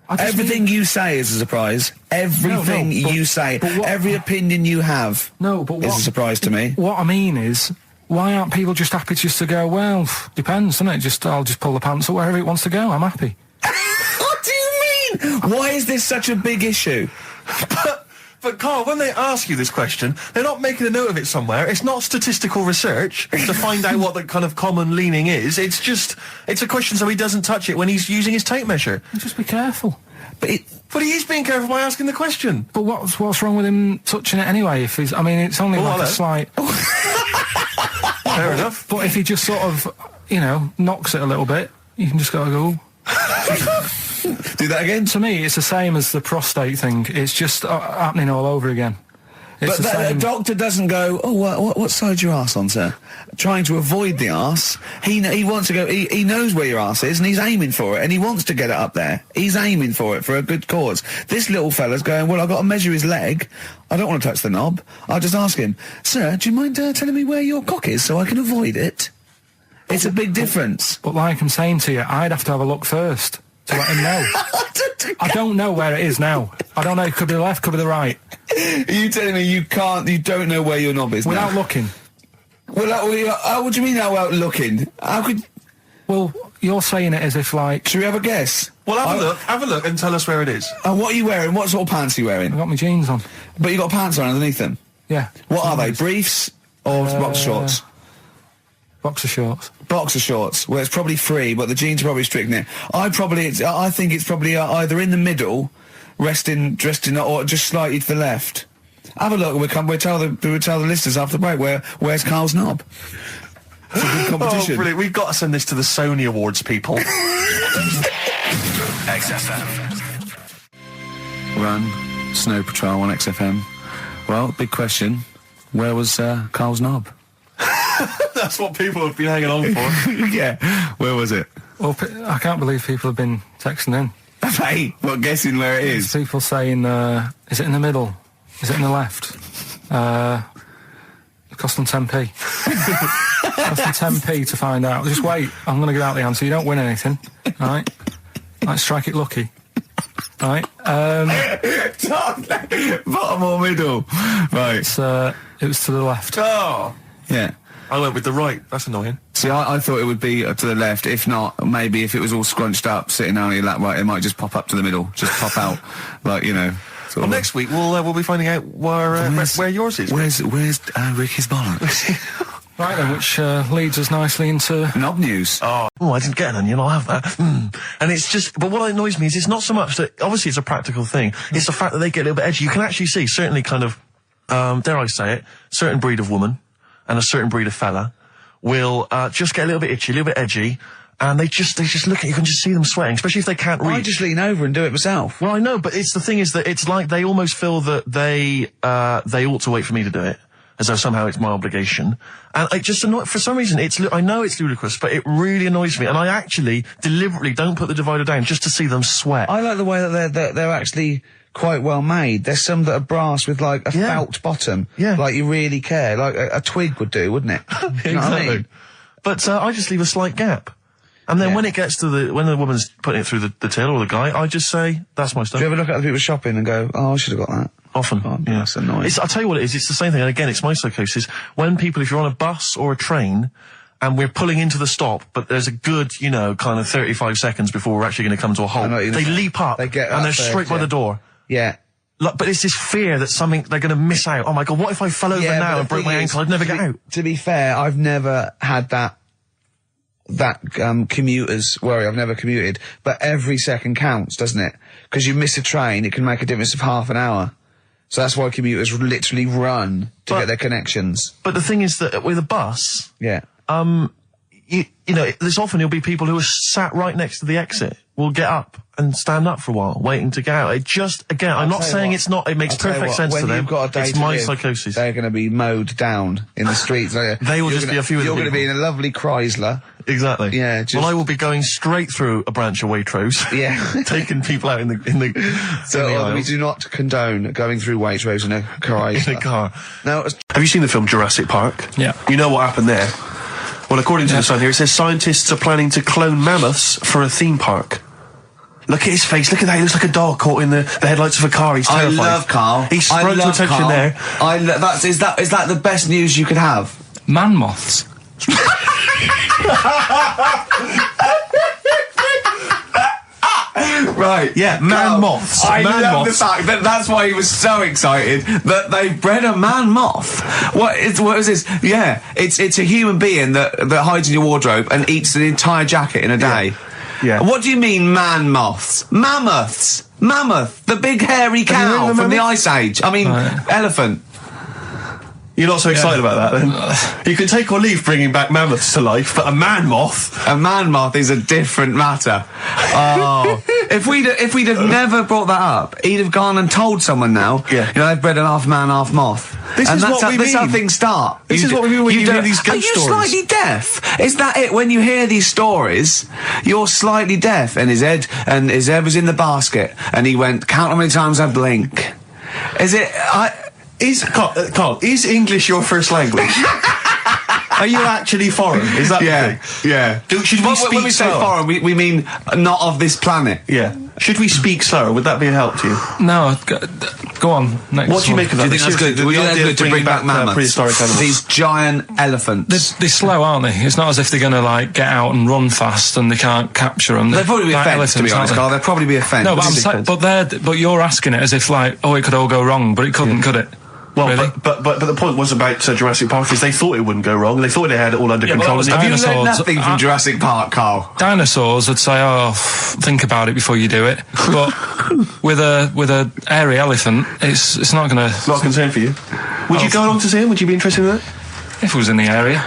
Everything you say is a surprise. Everything you say, every opinion you have is a surprise to me. What I mean is, why aren't people just happy just to go, well, depends, doesn't it? I'll just pull the pants up wherever it wants to go. I'm happy. What do you mean? Why is this such a big issue? But Carl, when they ask you this question, they're not making a note of it somewhere. It's not statistical research to find out what the kind of common leaning is. It's a question so he doesn't touch it when he's using his tape measure. Just be careful. But he is being careful by asking the question. But what's wrong with him touching it anyway? If he's, it's only like a slight... Fair enough. But if he just sort of, knocks it a little bit, you can just go... Do that again? To me, it's the same as the prostate thing. It's just happening all over again. But a doctor doesn't go, what side's your arse on, sir? Trying to avoid the arse. He wants to go, he knows where your arse is and he's aiming for it and he wants to get it up there. He's aiming for it for a good cause. This little fella's going, well, I've got to measure his leg. I don't want to touch the knob. I'll just ask him, sir, do you mind telling me where your cock is so I can avoid it? It's a big difference. But like I'm saying to you, I'd have to have a look first. to let him know. I don't know where it is now. I don't know. It could be the left, could be the right. Are you telling me you don't know where your knob is Without now? looking. Well, what do you mean without looking? How could... Well, you're saying it as if, like... Should we have a guess? Well, have a look and tell us where it is. What are you wearing? What sort of pants are you wearing? I've got my jeans on. But you got pants on underneath them? Yeah. What are they, briefs or boxer shorts? Boxer shorts. Boxer shorts. Well, it's probably free, but the jeans are probably strict in it. I think it's probably either in the middle, dressed in, or just slightly to the left. Have a look, and we'll tell the listeners after the break where's Karl's knob. It's a good competition. Oh, brilliant! We've got to send this to the Sony Awards people. XFM. Run, Snow Patrol on XFM. Well, big question. Where was Karl's knob? That's what people have been hanging on for. Yeah. Where was it? Well, I can't believe people have been texting in. Hey, what, guessing where it is? People saying, is it in the middle? Is it in the left? It cost them 10p. It cost them 10p to find out. Just wait, I'm going to give out the answer. You don't win anything, right? Like, strike it lucky. Right? Bottom or middle? Right. It was to the left. Oh! Yeah. I went with the right. That's annoying. See, I thought it would be to the left. If not, maybe if it was all scrunched up, sitting down on your lap right, it might just pop up to the middle. Just pop out, like, you know. Well, next week we'll be finding out where yours is. Where's Ricky's bollocks? Right then, which leads us nicely into... Knob news. Oh, I didn't get an onion, I'll have that. And it's just, but what annoys me is it's not so much that, obviously it's a practical thing, it's the fact that they get a little bit edgy. You can actually see, certainly kind of, dare I say it, certain breed of woman and a certain breed of fella will just get a little bit itchy, a little bit edgy, and they just look at you, can just see them sweating, especially if they can't reach. I just lean over and do it myself. Well, I know, but the thing is that it's like they almost feel that they ought to wait for me to do it, as though somehow it's my obligation. And it just for some reason, I know it's ludicrous, but it really annoys me. And I actually deliberately don't put the divider down just to see them sweat. I like the way that they're actually quite well made. There's some that are brass with like a felt bottom. Yeah. Like you really care. Like a twig would do, wouldn't it? Exactly. You know what I mean? But I just leave a slight gap. And then when it gets to when the woman's putting it through the till or the guy, I just say, that's my stuff. Do you ever look at other people shopping and go, oh, I should have got that? Often. Oh, yeah. That's annoying. I'll tell you what it is, it's the same thing, and again, it's my psychosis. When people, if you're on a bus or a train, and we're pulling into the stop, but there's a good, kind of 35 seconds before we're actually going to come to a halt, they leap up, and they're straight by the door. Yeah. Like, but it's this fear that they're going to miss out. Oh my God, what if I fell over now and broke my ankle? I'd never get out. To be fair, I've never had that commuter's worry. I've never commuted, but every second counts, doesn't it? Because you miss a train, it can make a difference of half an hour. So that's why commuters literally run to get their connections. But the thing is that with a bus, there's often there'll be people who are sat right next to the exit will get up and stand up for a while, waiting to get out. It just, again, I'm not saying it's not, it makes perfect sense to them. It's my psychosis. They're going to be mowed down in the streets. They will just be a few of the You're going to be in a lovely Chrysler. Exactly. Yeah. Well, I will be going straight through a branch of Waitrose. Yeah. Taking people out in the So we do not condone going through Waitrose in a Chrysler. In a car. Now, have you seen the film Jurassic Park? Yeah. You know what happened there? Well, according to the Sun here, it says scientists are planning to clone mammoths for a theme park. Look at his face. Look at that. He looks like a dog caught in the headlights of a car. He's terrified. I love Karl. He's sprung to attention Karl. there. Is that the best news you could have? Man moths. Right, yeah, man moths. I love moths. the fact that that's why he was so excited that they bred a man moth. What is this? Yeah, it's a human being that hides in your wardrobe and eats an entire jacket in a day. Yeah. What do you mean, man moths? Mammoths. Mammoth, the big hairy cow from the Ice Age. I mean, elephant. You're not so excited about that, then? You can take or leave bringing back mammoths to life, but a man moth... A man moth is a different matter. Oh. If we'd have never brought that up, he'd have gone and told someone now, they've bred an half man, half moth. This is how things start. This is what we mean when you hear these ghost stories. Are you slightly deaf? Is that it? When you hear these stories, you're slightly deaf. And his head was in the basket, and he went, count how many times I blink. Is it... Carl, is English your first language? Are you actually foreign? Is that the thing? Yeah. Should we speak when we say slower? foreign, we mean not of this planet. Yeah. Should we speak slower? Would that be a help to you? No, go on. Next What do you one. make of Do that? you think that's good? Seriously, Do you the think that's idea good of to bring bringing back mammoths? prehistoric animals. These giant elephants. They're slow, aren't they? It's not as if they're going to like get out and run fast and they can't capture them. They'd probably be a like fence, to be elephants, honest, aren't Carl. They'd probably be a fence. they? No, but you're asking it as if like, oh, it could all go wrong, but it couldn't, could it? Well, Really? but the point was about Jurassic Park is they thought it wouldn't go wrong. They thought they had it all under Yeah, but control. that was Have you learned dinosaurs. nothing from Jurassic Park, Carl? Dinosaurs would say, "Oh, think about it before you do it." But with a airy elephant, it's not going to. Not a concern for you. Would you go along to see him? Would you be interested in that? If it was in the area.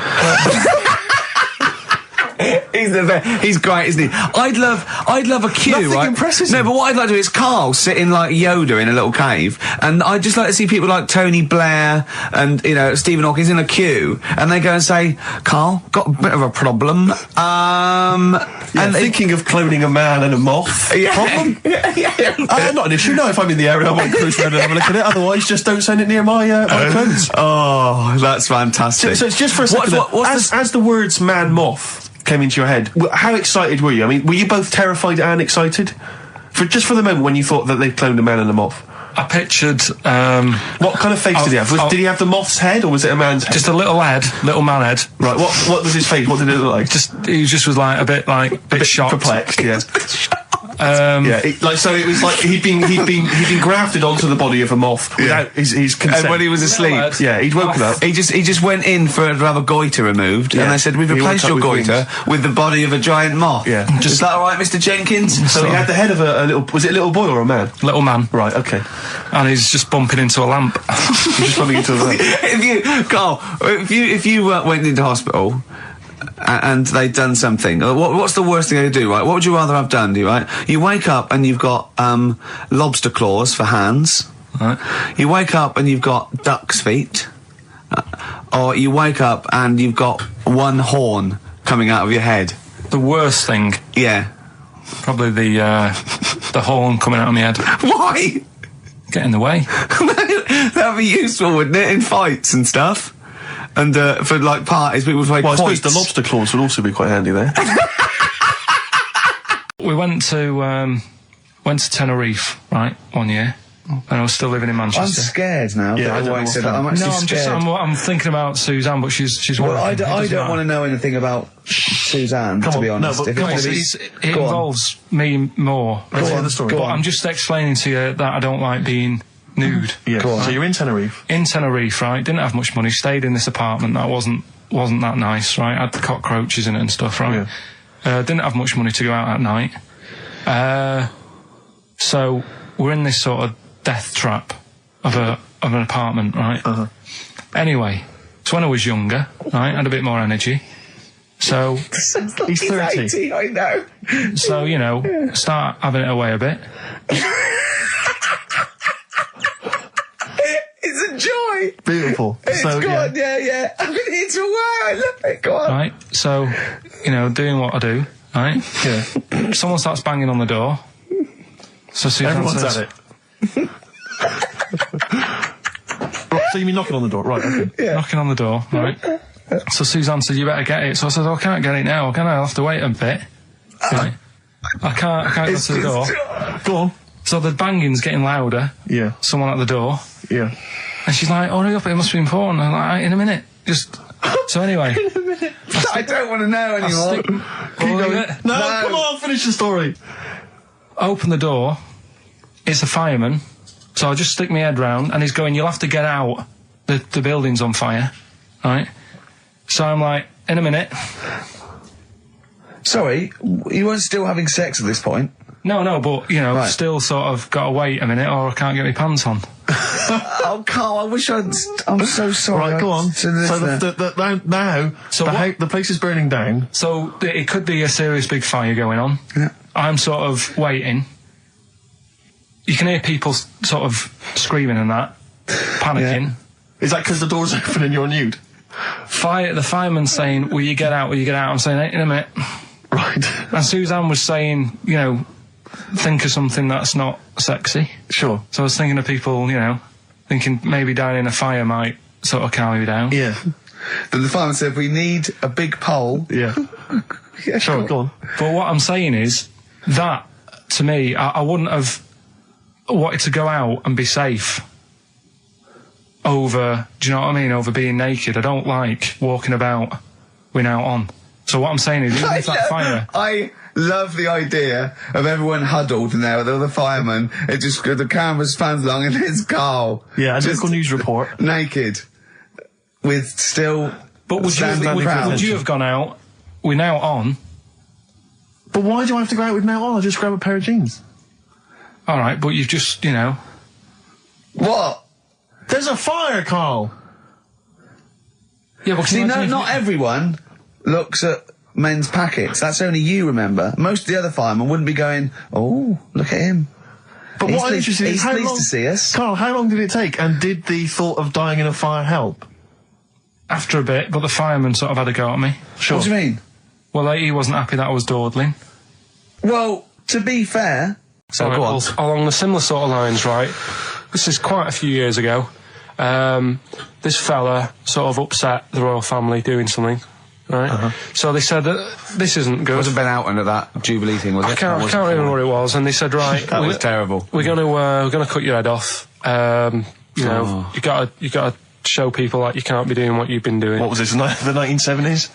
He's the best. He's great, isn't he? I'd love a queue, Nothing right? impresses No, him. but what I'd like to do is Carl sitting like Yoda in a little cave, and I'd just like to see people like Tony Blair and Stephen Hawking in a queue, and they go and say, "Carl, got a bit of a problem." And thinking of cloning a man and a moth. Problem? Not an issue. No, if I'm in the area, I might cruise around and have a look at it. Otherwise, just don't send it near my clothes. Oh, that's fantastic. So it's just for a second. As the words man moth came into your head, how excited were you? I mean, were you both terrified and excited? For the moment when you thought that they'd cloned a man and a moth? I pictured. What kind of face did he have? Did he have the moth's head or was it a man's head? Just a little man head. Right. What was his face? What did it look like? He just was like a bit shocked, perplexed. Yeah. So it was like he'd been grafted onto the body of a moth without his consent. And when he was asleep, he'd woken up. He just went in to have a goiter removed, and they said, "We've replaced your goiter with the body of a giant moth." Yeah. Is that all right, Mr. Jenkins? So he had the head of a little. Was it a little boy or a man? Little man. Right. Okay. And he's just bumping into a lamp. He's just bumping into a lamp. Carl, if you went into hospital and they'd done something, what's the worst thing they do, right? What would you rather have done, right? You wake up and you've got lobster claws for hands. Right. You wake up and you've got duck's feet. Or you wake up and you've got one horn coming out of your head. The worst thing, Yeah. probably the horn coming out of my head. Why? Get in the way. That'd be useful, wouldn't it, in fights and stuff? And for like parties, people would play Well, I suppose quoits. the lobster claws would also be quite handy there. We went to Tenerife, right, one year, and I was still living in I'm Manchester. scared now. Yeah, I don't know I'm what's actually scared. I'm thinking about Suzanne, but she's Well, working. I don't want to know anything about Suzanne, to be honest. but If come on, it's- It Go on. involves me more. Let's hear the story. Go But on. I'm just explaining to you that I don't like being nude. Yeah. Go on. So you're in Tenerife. In Tenerife, right? Didn't have much money. Stayed in this apartment that wasn't that nice, right? Had the cockroaches in it and stuff, right? Didn't have much money to go out at night. So we're in this sort of death trap of an apartment, right? Anyway, so when I was younger, right, had a bit more energy. So He's 30. 80, I know. So, start having it away a bit. It's a joy. Beautiful. It's So, good, yeah. I've been here to a while. I love it. Go on. Right? So, doing what I do, right? Yeah. Someone starts banging on the door. So Suzanne Everyone's says, at it. Right, so you mean knocking on the door? Right, okay. knocking on the door, right? So Suzanne said, "You better get it." So I said, "I can't get it now, can I? I'll have to wait a bit." Right? I can't go to the door. Go on. So the banging's getting louder. Yeah. Someone at the door. Yeah. And she's like, "Hurry up, it must be important." I'm like, "In a minute." So anyway. I don't want to know anymore. No, come on, finish the story. Open the door. It's a fireman. So I just stick my head round and he's going, "You'll have to get out. The building's on fire." Right? So I'm like, "In a minute." Sorry, you weren't still having sex at this point? No, but, Right. still sort of got to wait a minute or I can't get my pants on. Oh, Carl, I wish I'm so sorry. Right, go on. To the So listener. now So the place is burning down. So it could be a serious big fire going on. Yeah. I'm sort of waiting. You can hear people sort of screaming and that, panicking. Is that because the door's open and you're nude? The fireman's saying, "Will you get out? Will you get out?" I'm saying, "In a minute." Right. And Suzanne was saying, think of something that's not sexy. Sure. So I was thinking of people, thinking maybe dying in a fire might sort of calm you down. Yeah. Then the fireman said, we need a big pole. Yeah. Yeah, Sure, go on. But what I'm saying is that, to me, I wouldn't have wanted to go out and be safe over, do you know what I mean, over being naked. I don't like walking about without on. So what I'm saying is, even if that fire... I love the idea of everyone huddled in there with all the firemen. It just, the cameras spans along and there's Carl. Yeah, a just local news report. naked. With still... But would you have gone out with now on? But why do I have to go out with now on? I'll just grab a pair of jeans. All right, but you've just, you know... What? There's a fire, Carl! Yeah, but See, not everyone looks at men's packets. That's only you, remember. Most of the other firemen wouldn't be going, oh, look at him. But what I'm interested in is he's pleased to see us. Carl, how long did it take? And did the thought of dying in a fire help? After a bit, but the fireman sort of had a go at me. Sure. What do you mean? Well, he wasn't happy that I was dawdling. Well, to be fair... So Right, go on. well, along the similar sort of lines, right? This is quite a few years ago. This fella sort of upset the royal family doing something, right? So they said that this isn't good. Wasn't Ben Oughton at that Jubilee thing, was it? I can't remember what it was. And they said, right, That was terrible. We're gonna cut your head off. You know, you gotta show people that you can't be doing what you've been doing. What was this, the 1970s?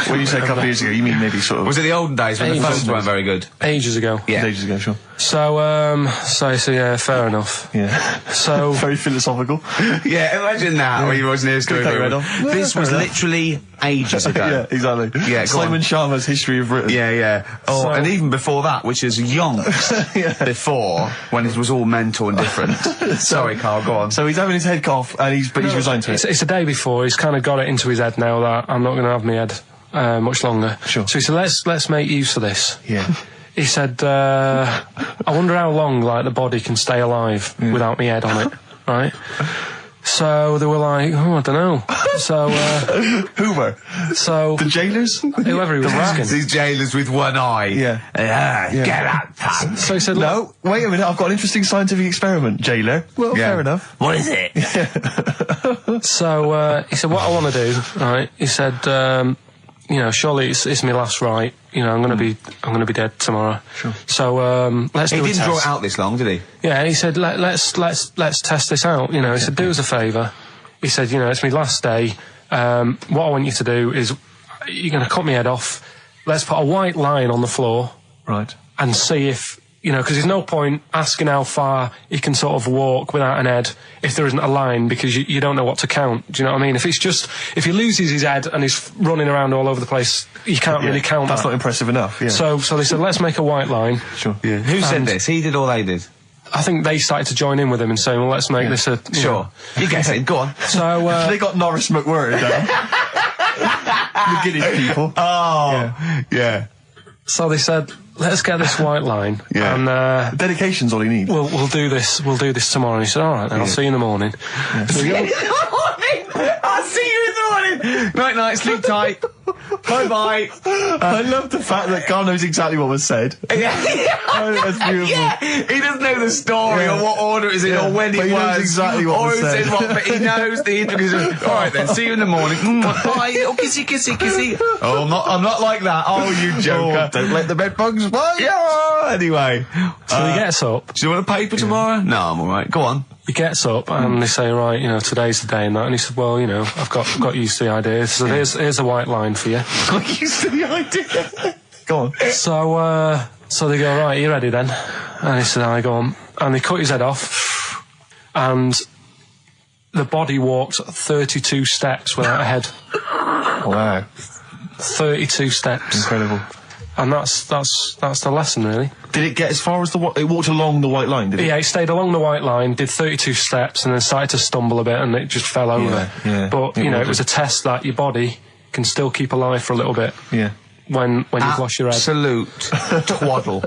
What you said a couple of years ago, you mean maybe sort of... Was it the olden days when the phones weren't very good? Ages ago. Yeah. Ages ago, sure. So yeah, fair enough. Yeah. So very philosophical. Yeah, imagine that when you watching the history Take your of head off. This was literally ages ago. Yeah, exactly. Yeah, go Simon on. Sharma's History of Britain. Yeah, yeah. Oh, So- and even before that, which is yonks before, when it was all mental and different. Sorry, Carl, go on. So he's having his head cough, and he's resigned to it. It's a day before. He's kind of got it into his head now that I'm not going to have my head much longer. Sure. So he said, let's make use of this. Yeah. He said, I wonder how long like the body can stay alive without my head on it, right? So they were like, oh, I don't know. So Who were? so The jailers? whoever he was asking. These jailers with one eye. Yeah. Get out, pal. So he said, No, wait a minute, I've got an interesting scientific experiment, jailer. Well, Yeah. fair enough. What is it? So he said, what I want to do, right? He said, you know, surely it's my last right. You know, I'm gonna be dead tomorrow. Sure. So let's He do a didn't test. draw it out this long, did he? Yeah, and he said, let's test this out. You know, he said, do us a favour. He said, you know, it's my last day. What I want you to do is, you're going to cut my head off. Let's put a white line on the floor. Right. And see if, you know, because there's no point asking how far he can sort of walk without an head if there isn't a line, because you don't know what to count. Do you know what I mean? If he loses his head and he's running around all over the place, you can't really count That's that. not impressive enough, yeah. So they said, let's make a white line. Sure. Yeah. Who said this? He did or they did? I think they started to join in with him and saying, well, let's make this a... you know. You guess it. Go on. So, They got Norris McWhirter down. The Guinness people. Oh, yeah. so they said, let's get this white line. Yeah. And Dedication's all you need. we'll do this tomorrow. And he said, all right, then I'll see you in the morning. So we go- I'll see you in the morning. Night, night. Sleep tight. Bye, bye. I love the fact that Carl knows exactly what was said. Oh, that's beautiful. Yeah, he doesn't know the story or what order it is in or when but it he was. knows exactly what or was who said. said what, but he knows the intricacies. All right then, see you in the morning. Bye, little kissy, kissy, kissy. Oh, I'm not like that. Oh, you joker. Don't let the bed bugs fly. Yeah, anyway. So he gets up. Do you want a paper tomorrow? No, I'm all right. Go on. He gets up and they say, right, you know, today's the day and that. And he said, well, you know, I've got used to the idea. So here's a white line for you. Got used to the idea. Go on. So they go, right, you ready then? And he said, I go on. And they cut his head off. And the body walked 32 steps without a head. Wow. 32 steps. Incredible. And that's the lesson, really. Did it get as far as it walked along the white line, did it? Yeah, he stayed along the white line, did 32 steps, and then started to stumble a bit, and it just fell over. yeah. But, you know, it was a test that your body can still keep alive for a little bit Yeah. when you've lost your head. Absolute twaddle.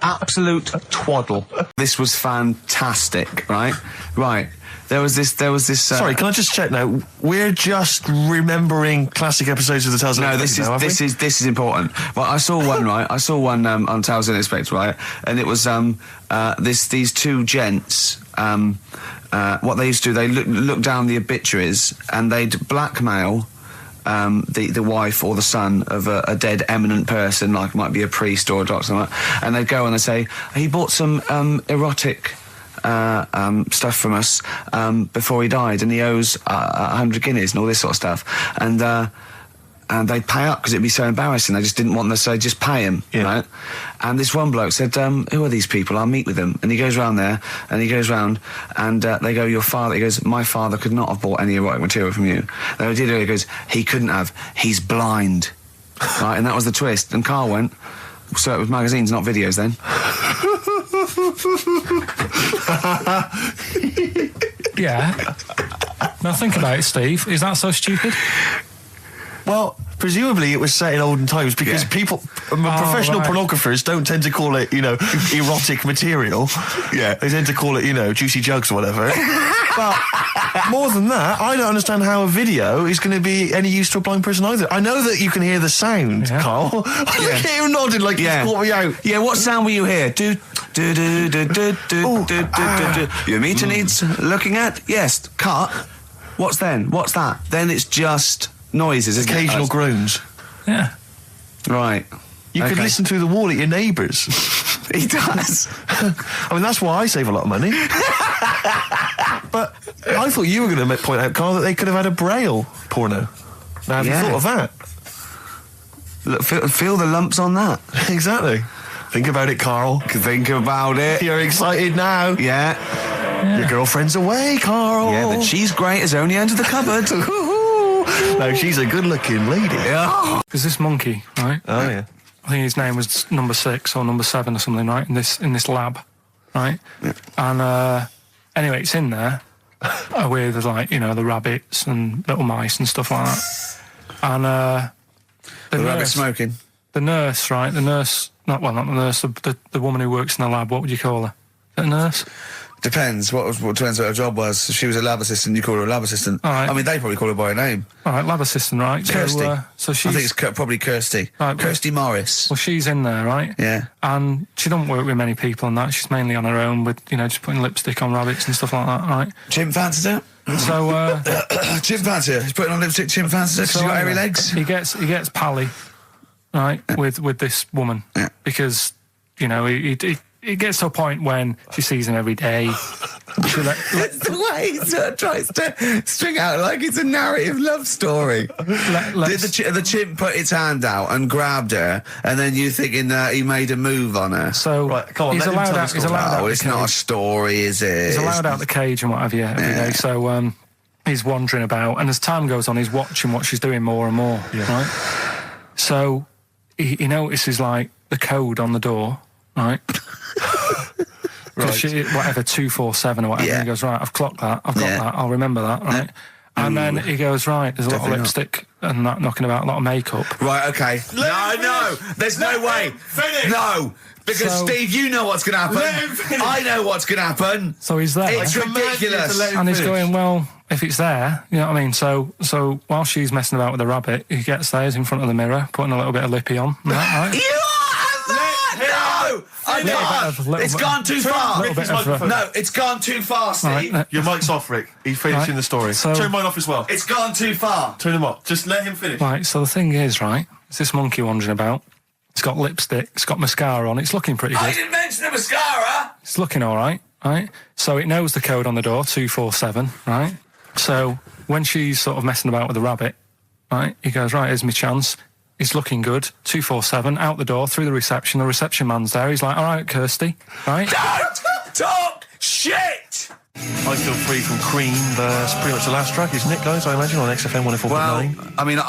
Absolute twaddle. This was fantastic, right? Right. There was this. Sorry, can I just check now? We're just remembering classic episodes of the Tales No, Unexpected this is important. Well, I saw one, right? I saw one on Tales Unexpected, right? And it was these two gents what they used to do, they look down the obituaries and they'd blackmail the wife or the son of a dead eminent person, like might be a priest or a doctor, something like that, and they'd go and they'd say, he bought some erotic stuff from us before he died, and he owes 100 guineas and all this sort of stuff, and they'd pay up because it'd be so embarrassing. They just didn't want them, so they'd just pay him, right? And this one bloke said, who are these people? I'll meet with them. And he goes round there, and he goes round, and they go, your father, he goes, my father could not have bought any erotic material from you. They did it, he goes, he couldn't have, he's blind. Right, and that was the twist. And Karl went, so it was magazines, not videos then. Yeah. Now think about it, Steve. Is that so stupid? Well, presumably it was set in olden times because people, professional pornographers don't tend to call it, erotic material. Yeah. They tend to call it, juicy jugs or whatever. But more than that, I don't understand how a video is going to be any use to a blind person either. I know that you can hear the sound, Karl. Look at him nodding like he's caught me out. Yeah, what sound were you hear? Do. Your meter needs looking at? Yes. Cut. What's then? What's that? Then it's just noises, occasional groans. Yeah. Right. You could listen through the wall at your neighbours. He does. I mean, that's why I save a lot of money. But I thought you were going to point out, Karl, that they could have had a Braille porno. Now, have you thought of that? Look, feel the lumps on that. Exactly. Think about it, Karl. Think about it. You're excited now. Yeah. Your girlfriend's away, Karl. Yeah, but she's great as only entered the cupboard. No, she's a good-looking lady. Yeah. There's this monkey, right? Oh, yeah. I think his name was number 6 or number 7 or something, right? In this lab, right? Yeah. And anyway, it's in there with the rabbits and little mice and stuff like that. And the rabbit smoking. The nurse, right? The nurse, not the nurse, the woman who works in the lab. What would you call her? Is it a nurse? Depends. What depends what her job was. If she was a lab assistant, you call her a lab assistant. All right. I mean, they probably call her by her name. All right, lab assistant, right? Kirsty. So she's, I think it's probably Kirsty. Right, Kirsty Morris. Well, she's in there, right? Yeah. And she don't work with many people and that. She's mainly on her own with, just putting lipstick on rabbits and stuff like that, right? Chimp fancies her. So, chimp fancies her. He's putting on lipstick, chimp fancies her because she's got hairy legs. He gets pally, right, with this woman. Yeah. Because, it gets to a point when she sees him every day. It's the way he sort of tries to string out like it's a narrative love story. Did the chimp put its hand out and grabbed her, and then you thinking that he made a move on her? So right, come on, he's allowed out. He's allowed out. It's not a story, is it? He's allowed out the cage and what have you every day. So he's wandering about, and as time goes on, he's watching what she's doing more and more. Yeah. Right. So he notices like the code on the door. Right. Right. Whatever, 247 or whatever. Yeah. He goes, right, I've clocked that. I've got that. I'll remember that, right? Yeah. And then he goes, right, there's a lot of lipstick and that knocking about, a lot of makeup. Right, okay. No, there's no way. Finish. No, because Steve, you know what's going to happen. I know what's going to happen. So he's there. It's ridiculous. And he's going, well, if it's there, you know what I mean? So while she's messing about with the rabbit, he gets there, he's in front of the mirror, putting a little bit of lippy on. Right? It's gone too far. No, it's gone too far, Steve. Right, your mic's off, Rick. He's finishing the story. So, turn mine off as well. It's gone too far. Turn him off. Just let him finish. Right, so the thing is, right, it's this monkey wandering about. It's got lipstick, it's got mascara on, it's looking pretty good. I didn't mention the mascara! It's looking all right? So it knows the code on the door, 247, right? So when she's sort of messing about with the rabbit, right, he goes, right, here's my chance. He's looking good. 247, out the door, through the reception man's there. He's like, all right, Kirsty, right? Don't talk shit! I Feel Free from Cream. That's pretty much the last track, isn't it, guys? I imagine on XFM 104.9. Well, I mean,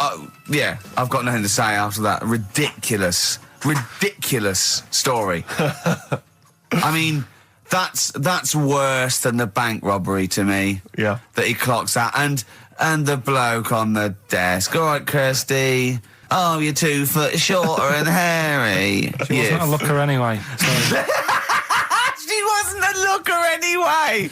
I've got nothing to say after that ridiculous story. I mean, that's worse than the bank robbery to me. Yeah. That he clocks that. And the bloke on the desk. All right, Kirsty. Oh, you're 2 foot shorter and hairy. She wasn't a looker anyway. So. She wasn't a looker anyway.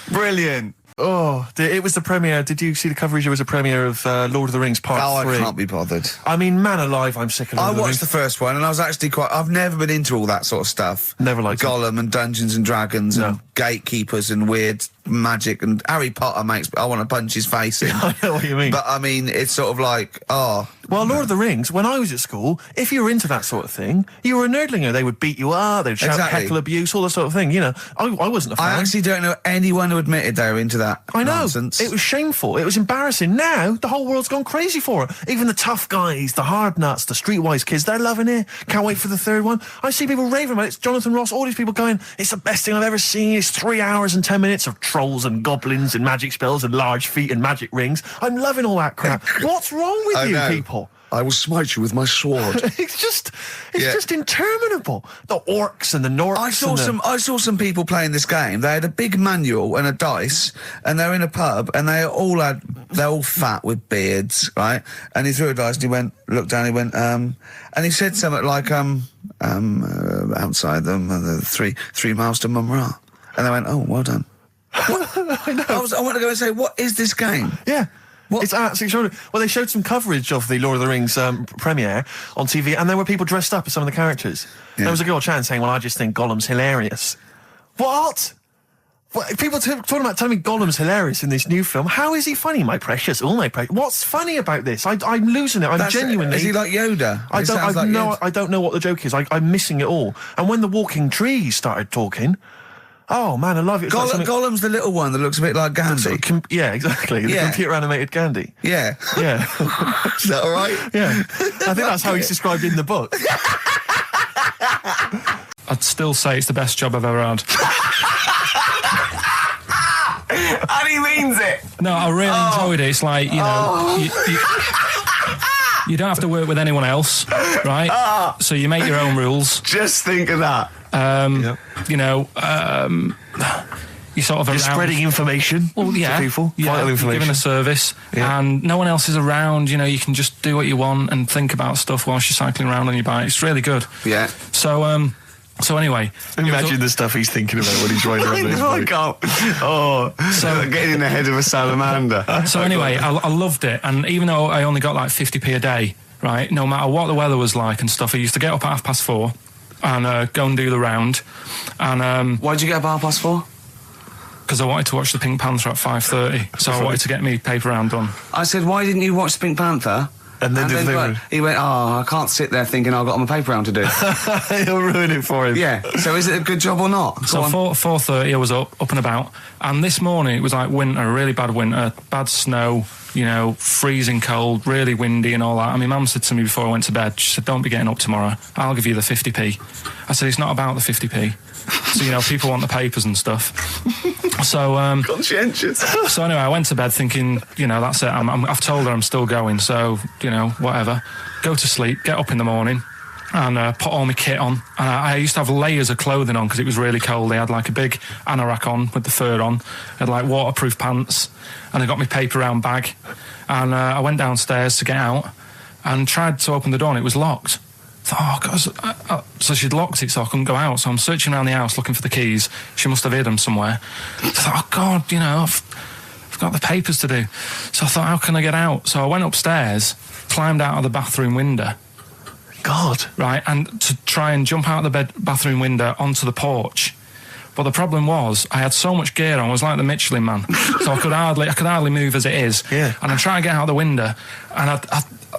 Brilliant. Oh, it was the premiere. Did you see the coverage? It was a premiere of Lord of the Rings Part 3. I can't be bothered. I mean, man alive, I'm sick of Lord of the Rings. I watched the first one, and I was actually I've never been into all that sort of stuff. Never liked Gollum and Dungeons and Dragons and gatekeepers and weird magic, and Harry Potter makes I want to punch his face in. I know what you mean. But I mean, it's sort of like, well, Lord of the Rings, when I was at school, if you were into that sort of thing, you were a nerdlinger. They would beat you up, they'd shout heckle abuse, all that sort of thing. You know, I wasn't a fan. I actually don't know anyone who admitted they were into that nonsense. It was shameful. It was embarrassing. Now, the whole world's gone crazy for it. Even the tough guys, the hard nuts, the streetwise kids, they're loving it. Can't wait for the third one. I see people raving about it. It's Jonathan Ross, all these people going, it's the best thing I've ever seen. It's 3 hours and 10 minutes of trolls and goblins and magic spells and large feet and magic rings. I'm loving all that crap. What's wrong with you people? I will smite you with my sword. It's just interminable. The orcs and the Norks. I saw some people playing this game. They had a big manual and a dice, and they're in a pub, and they're all fat with beards, right? And he threw a dice, and he looked down, he went, and he said something like, outside them, 3 miles to Mumra. And they went, oh, well done. I know. I want to go and say, what is this game? Yeah. It's absolutely extraordinary. Well, they showed some coverage of the Lord of the Rings premiere on TV, and there were people dressed up as some of the characters. Yeah. There was a girl chatting saying, well, I just think Gollum's hilarious. What? People talking about telling me Gollum's hilarious in this new film. How is he funny, my precious? Oh, my precious. What's funny about this? I'm losing it. I'm genuinely... Is he like Yoda? I don't know what the joke is. I'm missing it all. And when the walking trees started talking... Oh, man, I love it. Gollum's the little one that looks a bit like Gandhi. Yeah, exactly. The computer-animated Gandhi. Yeah. Yeah. Is that all right? Yeah. I think that's how he's described in the book. I'd still say it's the best job I've ever had. And he means it. No, I really enjoyed it. It's like, you know... You don't have to work with anyone else, right? So you make your own rules. Just think of that. You know, you sort of you're spreading information to people, vital information. You're giving a service, and no one else is around. You know, you can just do what you want and think about stuff whilst you're cycling around on your bike. It's really good. Yeah. So anyway, imagine the stuff he's thinking about when he's riding around his bike. So getting in the head of a salamander. So anyway, I loved it, and even though I only got like 50p a day, right? No matter what the weather was like and stuff, I used to get up at 4:30 and go and do the round. And why'd you get up at 4:30? Because I wanted to watch the Pink Panther at 5:30, so I wanted to get me paper round done. I said, why didn't you watch the Pink Panther? And then he went, I can't sit there thinking I've got my paper round to do. You'll ruin it for him. Yeah. So is it a good job or not? So 4:30 I was up and about, and this morning it was like winter, really bad winter, bad snow, you know, freezing cold, really windy and all that. And my mum said to me before I went to bed, she said, don't be getting up tomorrow, I'll give you the 50p. I said, it's not about the 50p. So, you know, people want the papers and stuff. So, conscientious. So anyway, I went to bed thinking, you know, that's it. I've told her I'm still going, so, you know, whatever. Go to sleep, get up in the morning, and put all my kit on. And I used to have layers of clothing on because it was really cold. They had like a big anorak on with the fur on. I had like waterproof pants, and I got my paper round bag. And I went downstairs to get out and tried to open the door, and it was locked. I thought, oh, God. So she'd locked it so I couldn't go out. So I'm searching around the house looking for the keys. She must have hid them somewhere. I thought, oh, God, you know, I've got the papers to do. So I thought, how can I get out? So I went upstairs, climbed out of the bathroom window. God. Right, and to try and jump out of the bathroom window onto the porch. But the problem was, I had so much gear on, I was like the Michelin Man. So I could hardly move as it is. Yeah. And I try and get out the window, and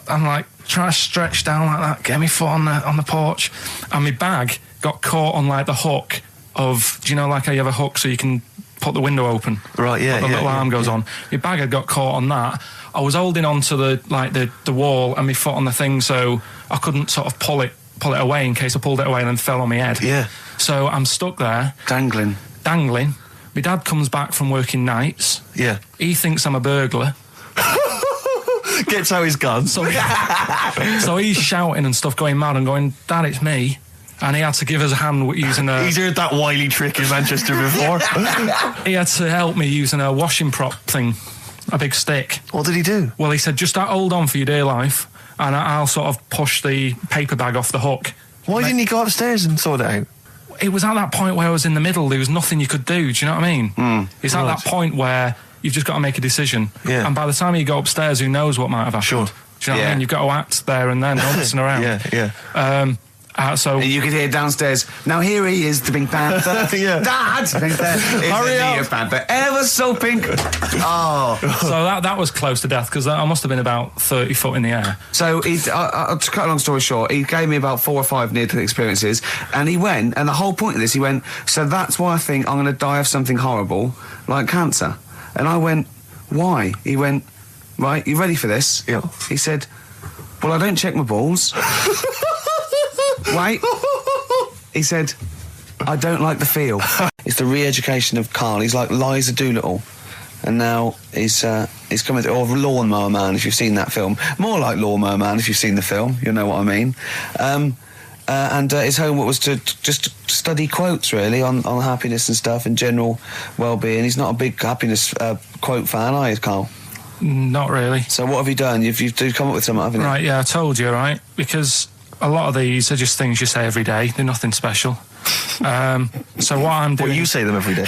I'm like, trying to stretch down like that, get my foot on the porch, and my bag got caught on like the hook of, do you know, like how you have a hook so you can put the window open? Right, yeah. The little arm goes on. My bag had got caught on that. I was holding on to the wall and my foot on the thing, so I couldn't sort of pull it away in case I pulled it away and then fell on my head. Yeah. So I'm stuck there. Dangling. My dad comes back from working nights. Yeah. He thinks I'm a burglar. Gets out his gun. So he's shouting and stuff, going mad and going, Dad, it's me. And he had to give us a hand using a... He's heard that wily trick in Manchester before. He had to help me using a washing prop thing, a big stick. What did he do? Well, he said, just hold on for your dear life, and I'll sort of push the paper bag off the hook. Why didn't he go upstairs and sort it out? It was at that point where I was in the middle. There was nothing you could do. Do you know what I mean? It's at that point where you've just got to make a decision. Yeah. And by the time you go upstairs, who knows what might have happened? Sure. Do you know what I mean? You've got to act there and then, not messing around. Yeah. So and you could hear downstairs, now here he is, the Pink Panther. Yeah. Dad! Hurry up! Pink Panther, ever so pink. Oh. So that was close to death, because I must have been about 30 foot in the air. So, to cut a long story short, he gave me about 4 or 5 near-death experiences, and he went, and the whole point of this, he went, so that's why I think I'm going to die of something horrible, like cancer. And I went, why? He went, right, you ready for this? Yeah. He said, well, I don't check my balls. Wait. He said, I don't like the feel. It's the re-education of Karl. He's like Liza Doolittle. And now he's coming, or Lawnmower Man, if you've seen that film. More like Lawnmower Man, if you've seen the film. You'll know what I mean. And his homework was to just study quotes, really, on happiness and stuff and general well-being. He's not a big happiness quote fan, are you, Karl? Not really. So what have you done? You've come up with something, haven't you? Right, yeah, I told you, right? Because a lot of these are just things you say every day. They're nothing special. So what I'm doing... Well, you say them every day.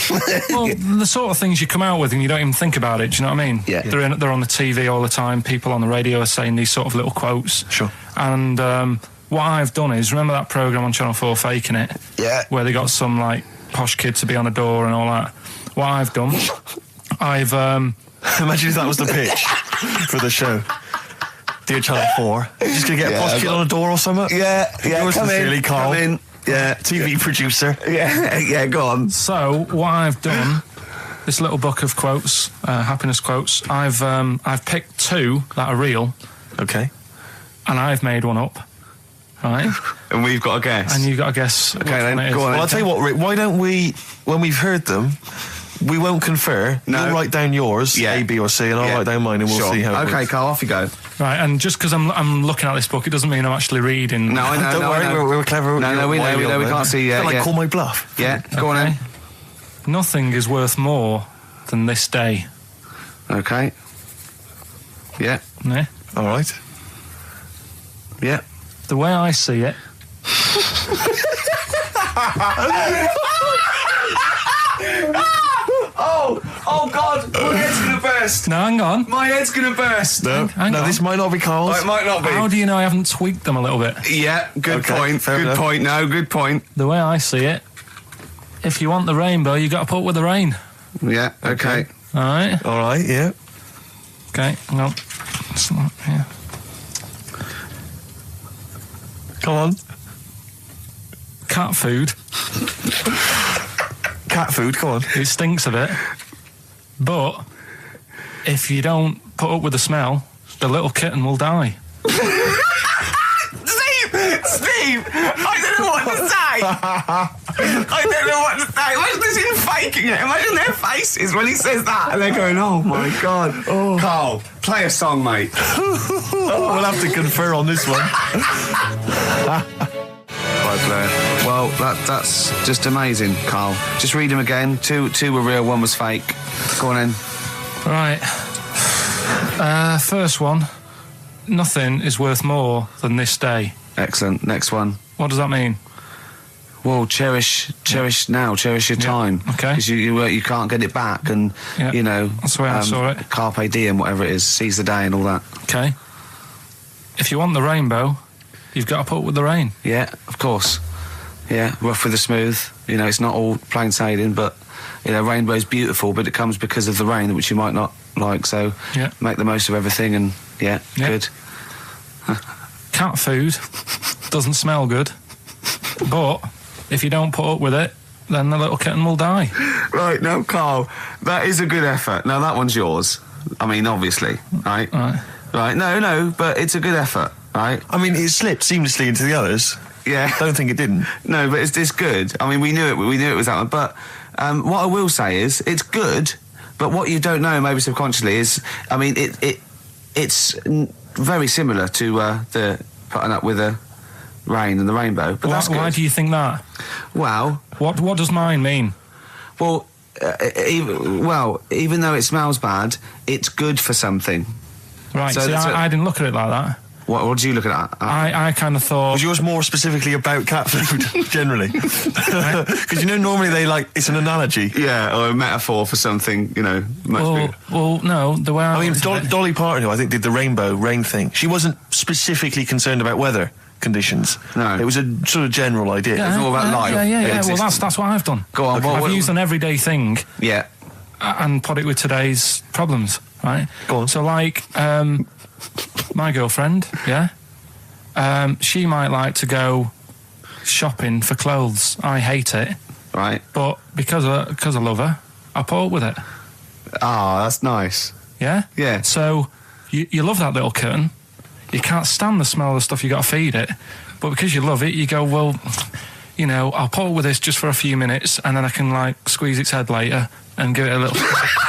Well, the sort of things you come out with and you don't even think about it, do you know what I mean? Yeah. They're on the TV all the time. People on the radio are saying these sort of little quotes. Sure. And what I've done is, remember that programme on Channel 4, Faking It? Yeah. Where they got some, like, posh kid to be on the door and all that. What I've done, I've... Imagine if that was the pitch for the show. Dear Channel 4, just going to get a posh kid on a door or something? Yeah, Yours sincerely, Karl. Come in. Yeah. TV producer. Yeah, go on. So, what I've done, this little book of quotes, happiness quotes, I've picked 2 that are real. Okay. And I've made one up. Right? And we've got to guess. And you've got to guess which then, one it is. go on. Well, I'll tell you what, Rick, why don't we, when we've heard them, we won't confer. No. You'll write down yours, A, B or C, and I'll write down mine and we'll see how it Okay, works. Karl, off you go. Right, and just because I'm looking at this book, it doesn't mean I'm actually reading. No, I know. Don't worry, we're clever. No, we know, we can't see yet. Like, call my bluff. Yeah, go on then. Nothing is worth more than this day. Okay. Yeah. Yeah? All right. Yeah. The way I see it... Oh God, my head's gonna burst. No, hang on. My head's gonna burst. No, Hang on. this might not be Karl's. Oh, it might not be. How do you know I haven't tweaked them a little bit? Yeah, good Okay, point. fair Good enough. point. No, good point. The way I see it, if you want the rainbow, you got to put up with the rain. Yeah, okay. All right? All right, yeah. Okay, hang on. It's not here. Come on. Cat food. Cat food, come on. It stinks a bit. But if you don't put up with the smell, the little kitten will die. Steve, I don't know what to say. I don't know what to say. Imagine this in faking it. Imagine their faces when he says that, and they're going, "Oh my God." Oh. Karl, play a song, mate. We'll have to confer on this one. Right, Blair. Well, that's just amazing, Karl. Just read them again. Two were real, one was fake. Go on in. Right. First one. Nothing is worth more than this day. Excellent. Next one. What does that mean? Well, cherish now, cherish your time. Okay. Because you can't get it back, and you know that's the way I saw it. Carpe diem, whatever it is, seize the day and all that. Okay. If you want the rainbow, you've got to put up with the rain. Yeah, of course. Yeah, rough with the smooth. You know, it's not all plain sailing, but you know, rainbow's beautiful, but it comes because of the rain, which you might not like. So make the most of everything, and good. Cat food doesn't smell good, but if you don't put up with it, then the little kitten will die. Right, now, Karl, that is a good effort. Now, that one's yours. I mean, obviously, right? Right, no, but it's a good effort, right? I mean, it slipped seamlessly into the others. Yeah. Don't think it didn't. No, but it's good. I mean, we knew it was that one. But what I will say is, it's good, but what you don't know, maybe subconsciously, is, I mean, it's very similar to the putting up with the rain and the rainbow. But that's good. Why do you think that? Well, what does mine mean? Well, even though it smells bad, it's good for something. Right. So I didn't look at it like that. What did you look at? I kind of thought... Was yours more specifically about cat food, generally? Because, you know, normally it's an analogy. Yeah, or a metaphor for something, you know, much bigger. Well, no, the way I mean, Dolly Parton, who I think did the rainbow rain thing, she wasn't specifically concerned about weather, conditions. No. It was a sort of general idea. It's all about life. Yeah. Well, that's what I've done. Go on. I've used an everyday thing Yeah. and put it with today's problems, right? Go on. So, like, my girlfriend, she might like to go shopping for clothes. I hate it, Right. but because I love her, I put up with it. Ah, that's nice. Yeah? Yeah. So, you love that little kitten. You can't stand the smell of the stuff you got to feed it. But because you love it, you go, well, you know, I'll put up with this just for a few minutes and then I can, like, squeeze its head later and give it a little...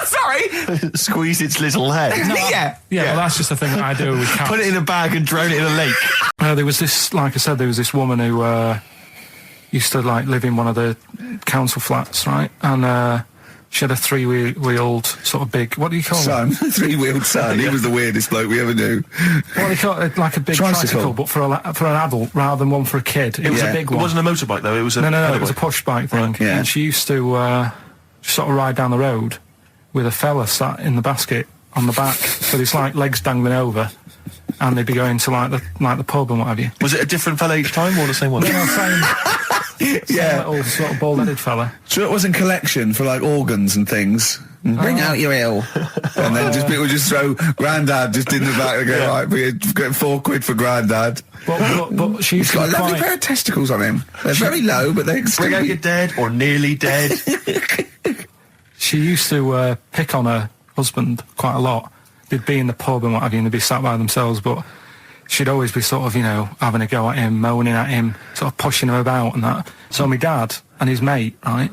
Sorry! Squeeze its little head. Yeah, well, that's just the thing that I do with cats. Put it in a bag and drown it in a lake. There was this, like I said, there was this woman who used to, like, live in one of the council flats, right? And she had a three-wheeled sort of big... What do you call Son. it? Three-wheeled son. He was the weirdest bloke we ever knew. What do you call it? Like a big tricycle, but for an adult rather than one for a kid. It was a big one. It wasn't a motorbike, though. It was a... No, it was a push bike thing. Right, yeah. And she used to sort of ride down the road with a fella sat in the basket on the back with his, like, legs dangling over, and they'd be going to, like the pub and what have you. Was it a different fella each time, or the same one? No, same little sort of bald-headed fella. So it was in collection for, like, organs and things. Bring out your ill. And then people just throw Grandad just in the back and go, right, we get £4 for Grandad. But she used He's got to a lovely pair of testicles on him. They're very low, but they're... Bring out your dead, or nearly dead. She used to pick on her husband quite a lot. They'd be in the pub and what have you, and they'd be sat by themselves, but she'd always be sort of, you know, having a go at him, moaning at him, sort of pushing him about and that. So my dad and his mate, right,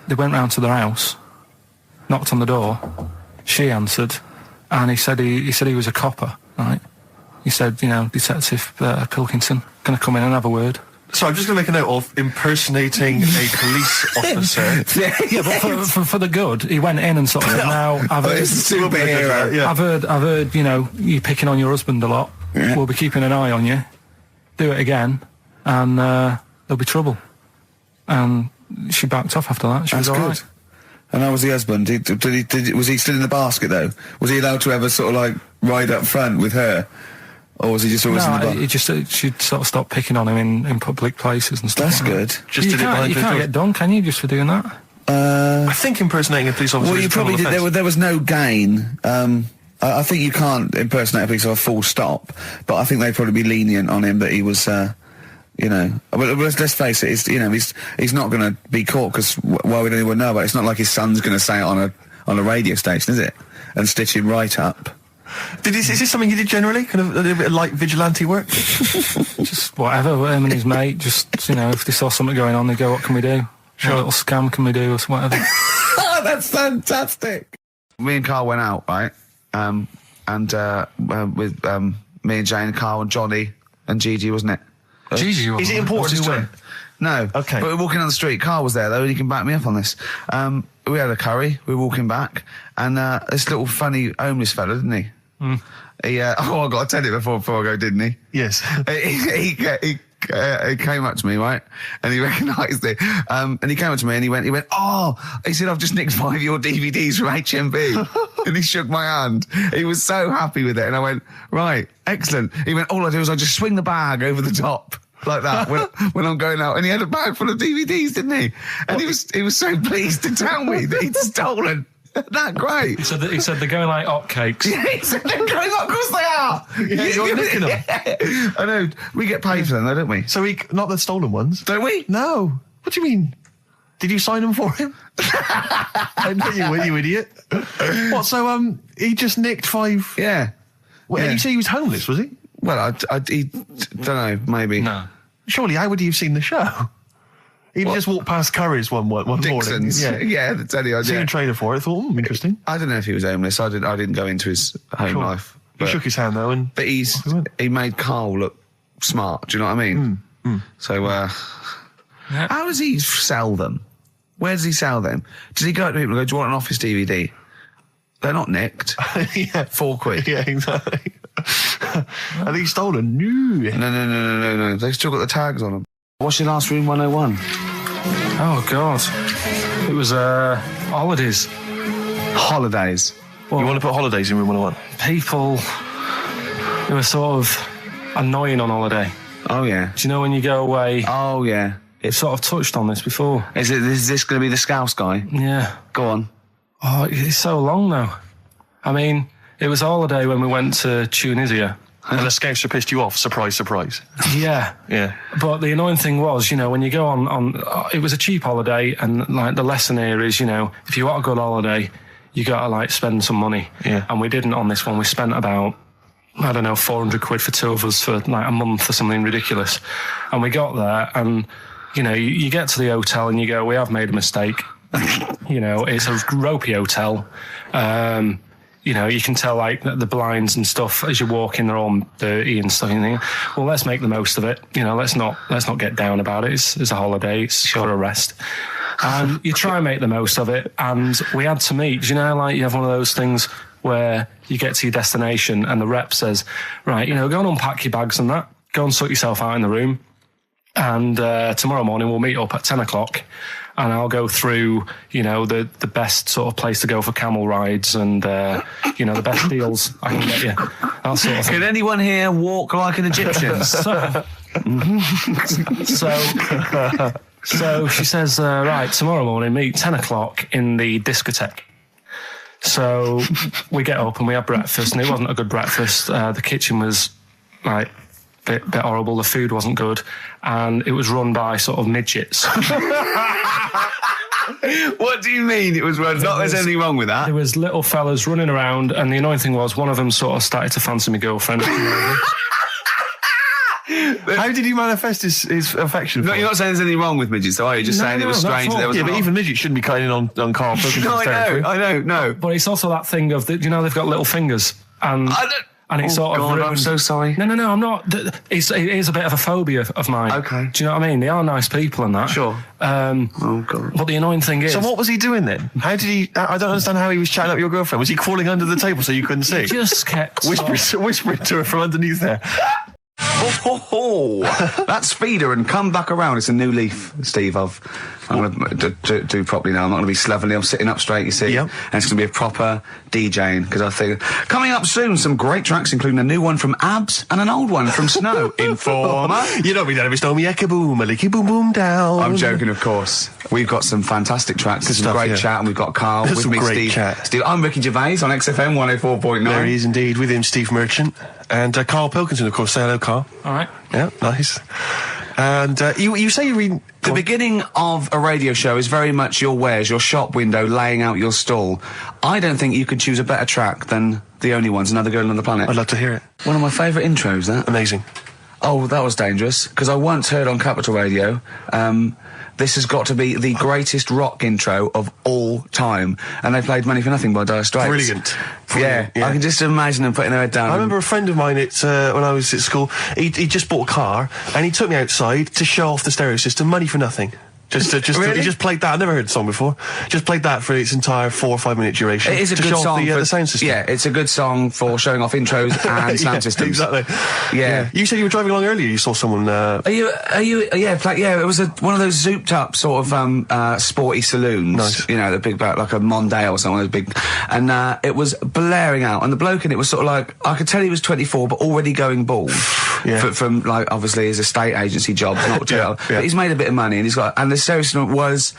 they went round to their house, knocked on the door, she answered, and he said he was a copper, right? He said, you know, Detective Pilkington, gonna come in and have a word. So I'm just going to make a note of impersonating a police officer. Yeah, but for the good, he went in and sort of said, now I've heard, It's a superhero. Yeah. I've heard, you know, you picking on your husband a lot. Yeah. We'll be keeping an eye on you. Do it again, and there'll be trouble. And she backed off after that. She was all right. And how was the husband? Was he still in the basket, though? Was he allowed to ever sort of, like, ride up front with her? Or was he just always in the basket? She'd sort of stopped picking on him in public places and stuff. That's like good. That. Just You can't get done, can you, just for doing that? I think impersonating a police officer Well, is you a criminal probably did. offence. There was no gain. I think you can't impersonate a police officer full stop, but I think they'd probably be lenient on him that he was, you know. But let's face it, he's not going to be caught because why would anyone know about it? It's not like his son's going to say it on a radio station, is it? And stitch him right up. Is this something you did generally? Kind of a little bit of light vigilante work? Just whatever, him and his mate, just, you know, if they saw something going on, they go, what can we do? Sure. What little scam can we do, or whatever. Oh, that's fantastic. Me and Carl went out, right? With me and Jane, Carl and Johnny and Gigi, wasn't it? Gigi, you Is it important to win? No. Okay. But we're walking down the street. Carl was there, though, and he can back me up on this. We had a curry. We were walking back, and this little funny homeless fella, didn't he? Mm. He, I got to tell it before I go, didn't he? Yes. He came up to me, right? And he recognised it. And he came up to me and he went, oh, he said, I've just nicked 5 of your DVDs from HMV. And he shook my hand. He was so happy with it. And I went, right, excellent. He went, all I do is I just swing the bag over the top. Like that when I'm going out, and he had a bag full of DVDs, didn't he? And he was so pleased to tell me that he'd stolen. That great. He said they're going like hotcakes. Yeah, he said they're going up, of course they are. Yeah, you're nicking them. Yeah. I know. We get paid for them, though, don't we? So not the stolen ones? Don't we? No. What do you mean? Did you sign them for him? I know you were, you idiot. What? So he just nicked 5. Yeah. Well, Yeah. You say he was homeless, was he? Well, I don't know. Maybe. No. Surely, how would he have seen the show? He just walked past Curry's one Dixon's. morning. Yeah, that's any idea. Seen a trailer for it. I thought, interesting. I don't know if he was homeless. I didn't go into his home Sure. life. He shook his hand though, and But he made Carl look smart. Do you know what I mean? So, how does he sell them? Where does he sell them? Does he go to people and go, do you want an Office DVD? They're not nicked. yeah, £4. yeah, exactly. Are these stolen? No. No. They've still got the tags on them. What's your last Room 101? Oh, God. It was holidays. Holidays. You want to put holidays in Room 101? People who are sort of annoying on holiday. Oh, yeah. Do you know when you go away? Oh, yeah. It sort of touched on this before. Is this going to be the Scouse guy? Yeah. Go on. Oh, it's so long though. I mean, it was a holiday when we went to Tunisia. And the Scouser pissed you off. Surprise, surprise. Yeah. Yeah. But the annoying thing was, when you go on it was a cheap holiday, and like the lesson here is, if you want a good holiday, you gotta like spend some money. Yeah. And we didn't on this one. We spent about, I don't know, 400 quid for 2 of us for like a month or something ridiculous. And we got there, and you get to the hotel and you go, we have made a mistake. It's a ropey hotel. You can tell like the blinds and stuff as you walk in, they're all dirty and stuff. And you think, well, let's make the most of it. Let's not get down about it. It's a holiday. It's for a rest. And you try and make the most of it. And we had to meet. Like you have one of those things where you get to your destination and the rep says, right, go and unpack your bags and that. Go and sort yourself out in the room. And tomorrow morning we'll meet up at 10 o'clock. And I'll go through, the best sort of place to go for camel rides and, the best deals I can get you. That sort of thing. Can anyone here walk like an Egyptian? So she says, right, tomorrow morning, meet 10 o'clock in the discotheque. So we get up and we have breakfast, and it wasn't a good breakfast. The kitchen was, like, bit horrible. The food wasn't good, and it was run by sort of midgets. What do you mean it was run? Not there's anything wrong with that. There was little fellas running around, and the annoying thing was one of them sort of started to fancy my girlfriend. How did he manifest his affection for? No, you're not saying there's anything wrong with midgets, though, are you? Just saying it was strange that there was. Yeah, but even midgets shouldn't be cutting in on Karl Pilkington's territory. I know. But it's also that thing of, they've got little fingers, and it's sort of ruined. I'm so sorry. No, I'm not. It is a bit of a phobia of mine. Okay. Do you know what I mean? They are nice people and that. Sure. Oh, God. But the annoying thing is... So what was he doing then? How did he... I don't understand how he was chatting up your girlfriend. Was he crawling under the table so you couldn't see? He just kept... Whispering to her from underneath there. That's Feeder and Come Back Around. It's a new leaf, Steve. I'm going to do properly now. I'm not going to be slovenly. I'm sitting up straight, you see. Yep. And it's going to be a proper DJing, because I think... Coming up soon, some great tracks, including a new one from Abs and an old one from Snow. Informer. You know me, don't be stormy, eka boom, a licky boom boom down. I'm joking, of course. We've got some fantastic tracks. There's some great chat, and we've got Karl with some me, great Steve. Chat. Steve. I'm Ricky Gervais on XFM 104.9. There he is indeed, with him, Steve Merchant. And Karl Pilkington, of course. Say hello, Karl. All right. Yeah, nice. And you say you read... The beginning of a radio show is very much your wares, your shop window, laying out your stall. I don't think you could choose a better track than The Only Ones, Another Girl on the Planet. I'd love to hear it. One of my favourite intros, that. Amazing. Oh, that was dangerous, because I once heard on Capital Radio, this has got to be the greatest rock intro of all time. And they played Money for Nothing by Dire Straits. Brilliant. Yeah, I can just imagine them putting their head down. I remember a friend of mine, when I was at school, he just bought a car, and he took me outside to show off the stereo system, Money for Nothing. Really? He just played that. I've never heard the song before. Just played that for its entire 4 or 5 minute duration. It is a good song for the sound system. Yeah, it's a good song for showing off intros and sound systems. Exactly. Yeah. You said you were driving along earlier. You saw someone. Yeah, it was one of those zooped up sort of sporty saloons. Nice. The big like a Mondale or something, those big, and it was blaring out, and the bloke in it was sort of like, I could tell he was 24, but already going bald. Yeah. From like obviously his estate agency job, not jail. Yeah. But he's made a bit of money, and the stereo system was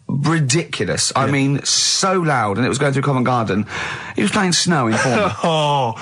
ridiculous. I mean, so loud, and it was going through Covent Garden. He was playing Snow in Informer.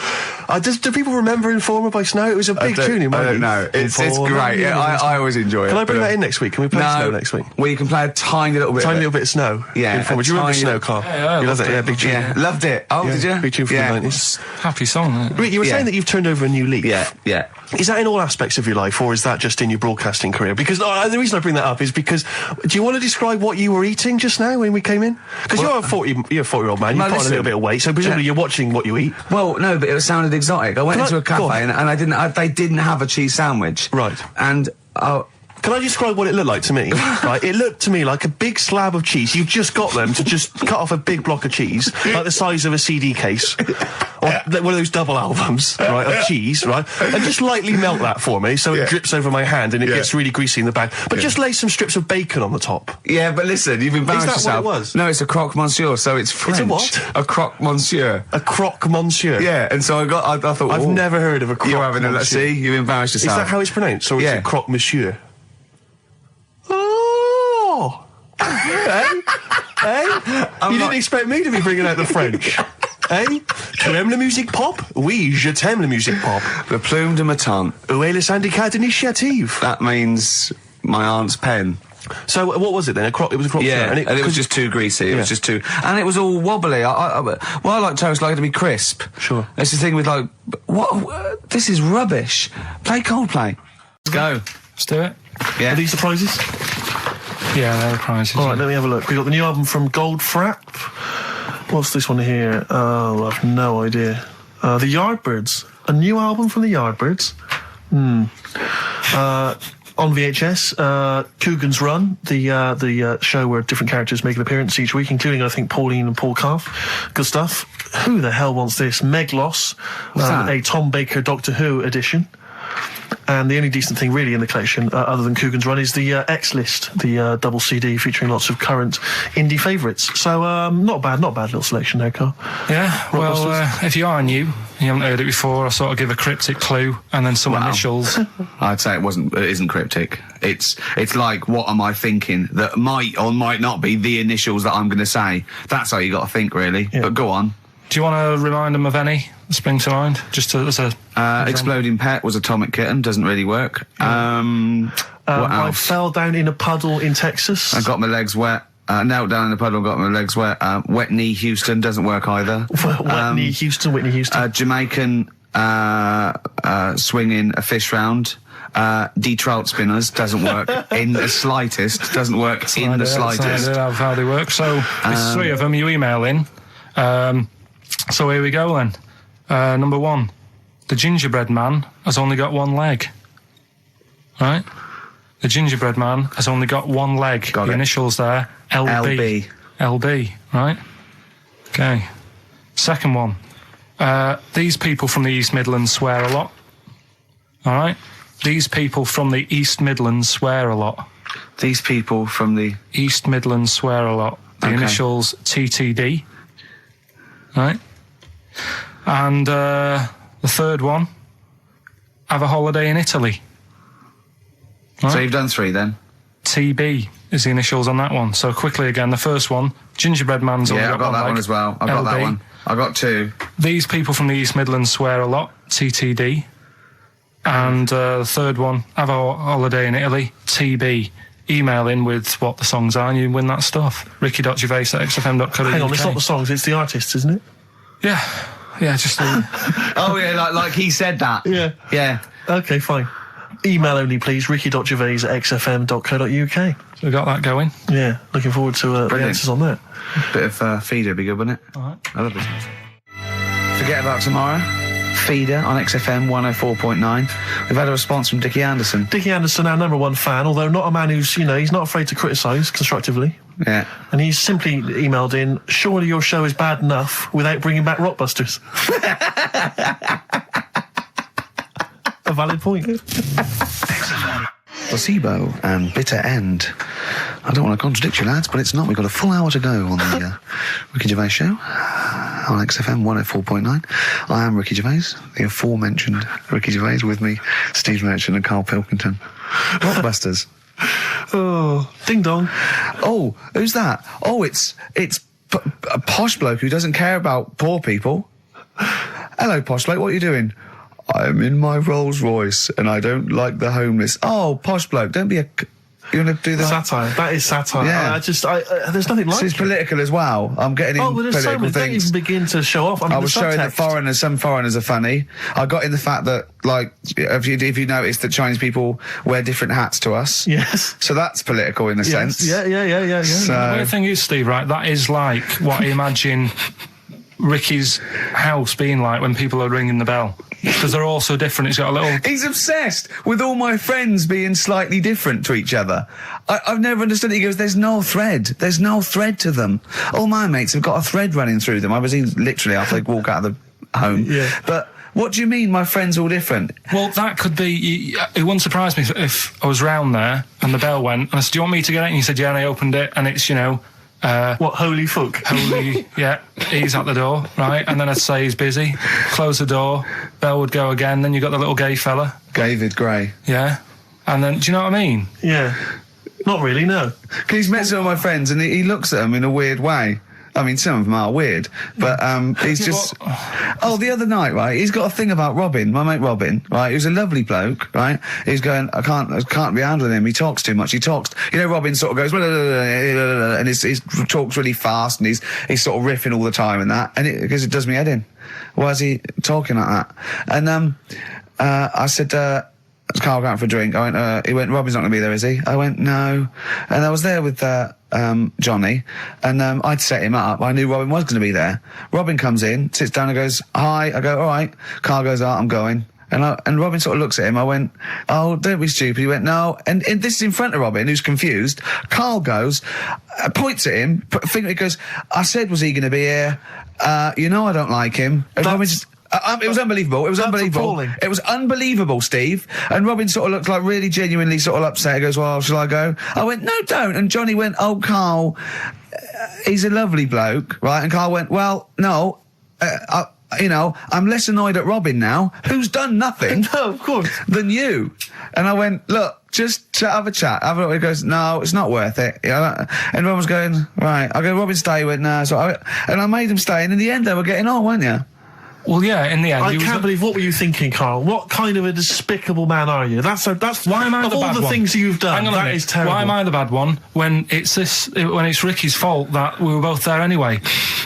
Do people remember Informer by Snow? It was a big tune in my I don't know. It's great. Yeah, I always enjoy it. Can I bring that in next week? Can we play Snow next week? Well, you can play a tiny little bit. Tiny little bit of Snow. Yeah. Informer. Do you remember Snow, Karl? Yeah, you loved it. Yeah, big tune. Yeah, loved it. Oh, did you? Big tune for the 90s. Happy song, isn't it? Rick, you were saying that you've turned over a new leaf. Yeah. Is that in all aspects of your life, or is that just in your broadcasting career? Because the reason I bring that up is because, do you want to describe what you were eating just now when we came in? Because you're a 40-year-old man, you've put on a little bit of weight, so presumably you're watching what you eat. Well, no, but it sounded exotic. I went into a cafe and they didn't have a cheese sandwich. Right. And Can I describe what it looked like to me? Right, it looked to me like a big slab of cheese. You've just got them to just cut off a big block of cheese, like the size of a CD case, or one of those double albums, right, of cheese, right, and just lightly melt that for me so it drips over my hand and it gets really greasy in the bag. But just lay some strips of bacon on the top. Yeah, but listen, you've embarrassed yourself. Is that what it was? No, it's a croque monsieur, so it's French. It's a what? A croque monsieur. A croque monsieur. Yeah, and so I thought, I've never heard of a croque You're having a let's monsieur. see, you've embarrassed yourself. Is that how it's pronounced, or is it croque monsieur? You didn't expect me to be bringing out the French. Tu aimes la musique pop? Oui, je t'aime la musique pop. Le plume de ma tante. Où est le syndicat d'initiative? That means my aunt's pen. So what was it then? It was a croque. Yeah, and it was just too greasy. It was just too, and it was all wobbly. I like toast like it to be crisp. Sure. That's the thing with like, what? This is rubbish. Play Coldplay. Let's go. Let's do it. Yeah. Are these the prizes? Yeah, they're the prizes. All right, let me have a look. We got the new album from Goldfrapp. What's this one here? Oh, I've no idea. The Yardbirds. A new album from the Yardbirds. On VHS, Coogan's Run, the show where different characters make an appearance each week, including, I think, Pauline and Paul Calf. Good stuff. Who the hell wants this? Meglos, a Tom Baker Doctor Who edition. And the only decent thing really in the collection, other than Coogan's Run, is the X-List, the double CD featuring lots of current indie favourites. So, not bad little selection there, Carl. Yeah, well, if you are new, you haven't heard it before, I sort of give a cryptic clue and then some initials. I'd say it isn't cryptic. It's like, what am I thinking that might or might not be the initials that I'm going to say. That's how you got to think, really. Yeah. But go on. Do you want to remind them of any that spring to mind? Just as a... Exploding Pet was Atomic Kitten, doesn't really work. What else? I fell down in a puddle in Texas. I got my legs wet. Knelt down in the puddle, got my legs wet. Wet Knee Houston doesn't work either. Whitney Houston. Jamaican swinging a fish round. D-trout spinners doesn't work in the slightest. Doesn't work in the slightest. That's how they work. So there's three of them. You email in. So here we go then. Number one, the gingerbread man has only got one leg. Right? The gingerbread man has only got one leg. Got the it. Initials there, LB. LB, right? Okay. Second one, these people from the East Midlands swear a lot. All right? These people from the East Midlands swear a lot. These people from the East Midlands swear a lot. The initials TTD. Right? And the third one, have a holiday in Italy. Right? So you've done three then? TB is the initials on that one. So quickly again, the first one, gingerbread man's only I've got that one as well. I've got that one. I've got two. These people from the East Midlands swear a lot, TTD. And the third one, have a holiday in Italy, TB. Email in with what the songs are and you win that stuff. ricky.gervais@xfm.co.uk. Hang on, it's not the songs, it's the artists, isn't it? Yeah. Yeah, just... Oh, yeah, like he said that. Yeah. Yeah. Okay, fine. Email only, please, ricky.gervais@xfm.co.uk. So we got that going. Yeah, looking forward to the answers on that. Bit of feeder would be good, wouldn't it? All right. I love this. Forget about tomorrow. Feeder on XFM 104.9. We've had a response from Dickie Anderson. Dickie Anderson, our #1 fan, although not a man who's, he's not afraid to criticise constructively. Yeah. And he's simply emailed in, surely your show is bad enough without bringing back Rockbusters. A valid point. Placebo and Bitter End. I don't want to contradict you, lads, but it's not. We've got a full hour to go on the Ricky Gervais show on XFM 104.9. I am Ricky Gervais, the aforementioned Ricky Gervais, with me, Steve Merchant and Karl Pilkington. Rockbusters. Oh, ding dong. Oh, who's that? Oh, it's a posh bloke who doesn't care about poor people. Hello, posh bloke, what are you doing? I'm in my Rolls Royce and I don't like the homeless. Oh, posh bloke, don't be a... You want to do that? Satire. That is satire. Yeah. There's nothing like it. It's political as well. I'm getting in there's political so many. Don't things. even begin to show off. I was showing that some foreigners are funny. I got in the fact that, like, if you notice that Chinese people wear different hats to us. Yes. So that's political in a sense. Yeah. So, the weird thing is, Steve, right, that is like what I imagine Ricky's house being like when people are ringing the bell. because they're all so different. It's got a little... He's obsessed with all my friends being slightly different to each other. I've never understood it. He goes, there's no thread. There's no thread to them. All my mates have got a thread running through them. I was in literally after they walk out of the home. Yeah. But what do you mean my friends all different? Well, that could be... It wouldn't surprise me if I was round there and the bell went, and I said, do you want me to get it? And he said, yeah, and I opened it, and it's, what, holy fuck? Holy, yeah, he's at the door, right? And then I'd say he's busy, close the door, bell would go again, then you got the little gay fella. David Gray. Yeah. And then, do you know what I mean? Yeah. Not really, no. He's met some of my friends and he looks at them in a weird way. I mean, some of them are weird, but he's just... Oh, the other night, right, he's got a thing about Robin, my mate Robin, right, who's a lovely bloke, right? He's going, I can't be handling him, he talks too much, Robin sort of goes, and he talks really fast, and he's sort of riffing all the time and that, and because it does me head in. Why is he talking like that? And I said, is Carl going for a drink? I went, he went, Robin's not going to be there, is he? I went, no. And I was there with Johnny, and I'd set him up. I knew Robin was going to be there. Robin comes in, sits down and goes, hi. I go, all right. Carl goes, oh, I'm going. And Robin sort of looks at him. I went, oh, don't be stupid. He went, no. And this is in front of Robin, who's confused. Carl goes, points at him, he goes, I said, was he going to be here? I don't like him. And Robin just... it was unbelievable. It was unbelievable. Appalling. It was unbelievable, Steve. And Robin sort of looked like really genuinely sort of upset. He goes, well, shall I go? I went, no, don't. And Johnny went, oh, Carl, he's a lovely bloke, right? And Carl went, well, no, I'm less annoyed at Robin now, who's done nothing No, of course. than you. And I went, look, just have a chat. He goes, no, it's not worth it. And Robin was going, right. I go, Robin, stay. He went, no. And I made him stay. And in the end, they were getting on, weren't you? Well, yeah, in the end... I can't believe, what were you thinking, Carl? What kind of a despicable man are you? That's why am I the bad one? Of all the things you've done, Hang on that is terrible. Why am I the bad one when it's Ricky's fault that we were both there anyway?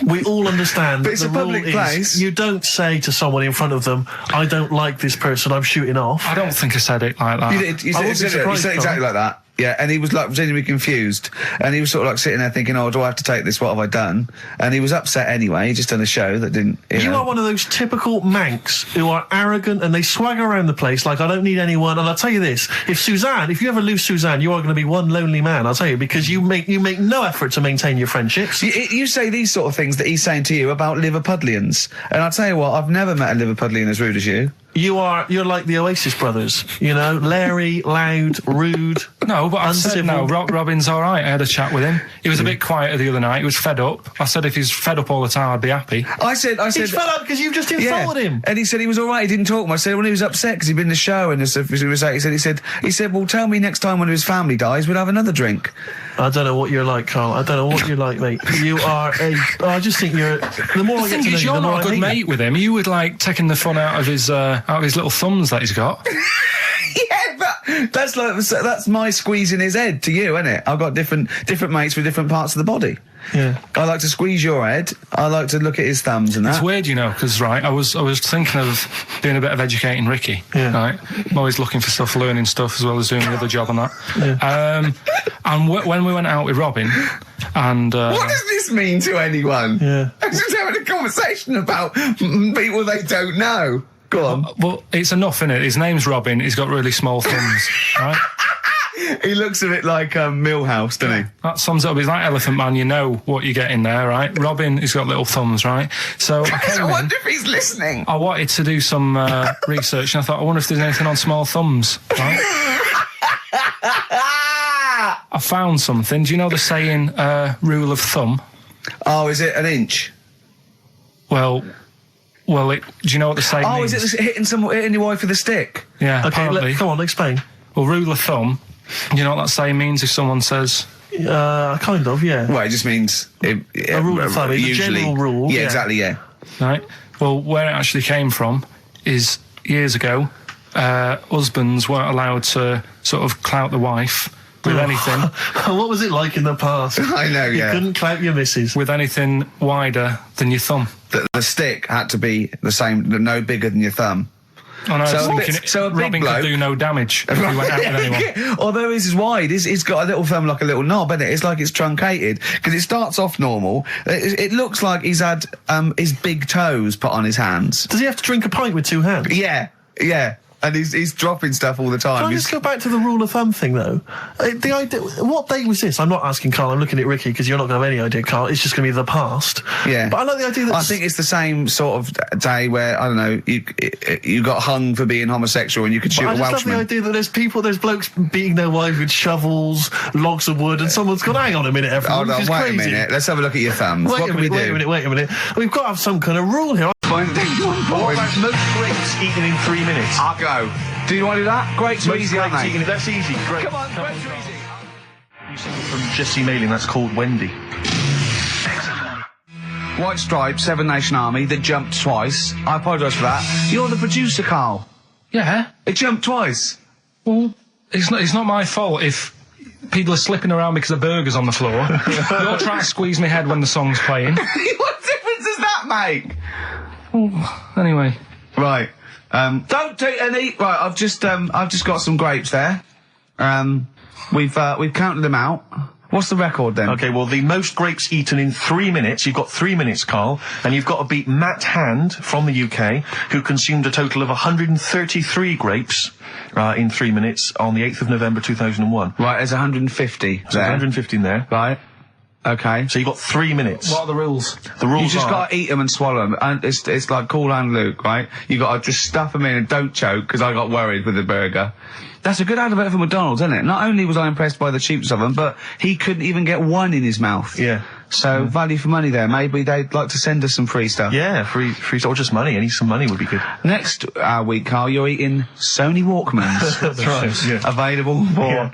We all understand. But it's a public place. You don't say to someone in front of them, I don't like this person, I'm shooting off. I don't think I said it like that. You said exactly like that. Yeah, and he was like genuinely confused, and he was sort of like sitting there thinking, oh, do I have to take this? What have I done? And he was upset anyway. He just done a show that didn't... You are one of those typical Mancs who are arrogant and they swagger around the place like, I don't need anyone. And I'll tell you this, if you ever lose Suzanne, you are going to be one lonely man, I'll tell you, because you make no effort to maintain your friendships. You say these sort of things that he's saying to you about Liverpudlians, and I'll tell you what, I've never met a Liverpudlian as rude as you. You're like the Oasis brothers, Larry, loud, rude. No, but I said no, Robin's all right. I had a chat with him. He was a bit quieter the other night. He was fed up. I said if he's fed up all the time, I'd be happy. I said he's fed up because you've just insulted him. And he said he was all right. He didn't talk much. I said when he was upset because he'd been in the show and he said, well, tell me next time one of his family dies, we'll have another drink. I don't know what you're like, Carl. I don't know what you're like, mate. You are I just think you're... The more I get to know you, you're not a good mate with him. You would like taking the fun out of his little thumbs that he's got. Yeah, but that's my squeezing his head to you, isn't it? I've got different mates with different parts of the body. Yeah. I like to squeeze your head. I like to look at his thumbs and that. It's weird, because I was thinking of doing a bit of educating Ricky. Yeah. Right. I'm always looking for stuff, learning stuff as well as doing the other job and that. Yeah. And when we went out with Robin, and what does this mean to anyone? Yeah. I'm just having a conversation about people they don't know. Go on. Well, it's enough, innit? His name's Robin. He's got really small thumbs, right? He looks a bit like Millhouse, doesn't he? That sums it up. He's like Elephant Man. You know what you get in there, right? Robin, he's got little thumbs, right? So I wonder if he's listening. I wanted to do some research, and I thought, I wonder if there's anything on small thumbs, right? I found something. Do you know the saying, rule of thumb? Oh, is it an inch? Well, do you know what the saying means? Is it hitting your wife with a stick? Yeah, okay, apparently. Come on, explain. Well, rule of thumb, you know what that saying means if someone says... kind of, yeah. Well, it just means... a rule of thumb, it's a general rule. Yeah, exactly, yeah. Right. Well, where it actually came from is years ago, husbands weren't allowed to sort of clout the wife with anything. What was it like in the past? I know, yeah. You couldn't clout your missus. With anything wider than your thumb. The stick had to be the same, no bigger than your thumb. I know, So a big Robin bloke could do no damage if he went out with anyone. Although his is wide, it's got a little thumb like a little knob, isn't it? It's like it's truncated because it starts off normal. It looks like he's had his big toes put on his hands. Does he have to drink a pint with 2 hands? Yeah. And he's dropping stuff all the time. Can I just go back to the rule of thumb thing, though? The idea, what date was this? I'm not asking Carl, I'm looking at Ricky, because you're not going to have any idea, Carl. It's just going to be the past. Yeah. But I like the idea that... I think it's the same sort of day where, I don't know, you got hung for being homosexual and you could shoot a Welshman. I just love the idea that there's blokes beating their wives with shovels, logs of wood, and someo's gone, hang on a minute, everyone. Hold on, wait crazy. a minute. Let's have a look at your thumbs. What can we do? Wait a minute. We've got to have some kind of rule here. What about most grapes eaten in 3 minutes? I'll go. Do you want to do that? Grapes are easy, aren't they? That's easy. Great. Come on, grapes are easy. You sing it from Jesse Mailing, that's called Wendy. White Stripes, Seven Nation Army, that jumped twice. I apologise for that. You're the producer, Carl. Yeah. It jumped twice. Well, it's not my fault if people are slipping around because the burger's on the floor. You're trying to squeeze my head when the song's playing. What difference does that make? Well, anyway. Right. Don't do any. Right, I've just got some grapes there. We've counted them out. What's the record then? Okay, well, the most grapes eaten in 3 minutes. You've got 3 minutes, Carl, and you've got to beat Matt Hand from the UK, who consumed a total of 133 grapes in 3 minutes on the 8th of November 2001. Right, there's 150. So 150 in there. Right. Okay. So you've got 3 minutes. What are the rules? The rules You just are... got to eat them and swallow them. And it's like Cool Hand Luke, right? You got to just stuff them in and don't choke, because I got worried with the burger. That's a good advert for McDonald's, isn't it? Not only was I impressed by the cheapness of them, but he couldn't even get one in his mouth. Yeah. So value for money there. Maybe they'd like to send us some free stuff. Yeah, free or just money. Any some money would be good. Next week, Carl, you're eating Sony Walkmans. That's right. Yeah. Available for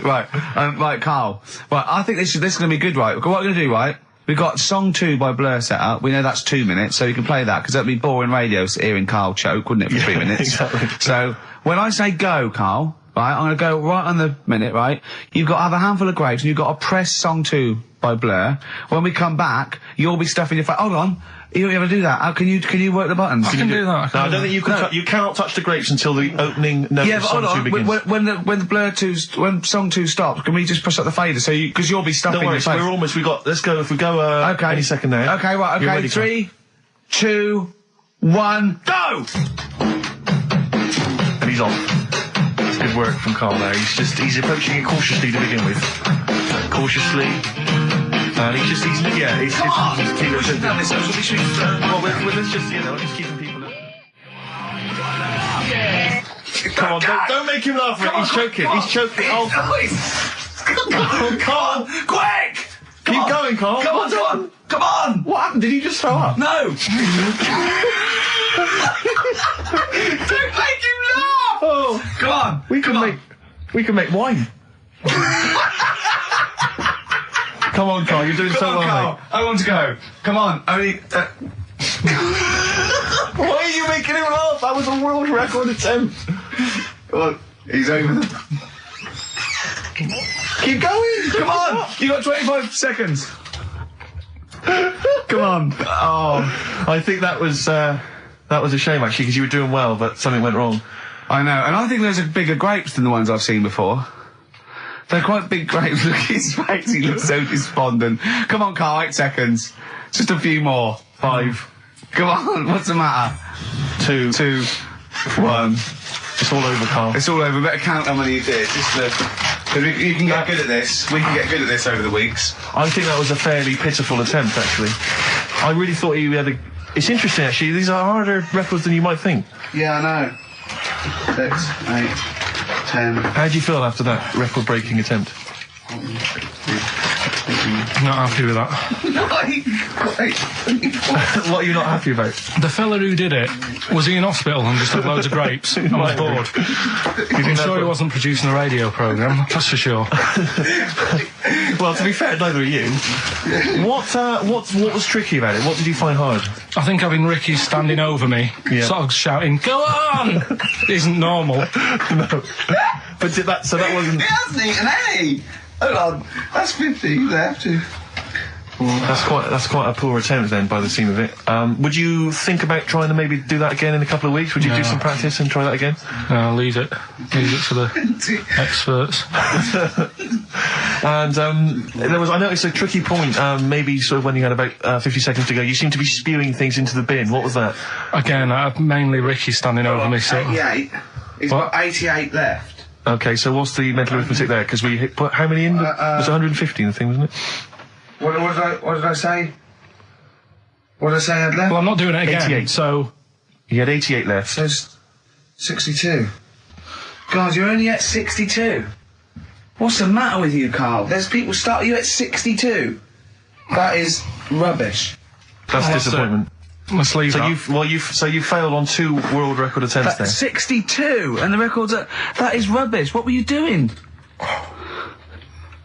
right, Carl. Right, I think this is going to be good. Right, what we're going to do, right? We've got song 2 by Blur set up. We know that's 2 minutes, so you can play that because that'd be boring radio hearing Carl choke, wouldn't it, for 3 minutes? Exactly. So when I say go, Carl, right, I'm going to go right on the minute, right? You've got to have a handful of grapes and you've got to press song 2 by Blur. When we come back, you'll be stuffing your face. Hold on. You don't ever do that. How can you work the buttons? I can do that. No, I don't think you can. You cannot touch the grapes until the opening note of song 2 begins. When the Blur 2, when song 2 stops, can we just push up the fader so because you'll be stuffing your face? We're almost. Let's go. If we go. Okay. Any second now. Okay. Right. Okay. Ready, 3, 2, 1, go! And he's off. That's good work from Carl there. He's approaching it cautiously to begin with. Cautiously. And he's Come on, let's just, just keeping people up. Come on, don't make him laugh. He's choking. He's choking. Oh, Carl, quick! Keep going, Carl. Come on! What happened? Did he just throw up? No! Don't make him laugh! Oh, come on! We can make wine. Come on, Carl, you're doing so well, Carl. mate. I want to go. Come on, only... Why are you making him laugh? That was a world record attempt. Come on, he's over. Keep going! Come on! You got 25 seconds. Come on. Oh, I think that was a shame, actually, because you were doing well, but something went wrong. I know, and I think those are bigger grapes than the ones I've seen before. They're quite big grapes. Look at his face, he looks so despondent. Come on, Carl, 8 seconds. Just a few more. 5. Come on, what's the matter? 2, 1. It's all over, Carl. It's all over. Better count how many you did. You can get good at this. We can get good at this over the weeks. I think that was a fairly pitiful attempt, actually. I really thought you had a... It's interesting, actually. These are harder records than you might think. Yeah, I know. 6, 8, 10. How do you feel after that record-breaking attempt? Not happy with that. What are you not happy about? The fella who did it, was he in hospital and just had loads of grapes? I was bored. I'm sure he wasn't producing a radio programme, that's for sure. Well, to be fair, neither are you. What was tricky about it? What did you find hard? I think having Ricky standing over me, sort of shouting, "Go on!" isn't normal. No. But that wasn't... He hasn't eaten any! Hold on, that's 50 left. That's quite a poor attempt then, by the seam of it. Would you think about trying to maybe do that again in a couple of weeks? Would you do some practice and try that again? No, leave it for the experts. And I noticed a tricky point. Maybe sort of when you had about 50 seconds to go, you seemed to be spewing things into the bin. What was that? Again, mainly Ricky standing over me. So 88. He's got 88 left. Okay, so what's the mental arithmetic there? Because we put how many in? It was 150 in the thing, wasn't it? What did I say? What did I say I had left? Well, I'm not doing it again. 88. So he had 88 left. So 62. God, you're only at 62. What's the matter with you, Carl? There's people start you at 62. That is rubbish. That's disappointment. Let's leave that. So you failed on 2 world record attempts there. 62, and the record's that is rubbish. What were you doing?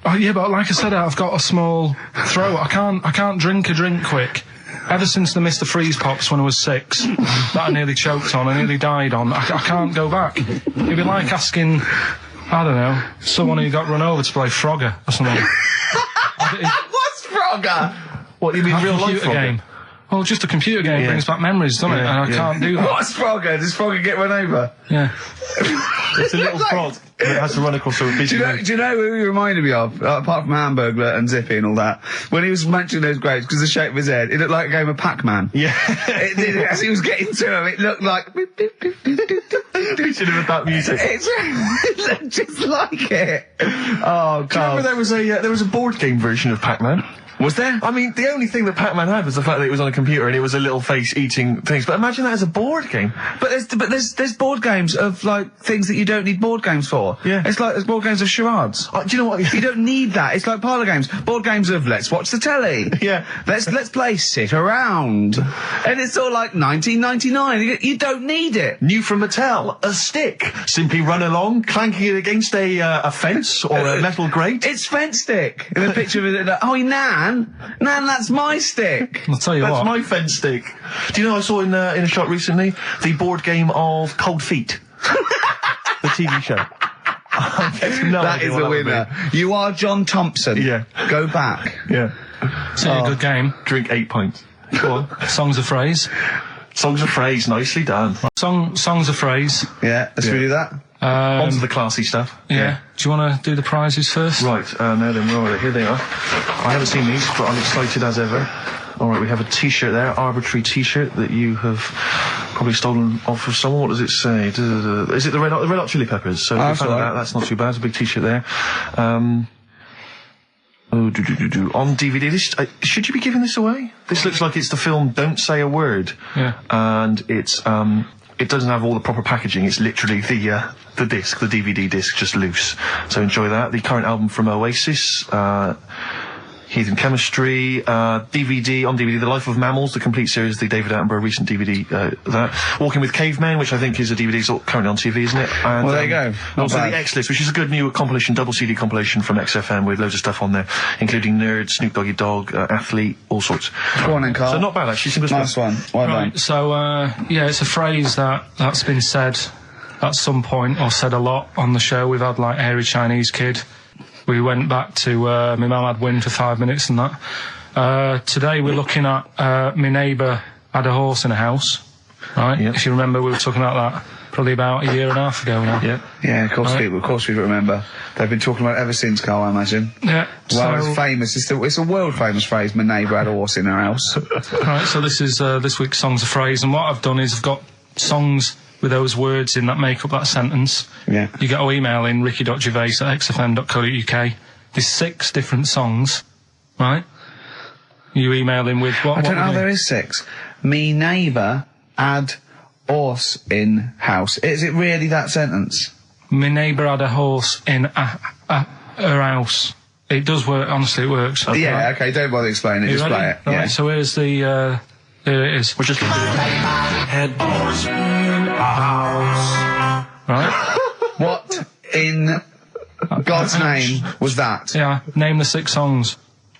Oh, yeah, but like I said, I've got a small throat. I can't drink a drink quick. Ever since the Mr. Freeze Pops when I was 6, that I nearly choked on, I nearly died on, I can't go back. It'd be like asking, I don't know, someone who got run over to play Frogger or something. What's Frogger? What, you mean real life computer game? Well, just a computer game brings back memories, doesn't it? And I can't do that. What's Frogger? Does Frogger get run over? Yeah. It's a little frog. It has to run across a busy road. Do you know who he reminded me of? Apart from Hamburglar and Zippy and all that. When he was mentioning those grapes, because the shape of his head, it looked like a game of Pac-Man. Yeah. It did, as he was getting to him, it looked like... We should have had that music. It looked just like it. Oh, God. Do you remember there was a board game version of Pac-Man? Was there? I mean, the only thing that Pac-Man had was the fact that it was on a computer and it was a little face eating things. But imagine that as a board game. But there's board games of, like, things that you don't need board games for. Yeah. It's like there's board games of charades. Do you know what? You don't need that. It's like parlour games. Board games of let's watch the telly. Yeah. Let's play sit around. And it's all like 1999. You don't need it. New from Mattel, a stick. Simply run along, clanking it against a fence or a metal grate. It's fence stick. And a picture of it. Oh, Nan, that's my stick. I'll tell you That's what. my fence stick. Do you know I saw in a shop recently the board game of Cold Feet, the TV show. That is a winner. You are John Thompson. Yeah. Go back. Yeah. It's a good game. Drink 8 pints. Go on. Songs of phrase. Songs of phrase, nicely done. Songs of phrase. Yeah. Let's redo that. On to the classy stuff. Yeah. Do you want to do the prizes first? Right, now then, where are they? Here they are. I haven't seen these, but I'm excited as ever. Alright, we have a t-shirt there, arbitrary t-shirt that you have probably stolen off of someone. What does it say? Is it the Red Hot Chili Peppers? So if you found that, that's not too bad. It's a big t-shirt there. On DVD, should you be giving this away? This looks like it's the film Don't Say a Word. Yeah. And it's, it doesn't have all the proper packaging. It's literally the disc, the DVD disc, just loose. So enjoy that. The current album from Oasis, Heathen Chemistry, DVD, on DVD, The Life of Mammals, the complete series, the David Attenborough recent DVD, that. Walking with Cavemen, which I think is a DVD, it's currently on TV, isn't it? And, well, there you go. Also the X-List, which is a good new compilation, double CD compilation from XFM with loads of stuff on there, including Nerd, Snoop Doggy Dogg, Athlete, all sorts. Go on then, Carl. So not bad, actually. Nice one. Well done. Right, so, yeah, it's a phrase that's been said at some point, or said a lot on the show. We've had, like, Hairy Chinese Kid. We went back to, my mum had wind for 5 minutes and that. Today we're looking at, my neighbour had a horse in a house, right? Yep. If you remember, we were talking about that probably about a year and a half ago now. Yeah. Yeah, of course we remember. They've been talking about it ever since, Carl, I imagine. Yeah. Well, it's famous. It's a world famous phrase. My neighbour had a horse in her house. Right, so this is, this week's Songs of Phrase, and what I've done is I've got songs with those words in that make up that sentence. Yeah. You get to email in ricky.gervais@xfm.co.uk. There's 6 different songs, right? You email in with what? I don't know how you? there is 6. Me neighbour had horse in house. Is it really that sentence? My neighbour had a horse in her house. It does work, honestly, it works. Okay. Yeah, okay, don't bother explaining it, just play it. Right, yeah. so here's the, here it is. We're just head horse in a house. Right? What in God's name was that? Yeah, name the 6 songs.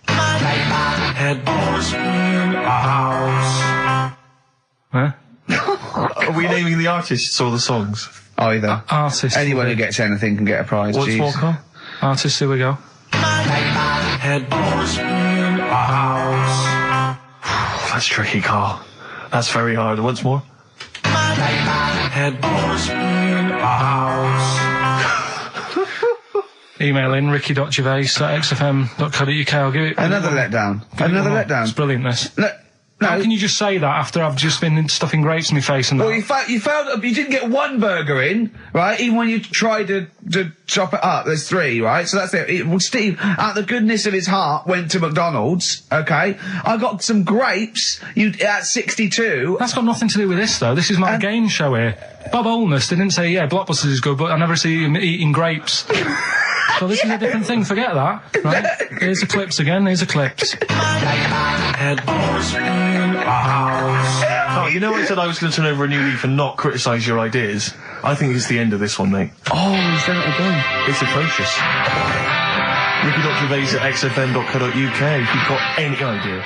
Head horse in a house. Huh? Are we naming the artists or the songs? Either. Artists. Anyone who gets anything can get a prize. What's more, Carl? Artists, here we go. Head horse in a house. That's tricky, Carl. That's very hard. Once more. Head boss in a house. Email in ricky.gervais@xfm.co.uk. I'll give it Another letdown. Another letdown. It's brilliant, this. No. How can you just say that after I've just been stuffing grapes in my face and that? Well, you failed. You didn't get one burger in, right? Even when you tried to chop it up, there's 3, right? So that's it. Well, Steve, out of the goodness of his heart, went to McDonald's. Okay, I got some grapes. At 62. That's got nothing to do with this, though. This is my game show here. Bob Holness didn't say, yeah, Blockbusters is good, but I never see him eating grapes. So this is a different thing. Forget that. Right? Here's the clips again. Here's the clips. Oh, you know I said I was going to turn over a new leaf and not criticise your ideas? I think it's the end of this one, mate. Oh, he's done it again. It's atrocious. ricky.gervais@xfm.co.uk if you've got any idea.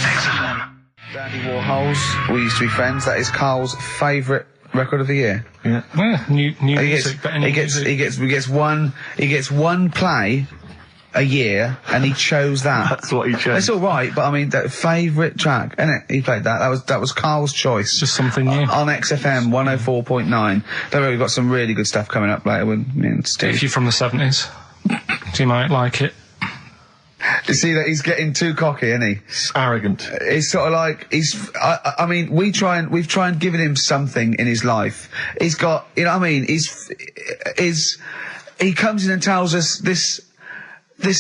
XFM. Dandy Warhols. We used to be friends. That is Carl's favourite record of the year. Yeah. Well, new music. He gets one play a year, and he chose that. That's what he chose. It's all right, but I mean, that favourite track, isn't it? He played that. That was Carl's choice. Just something new on XFM 104.9. Don't worry, we've got some really good stuff coming up later with me and Steve. If you're from the 70s, you might like it. You see that he's getting too cocky, isn't he? Arrogant. He's sort of like I mean, we've tried giving him something in his life. He's got, you know what I mean? He comes in and tells us this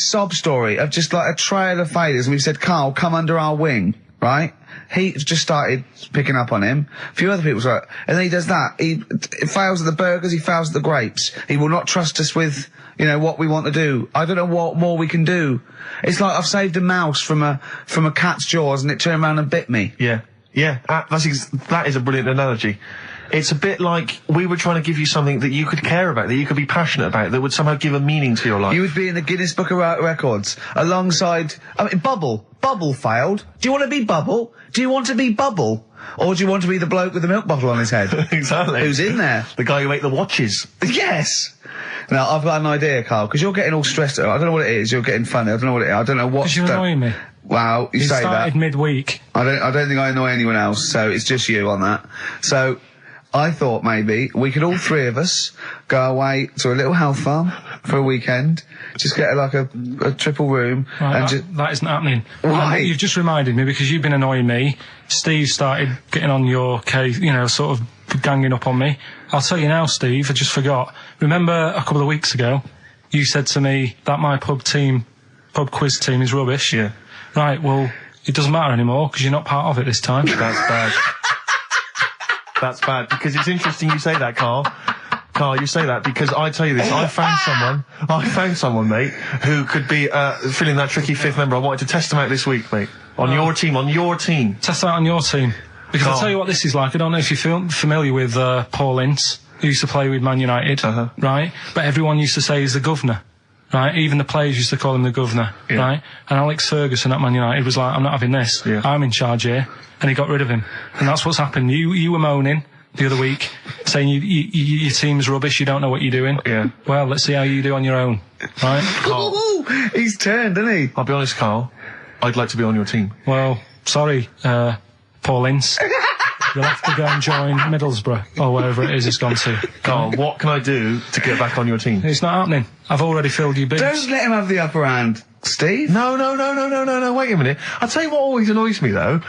sob story of just like a trail of failures, and we've said, Carl, come under our wing, right? He just started picking up on him. A few other people's like, and then he does that. He fails at the burgers, he fails at the grapes. He will not trust us with, you know, what we want to do. I don't know what more we can do. It's like I've saved a mouse from a cat's jaws and it turned around and bit me. Yeah. That is a brilliant analogy. It's a bit like we were trying to give you something that you could care about, that you could be passionate about, that would somehow give a meaning to your life. You would be in the Guinness Book of Records alongside, I mean, Bubble. Bubble failed. Do you want to be Bubble? Do you want to be Bubble? Or do you want to be the bloke with the milk bottle on his head? Exactly. Who's in there? The guy who ate the watches. Yes. Now, I've got an idea, Carl, because you're getting all stressed out. I don't know what it is. You're getting funny. I don't know what it is. I don't know what... Because you're annoying me. Wow, you say that. Started midweek. I don't think I annoy anyone else, so it's just you on that. So... I thought maybe we could all 3 of us go away to a little health farm for a weekend, just get like a triple room. Right, and that isn't happening. Why? You've just reminded me, because you've been annoying me. Steve started getting on your case, you know, sort of ganging up on me. I'll tell you now, Steve, I just forgot. Remember a couple of weeks ago, you said to me that my pub quiz team is rubbish. Yeah. Right, well, it doesn't matter anymore because you're not part of it this time. That's bad. That's bad, because it's interesting you say that, Carl. Carl, you say that because I tell you this, I found someone, mate, who could be filling that tricky 5th member. I wanted to test him out this week, mate. On your team. Test out on your team. Because I'll tell you what this is like. I don't know if you're familiar with Paul Ince, who used to play with Man United, right? But everyone used to say he's the governor. Right, even the players used to call him the governor, right? And Alex Ferguson at Man United was like, I'm not having this. Yeah. I'm in charge here. And he got rid of him. And that's what's happened. You were moaning the other week, saying your team's rubbish, you don't know what you're doing. Yeah. Well, let's see how you do on your own, right? He's turned, isn't he? I'll be honest, Carl, I'd like to be on your team. Well, sorry, Paul Ince. You'll have to go and join Middlesbrough, or wherever it is it's gone to. Carl, what can I do to get back on your team? It's not happening. I've already filled your boots. Don't let him have the upper hand, Steve. No, wait a minute. I'll tell you what always annoys me, though.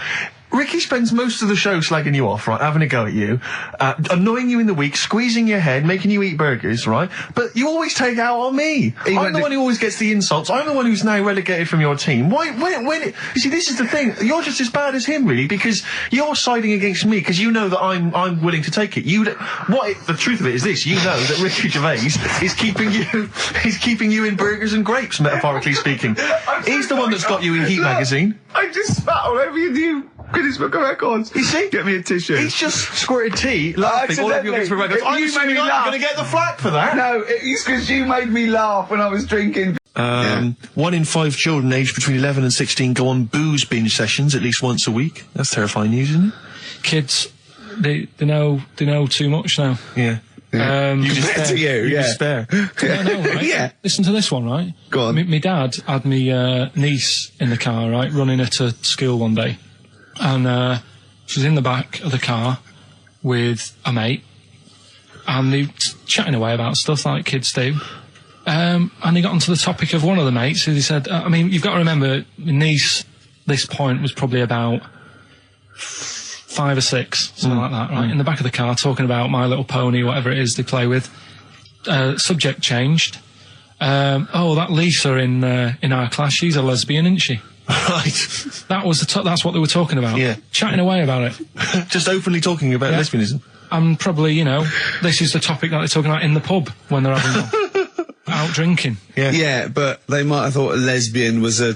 Ricky spends most of the show slagging you off, right, having a go at you, annoying you in the week, squeezing your head, making you eat burgers, right? But you always take it out on me. I'm the one who always gets the insults. I'm the one who's now relegated from your team. Why? You see, this is the thing. You're just as bad as him, really, because you're siding against me because you know that I'm willing to take it. The truth of it is this: you know that Ricky Gervais is keeping you in burgers and grapes, metaphorically speaking. He's the one that's got you in Heat magazine. I just spat all over your new Guinness Book of Records. You see? Get me a tissue. He's just squirted tea, laughing all over your Guinness Book of Records. You made me laugh. I'm going to get the flak for that. No, it's because you made me laugh when I was drinking. 1 in 5 children aged between 11 and 16 go on booze binge sessions at least once a week. That's terrifying news, isn't it? Kids, they know too much now. Yeah. You just Compared to you, You yeah. despair. Yeah, I know, right? Yeah. Listen to this one, right? Go on. My dad had me niece in the car, right, running her to school one day. And she was in the back of the car with a mate. And they were chatting away about stuff like kids do. And he got onto the topic of one of the mates who he said, I mean, you've got to remember, my niece, this point, was probably about 5 or 6, something like that, right? In the back of the car, talking about My Little Pony, whatever it is they play with. Subject changed. That Lisa in our class, she's a lesbian, isn't she? Right. That's what they were talking about. Yeah. Chatting away about it. Just openly talking about lesbianism. And probably, this is the topic that they're talking about in the pub when they're having out drinking. Yeah, but they might have thought a lesbian was a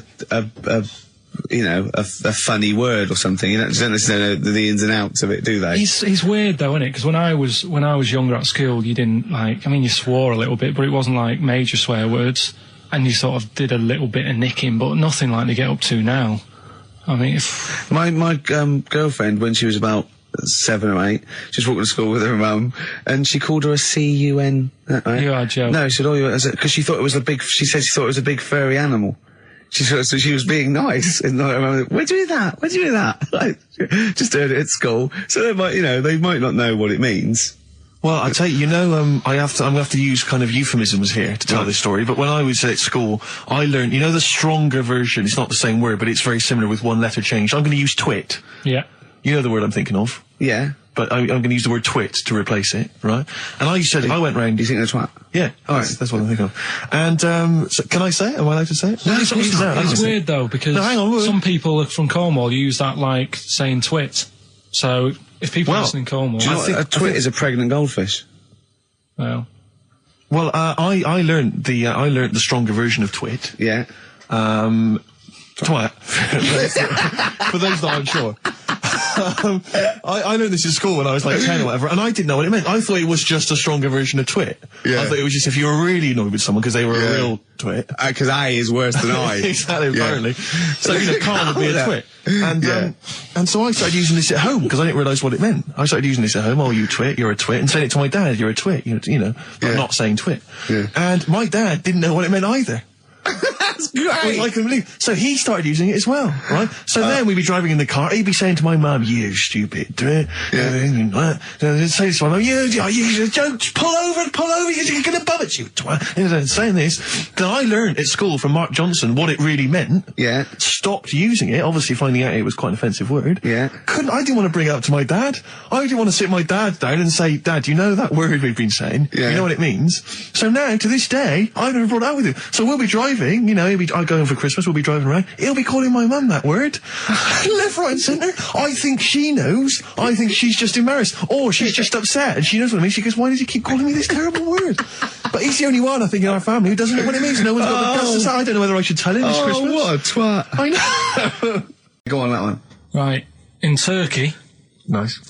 funny word or something. You don't necessarily know the ins and outs of it, do they? It's weird though, isn't it? Because when I was younger at school, you didn't you swore a little bit, but it wasn't like major swear words, and you sort of did a little bit of nicking, but nothing like they get up to now. I mean, my girlfriend, when she was about 7 or 8, she was walking to school with her mum, and she called her a C-U-N. Right? You are joking. No, she said, because she thought it was she said she thought it was a big furry animal. So she was being nice, and I remember, where'd you do that? Where'd you do that? Just heard it at school. So they might not know what it means. Well, I tell you, I'm gonna have to use kind of euphemisms here to tell this story, but when I was at school, I learned, the stronger version, it's not the same word, but it's very similar with one letter changed. I'm gonna use twit. Yeah. You know the word I'm thinking of? Yeah. But I'm going to use the word twit to replace it, right? And I went round... Do you think that's twat? Yeah. All right. That's what I'm thinking of. And, so can I say it? Am I allowed to say it? No, it's weird though, because hang on, some people from Cornwall use that like saying twit. So if people listen in Cornwall... Do you know what a twit is? A pregnant goldfish. Well, I learned the stronger version of twit. Yeah. Twat. For those that aren't sure. I learned this in school when I was like 10 or whatever, and I didn't know what it meant. I thought it was just a stronger version of twit. Yeah. I thought it was just if you were really annoyed with someone because they were a real twit. Because I is worse than I. Exactly, apparently. So, Carl would be a twit. And so I started using this at home because I didn't realise what it meant. I started using this at home. Oh, you twit, you're a twit. And saying it to my dad, you're a twit, but not saying twit. Yeah. And my dad didn't know what it meant either. That's great. I couldn't believe. So he started using it as well, right? So then we'd be driving in the car. He'd be saying to my mum, "You stupid twit." Say this to my mum, "You don't pull over, you're going to bum it, you twat." Saying this. Then I learned at school from Mark Johnson what it really meant. Yeah. Stopped using it, obviously finding out it was quite an offensive word. Yeah. I didn't want to bring it up to my dad. I didn't want to sit my dad down and say, "Dad, you know that word we've been saying? Yeah. You know what it means?" So now, to this day, I've never brought it up with him. So we'll be driving, I go home for Christmas, we'll be driving around, he'll be calling my mum that word. Left, right and centre. I think she knows. I think she's just embarrassed. Or she's just upset and she knows what it means. She goes, "Why does he keep calling me this terrible word?" But he's the only one, I think, in our family who doesn't know what it means. No one's got the guts to say. I don't know whether I should tell him this Christmas. What a twat. I know. Go on, that one. Right. In Turkey... Nice.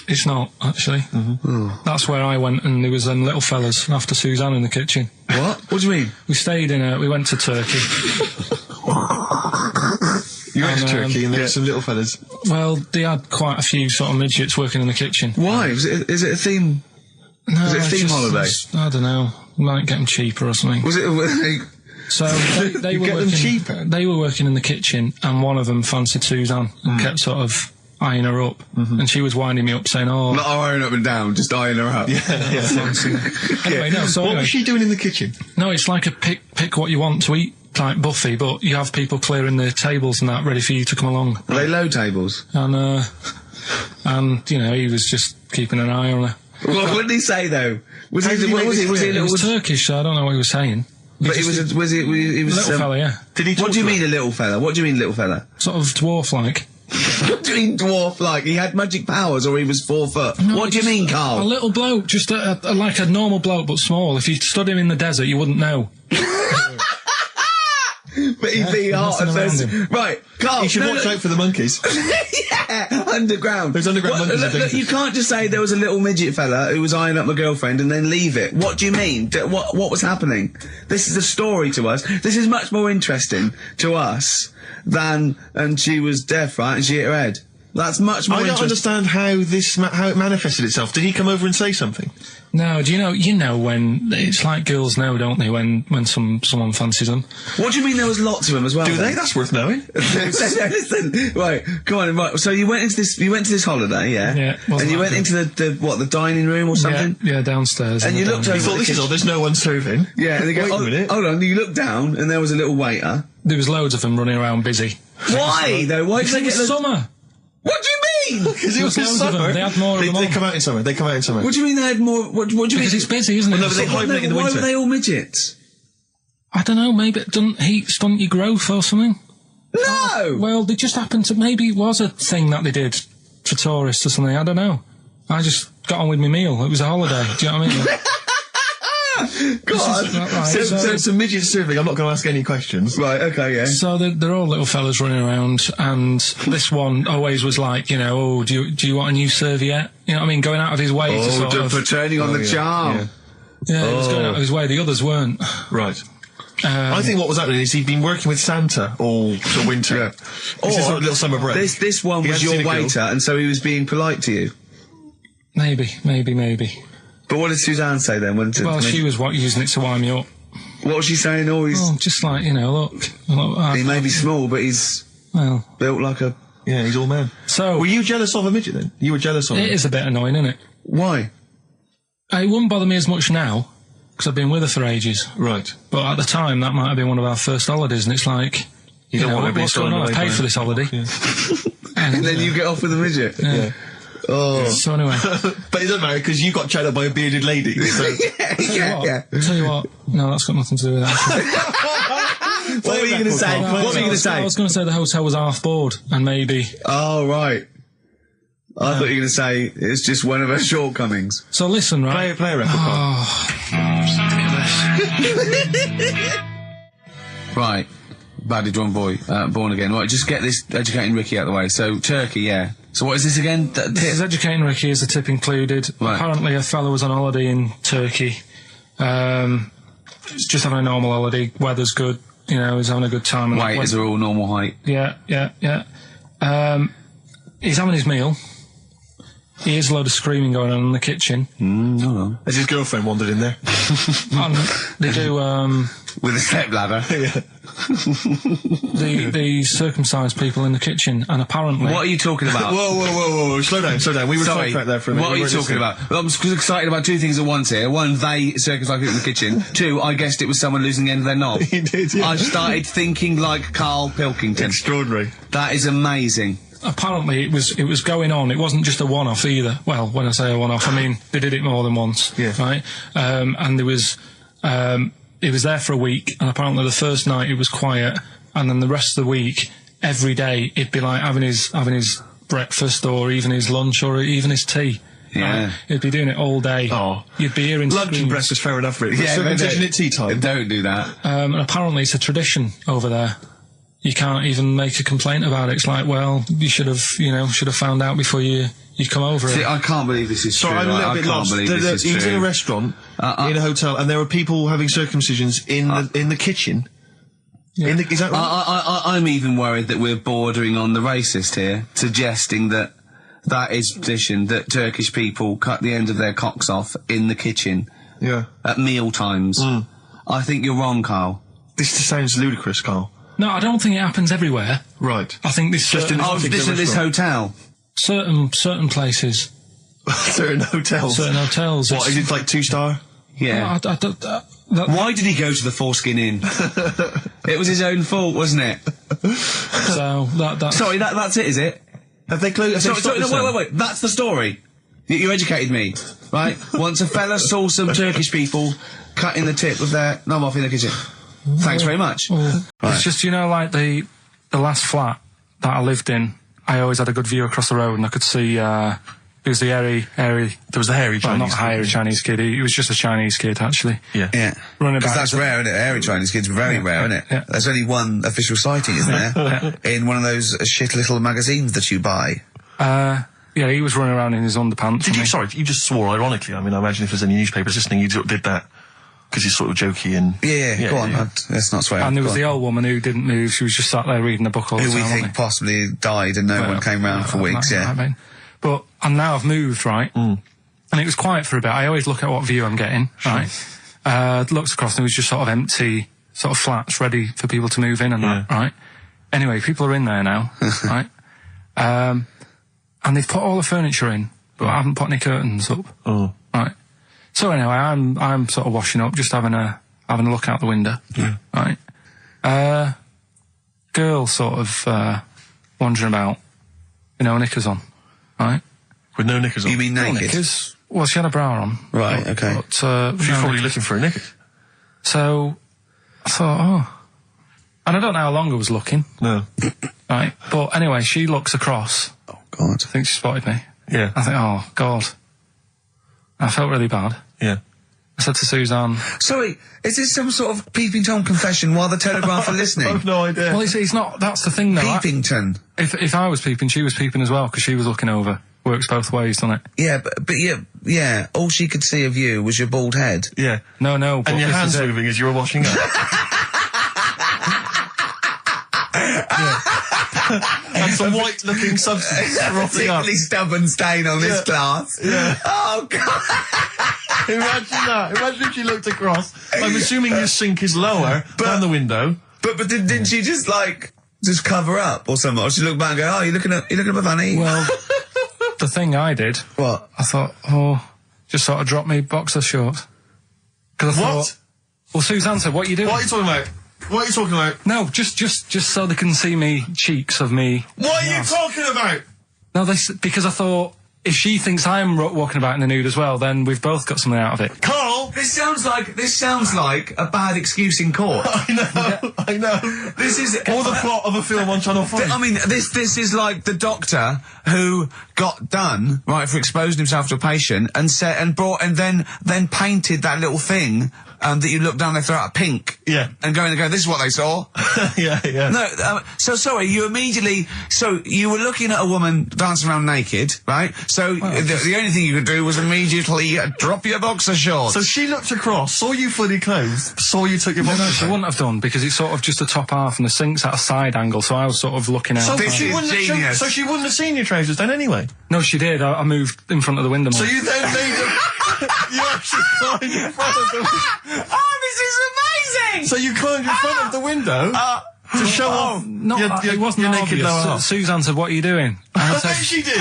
It's not, actually. Mm-hmm. That's where I went, and there was them little fellas after Suzanne in the kitchen. What? What do you mean? We went to Turkey. You went to Turkey and there were some little fellas. Well, they had quite a few sort of midgets working in the kitchen. Why? Is it a theme? No, was it a theme holiday? I don't know. Might get them cheaper or something. Was it... So they were working, cheaper? They were working in the kitchen, and one of them fancied Suzanne and kept sort of eyeing her up, and she was winding me up saying, "Oh, not eyeing up and down, just eyeing her up." Anyway, no. So what was she doing in the kitchen? No, it's like a pick what you want to eat type buffet, but you have people clearing the tables and that ready for you to come along. Are they low tables? And he was just keeping an eye on her. What did he say though? Was it was Turkish, so I don't know what he was saying. But he was a little fella, yeah. Did he? What do you mean a little fella? What do you mean little fella? Sort of dwarf-like. What do you mean dwarf-like? He had magic powers, or he was 4 foot? No, what do you mean, Carl? A little bloke, just like a normal bloke, but small. If you stood him in the desert, you wouldn't know. But he'd be hot and says, right, Carl. You should watch out for the monkeys. Yeah, underground. There's underground monkeys. Look, you can't just say there was a little midget fella who was eyeing up my girlfriend and then leave it. What do you mean? What was happening? This is a story to us. This is much more interesting to us than, and she was deaf, right, and she hit her head. That's much more I don't understand how it manifested itself. Did he come over and say something? No, do you know when it's like girls know, don't they, when someone fancies them? What do you mean there was lots of them as well? Do they? That's worth knowing. Listen, right, go on, right. So you went to this holiday, yeah? Yeah. And you went into the dining room or something? Yeah, downstairs. And you looked over. You thought, this is all, there's no one serving. Yeah, and they go, Wait a minute. hold on, you looked down and there was a little waiter. There was loads of them running around busy. Why though? Why did they get summer? What do you mean? Because it was loads of summer. them. They had more of them They on. come out in summer. They come out in summer. What do you mean they had more? What do you mean? Because it's busy, isn't it? Well, no, but they hibernate in the Why winter. were they all midgets? I don't know, maybe it doesn't heat stunt your growth or something. No! Well, they just happened to, maybe it was a thing that they did for tourists or something, I don't know. I just got on with my meal. It was a holiday, do you know what I mean? God. Right, So it's a midget serving. I'm not going to ask any questions. Right, okay, yeah. So they're all little fellas running around, and this one always was like, you know, oh, do you want a new serviette? You know what I mean? Going out of his way to sort of... for turning on the charm. Yeah, he was going out of his way. The others weren't. Right. I think what was happening is he'd been working with Santa all the winter. Yeah. This is sort of little summer break. This one He was hadn't seen your a girl. waiter, and so he was being polite to you. Maybe. But what did Suzanne say then? Well, she was using it to wind me up. What was she saying? Oh, he's... Oh, just like, you know, look he may be small, but he's well, built like a... Yeah, he's all man. So... Were you jealous of a midget then? You were jealous of him? It is a bit annoying, isn't it? Why? It wouldn't bother me as much now, because I've been with her for ages. Right. But at the time, that might have been one of our first holidays, and it's like, you don't know, want to be what's going on? I paid for this holiday. Yeah. And then you get off with a midget? Yeah. Oh. So anyway. But it doesn't matter, because you got chatted up by a bearded lady. So. yeah. Tell you what, no, that's got nothing to do with that. What were you going to say? What were you going to say? I was going to say the hotel was half board, and maybe... Oh, right. I thought you were going to say it's just one of her shortcomings. So listen, right? Play a record. Right. Badly drawn boy, born again. Right, just get this educating Ricky out of the way. So, Turkey, yeah. So what is this again? This is educating Ricky, is the tip included. Right. Apparently a fellow was on holiday in Turkey. He's just having a normal holiday. Weather's good. You know, he's having a good time. Waiters are all normal height. Yeah. He's having his meal. He hears a load of screaming going on in the kitchen. Hold on. Has his girlfriend wandered in there? And they do, With a stepladder. Yeah. the circumcised people in the kitchen, and apparently... What are you talking about? Whoa. Slow down. We were sidetracked there for a minute. What are you talking about? Well, I'm excited about two things at once here. One, they circumcised people in the kitchen. Two, I guessed it was someone losing the end of their knob. He did, yeah. I started thinking like Karl Pilkington. Extraordinary. That is amazing. Apparently it was going on. It wasn't just a one-off either. Well, when I say a one-off, I mean they did it more than once. Yeah. Right. And there was it was there for a week, and apparently the first night it was quiet, and then the rest of the week, every day it'd be like having his breakfast, or even his lunch, or even his tea. Yeah. Right? He'd be doing it all day. Oh. You'd be hearing Lunch and screams. breakfast, fair enough, really. Yeah, Circumcision at tea time. Don't do that. And apparently it's a tradition over there. You can't even make a complaint about it. It's like, well, you should have found out before you come over. See, I can't believe this is Sorry, true. I'm a little I bit can't lost. believe this He is was in true. a restaurant, in a hotel, and there were people having circumcisions in the kitchen. Yeah. Is that right? I'm even worried that we're bordering on the racist here, suggesting that is tradition, that Turkish people cut the end of their cocks off in the kitchen. Yeah. At meal times. I think you're wrong, Carl. This just sounds ludicrous, Carl. No, I don't think it happens everywhere. Right. I think this Just in this This is this hotel. certain places, Certain hotels. certain hotels. What, is it like 2-star? Yeah. Why did he go to the Foreskin Inn? It was his own fault, wasn't it? So that's Sorry, that's it, is it? Have they closed? Sorry, no, wait. That's the story. You educated me, right? Once a fella saw some Turkish people cutting the tip of their knob off in the kitchen. Thanks very much. It's just, you know, like the last flat that I lived in, I always had a good view across the road, and I could see it was the hairy. There was the hairy Chinese. Well, not hairy Chinese kid. He was just a Chinese kid, actually. Yeah. Running Running about. back. That's rare, isn't it? Hairy Chinese kids, very rare, isn't it? Yeah. There's only one official sighting, isn't there? In one of those shit little magazines that you buy. Yeah, he was running around in his underpants. Sorry, you just swore ironically. I mean, I imagine if there's any newspapers listening, you did that. Because he's sort of jokey and... Yeah, go on. Let's not swear. And there was the old woman who didn't move. She was just sat there reading a book all the time. Who we think possibly died and no one came round for weeks, I mean. But and now I've moved, right? And it was quiet for a bit. I always look at what view I'm getting, right? Looked across and it was just sort of empty, sort of flats ready for people to move in and that, right? Anyway, people are in there now, right? And they've put all the furniture in, but I haven't put any curtains up. Oh. Right. So anyway, I'm sort of washing up, just having a look out the window. Yeah. Right. Girl sort of wandering about, knickers on. Right. With no knickers on? You mean naked? No knickers. Well, she had a bra on. Right, okay. But, She's probably looking for a knickers. So I thought, and I don't know how long I was looking. No. Right. But anyway, she looks across. Oh, God. I think she spotted me. Yeah. I think, oh, God. I felt really bad. Yeah. I said to Suzanne... Sorry, is this some sort of Peeping Tom confession while the Telegraph are listening? I've no idea. Well, it's not... That's the thing, though. Peepington. If I was peeping, she was peeping as well, because she was looking over. Works both ways, doesn't it? Yeah, but yeah, all she could see of you was your bald head. Yeah. No. And your hands moving as you were washing up. And some white-looking substance rotting up. Particularly stubborn stain on this glass. Yeah. Oh, God. Imagine that. Imagine if she looked across. I'm assuming your sink is lower than the window. But didn't she just cover up or something? Or she looked back and go, oh, you're looking at my funny? Well, the thing I did... What? I thought, just sort of drop me boxer shorts. Because I thought... Well, Suzanne said, what are you doing? What are you talking about? What are you talking about? No, just so they can see me cheeks of me. What are you talking about? No, because I thought, if she thinks I'm walking about in the nude as well, then we've both got something out of it. Carl! This sounds like a bad excuse in court. I know. This is or the plot of a film on Channel 5. I mean, this is like the doctor who got done for exposing himself to a patient and then painted that little thing that you look down their throat at pink. Yeah. And go, this is what they saw. Yeah. No, so sorry, you were looking at a woman dancing around naked, right? So the only thing you could do was immediately drop your boxer shorts. So she looked across, saw you fully clothed, saw you took your boxer shorts. No, she wouldn't have done, because it's sort of just the top half and the sink's at a side angle, so I was sort of looking out. So she wouldn't have seen your trousers then anyway? No, she did. I moved in front of the window more. So you then made you actually climbed in front of the window. Oh, this is amazing! So you climbed in front of the window to show off it wasn't your naked lower obvious. half. Susan said, what are you doing? I bet she did.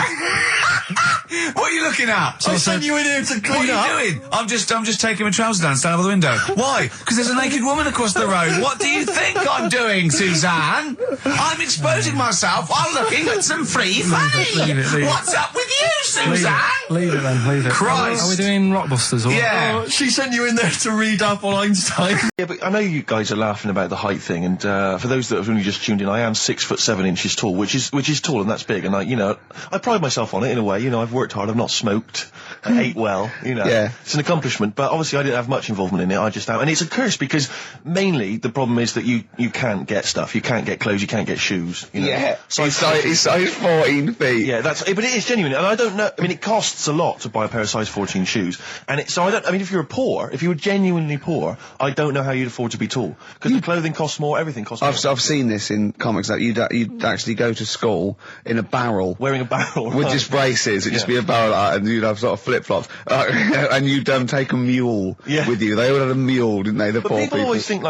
What are you looking at? So I sent you in here to clean what up. What are you doing? I'm just taking my trousers down, stand over the window. Why? Because there's a naked woman across the road. What do you think I'm doing, Suzanne? I'm exposing myself while looking at some free funny. Leave it. What's up with you, Suzanne? Leave it then, leave it. Christ. Are we doing Rockbusters or Yeah. She sent you in there to read up on Einstein. Yeah, but I know you guys are laughing about the height thing, and for those that have only just tuned in, I am 6'7" tall, which is tall and that's big, and I pride myself on it in a way. I've worked hard, I've not smoked, I ate well, Yeah. It's an accomplishment, but obviously I didn't have much involvement in it, I just am. And it's a curse because mainly the problem is that you can't get stuff, you can't get clothes, you can't get shoes, Yeah. Size 14 feet. Yeah, but it is genuine, and I don't know, it costs a lot to buy a pair of size 14 shoes, and if you were genuinely poor, I don't know how you'd afford to be tall, because the clothing costs more, everything costs more. I've seen this in comics, that you'd actually go to school in a barrel. Wearing a barrel. With just braces, it'd just be a barrel, and you'd have sort of flip-flops, and you'd take a mule with you. They all had a mule, didn't they, the poor people? People always think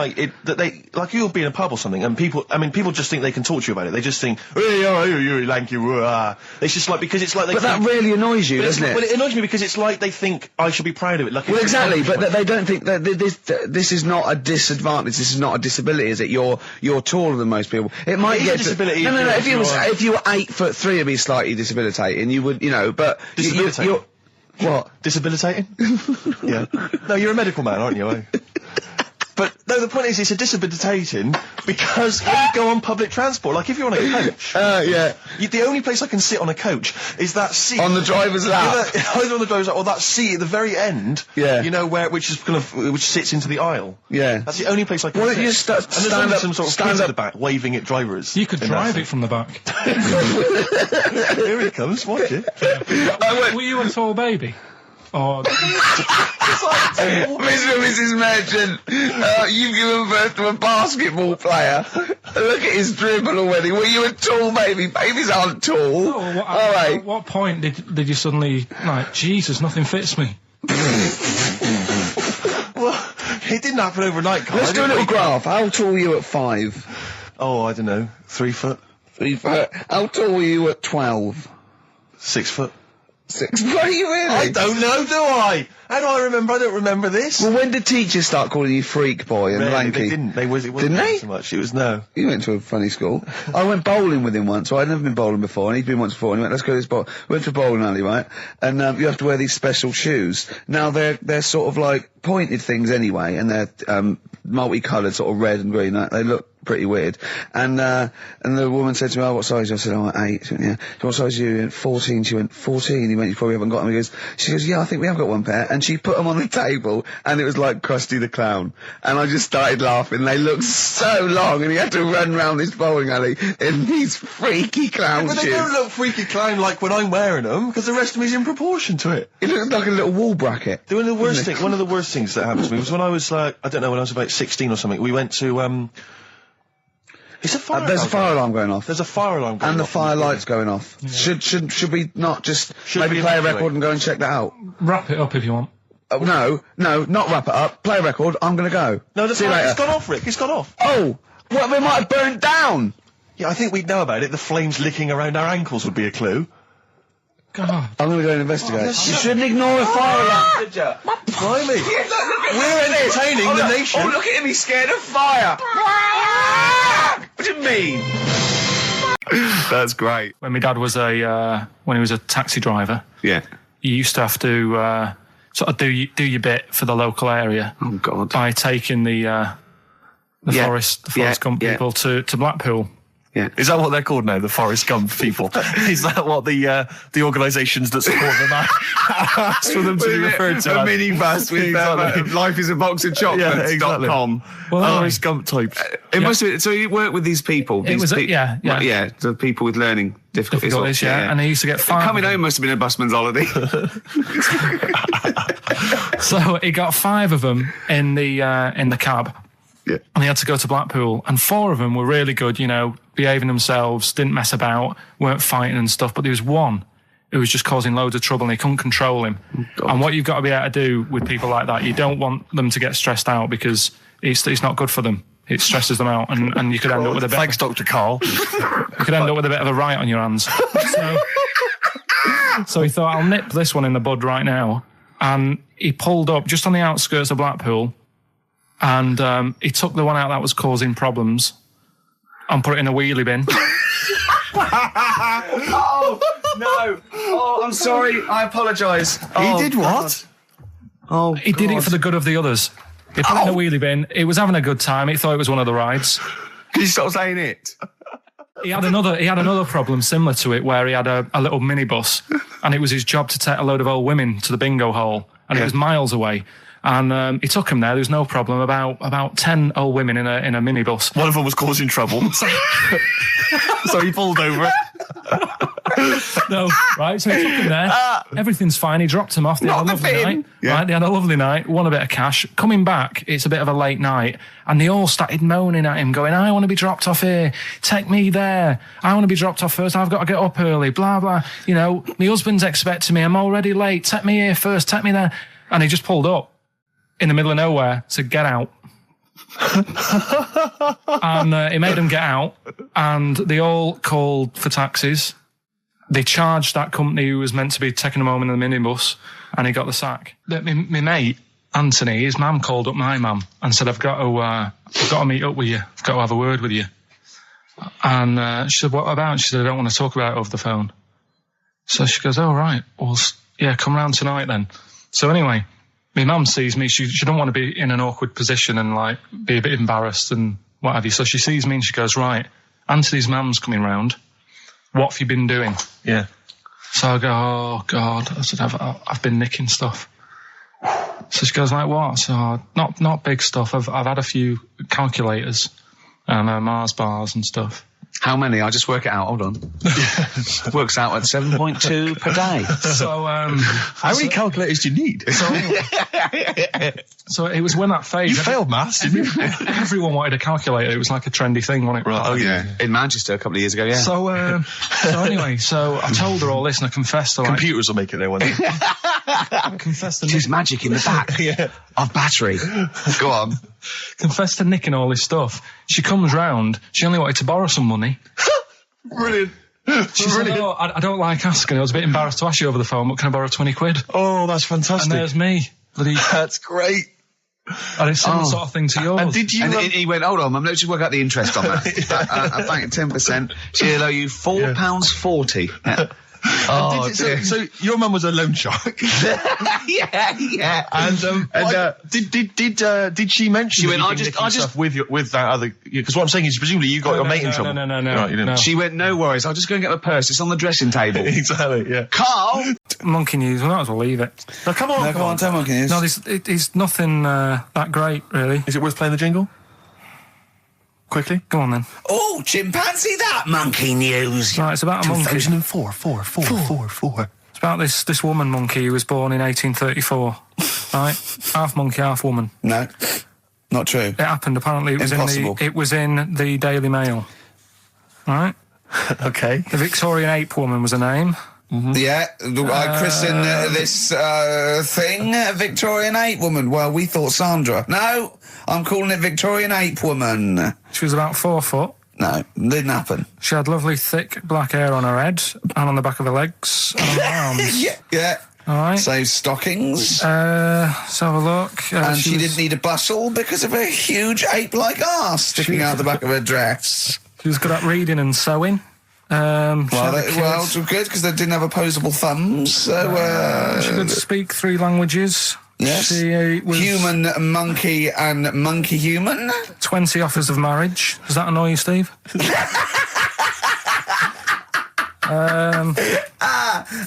you'll be in a pub or something, and people just think they can talk to you about it. They just think, hey, you lanky, it's just like, because it's like they But that really annoys you, doesn't it? Well, it annoys me because it's like they think I should be proud of it. Well, exactly, but they don't think that this is not a disadvantage, this is not a disability, is it? You're taller than most people. It might get disability. No, if you were 8'3", it'd be slightly debilitating, you would, but... Disabilitating? What? Disabilitating? Yeah. No, you're a medical man, aren't you? But, no, the point is, it's a disabilitating because when you go on public transport, like if you're on a coach... yeah. The only place I can sit on a coach is that seat... On the driver's lap. Either on the driver's lap or that seat at the very end. Yeah. Which sits into the aisle. Yeah. That's the only place I can sit. Well, you stand up... some sort of kids at the back waving at drivers. You could drive it from the back. Here he comes, watch it. Were you a tall baby? Or... Mr. and Mrs. Merchant, you've given birth to a basketball player. Look at his dribble already. Were you a tall baby? Babies aren't tall. At what point did you suddenly, like, Jesus, nothing fits me? Well, it didn't happen overnight, Carl. Let's do a little graph. How tall were you at 5? Oh, I don't know. 3 foot? 3 foot. How tall were you at 12? 6 foot? 6 foot, are you really? I don't know, do I? How do I remember? I don't remember this. Well, when did teachers start calling you freak boy and lanky? They didn't. It wasn't Didn't they? so much. It was no. You went to a funny school. I went bowling with him once. So I'd never been bowling before, and he'd been once before. And he went, "Let's go to this bowl." We went to a bowling alley, right? And you have to wear these special shoes. Now they're sort of like pointed things anyway, and they're multicoloured, sort of red and green. They look pretty weird. And the woman said to me, "Oh, what size?" I said, "Oh, 8." She went, "Yeah." "What size are you?" He went, 14. She went, 14. He went, "You probably haven't got them." She goes, "Yeah, I think we have got one pair." And she put them on the table, and it was like Krusty the Clown. And I just started laughing. They looked so long, and he had to run round this bowling alley in these freaky clown shoes. But they don't look freaky clown like when I'm wearing them, because the rest of me's in proportion to it. It looked like a little wall bracket. One of the worst things that happened to me was when I was like, I don't know, when I was about 16 or something. We went to It's a fire There's a fire alarm going off. There's a fire alarm going off. And the fire light's going off. Yeah. Should we not just maybe play a record and go and check that out? Wrap it up if you want. No, not wrap it up. Play a record, I'm gonna go. No, it's gone off, Rick. It's gone off. Oh! What, we might have burnt down! Yeah, I think we'd know about it. The flames licking around our ankles would be a clue. God. I'm gonna go and investigate. You shouldn't ignore a fire alarm, should you? Blimey. We're entertaining the nation. Oh, look at him, he's scared of fire! What do you mean? That's great. When my dad was when he was a taxi driver, yeah, you used to have to sort of do your bit for the local area. Oh God! By taking the Forest Gump people to Blackpool. Yeah. Is that what they're called now, the Forrest Gump people? Is that what the organisations that support them ask for them to be referred to? A minibus with Life is a Box of Chocolates.com. Well, Forrest Gump types. It must have been, so you work with these people? It was, the people with learning difficulties. Yeah, and they used to get 5. Coming home must have been a busman's holiday. So he got 5 of them in the cab. Yeah. And he had to go to Blackpool, and 4 of them were really good, behaving themselves, didn't mess about, weren't fighting and stuff, but there was one who was just causing loads of trouble and he couldn't control him. Oh, and what you've got to be able to do with people like that, you don't want them to get stressed out because it's not good for them. It stresses them out, and you could end up with a bit... Thanks, Dr. Karl. You could end up with a bit of a riot on your hands. So he thought, I'll nip this one in the bud right now. And he pulled up just on the outskirts of Blackpool, and he took the one out that was causing problems and put it in a wheelie bin. Oh, no. Oh, I'm sorry. I apologise. He did what? Oh, he did it for the good of the others. He put it in a wheelie bin. He was having a good time. He thought it was one of the rides. Can you stop saying it? He had another problem similar to it where he had a little minibus, and it was his job to take a load of old women to the bingo hall, and it was miles away. And he took him there. There was no problem. About 10 old women in a minibus. One of them was causing trouble, so he pulled over it. No, right? So he took him there. Everything's fine. He dropped him off. They had a lovely night. Yeah. Right? They had a lovely night. Won a bit of cash. Coming back, it's a bit of a late night, and they all started moaning at him, going, "I want to be dropped off here. Take me there. I want to be dropped off first. I've got to get up early. Blah blah. My husband's expecting me. I'm already late. Take me here first. Take me there." And he just pulled up in the middle of nowhere, said, "Get out." And he made them get out, and they all called for taxis. They charged that company who was meant to be taking him home in the minibus, and he got the sack. My mate, Anthony, his mum called up my mum and said, I've got to meet up with you. I've got to have a word with you. And she said, "What about?" She said, "I don't want to talk about it over the phone." So she goes, "Oh, right. Well, yeah, come round tonight then." So anyway, my mum sees me. She don't want to be in an awkward position and be a bit embarrassed and what have you. So she sees me and she goes, "Right, Anthony's mum's coming round. What have you been doing?" Yeah. So I go, "Oh God." I said, I've been nicking stuff. So she goes, "Like what?" So not big stuff. I've had a few calculators and Mars bars and stuff. How many? I'll just work it out. Hold on. Works out at 7.2 per day. So, how many calculators do you need? So it was when that phase. You failed maths, didn't you? Everyone wanted a calculator. It was like a trendy thing, wasn't it? Right. Oh yeah. In Manchester a couple of years ago. Yeah. So anyway, so I told her all this and I confessed to computers will make it there one day. I confessed to There's magic in the back of battery. Go on. Confessed to nicking all this stuff. She comes round. She only wanted to borrow some money. Brilliant. She said, "Oh, I don't like asking. I was a bit embarrassed to ask you over the phone, but can I borrow 20 quid? Oh, that's fantastic. And there's me. That's great. And it's similar sort of thing to yours. And did you? And he went, hold on, let's just work out the interest on that. I bank 10%. She'll owe you £4.40. Oh, so your mum was a loan shark. yeah. And did she mention? She went, I just with that other, because what I'm saying is presumably you got your mate in trouble. No. Right, you didn't. No. She went, no worries, I'll just go and get my purse. It's on the dressing table. Exactly. Yeah. Carl. Monkey news. We might as well leave it. No, come on, tell monkey news. No, it's nothing that great, really. Is it worth playing the jingle? Quickly, go on then. Oh, chimpanzee, that monkey news. Right, it's about a monkey. 2004. It's about this woman monkey who was born in 1834. Right, half monkey, half woman. No, not true. It happened. Apparently, it was in the Daily Mail. Right. Okay. The Victorian ape woman was her name. Mm-hmm. Yeah, I christened this thing Victorian ape woman. Well, we thought Sandra. No, I'm calling it Victorian ape woman. She was about 4 foot. No, didn't happen. She had lovely thick black hair on her head and on the back of her legs and on her arms. Yeah. All right. So stockings. Let's have a look. And she didn't need a bustle because of a huge ape-like arse sticking out the back of her dress. She was good at reading and sewing. Well, good because they didn't have opposable thumbs. So she could speak 3 languages. Yes. She was human, monkey, and monkey human. 20 offers of marriage. Does that annoy you, Steve?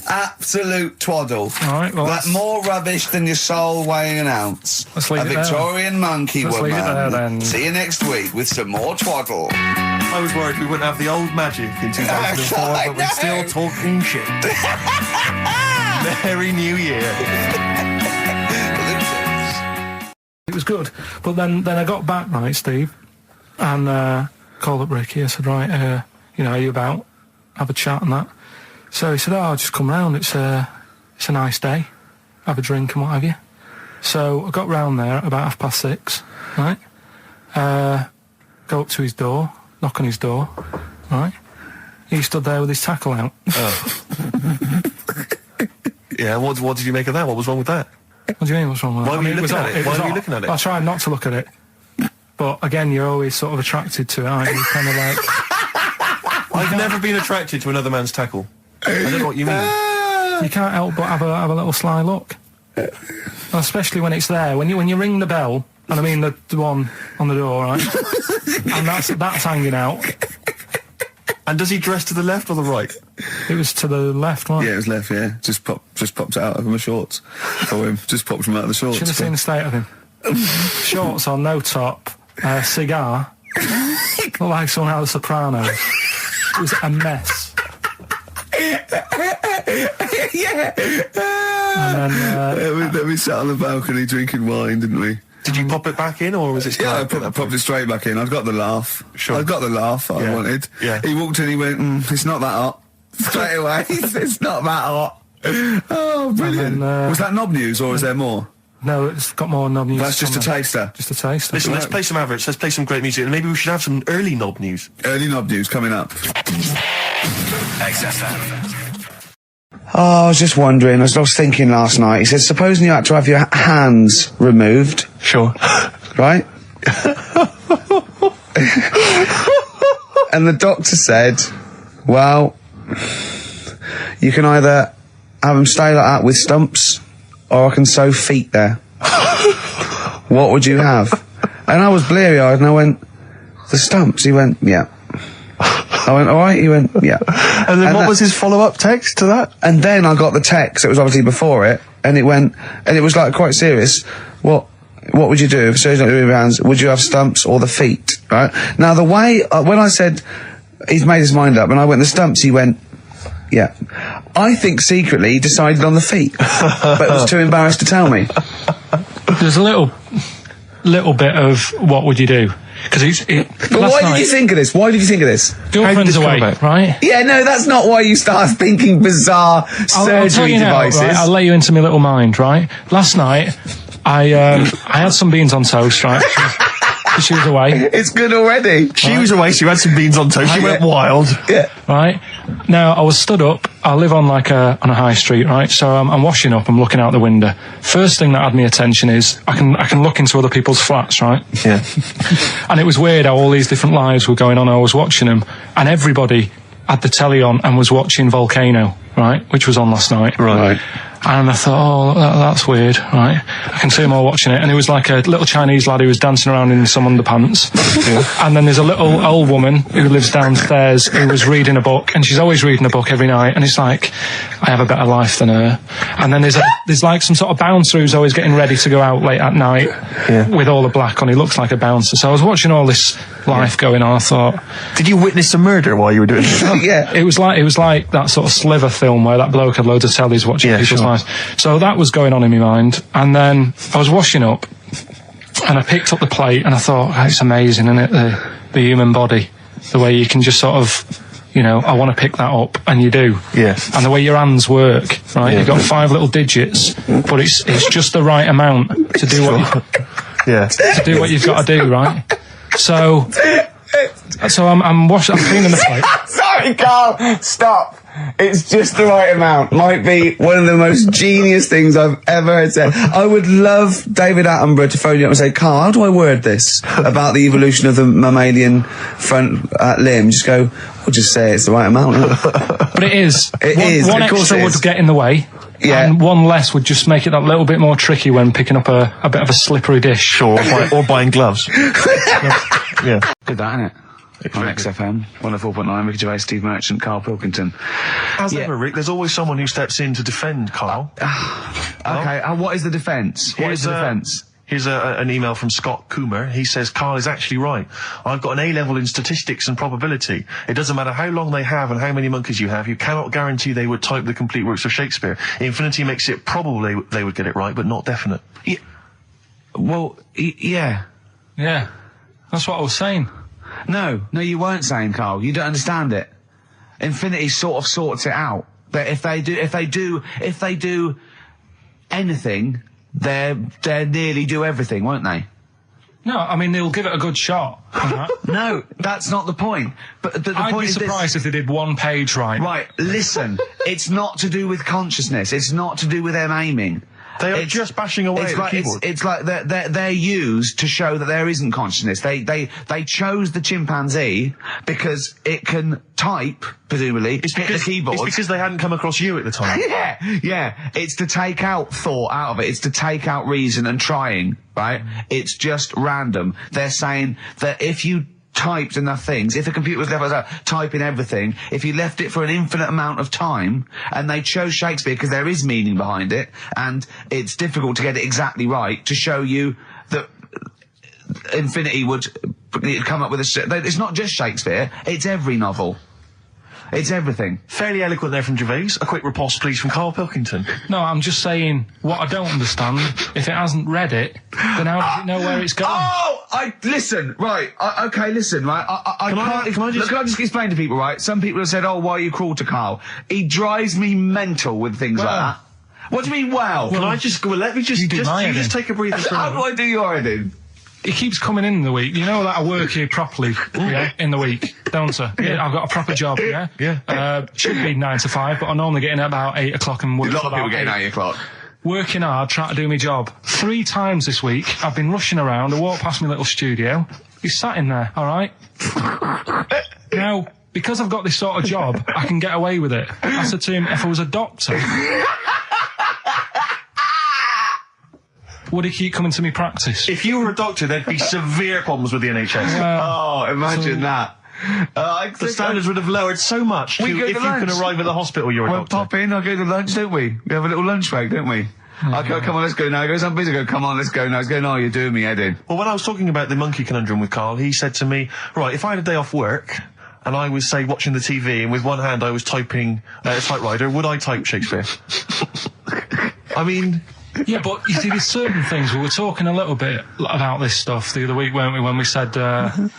Absolute twaddle. All right, well, that's more rubbish than your soul weighing an ounce. Let's leave a Victorian monkey woman. Leave it there, then. See you next week with some more twaddle. I was worried we wouldn't have the old magic in 2004, but we're still talking shit. Merry New Year. It was good, but then I got back, right, Steve, and called up Ricky. I said, right, are you about? Have a chat and that. So he said, I'll just come round. It's a nice day. Have a drink and what have you. So I got round there at about 6:30, right? Go up to his door, knock on his door, right? He stood there with his tackle out. Oh. Yeah, what did you make of that? What was wrong with that? What do you mean, what's wrong with that? Why were you looking at it? Why were you looking at it? I tried not to look at it. But again, you're always sort of attracted to it, aren't you? Kind of like... I've never been attracted to another man's tackle. I don't know what you mean. You can't help but have a little sly look. Especially when it's there. When you ring the bell, and I mean the one on the door, right? And that's hanging out. And does he dress to the left or the right? It was to the left, right? Yeah, it was left, yeah. Just popped it out of my shorts for him. Just popped him out of the shorts. Should have seen the state of him. Shorts on, no top, cigar. Looked like someone out of The Sopranos. It was a mess. Yeah. And then we sat on the balcony drinking wine, didn't we? Did you pop it back in, or was it? Yeah, I popped it straight back in. I got the laugh. Sure. I got the laugh I wanted. Yeah. He walked in. He went, "It's not that hot." Straight away, it's not that hot. Oh, brilliant! Then, was that knob news, or is there more? No, it's got more knob news. That's just a taster. Just a taster. Listen, let's play some average. Let's play some great music, and maybe we should have some early knob news. Early knob news coming up. XFM. Oh, I was just wondering, I was thinking last night, he said, supposing you had to have your hands removed. Sure. Right? And the doctor said, well, you can either have them stay like that with stumps, or I can sew feet there. What would you have? And I was bleary-eyed, and I went, the stumps? He went, yeah. I went, all right? He went, yeah. And then what was his follow-up text to that? And then I got the text, it was obviously before it, and it went, and it was like quite serious. What would you do if surgery not doing your hands? Would you have stumps or the feet? Right? Now the way, when I said, he's made his mind up. And I went, the stumps, he went, yeah. I think secretly he decided on the feet, but was too embarrassed to tell me. There's a little bit of what would you do? Because But why did you think of this? Why did you think of this? Girlfriend's away, right? Yeah, no, that's not why you start thinking bizarre I'll tell you devices. Now, right? I'll let you into my little mind, right? Last night, I had some beans on toast, right? She was away. It's good already. She was away, so you had some beans on toast. She went wild. Yeah. Right? Now, I was stood up. I live on on a high street, right? So I'm washing up. I'm looking out the window. First thing that had my attention is I can look into other people's flats, right? Yeah. And it was weird how all these different lives were going on. I was watching them, and everybody had the telly on and was watching Volcano, right? Which was on last night. Right. And I thought, oh, that's weird, right? I can see them all watching it. And it was like a little Chinese lad who was dancing around in some underpants. Yeah. And then there's a little old woman who lives downstairs who was reading a book, and she's always reading a book every night. And it's like, I have a better life than her. And then there's like some sort of bouncer who's always getting ready to go out late at night with all the black on. He looks like a bouncer. So I was watching all this life going on. I thought, did you witness a murder while you were doing it? Yeah. It was like that sort of Sliver film where that bloke had loads of tellies watching people's lives. So that was going on in my mind. And then I was washing up and I picked up the plate and I thought, oh, it's amazing, isn't it? The human body, the way you can just sort of, I want to pick that up, and you do. Yeah. And the way your hands work, right? Yeah. You've got 5 little digits, but it's just the right amount to do to do what you've got to do, right? So I'm cleaning the plate. Sorry, Carl, stop. It's just the right amount. Might be one of the most genius things I've ever heard said. I would love David Attenborough to phone you up and say, Carl, how do I word this about the evolution of the mammalian front limb? Just go, we'll just say it's the right amount. But it is. One of course extra would get in the way. Yeah. And one less would just make it that little bit more tricky when picking up a bit of a slippery dish. Or buying gloves. Yeah. Good, that, isn't it? On XFM, 104.9, Ricky Gervais, Steve Merchant, Karl Pilkington. As ever, Rick, there's always someone who steps in to defend Carl. Okay, what is the defence? What is the defence? Here's an email from Scott Coomer. He says, Carl is actually right. I've got an A-level in statistics and probability. It doesn't matter how long they have and how many monkeys you have. You cannot guarantee they would type the complete works of Shakespeare. Infinity makes it probably they would get it right, but not definite. Yeah. Well, yeah. Yeah. That's what I was saying. No, you weren't saying, Carl. You don't understand it. Infinity sort of sorts it out. That if they do anything, they nearly do everything, won't they? No, I mean, they'll give it a good shot. No, that's not the point. But the I'd point be is surprised if they did one page right. Right, listen. It's not to do with consciousness. It's not to do with them aiming. They are just bashing away at the keyboard. It's like they're used to show that there isn't consciousness. They chose the chimpanzee because it can type, presumably, hit the keyboard. It's because they hadn't come across you at the time. Yeah. It's to take out thought out of it. It's to take out reason and trying, right? It's just random. They're saying that if you typed enough things, if the computer was left typing everything, if you left it for an infinite amount of time, and they chose Shakespeare because there is meaning behind it, and it's difficult to get it exactly right, to show you that Infinity would come up with it's not just Shakespeare, it's every novel. It's everything. Fairly eloquent there from Gervais. A quick riposte, please, from Karl Pilkington. No, I'm just saying, what I don't understand, if it hasn't read it, then how does it know where it's going? Listen, right, listen, right, Can I just explain to people, right? Some people have said, why are you cruel to Karl? He drives me mental with things like that. What do you mean, let me just take a breather for a How do I do your editing? He keeps coming in the week. You know that I work here properly, in the week, don't I? Yeah. I've got a proper job, Yeah. Should be 9 to 5, but I normally get in at about 8 o'clock and work. A lot of people getting 8 o'clock. Working hard, trying to do my job. 3 times this week, I've been rushing around. I walked past my little studio. He's sat in there, all right? Now, because I've got this sort of job, I can get away with it. I said to him, if I was a doctor, would he keep coming to me practice? If you were a doctor, there'd be severe problems with the NHS. Imagine that. The standards would have lowered so much if you can arrive at the hospital, you're a doctor. We'll pop in, I'll go to lunch, don't we? We have a little lunch break, don't we? I go, come on, let's go now. He goes, I'm busy. I go, come on, let's go now. He's going, you're doing me head in. Well, when I was talking about the monkey conundrum with Karl, he said to me, right, if I had a day off work, and I was, say, watching the TV, and with one hand I was typing a typewriter, would I type Shakespeare? I mean... Yeah, but you see, there's certain things. We were talking a little bit about this stuff the other week, weren't we, when we said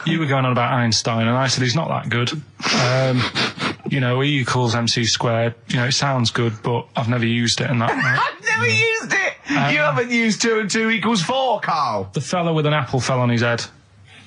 you were going on about Einstein, and I said he's not that good. You know, E equals MC squared. You know, it sounds good, but I've never used it, and that. I've never used it. You haven't used 2 and 2 equals 4, Carl. The fella with an apple fell on his head.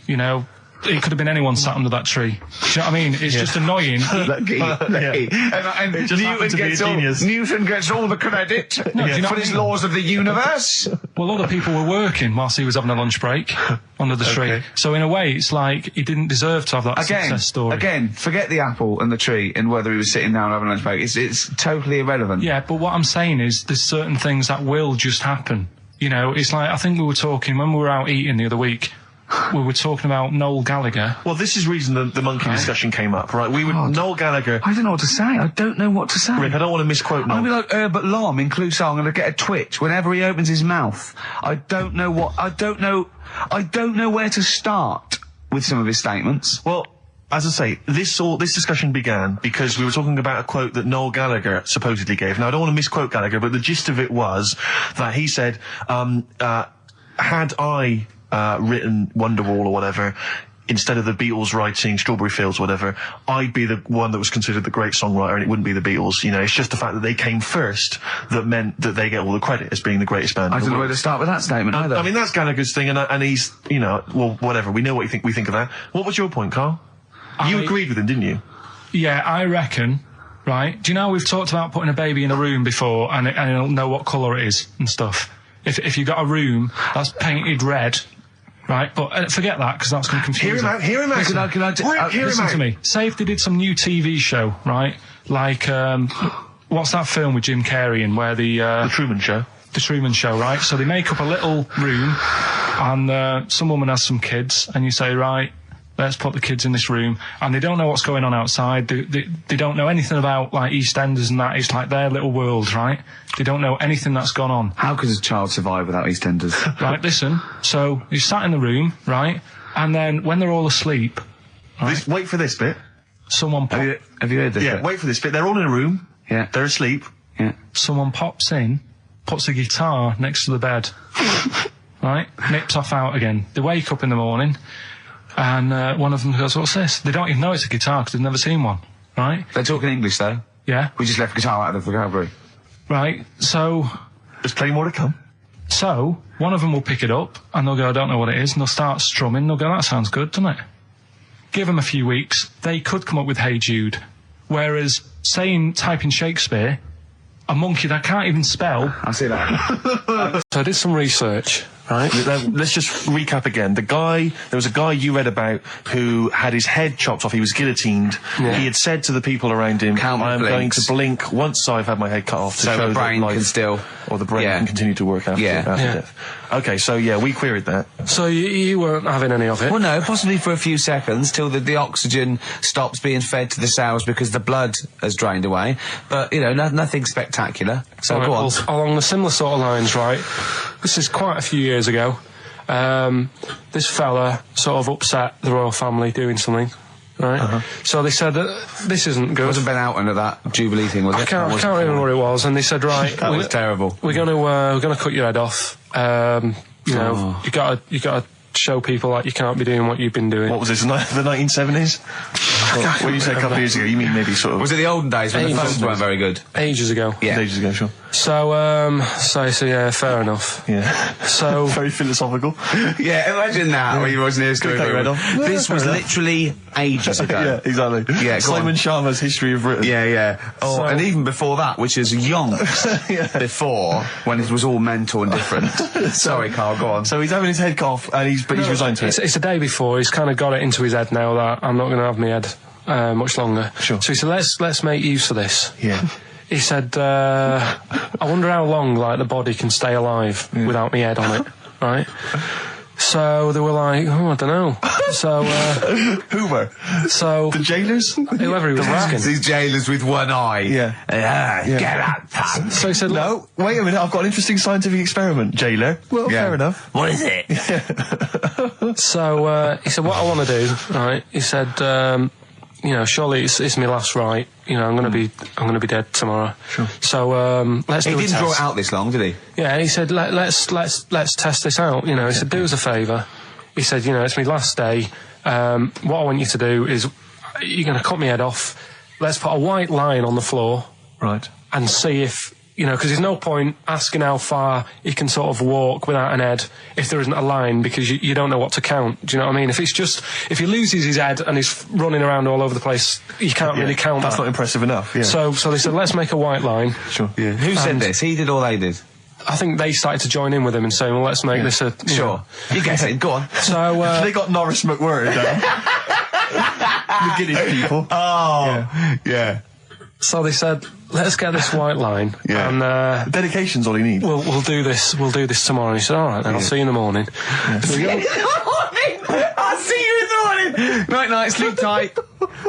You know, it could have been anyone sat under that tree. Do you know what I mean? It's just annoying. Lucky. And Newton gets all the credit for his laws of the universe. Well, other people were working whilst he was having a lunch break under the tree. So in a way, it's like he didn't deserve to have that success story. Again, forget the apple and the tree and whether he was sitting down having a lunch break. It's totally irrelevant. Yeah, but what I'm saying is there's certain things that will just happen. You know, it's like, I think we were talking when we were out eating the other week. We were talking about Noel Gallagher. Well, this is the reason the monkey discussion came up, right? Noel Gallagher... I don't know what to say. I don't know what to say. Rick, I don't want to misquote Noel. I'll be like Herbert Lom in Clouseau. I'm going to get a twitch whenever he opens his mouth. I don't know where to start with some of his statements. Well, as I say, this discussion began because we were talking about a quote that Noel Gallagher supposedly gave. Now, I don't want to misquote Gallagher, but the gist of it was that he said, had I... written Wonderwall or whatever, instead of the Beatles writing Strawberry Fields or whatever, I'd be the one that was considered the great songwriter, and it wouldn't be the Beatles. You know, it's just the fact that they came first that meant that they get all the credit as being the greatest band. I don't know where to start with that statement either. I mean, that's Gallagher's thing, and he's, you know, well, whatever. We know what we think of that. What was your point, Carl? You agreed with him, didn't you? Yeah, I reckon. Right? Do you know we've talked about putting a baby in a room before, and it'll know what colour it is and stuff. If you've got a room that's painted red. Right, but forget that, because that's going to confuse him. Hear him out. Listen to me. Say if they did some new TV show, right? Like, what's that film with Jim Carrey in where The Truman Show. The Truman Show, right? So they make up a little room, and some woman has some kids, and you say, right, let's put the kids in this room, and they don't know what's going on outside. They don't know anything about, like, EastEnders and that. It's like their little world, right? They don't know anything that's gone on. How could a child survive without EastEnders? Right, listen. So you sat in the room, right? And then when they're all asleep... Right, wait for this bit. Someone Have you heard this bit? Wait for this bit. They're all in a room. Yeah. They're asleep. Yeah. Someone pops in, puts a guitar next to the bed. Right? Nips off out again. They wake up in the morning, and one of them goes, "What's this?" They don't even know it's a guitar because they've never seen one. Right? They're talking English, though. Yeah. We just left guitar out of the vocabulary. Right, so... There's plenty more to come. So, one of them will pick it up, and they'll go, "I don't know what it is," and they'll start strumming, they'll go, "That sounds good, doesn't it?" Give them a few weeks, they could come up with Hey Jude. Whereas, typing Shakespeare, a monkey that can't even spell... I see that. So I did some research, right? Let's just recap again. There was a guy you read about who had his head chopped off. He was guillotined. Yeah. He had said to the people around him, "I'm going to blink once I've had my head cut off to show the brain that life can still... Or the brain can continue to work after death." Okay, so we queried that. So you weren't having any of it? Well, no, possibly for a few seconds till the oxygen stops being fed to the cells because the blood has drained away. But, you know, nothing spectacular. So go on. Well, along the similar sort of lines, right? This is quite a few years ago. This fella sort of upset the royal family doing something. Right, so they said this isn't good. It wasn't Ben Alton at that Jubilee thing, was it? I can't remember what it was. And they said, right, that was terrible. We're gonna cut your head off. You know, you gotta show people like you can't be doing what you've been doing. What was this? The 1970s? When you say a couple of years ago, you mean maybe sort of... Was it the olden days when the phones weren't very good? Ages ago. Yeah. Ages ago, sure. So yeah, fair enough. Yeah. So... Very philosophical. Yeah, imagine that when you watching the history of This was literally ages ago. Yeah, exactly. Yeah, Simon Sharma's History of Britain. Yeah. Oh, and even before that, which is yonks before, when it was all mental and different. Sorry, Carl, go on. So he's having his head cut off, and he's resigned to it. It's a day before. He's kind of got it into his head now that I'm not going to have my head much longer. Sure. So he said, let's make use of this. Yeah. He said, I wonder how long, like, the body can stay alive without my head on it, right? So they were like, I don't know. So, who were? So... The jailers? Whoever he was asking. These jailers with one eye. Yeah. Get out, pal. So he said, no, wait a minute, I've got an interesting scientific experiment, jailer. Well, fair enough. What is it? So, he said, what I want to do, right, he said, you know, surely it's my last right. You know, I'm gonna be dead tomorrow. Sure. So let's do a test. He didn't draw it out this long, did he? Yeah, and he said, let's test this out. You know, he said, do us a favour. He said, you know, it's my last day. What I want you to do is, you're going to cut my head off. Let's put a white line on the floor. Right. And see if, you know, because there's no point asking how far he can sort of walk without an head if there isn't a line, because you don't know what to count. Do you know what I mean? If he loses his head and he's running around all over the place, you can't really count That's that. not impressive enough, yeah. So they said, let's make a white line. Sure. Yeah. Who said this? He did or they did? I think they started to join in with him and saying, well, let's make this a... Sure. You guess it. Go on. So... they got Norris McWhirter down. The Guinness people. Oh. Yeah. So they said, let's get this white line. Yeah. And dedication's all he needs. We'll do this tomorrow. And he said, all right, then I'll see you in the morning. Yeah. I'll see you in the morning. Night, sleep tight.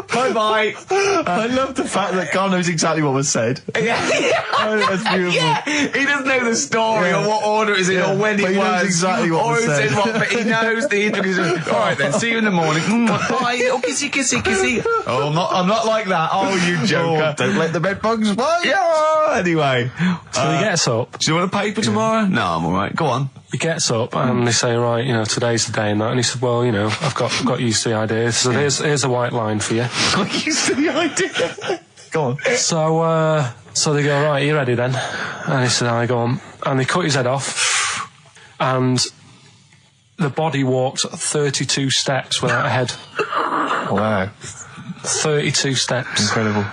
Bye. I love the fact that Carl knows exactly what was said. Yeah. Oh, that's beautiful. Yeah. He doesn't know the story or what order it is in or when but it he was. knows exactly what was said. But he knows the introduction. All right then, see you in the morning. Bye. Oh, kissy. Oh, I'm not like that. Oh, you joker. Don't let the bed bugs bite. Yeah. Anyway. So he gets up. Do you want a paper tomorrow? No, I'm all right. Go on. He gets up and they say, right, you know, today's the day and that. And he said, well, you know, I've got used to the idea. So here's a white line for you. Got used to the idea. Go on. So they go, right, are you ready then? And he said, I go on. And they cut his head off. And the body walked 32 steps without a head. Wow. 32 steps. Incredible.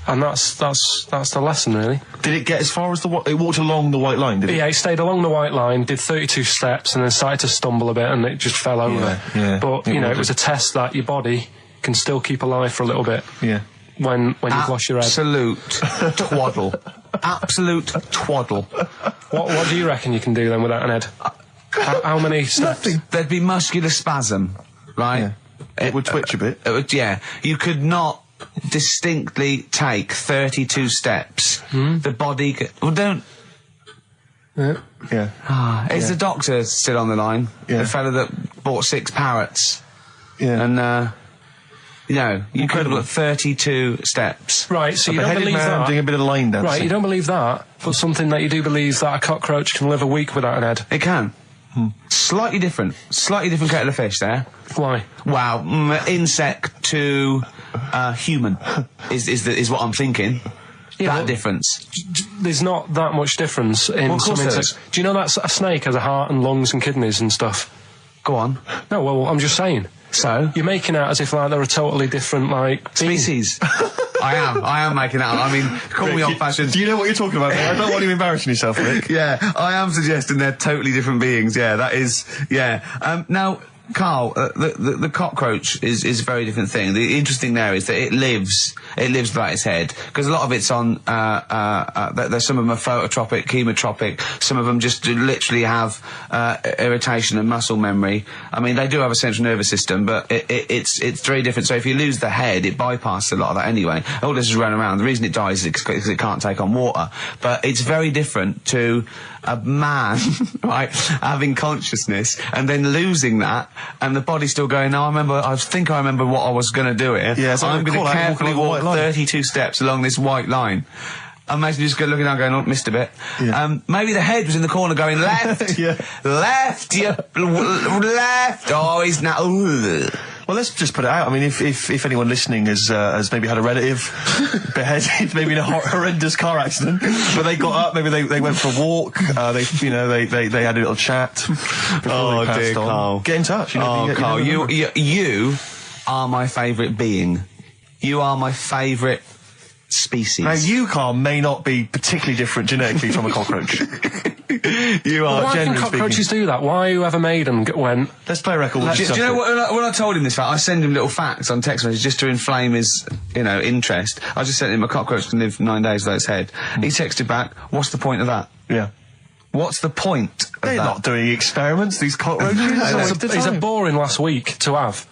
And that's the lesson, really. Did it get as far as it walked along the white line, did it? Yeah, it stayed along the white line, did 32 steps, and then started to stumble a bit, and it just fell over. Yeah. But, you know, it was a test that your body can still keep alive for a little bit. Yeah. When you've lost your head. Absolute twaddle. Absolute twaddle. What do you reckon you can do then without an head? How many steps? Nothing. There'd be muscular spasm, right? Yeah. It would twitch a bit. It would, yeah. You could not distinctly take 32 steps. The body don't... Yeah. Is the doctor still on the line? Yeah. The fella that bought 6 parrots. Yeah. And, you know, you could have got 32 steps. Right, so A you don't beheaded believe man that. doing a bit of line dancing. Right, you don't believe that, but something that you do believe that a cockroach can live a week without an head. It can. Slightly different kettle of fish there. Why? Wow, insect to human is what I'm thinking. Yeah, that difference. There's not that much difference in Well, of some course there insects. Do you know that a snake has a heart and lungs and kidneys and stuff? Go on. No, well, I'm just saying. So? You're making out as if like they're a totally different like species. I am making out. I mean, call me old-fashioned. Do you know what you're talking about? I don't want you embarrassing yourself, Rick. Yeah, I am suggesting they're totally different beings. Yeah, that is. Yeah. Now, Carl, the cockroach is a very different thing. The interesting there is that it lives without its head, because a lot of it's on. There's some of them are phototropic, chemotropic. Some of them just literally have irritation and muscle memory. I mean, they do have a central nervous system, but it's very different. So if you lose the head, it bypasses a lot of that anyway. All this is running around. The reason it dies is because it can't take on water. But it's very different to a man, right, having consciousness and then losing that, and the body still going, no, I think I remember what I was going to do here. Yeah, so I'm going to carefully walk 32 steps along this white line. Imagine just looking down going, oh, missed a bit. Yeah. Maybe the head was in the corner going, left, left, left, oh, he's now... Well, let's just put it out. I mean, if anyone listening has maybe had a relative beheaded, maybe in a horrendous car accident, but they got up, maybe they went for a walk, they had a little chat before they passed on. Carl. Get in touch. Carl, you are my favourite being. You are my favourite species. Now, you, Carl, may not be particularly different genetically from a cockroach. You are. Why can cockroaches do that? Why whoever made them went... Let's play a record. Do you know what, when I told him this fact, I send him little facts on text messages just to inflame his, interest. I just sent him a cockroach can live 9 days without its head. He texted back, what's the point of that? Yeah. What's the point of They're that? not doing experiments, these cockroaches. He's a boring last week to have.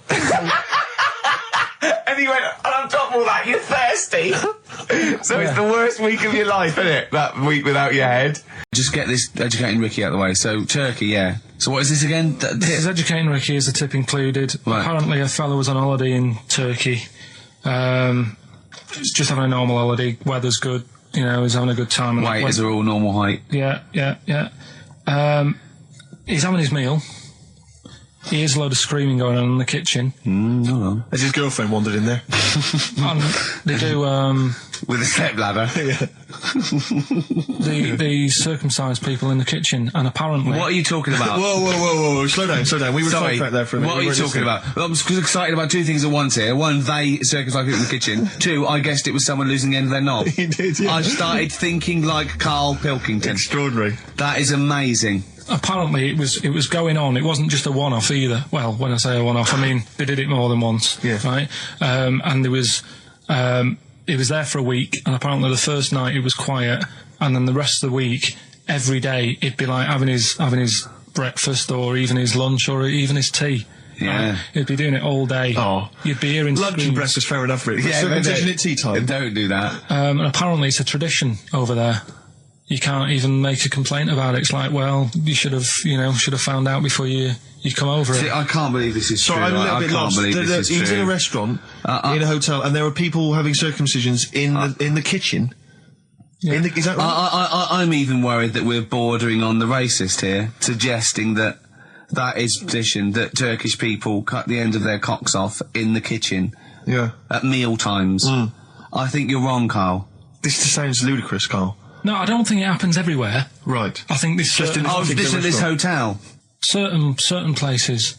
And he went, and on top of all that, you're thirsty. So it's the worst week of your life, isn't it? That week without your head. Just get this educating Ricky out of the way. So, Turkey, yeah. So what is this again? His educating Ricky is a tip included. Right. Apparently a fellow was on holiday in Turkey He's just having a normal holiday. Weather's good. You know, he's having a good time. Waiters are all normal height. Yeah. He's having his meal. He hears a load of screaming going on in the kitchen. No. Has his girlfriend wandered in there? And they do, with a step ladder. They circumcise people in the kitchen, and apparently... What are you talking about? Whoa. Slow down. We were sidetracked there for a minute. What are you talking about? I'm excited about two things at once here. One, they circumcise people in the kitchen. Two, I guessed it was someone losing the end of their knob. He did, yeah. I started thinking like Karl Pilkington. Extraordinary. That is amazing. Apparently it was going on. It wasn't just a one-off either. Well, when I say a one-off, I mean they did it more than once. Yeah. Right? And there was... it was there for a week, and apparently the first night it was quiet, and then the rest of the week, every day, it'd be like having his breakfast, or even his lunch, or even his tea. Yeah. He'd be doing it all day. Oh. You'd be hearing lunch and breakfast, fair enough, really. Yeah, circumcision at tea time. Don't do that. And apparently it's a tradition over there. You can't even make a complaint about it. It's like, well, you should have found out before you come over. See, I can't believe this is true. I'm a little bit lost. Believe this is he was true. in a restaurant, in a hotel, and there were people having circumcisions in the kitchen. Yeah. Is that right? I'm even worried that we're bordering on the racist here, suggesting that is tradition, that Turkish people cut the end of their cocks off in the kitchen. Yeah. At meal times. I think you're wrong, Karl. This just sounds ludicrous, Karl. No, I don't think it happens everywhere. Right. I think this just in this hotel. Certain places.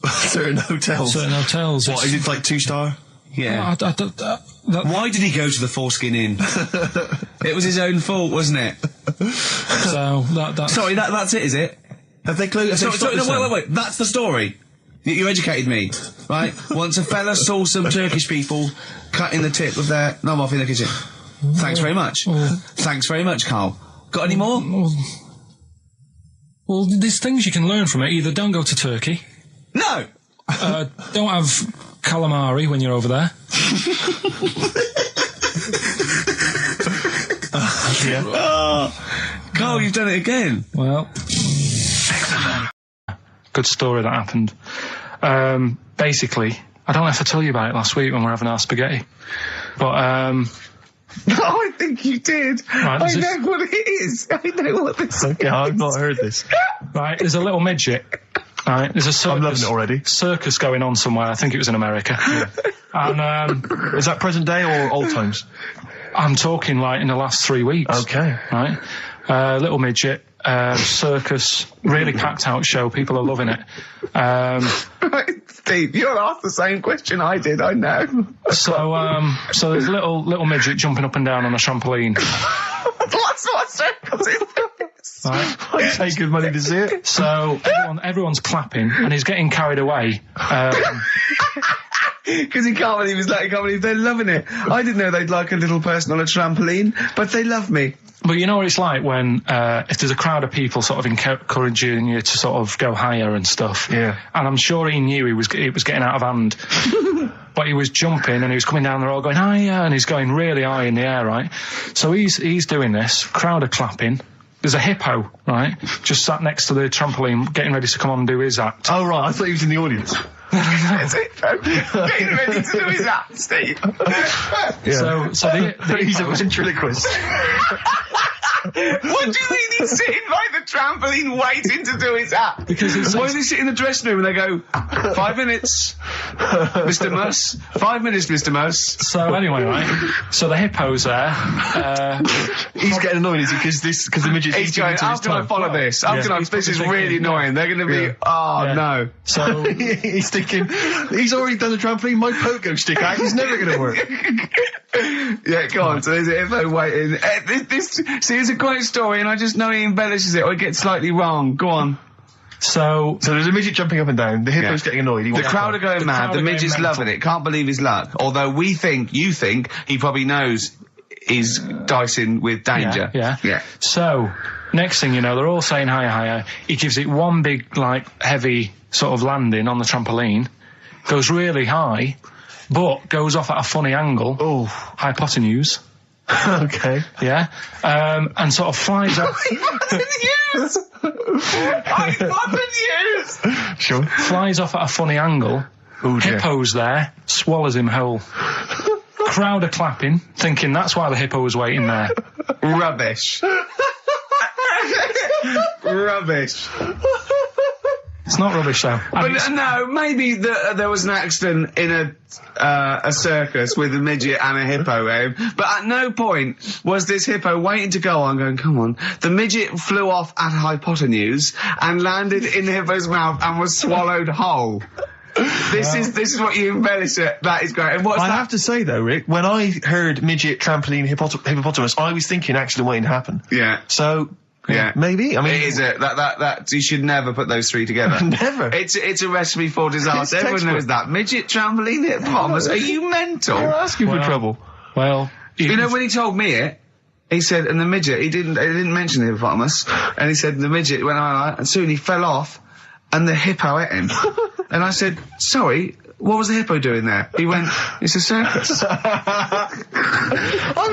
Certain hotels. Certain hotels. What is it, like 2-star? Yeah. Why did he go to the Foreskin Inn? It was his own fault, wasn't it? So that's... Sorry, that's it, is it? Have they closed? Sorry, no, wait. That's the story. You educated me, right? Once a fella saw some Turkish people cutting the tip of their knob off in the kitchen. Thanks very much. Thanks very much, Karl. Got any more? Well, there's things you can learn from it. Either don't go to Turkey. No! Don't have calamari when you're over there. Karl, you've done it again. Well, good story that happened. Basically, I don't know if I told you about it last week when we were having our spaghetti, but No, I think you did. Right, I know what it is. I know what this is. Okay, I've not heard this. Right, there's a little midget. Right, there's a circus. I'm loving it already. Circus going on somewhere. I think it was in America. Yeah. And is that present day or old times? I'm talking like in the last 3 weeks. Okay. Right, little midget. Circus, really packed out show. People are loving it. Right, Steve, you'll ask the same question I did. I know. So there's a little midget jumping up and down on a trampoline. That's what circus is. Right. I'd pay good money to see it. So everyone's clapping, and he's getting carried away. Because he can't believe they're loving it. I didn't know they'd like a little person on a trampoline, but they love me. But you know what it's like when, if there's a crowd of people sort of encouraging you to sort of go higher and stuff. Yeah. And I'm sure he knew it was getting out of hand. But he was jumping and he was coming down, they're all going higher, and he's going really high in the air, right? So he's doing this, crowd are clapping. There's a hippo, right, just sat next to the trampoline, getting ready to come on and do his act. Oh, right, I thought he was in the audience. That's it, getting ready to do his act, Steve. Yeah. So he's a ventriloquist. What do you mean he's sitting by the trampoline waiting to do his act? Because why does he sit in the dressing room and they go, 5 minutes, Mr. Mouse, 5 minutes, Mr. Mouse. So anyway, right, so the hippo's there. He's getting annoyed, is he? Because the midget's he's going, how can I follow this? This is really annoying. They're going to be, no. So he's thinking, he's already done the trampoline, my pogo stick act is never going to work. Yeah, go on. So there's a hippo waiting. See, it's a great story, and I just know he embellishes it or it gets slightly wrong. Go on. So there's a midget jumping up and down. The hippo's getting annoyed. The crowd are going mad. The midget's loving it. Can't believe his luck. Although you think he probably knows he's dicing with danger. Yeah. So next thing you know, they're all saying higher. He gives it one big, like, heavy sort of landing on the trampoline. Goes really high, but goes off at a funny angle. Oh, hypotenuse. Okay. Yeah. And sort of flies up. Hypotenuse! Sure. Flies off at a funny angle. Oh, dear. Hippo's there, swallows him whole. Crowd are clapping, thinking that's why the hippo was waiting there. Rubbish. Rubbish. It's not rubbish though. But no, maybe there was an accident in a circus with a midget and a hippo, but at no point was this hippo waiting to go on going, come on. The midget flew off at hypotenuse and landed in the hippo's mouth and was swallowed whole. This is what you embellish it. That is great. And what's I that? have to say though, Rick, when I heard midget, trampoline, hippopotamus, I was thinking accident waiting to happen. Yeah. So... Yeah, maybe. I mean, it is that you should never put those three together. Never. It's a recipe for disaster. Everyone knows that. Midget, trampoline, hippopotamus. Are you mental? You're asking for trouble. Well, you know when he told me it, he said, and the midget, he didn't mention the hippopotamus, and he said the midget went on, and soon he fell off, and the hippo ate him. And I said, sorry. What was the hippo doing there? He went, it's a circus. I've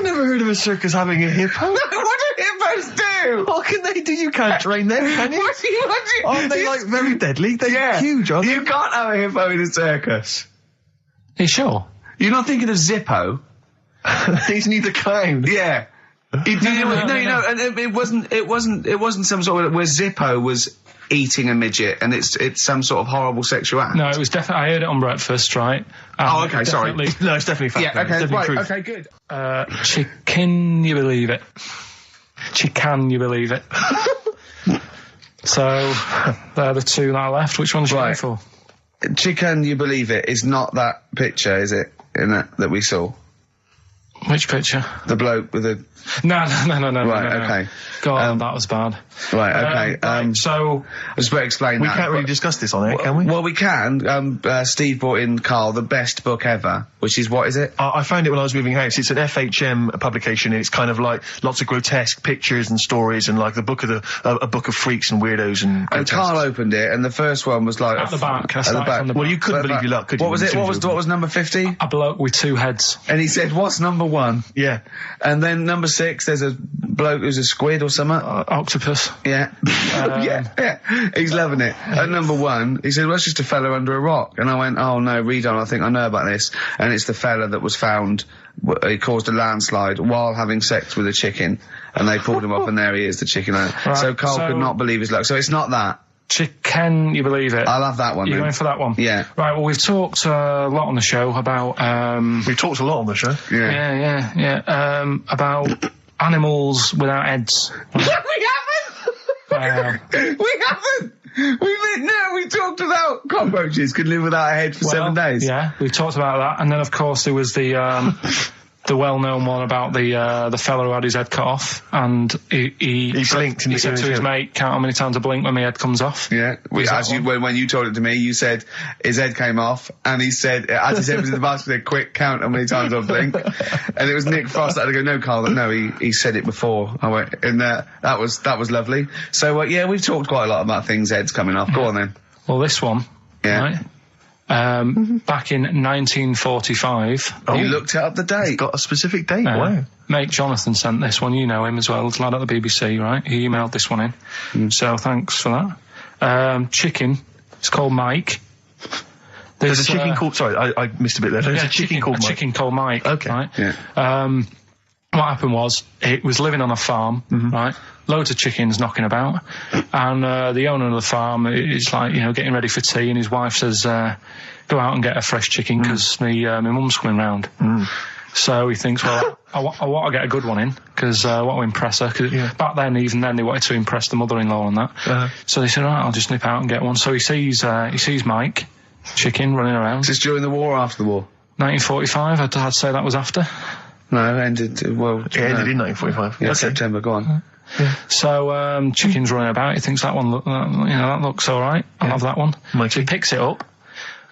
never heard of a circus having a hippo. What do hippos do? What can they do? You can't train them, can you? What do you? Aren't they like very deadly? They're huge, aren't they? You can't have a hippo in a circus. Are you sure? You're not thinking of Zippo? He's neither clown. Yeah. And it wasn't some sort of where Zippo was eating a midget and it's some sort of horrible sexual act. No, it was definitely, I heard it on breakfast, right? Okay, sorry. No, it's definitely fact. Yeah, okay, right, truth. okay, good. Can you believe it? Can you believe it? So, they're the two that are left. Which one's you going for? Can you believe it is not that picture, is it? That we saw. Which picture? The bloke with the... No. Right, okay. God, that was bad. Right, okay. So... I just better explain we that. We can't really discuss this on air, can we? Well, we can. Steve brought in, Karl, the best book ever, which is, what is it? I found it when I was moving house. It's an FHM publication, and it's kind of like lots of grotesque pictures and stories, and like a book of freaks and weirdos and... And Karl opened it, and the first one was like... At the back. At the back. Well, you couldn't believe your luck, could you? What was it? What was number 50? A bloke with two heads. And he said, what's number 1? Yeah. And then number 6, there's a bloke who's a squid or something. Octopus. Yeah. Yeah. He's loving it. At number 1, he said, well, it's just a fella under a rock. And I went, oh no, read on, I think I know about this. And it's the fella that was found, he caused a landslide while having sex with a chicken. And they pulled him up and there he is, the chicken. Right, so Karl could not believe his luck. So it's not that. Can you believe it? I'll have that one. You're going for that one? Yeah. Right, well, we've talked a lot on the show about... We've talked a lot on the show. Yeah. About animals without heads. We haven't! We haven't! We talked about cockroaches could live without a head for 7 days. Yeah, we talked about that. And then, of course, there was the well-known one about the fella who had his head cut off, and he blinked. He said to his mate, "Count how many times I blink when my head comes off." Yeah, when you told it to me, you said his head came off, and he said, as he said, was in the basket, he said, "Quick, count how many times I blink." And it was Nick Frost that had to go, "No, Karl, no, he said it before." I went, and that was lovely. So yeah, we've talked quite a lot about things heads coming off. Go on then. Well, this one, yeah. Right? Back in 1945. You looked up the date. Got a specific date. Wow. Mate Jonathan sent this one. You know him as well. It's a lad at the BBC, right? He emailed this one in. So thanks for that. Chicken. It's called Mike. There's a chicken called... Sorry, I missed a bit there. There's a chicken called Mike. A chicken called Mike. Okay. Right? Yeah. What happened was, it was living on a farm, right? Loads of chickens knocking about. And the owner of the farm is like, getting ready for tea, and his wife says, go out and get a fresh chicken, because my mum's coming round. So he thinks, well, I want to get a good one in, because I want to impress her. Cause back then, even then, they wanted to impress the mother-in-law and that. So they said, all right, I'll just nip out and get one. So he sees Mike, chicken, running around. Is this during the war or after the war? 1945, I'd say that was after. No, it ended, It ended in 1945. Yeah, okay. September, go on. Yeah. So, chicken's running about, he thinks that one, that looks alright, I'll have that one. Mikey. So he picks it up,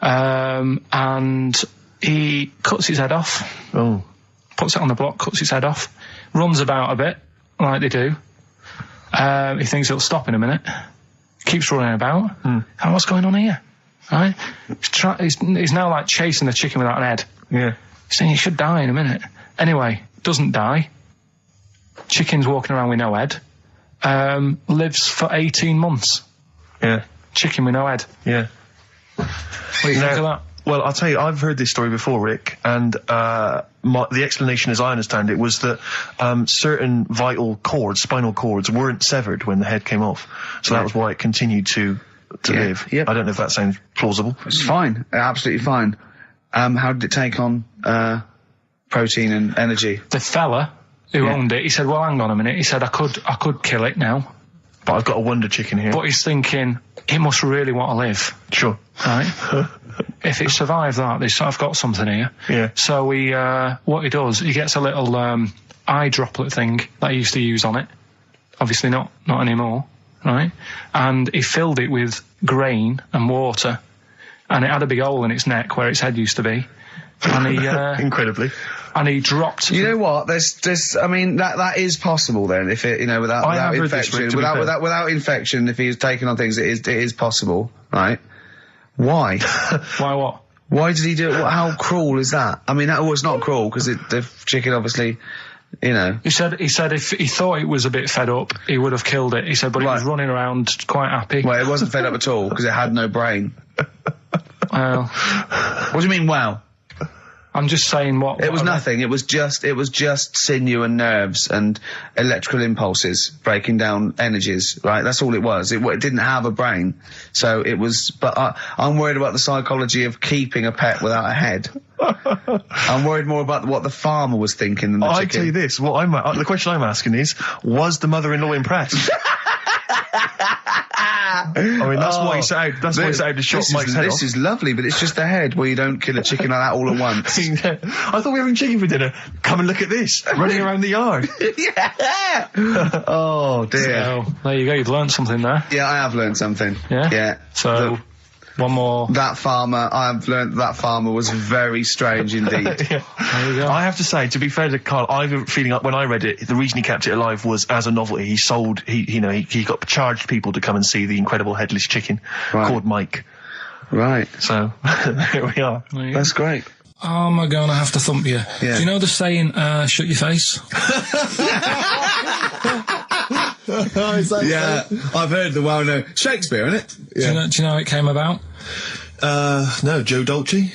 and he cuts his head off. Oh. Puts it on the block, cuts his head off, runs about a bit, like they do. He thinks it'll stop in a minute, keeps running about, and what's going on here? Right? He's now like chasing the chicken without an head. Yeah. He's saying he should die in a minute. Anyway, doesn't die. Chicken's walking around with no head. Lives for 18 months. Yeah. Chicken with no head. Yeah. What do you think of that? Well, I'll tell you, I've heard this story before, Rick, and the explanation, as I understand it, was that certain vital cords, spinal cords, weren't severed when the head came off. So that was why it continued to live. Yep. I don't know if that sounds plausible. It's fine. Absolutely fine. How did it take on protein and energy? The fella who owned it, he said, well, hang on a minute. He said, I could kill it now. But I've got a wonder chicken here. But he's thinking, it must really want to live. Sure. Right? If it survived that, I've got something here. Yeah. So what he does, he gets a little eye droplet thing that he used to use on it. Obviously not anymore, right? And he filled it with grain and water, and it had a big hole in its neck where its head used to be. And he incredibly. And he dropped. You know what? I mean, that is possible then. If it, without infection, without infection, if he's taking on things, it is possible, right? Why? Why what? Why did he do it? How cruel is that? I mean, that was not cruel because the chicken obviously, He said if he thought it was a bit fed up, he would have killed it. He said, but it was running around quite happy. Well, it wasn't fed up at all because it had no brain. Well, what do you mean? Wow. I'm just saying what... It was nothing. It was just sinew and nerves and electrical impulses breaking down energies, right? That's all it was. It didn't have a brain. So it was... But I'm worried about the psychology of keeping a pet without a head. I'm worried more about what the farmer was thinking than the chicken. I tell you this, the question I'm asking is, was the mother-in-law impressed? I mean, that's why he set out to shot Mike's head off. This is lovely, but it's just the head. Well, you don't kill a chicken like that all at once. I thought we were having chicken for dinner. Come and look at this, running around the yard. Yeah. Oh, dear. So, there you go, you've learned something there. Yeah, I have learned something. Yeah? Yeah. So... one more. That farmer, I've learned that farmer was very strange indeed. There you go. I have to say, to be fair to Karl, I have a feeling like when I read it, the reason he kept it alive was as a novelty. He got charged people to come and see the incredible headless chicken called Mike. Right. So, here we are. That's great. Oh, am I going to have to thump you? Yeah. Do you know the saying, shut your face? Yeah, I've heard the well-known Shakespeare, isn't it? Yeah. Do you know how it came about? No, Joe Dolce.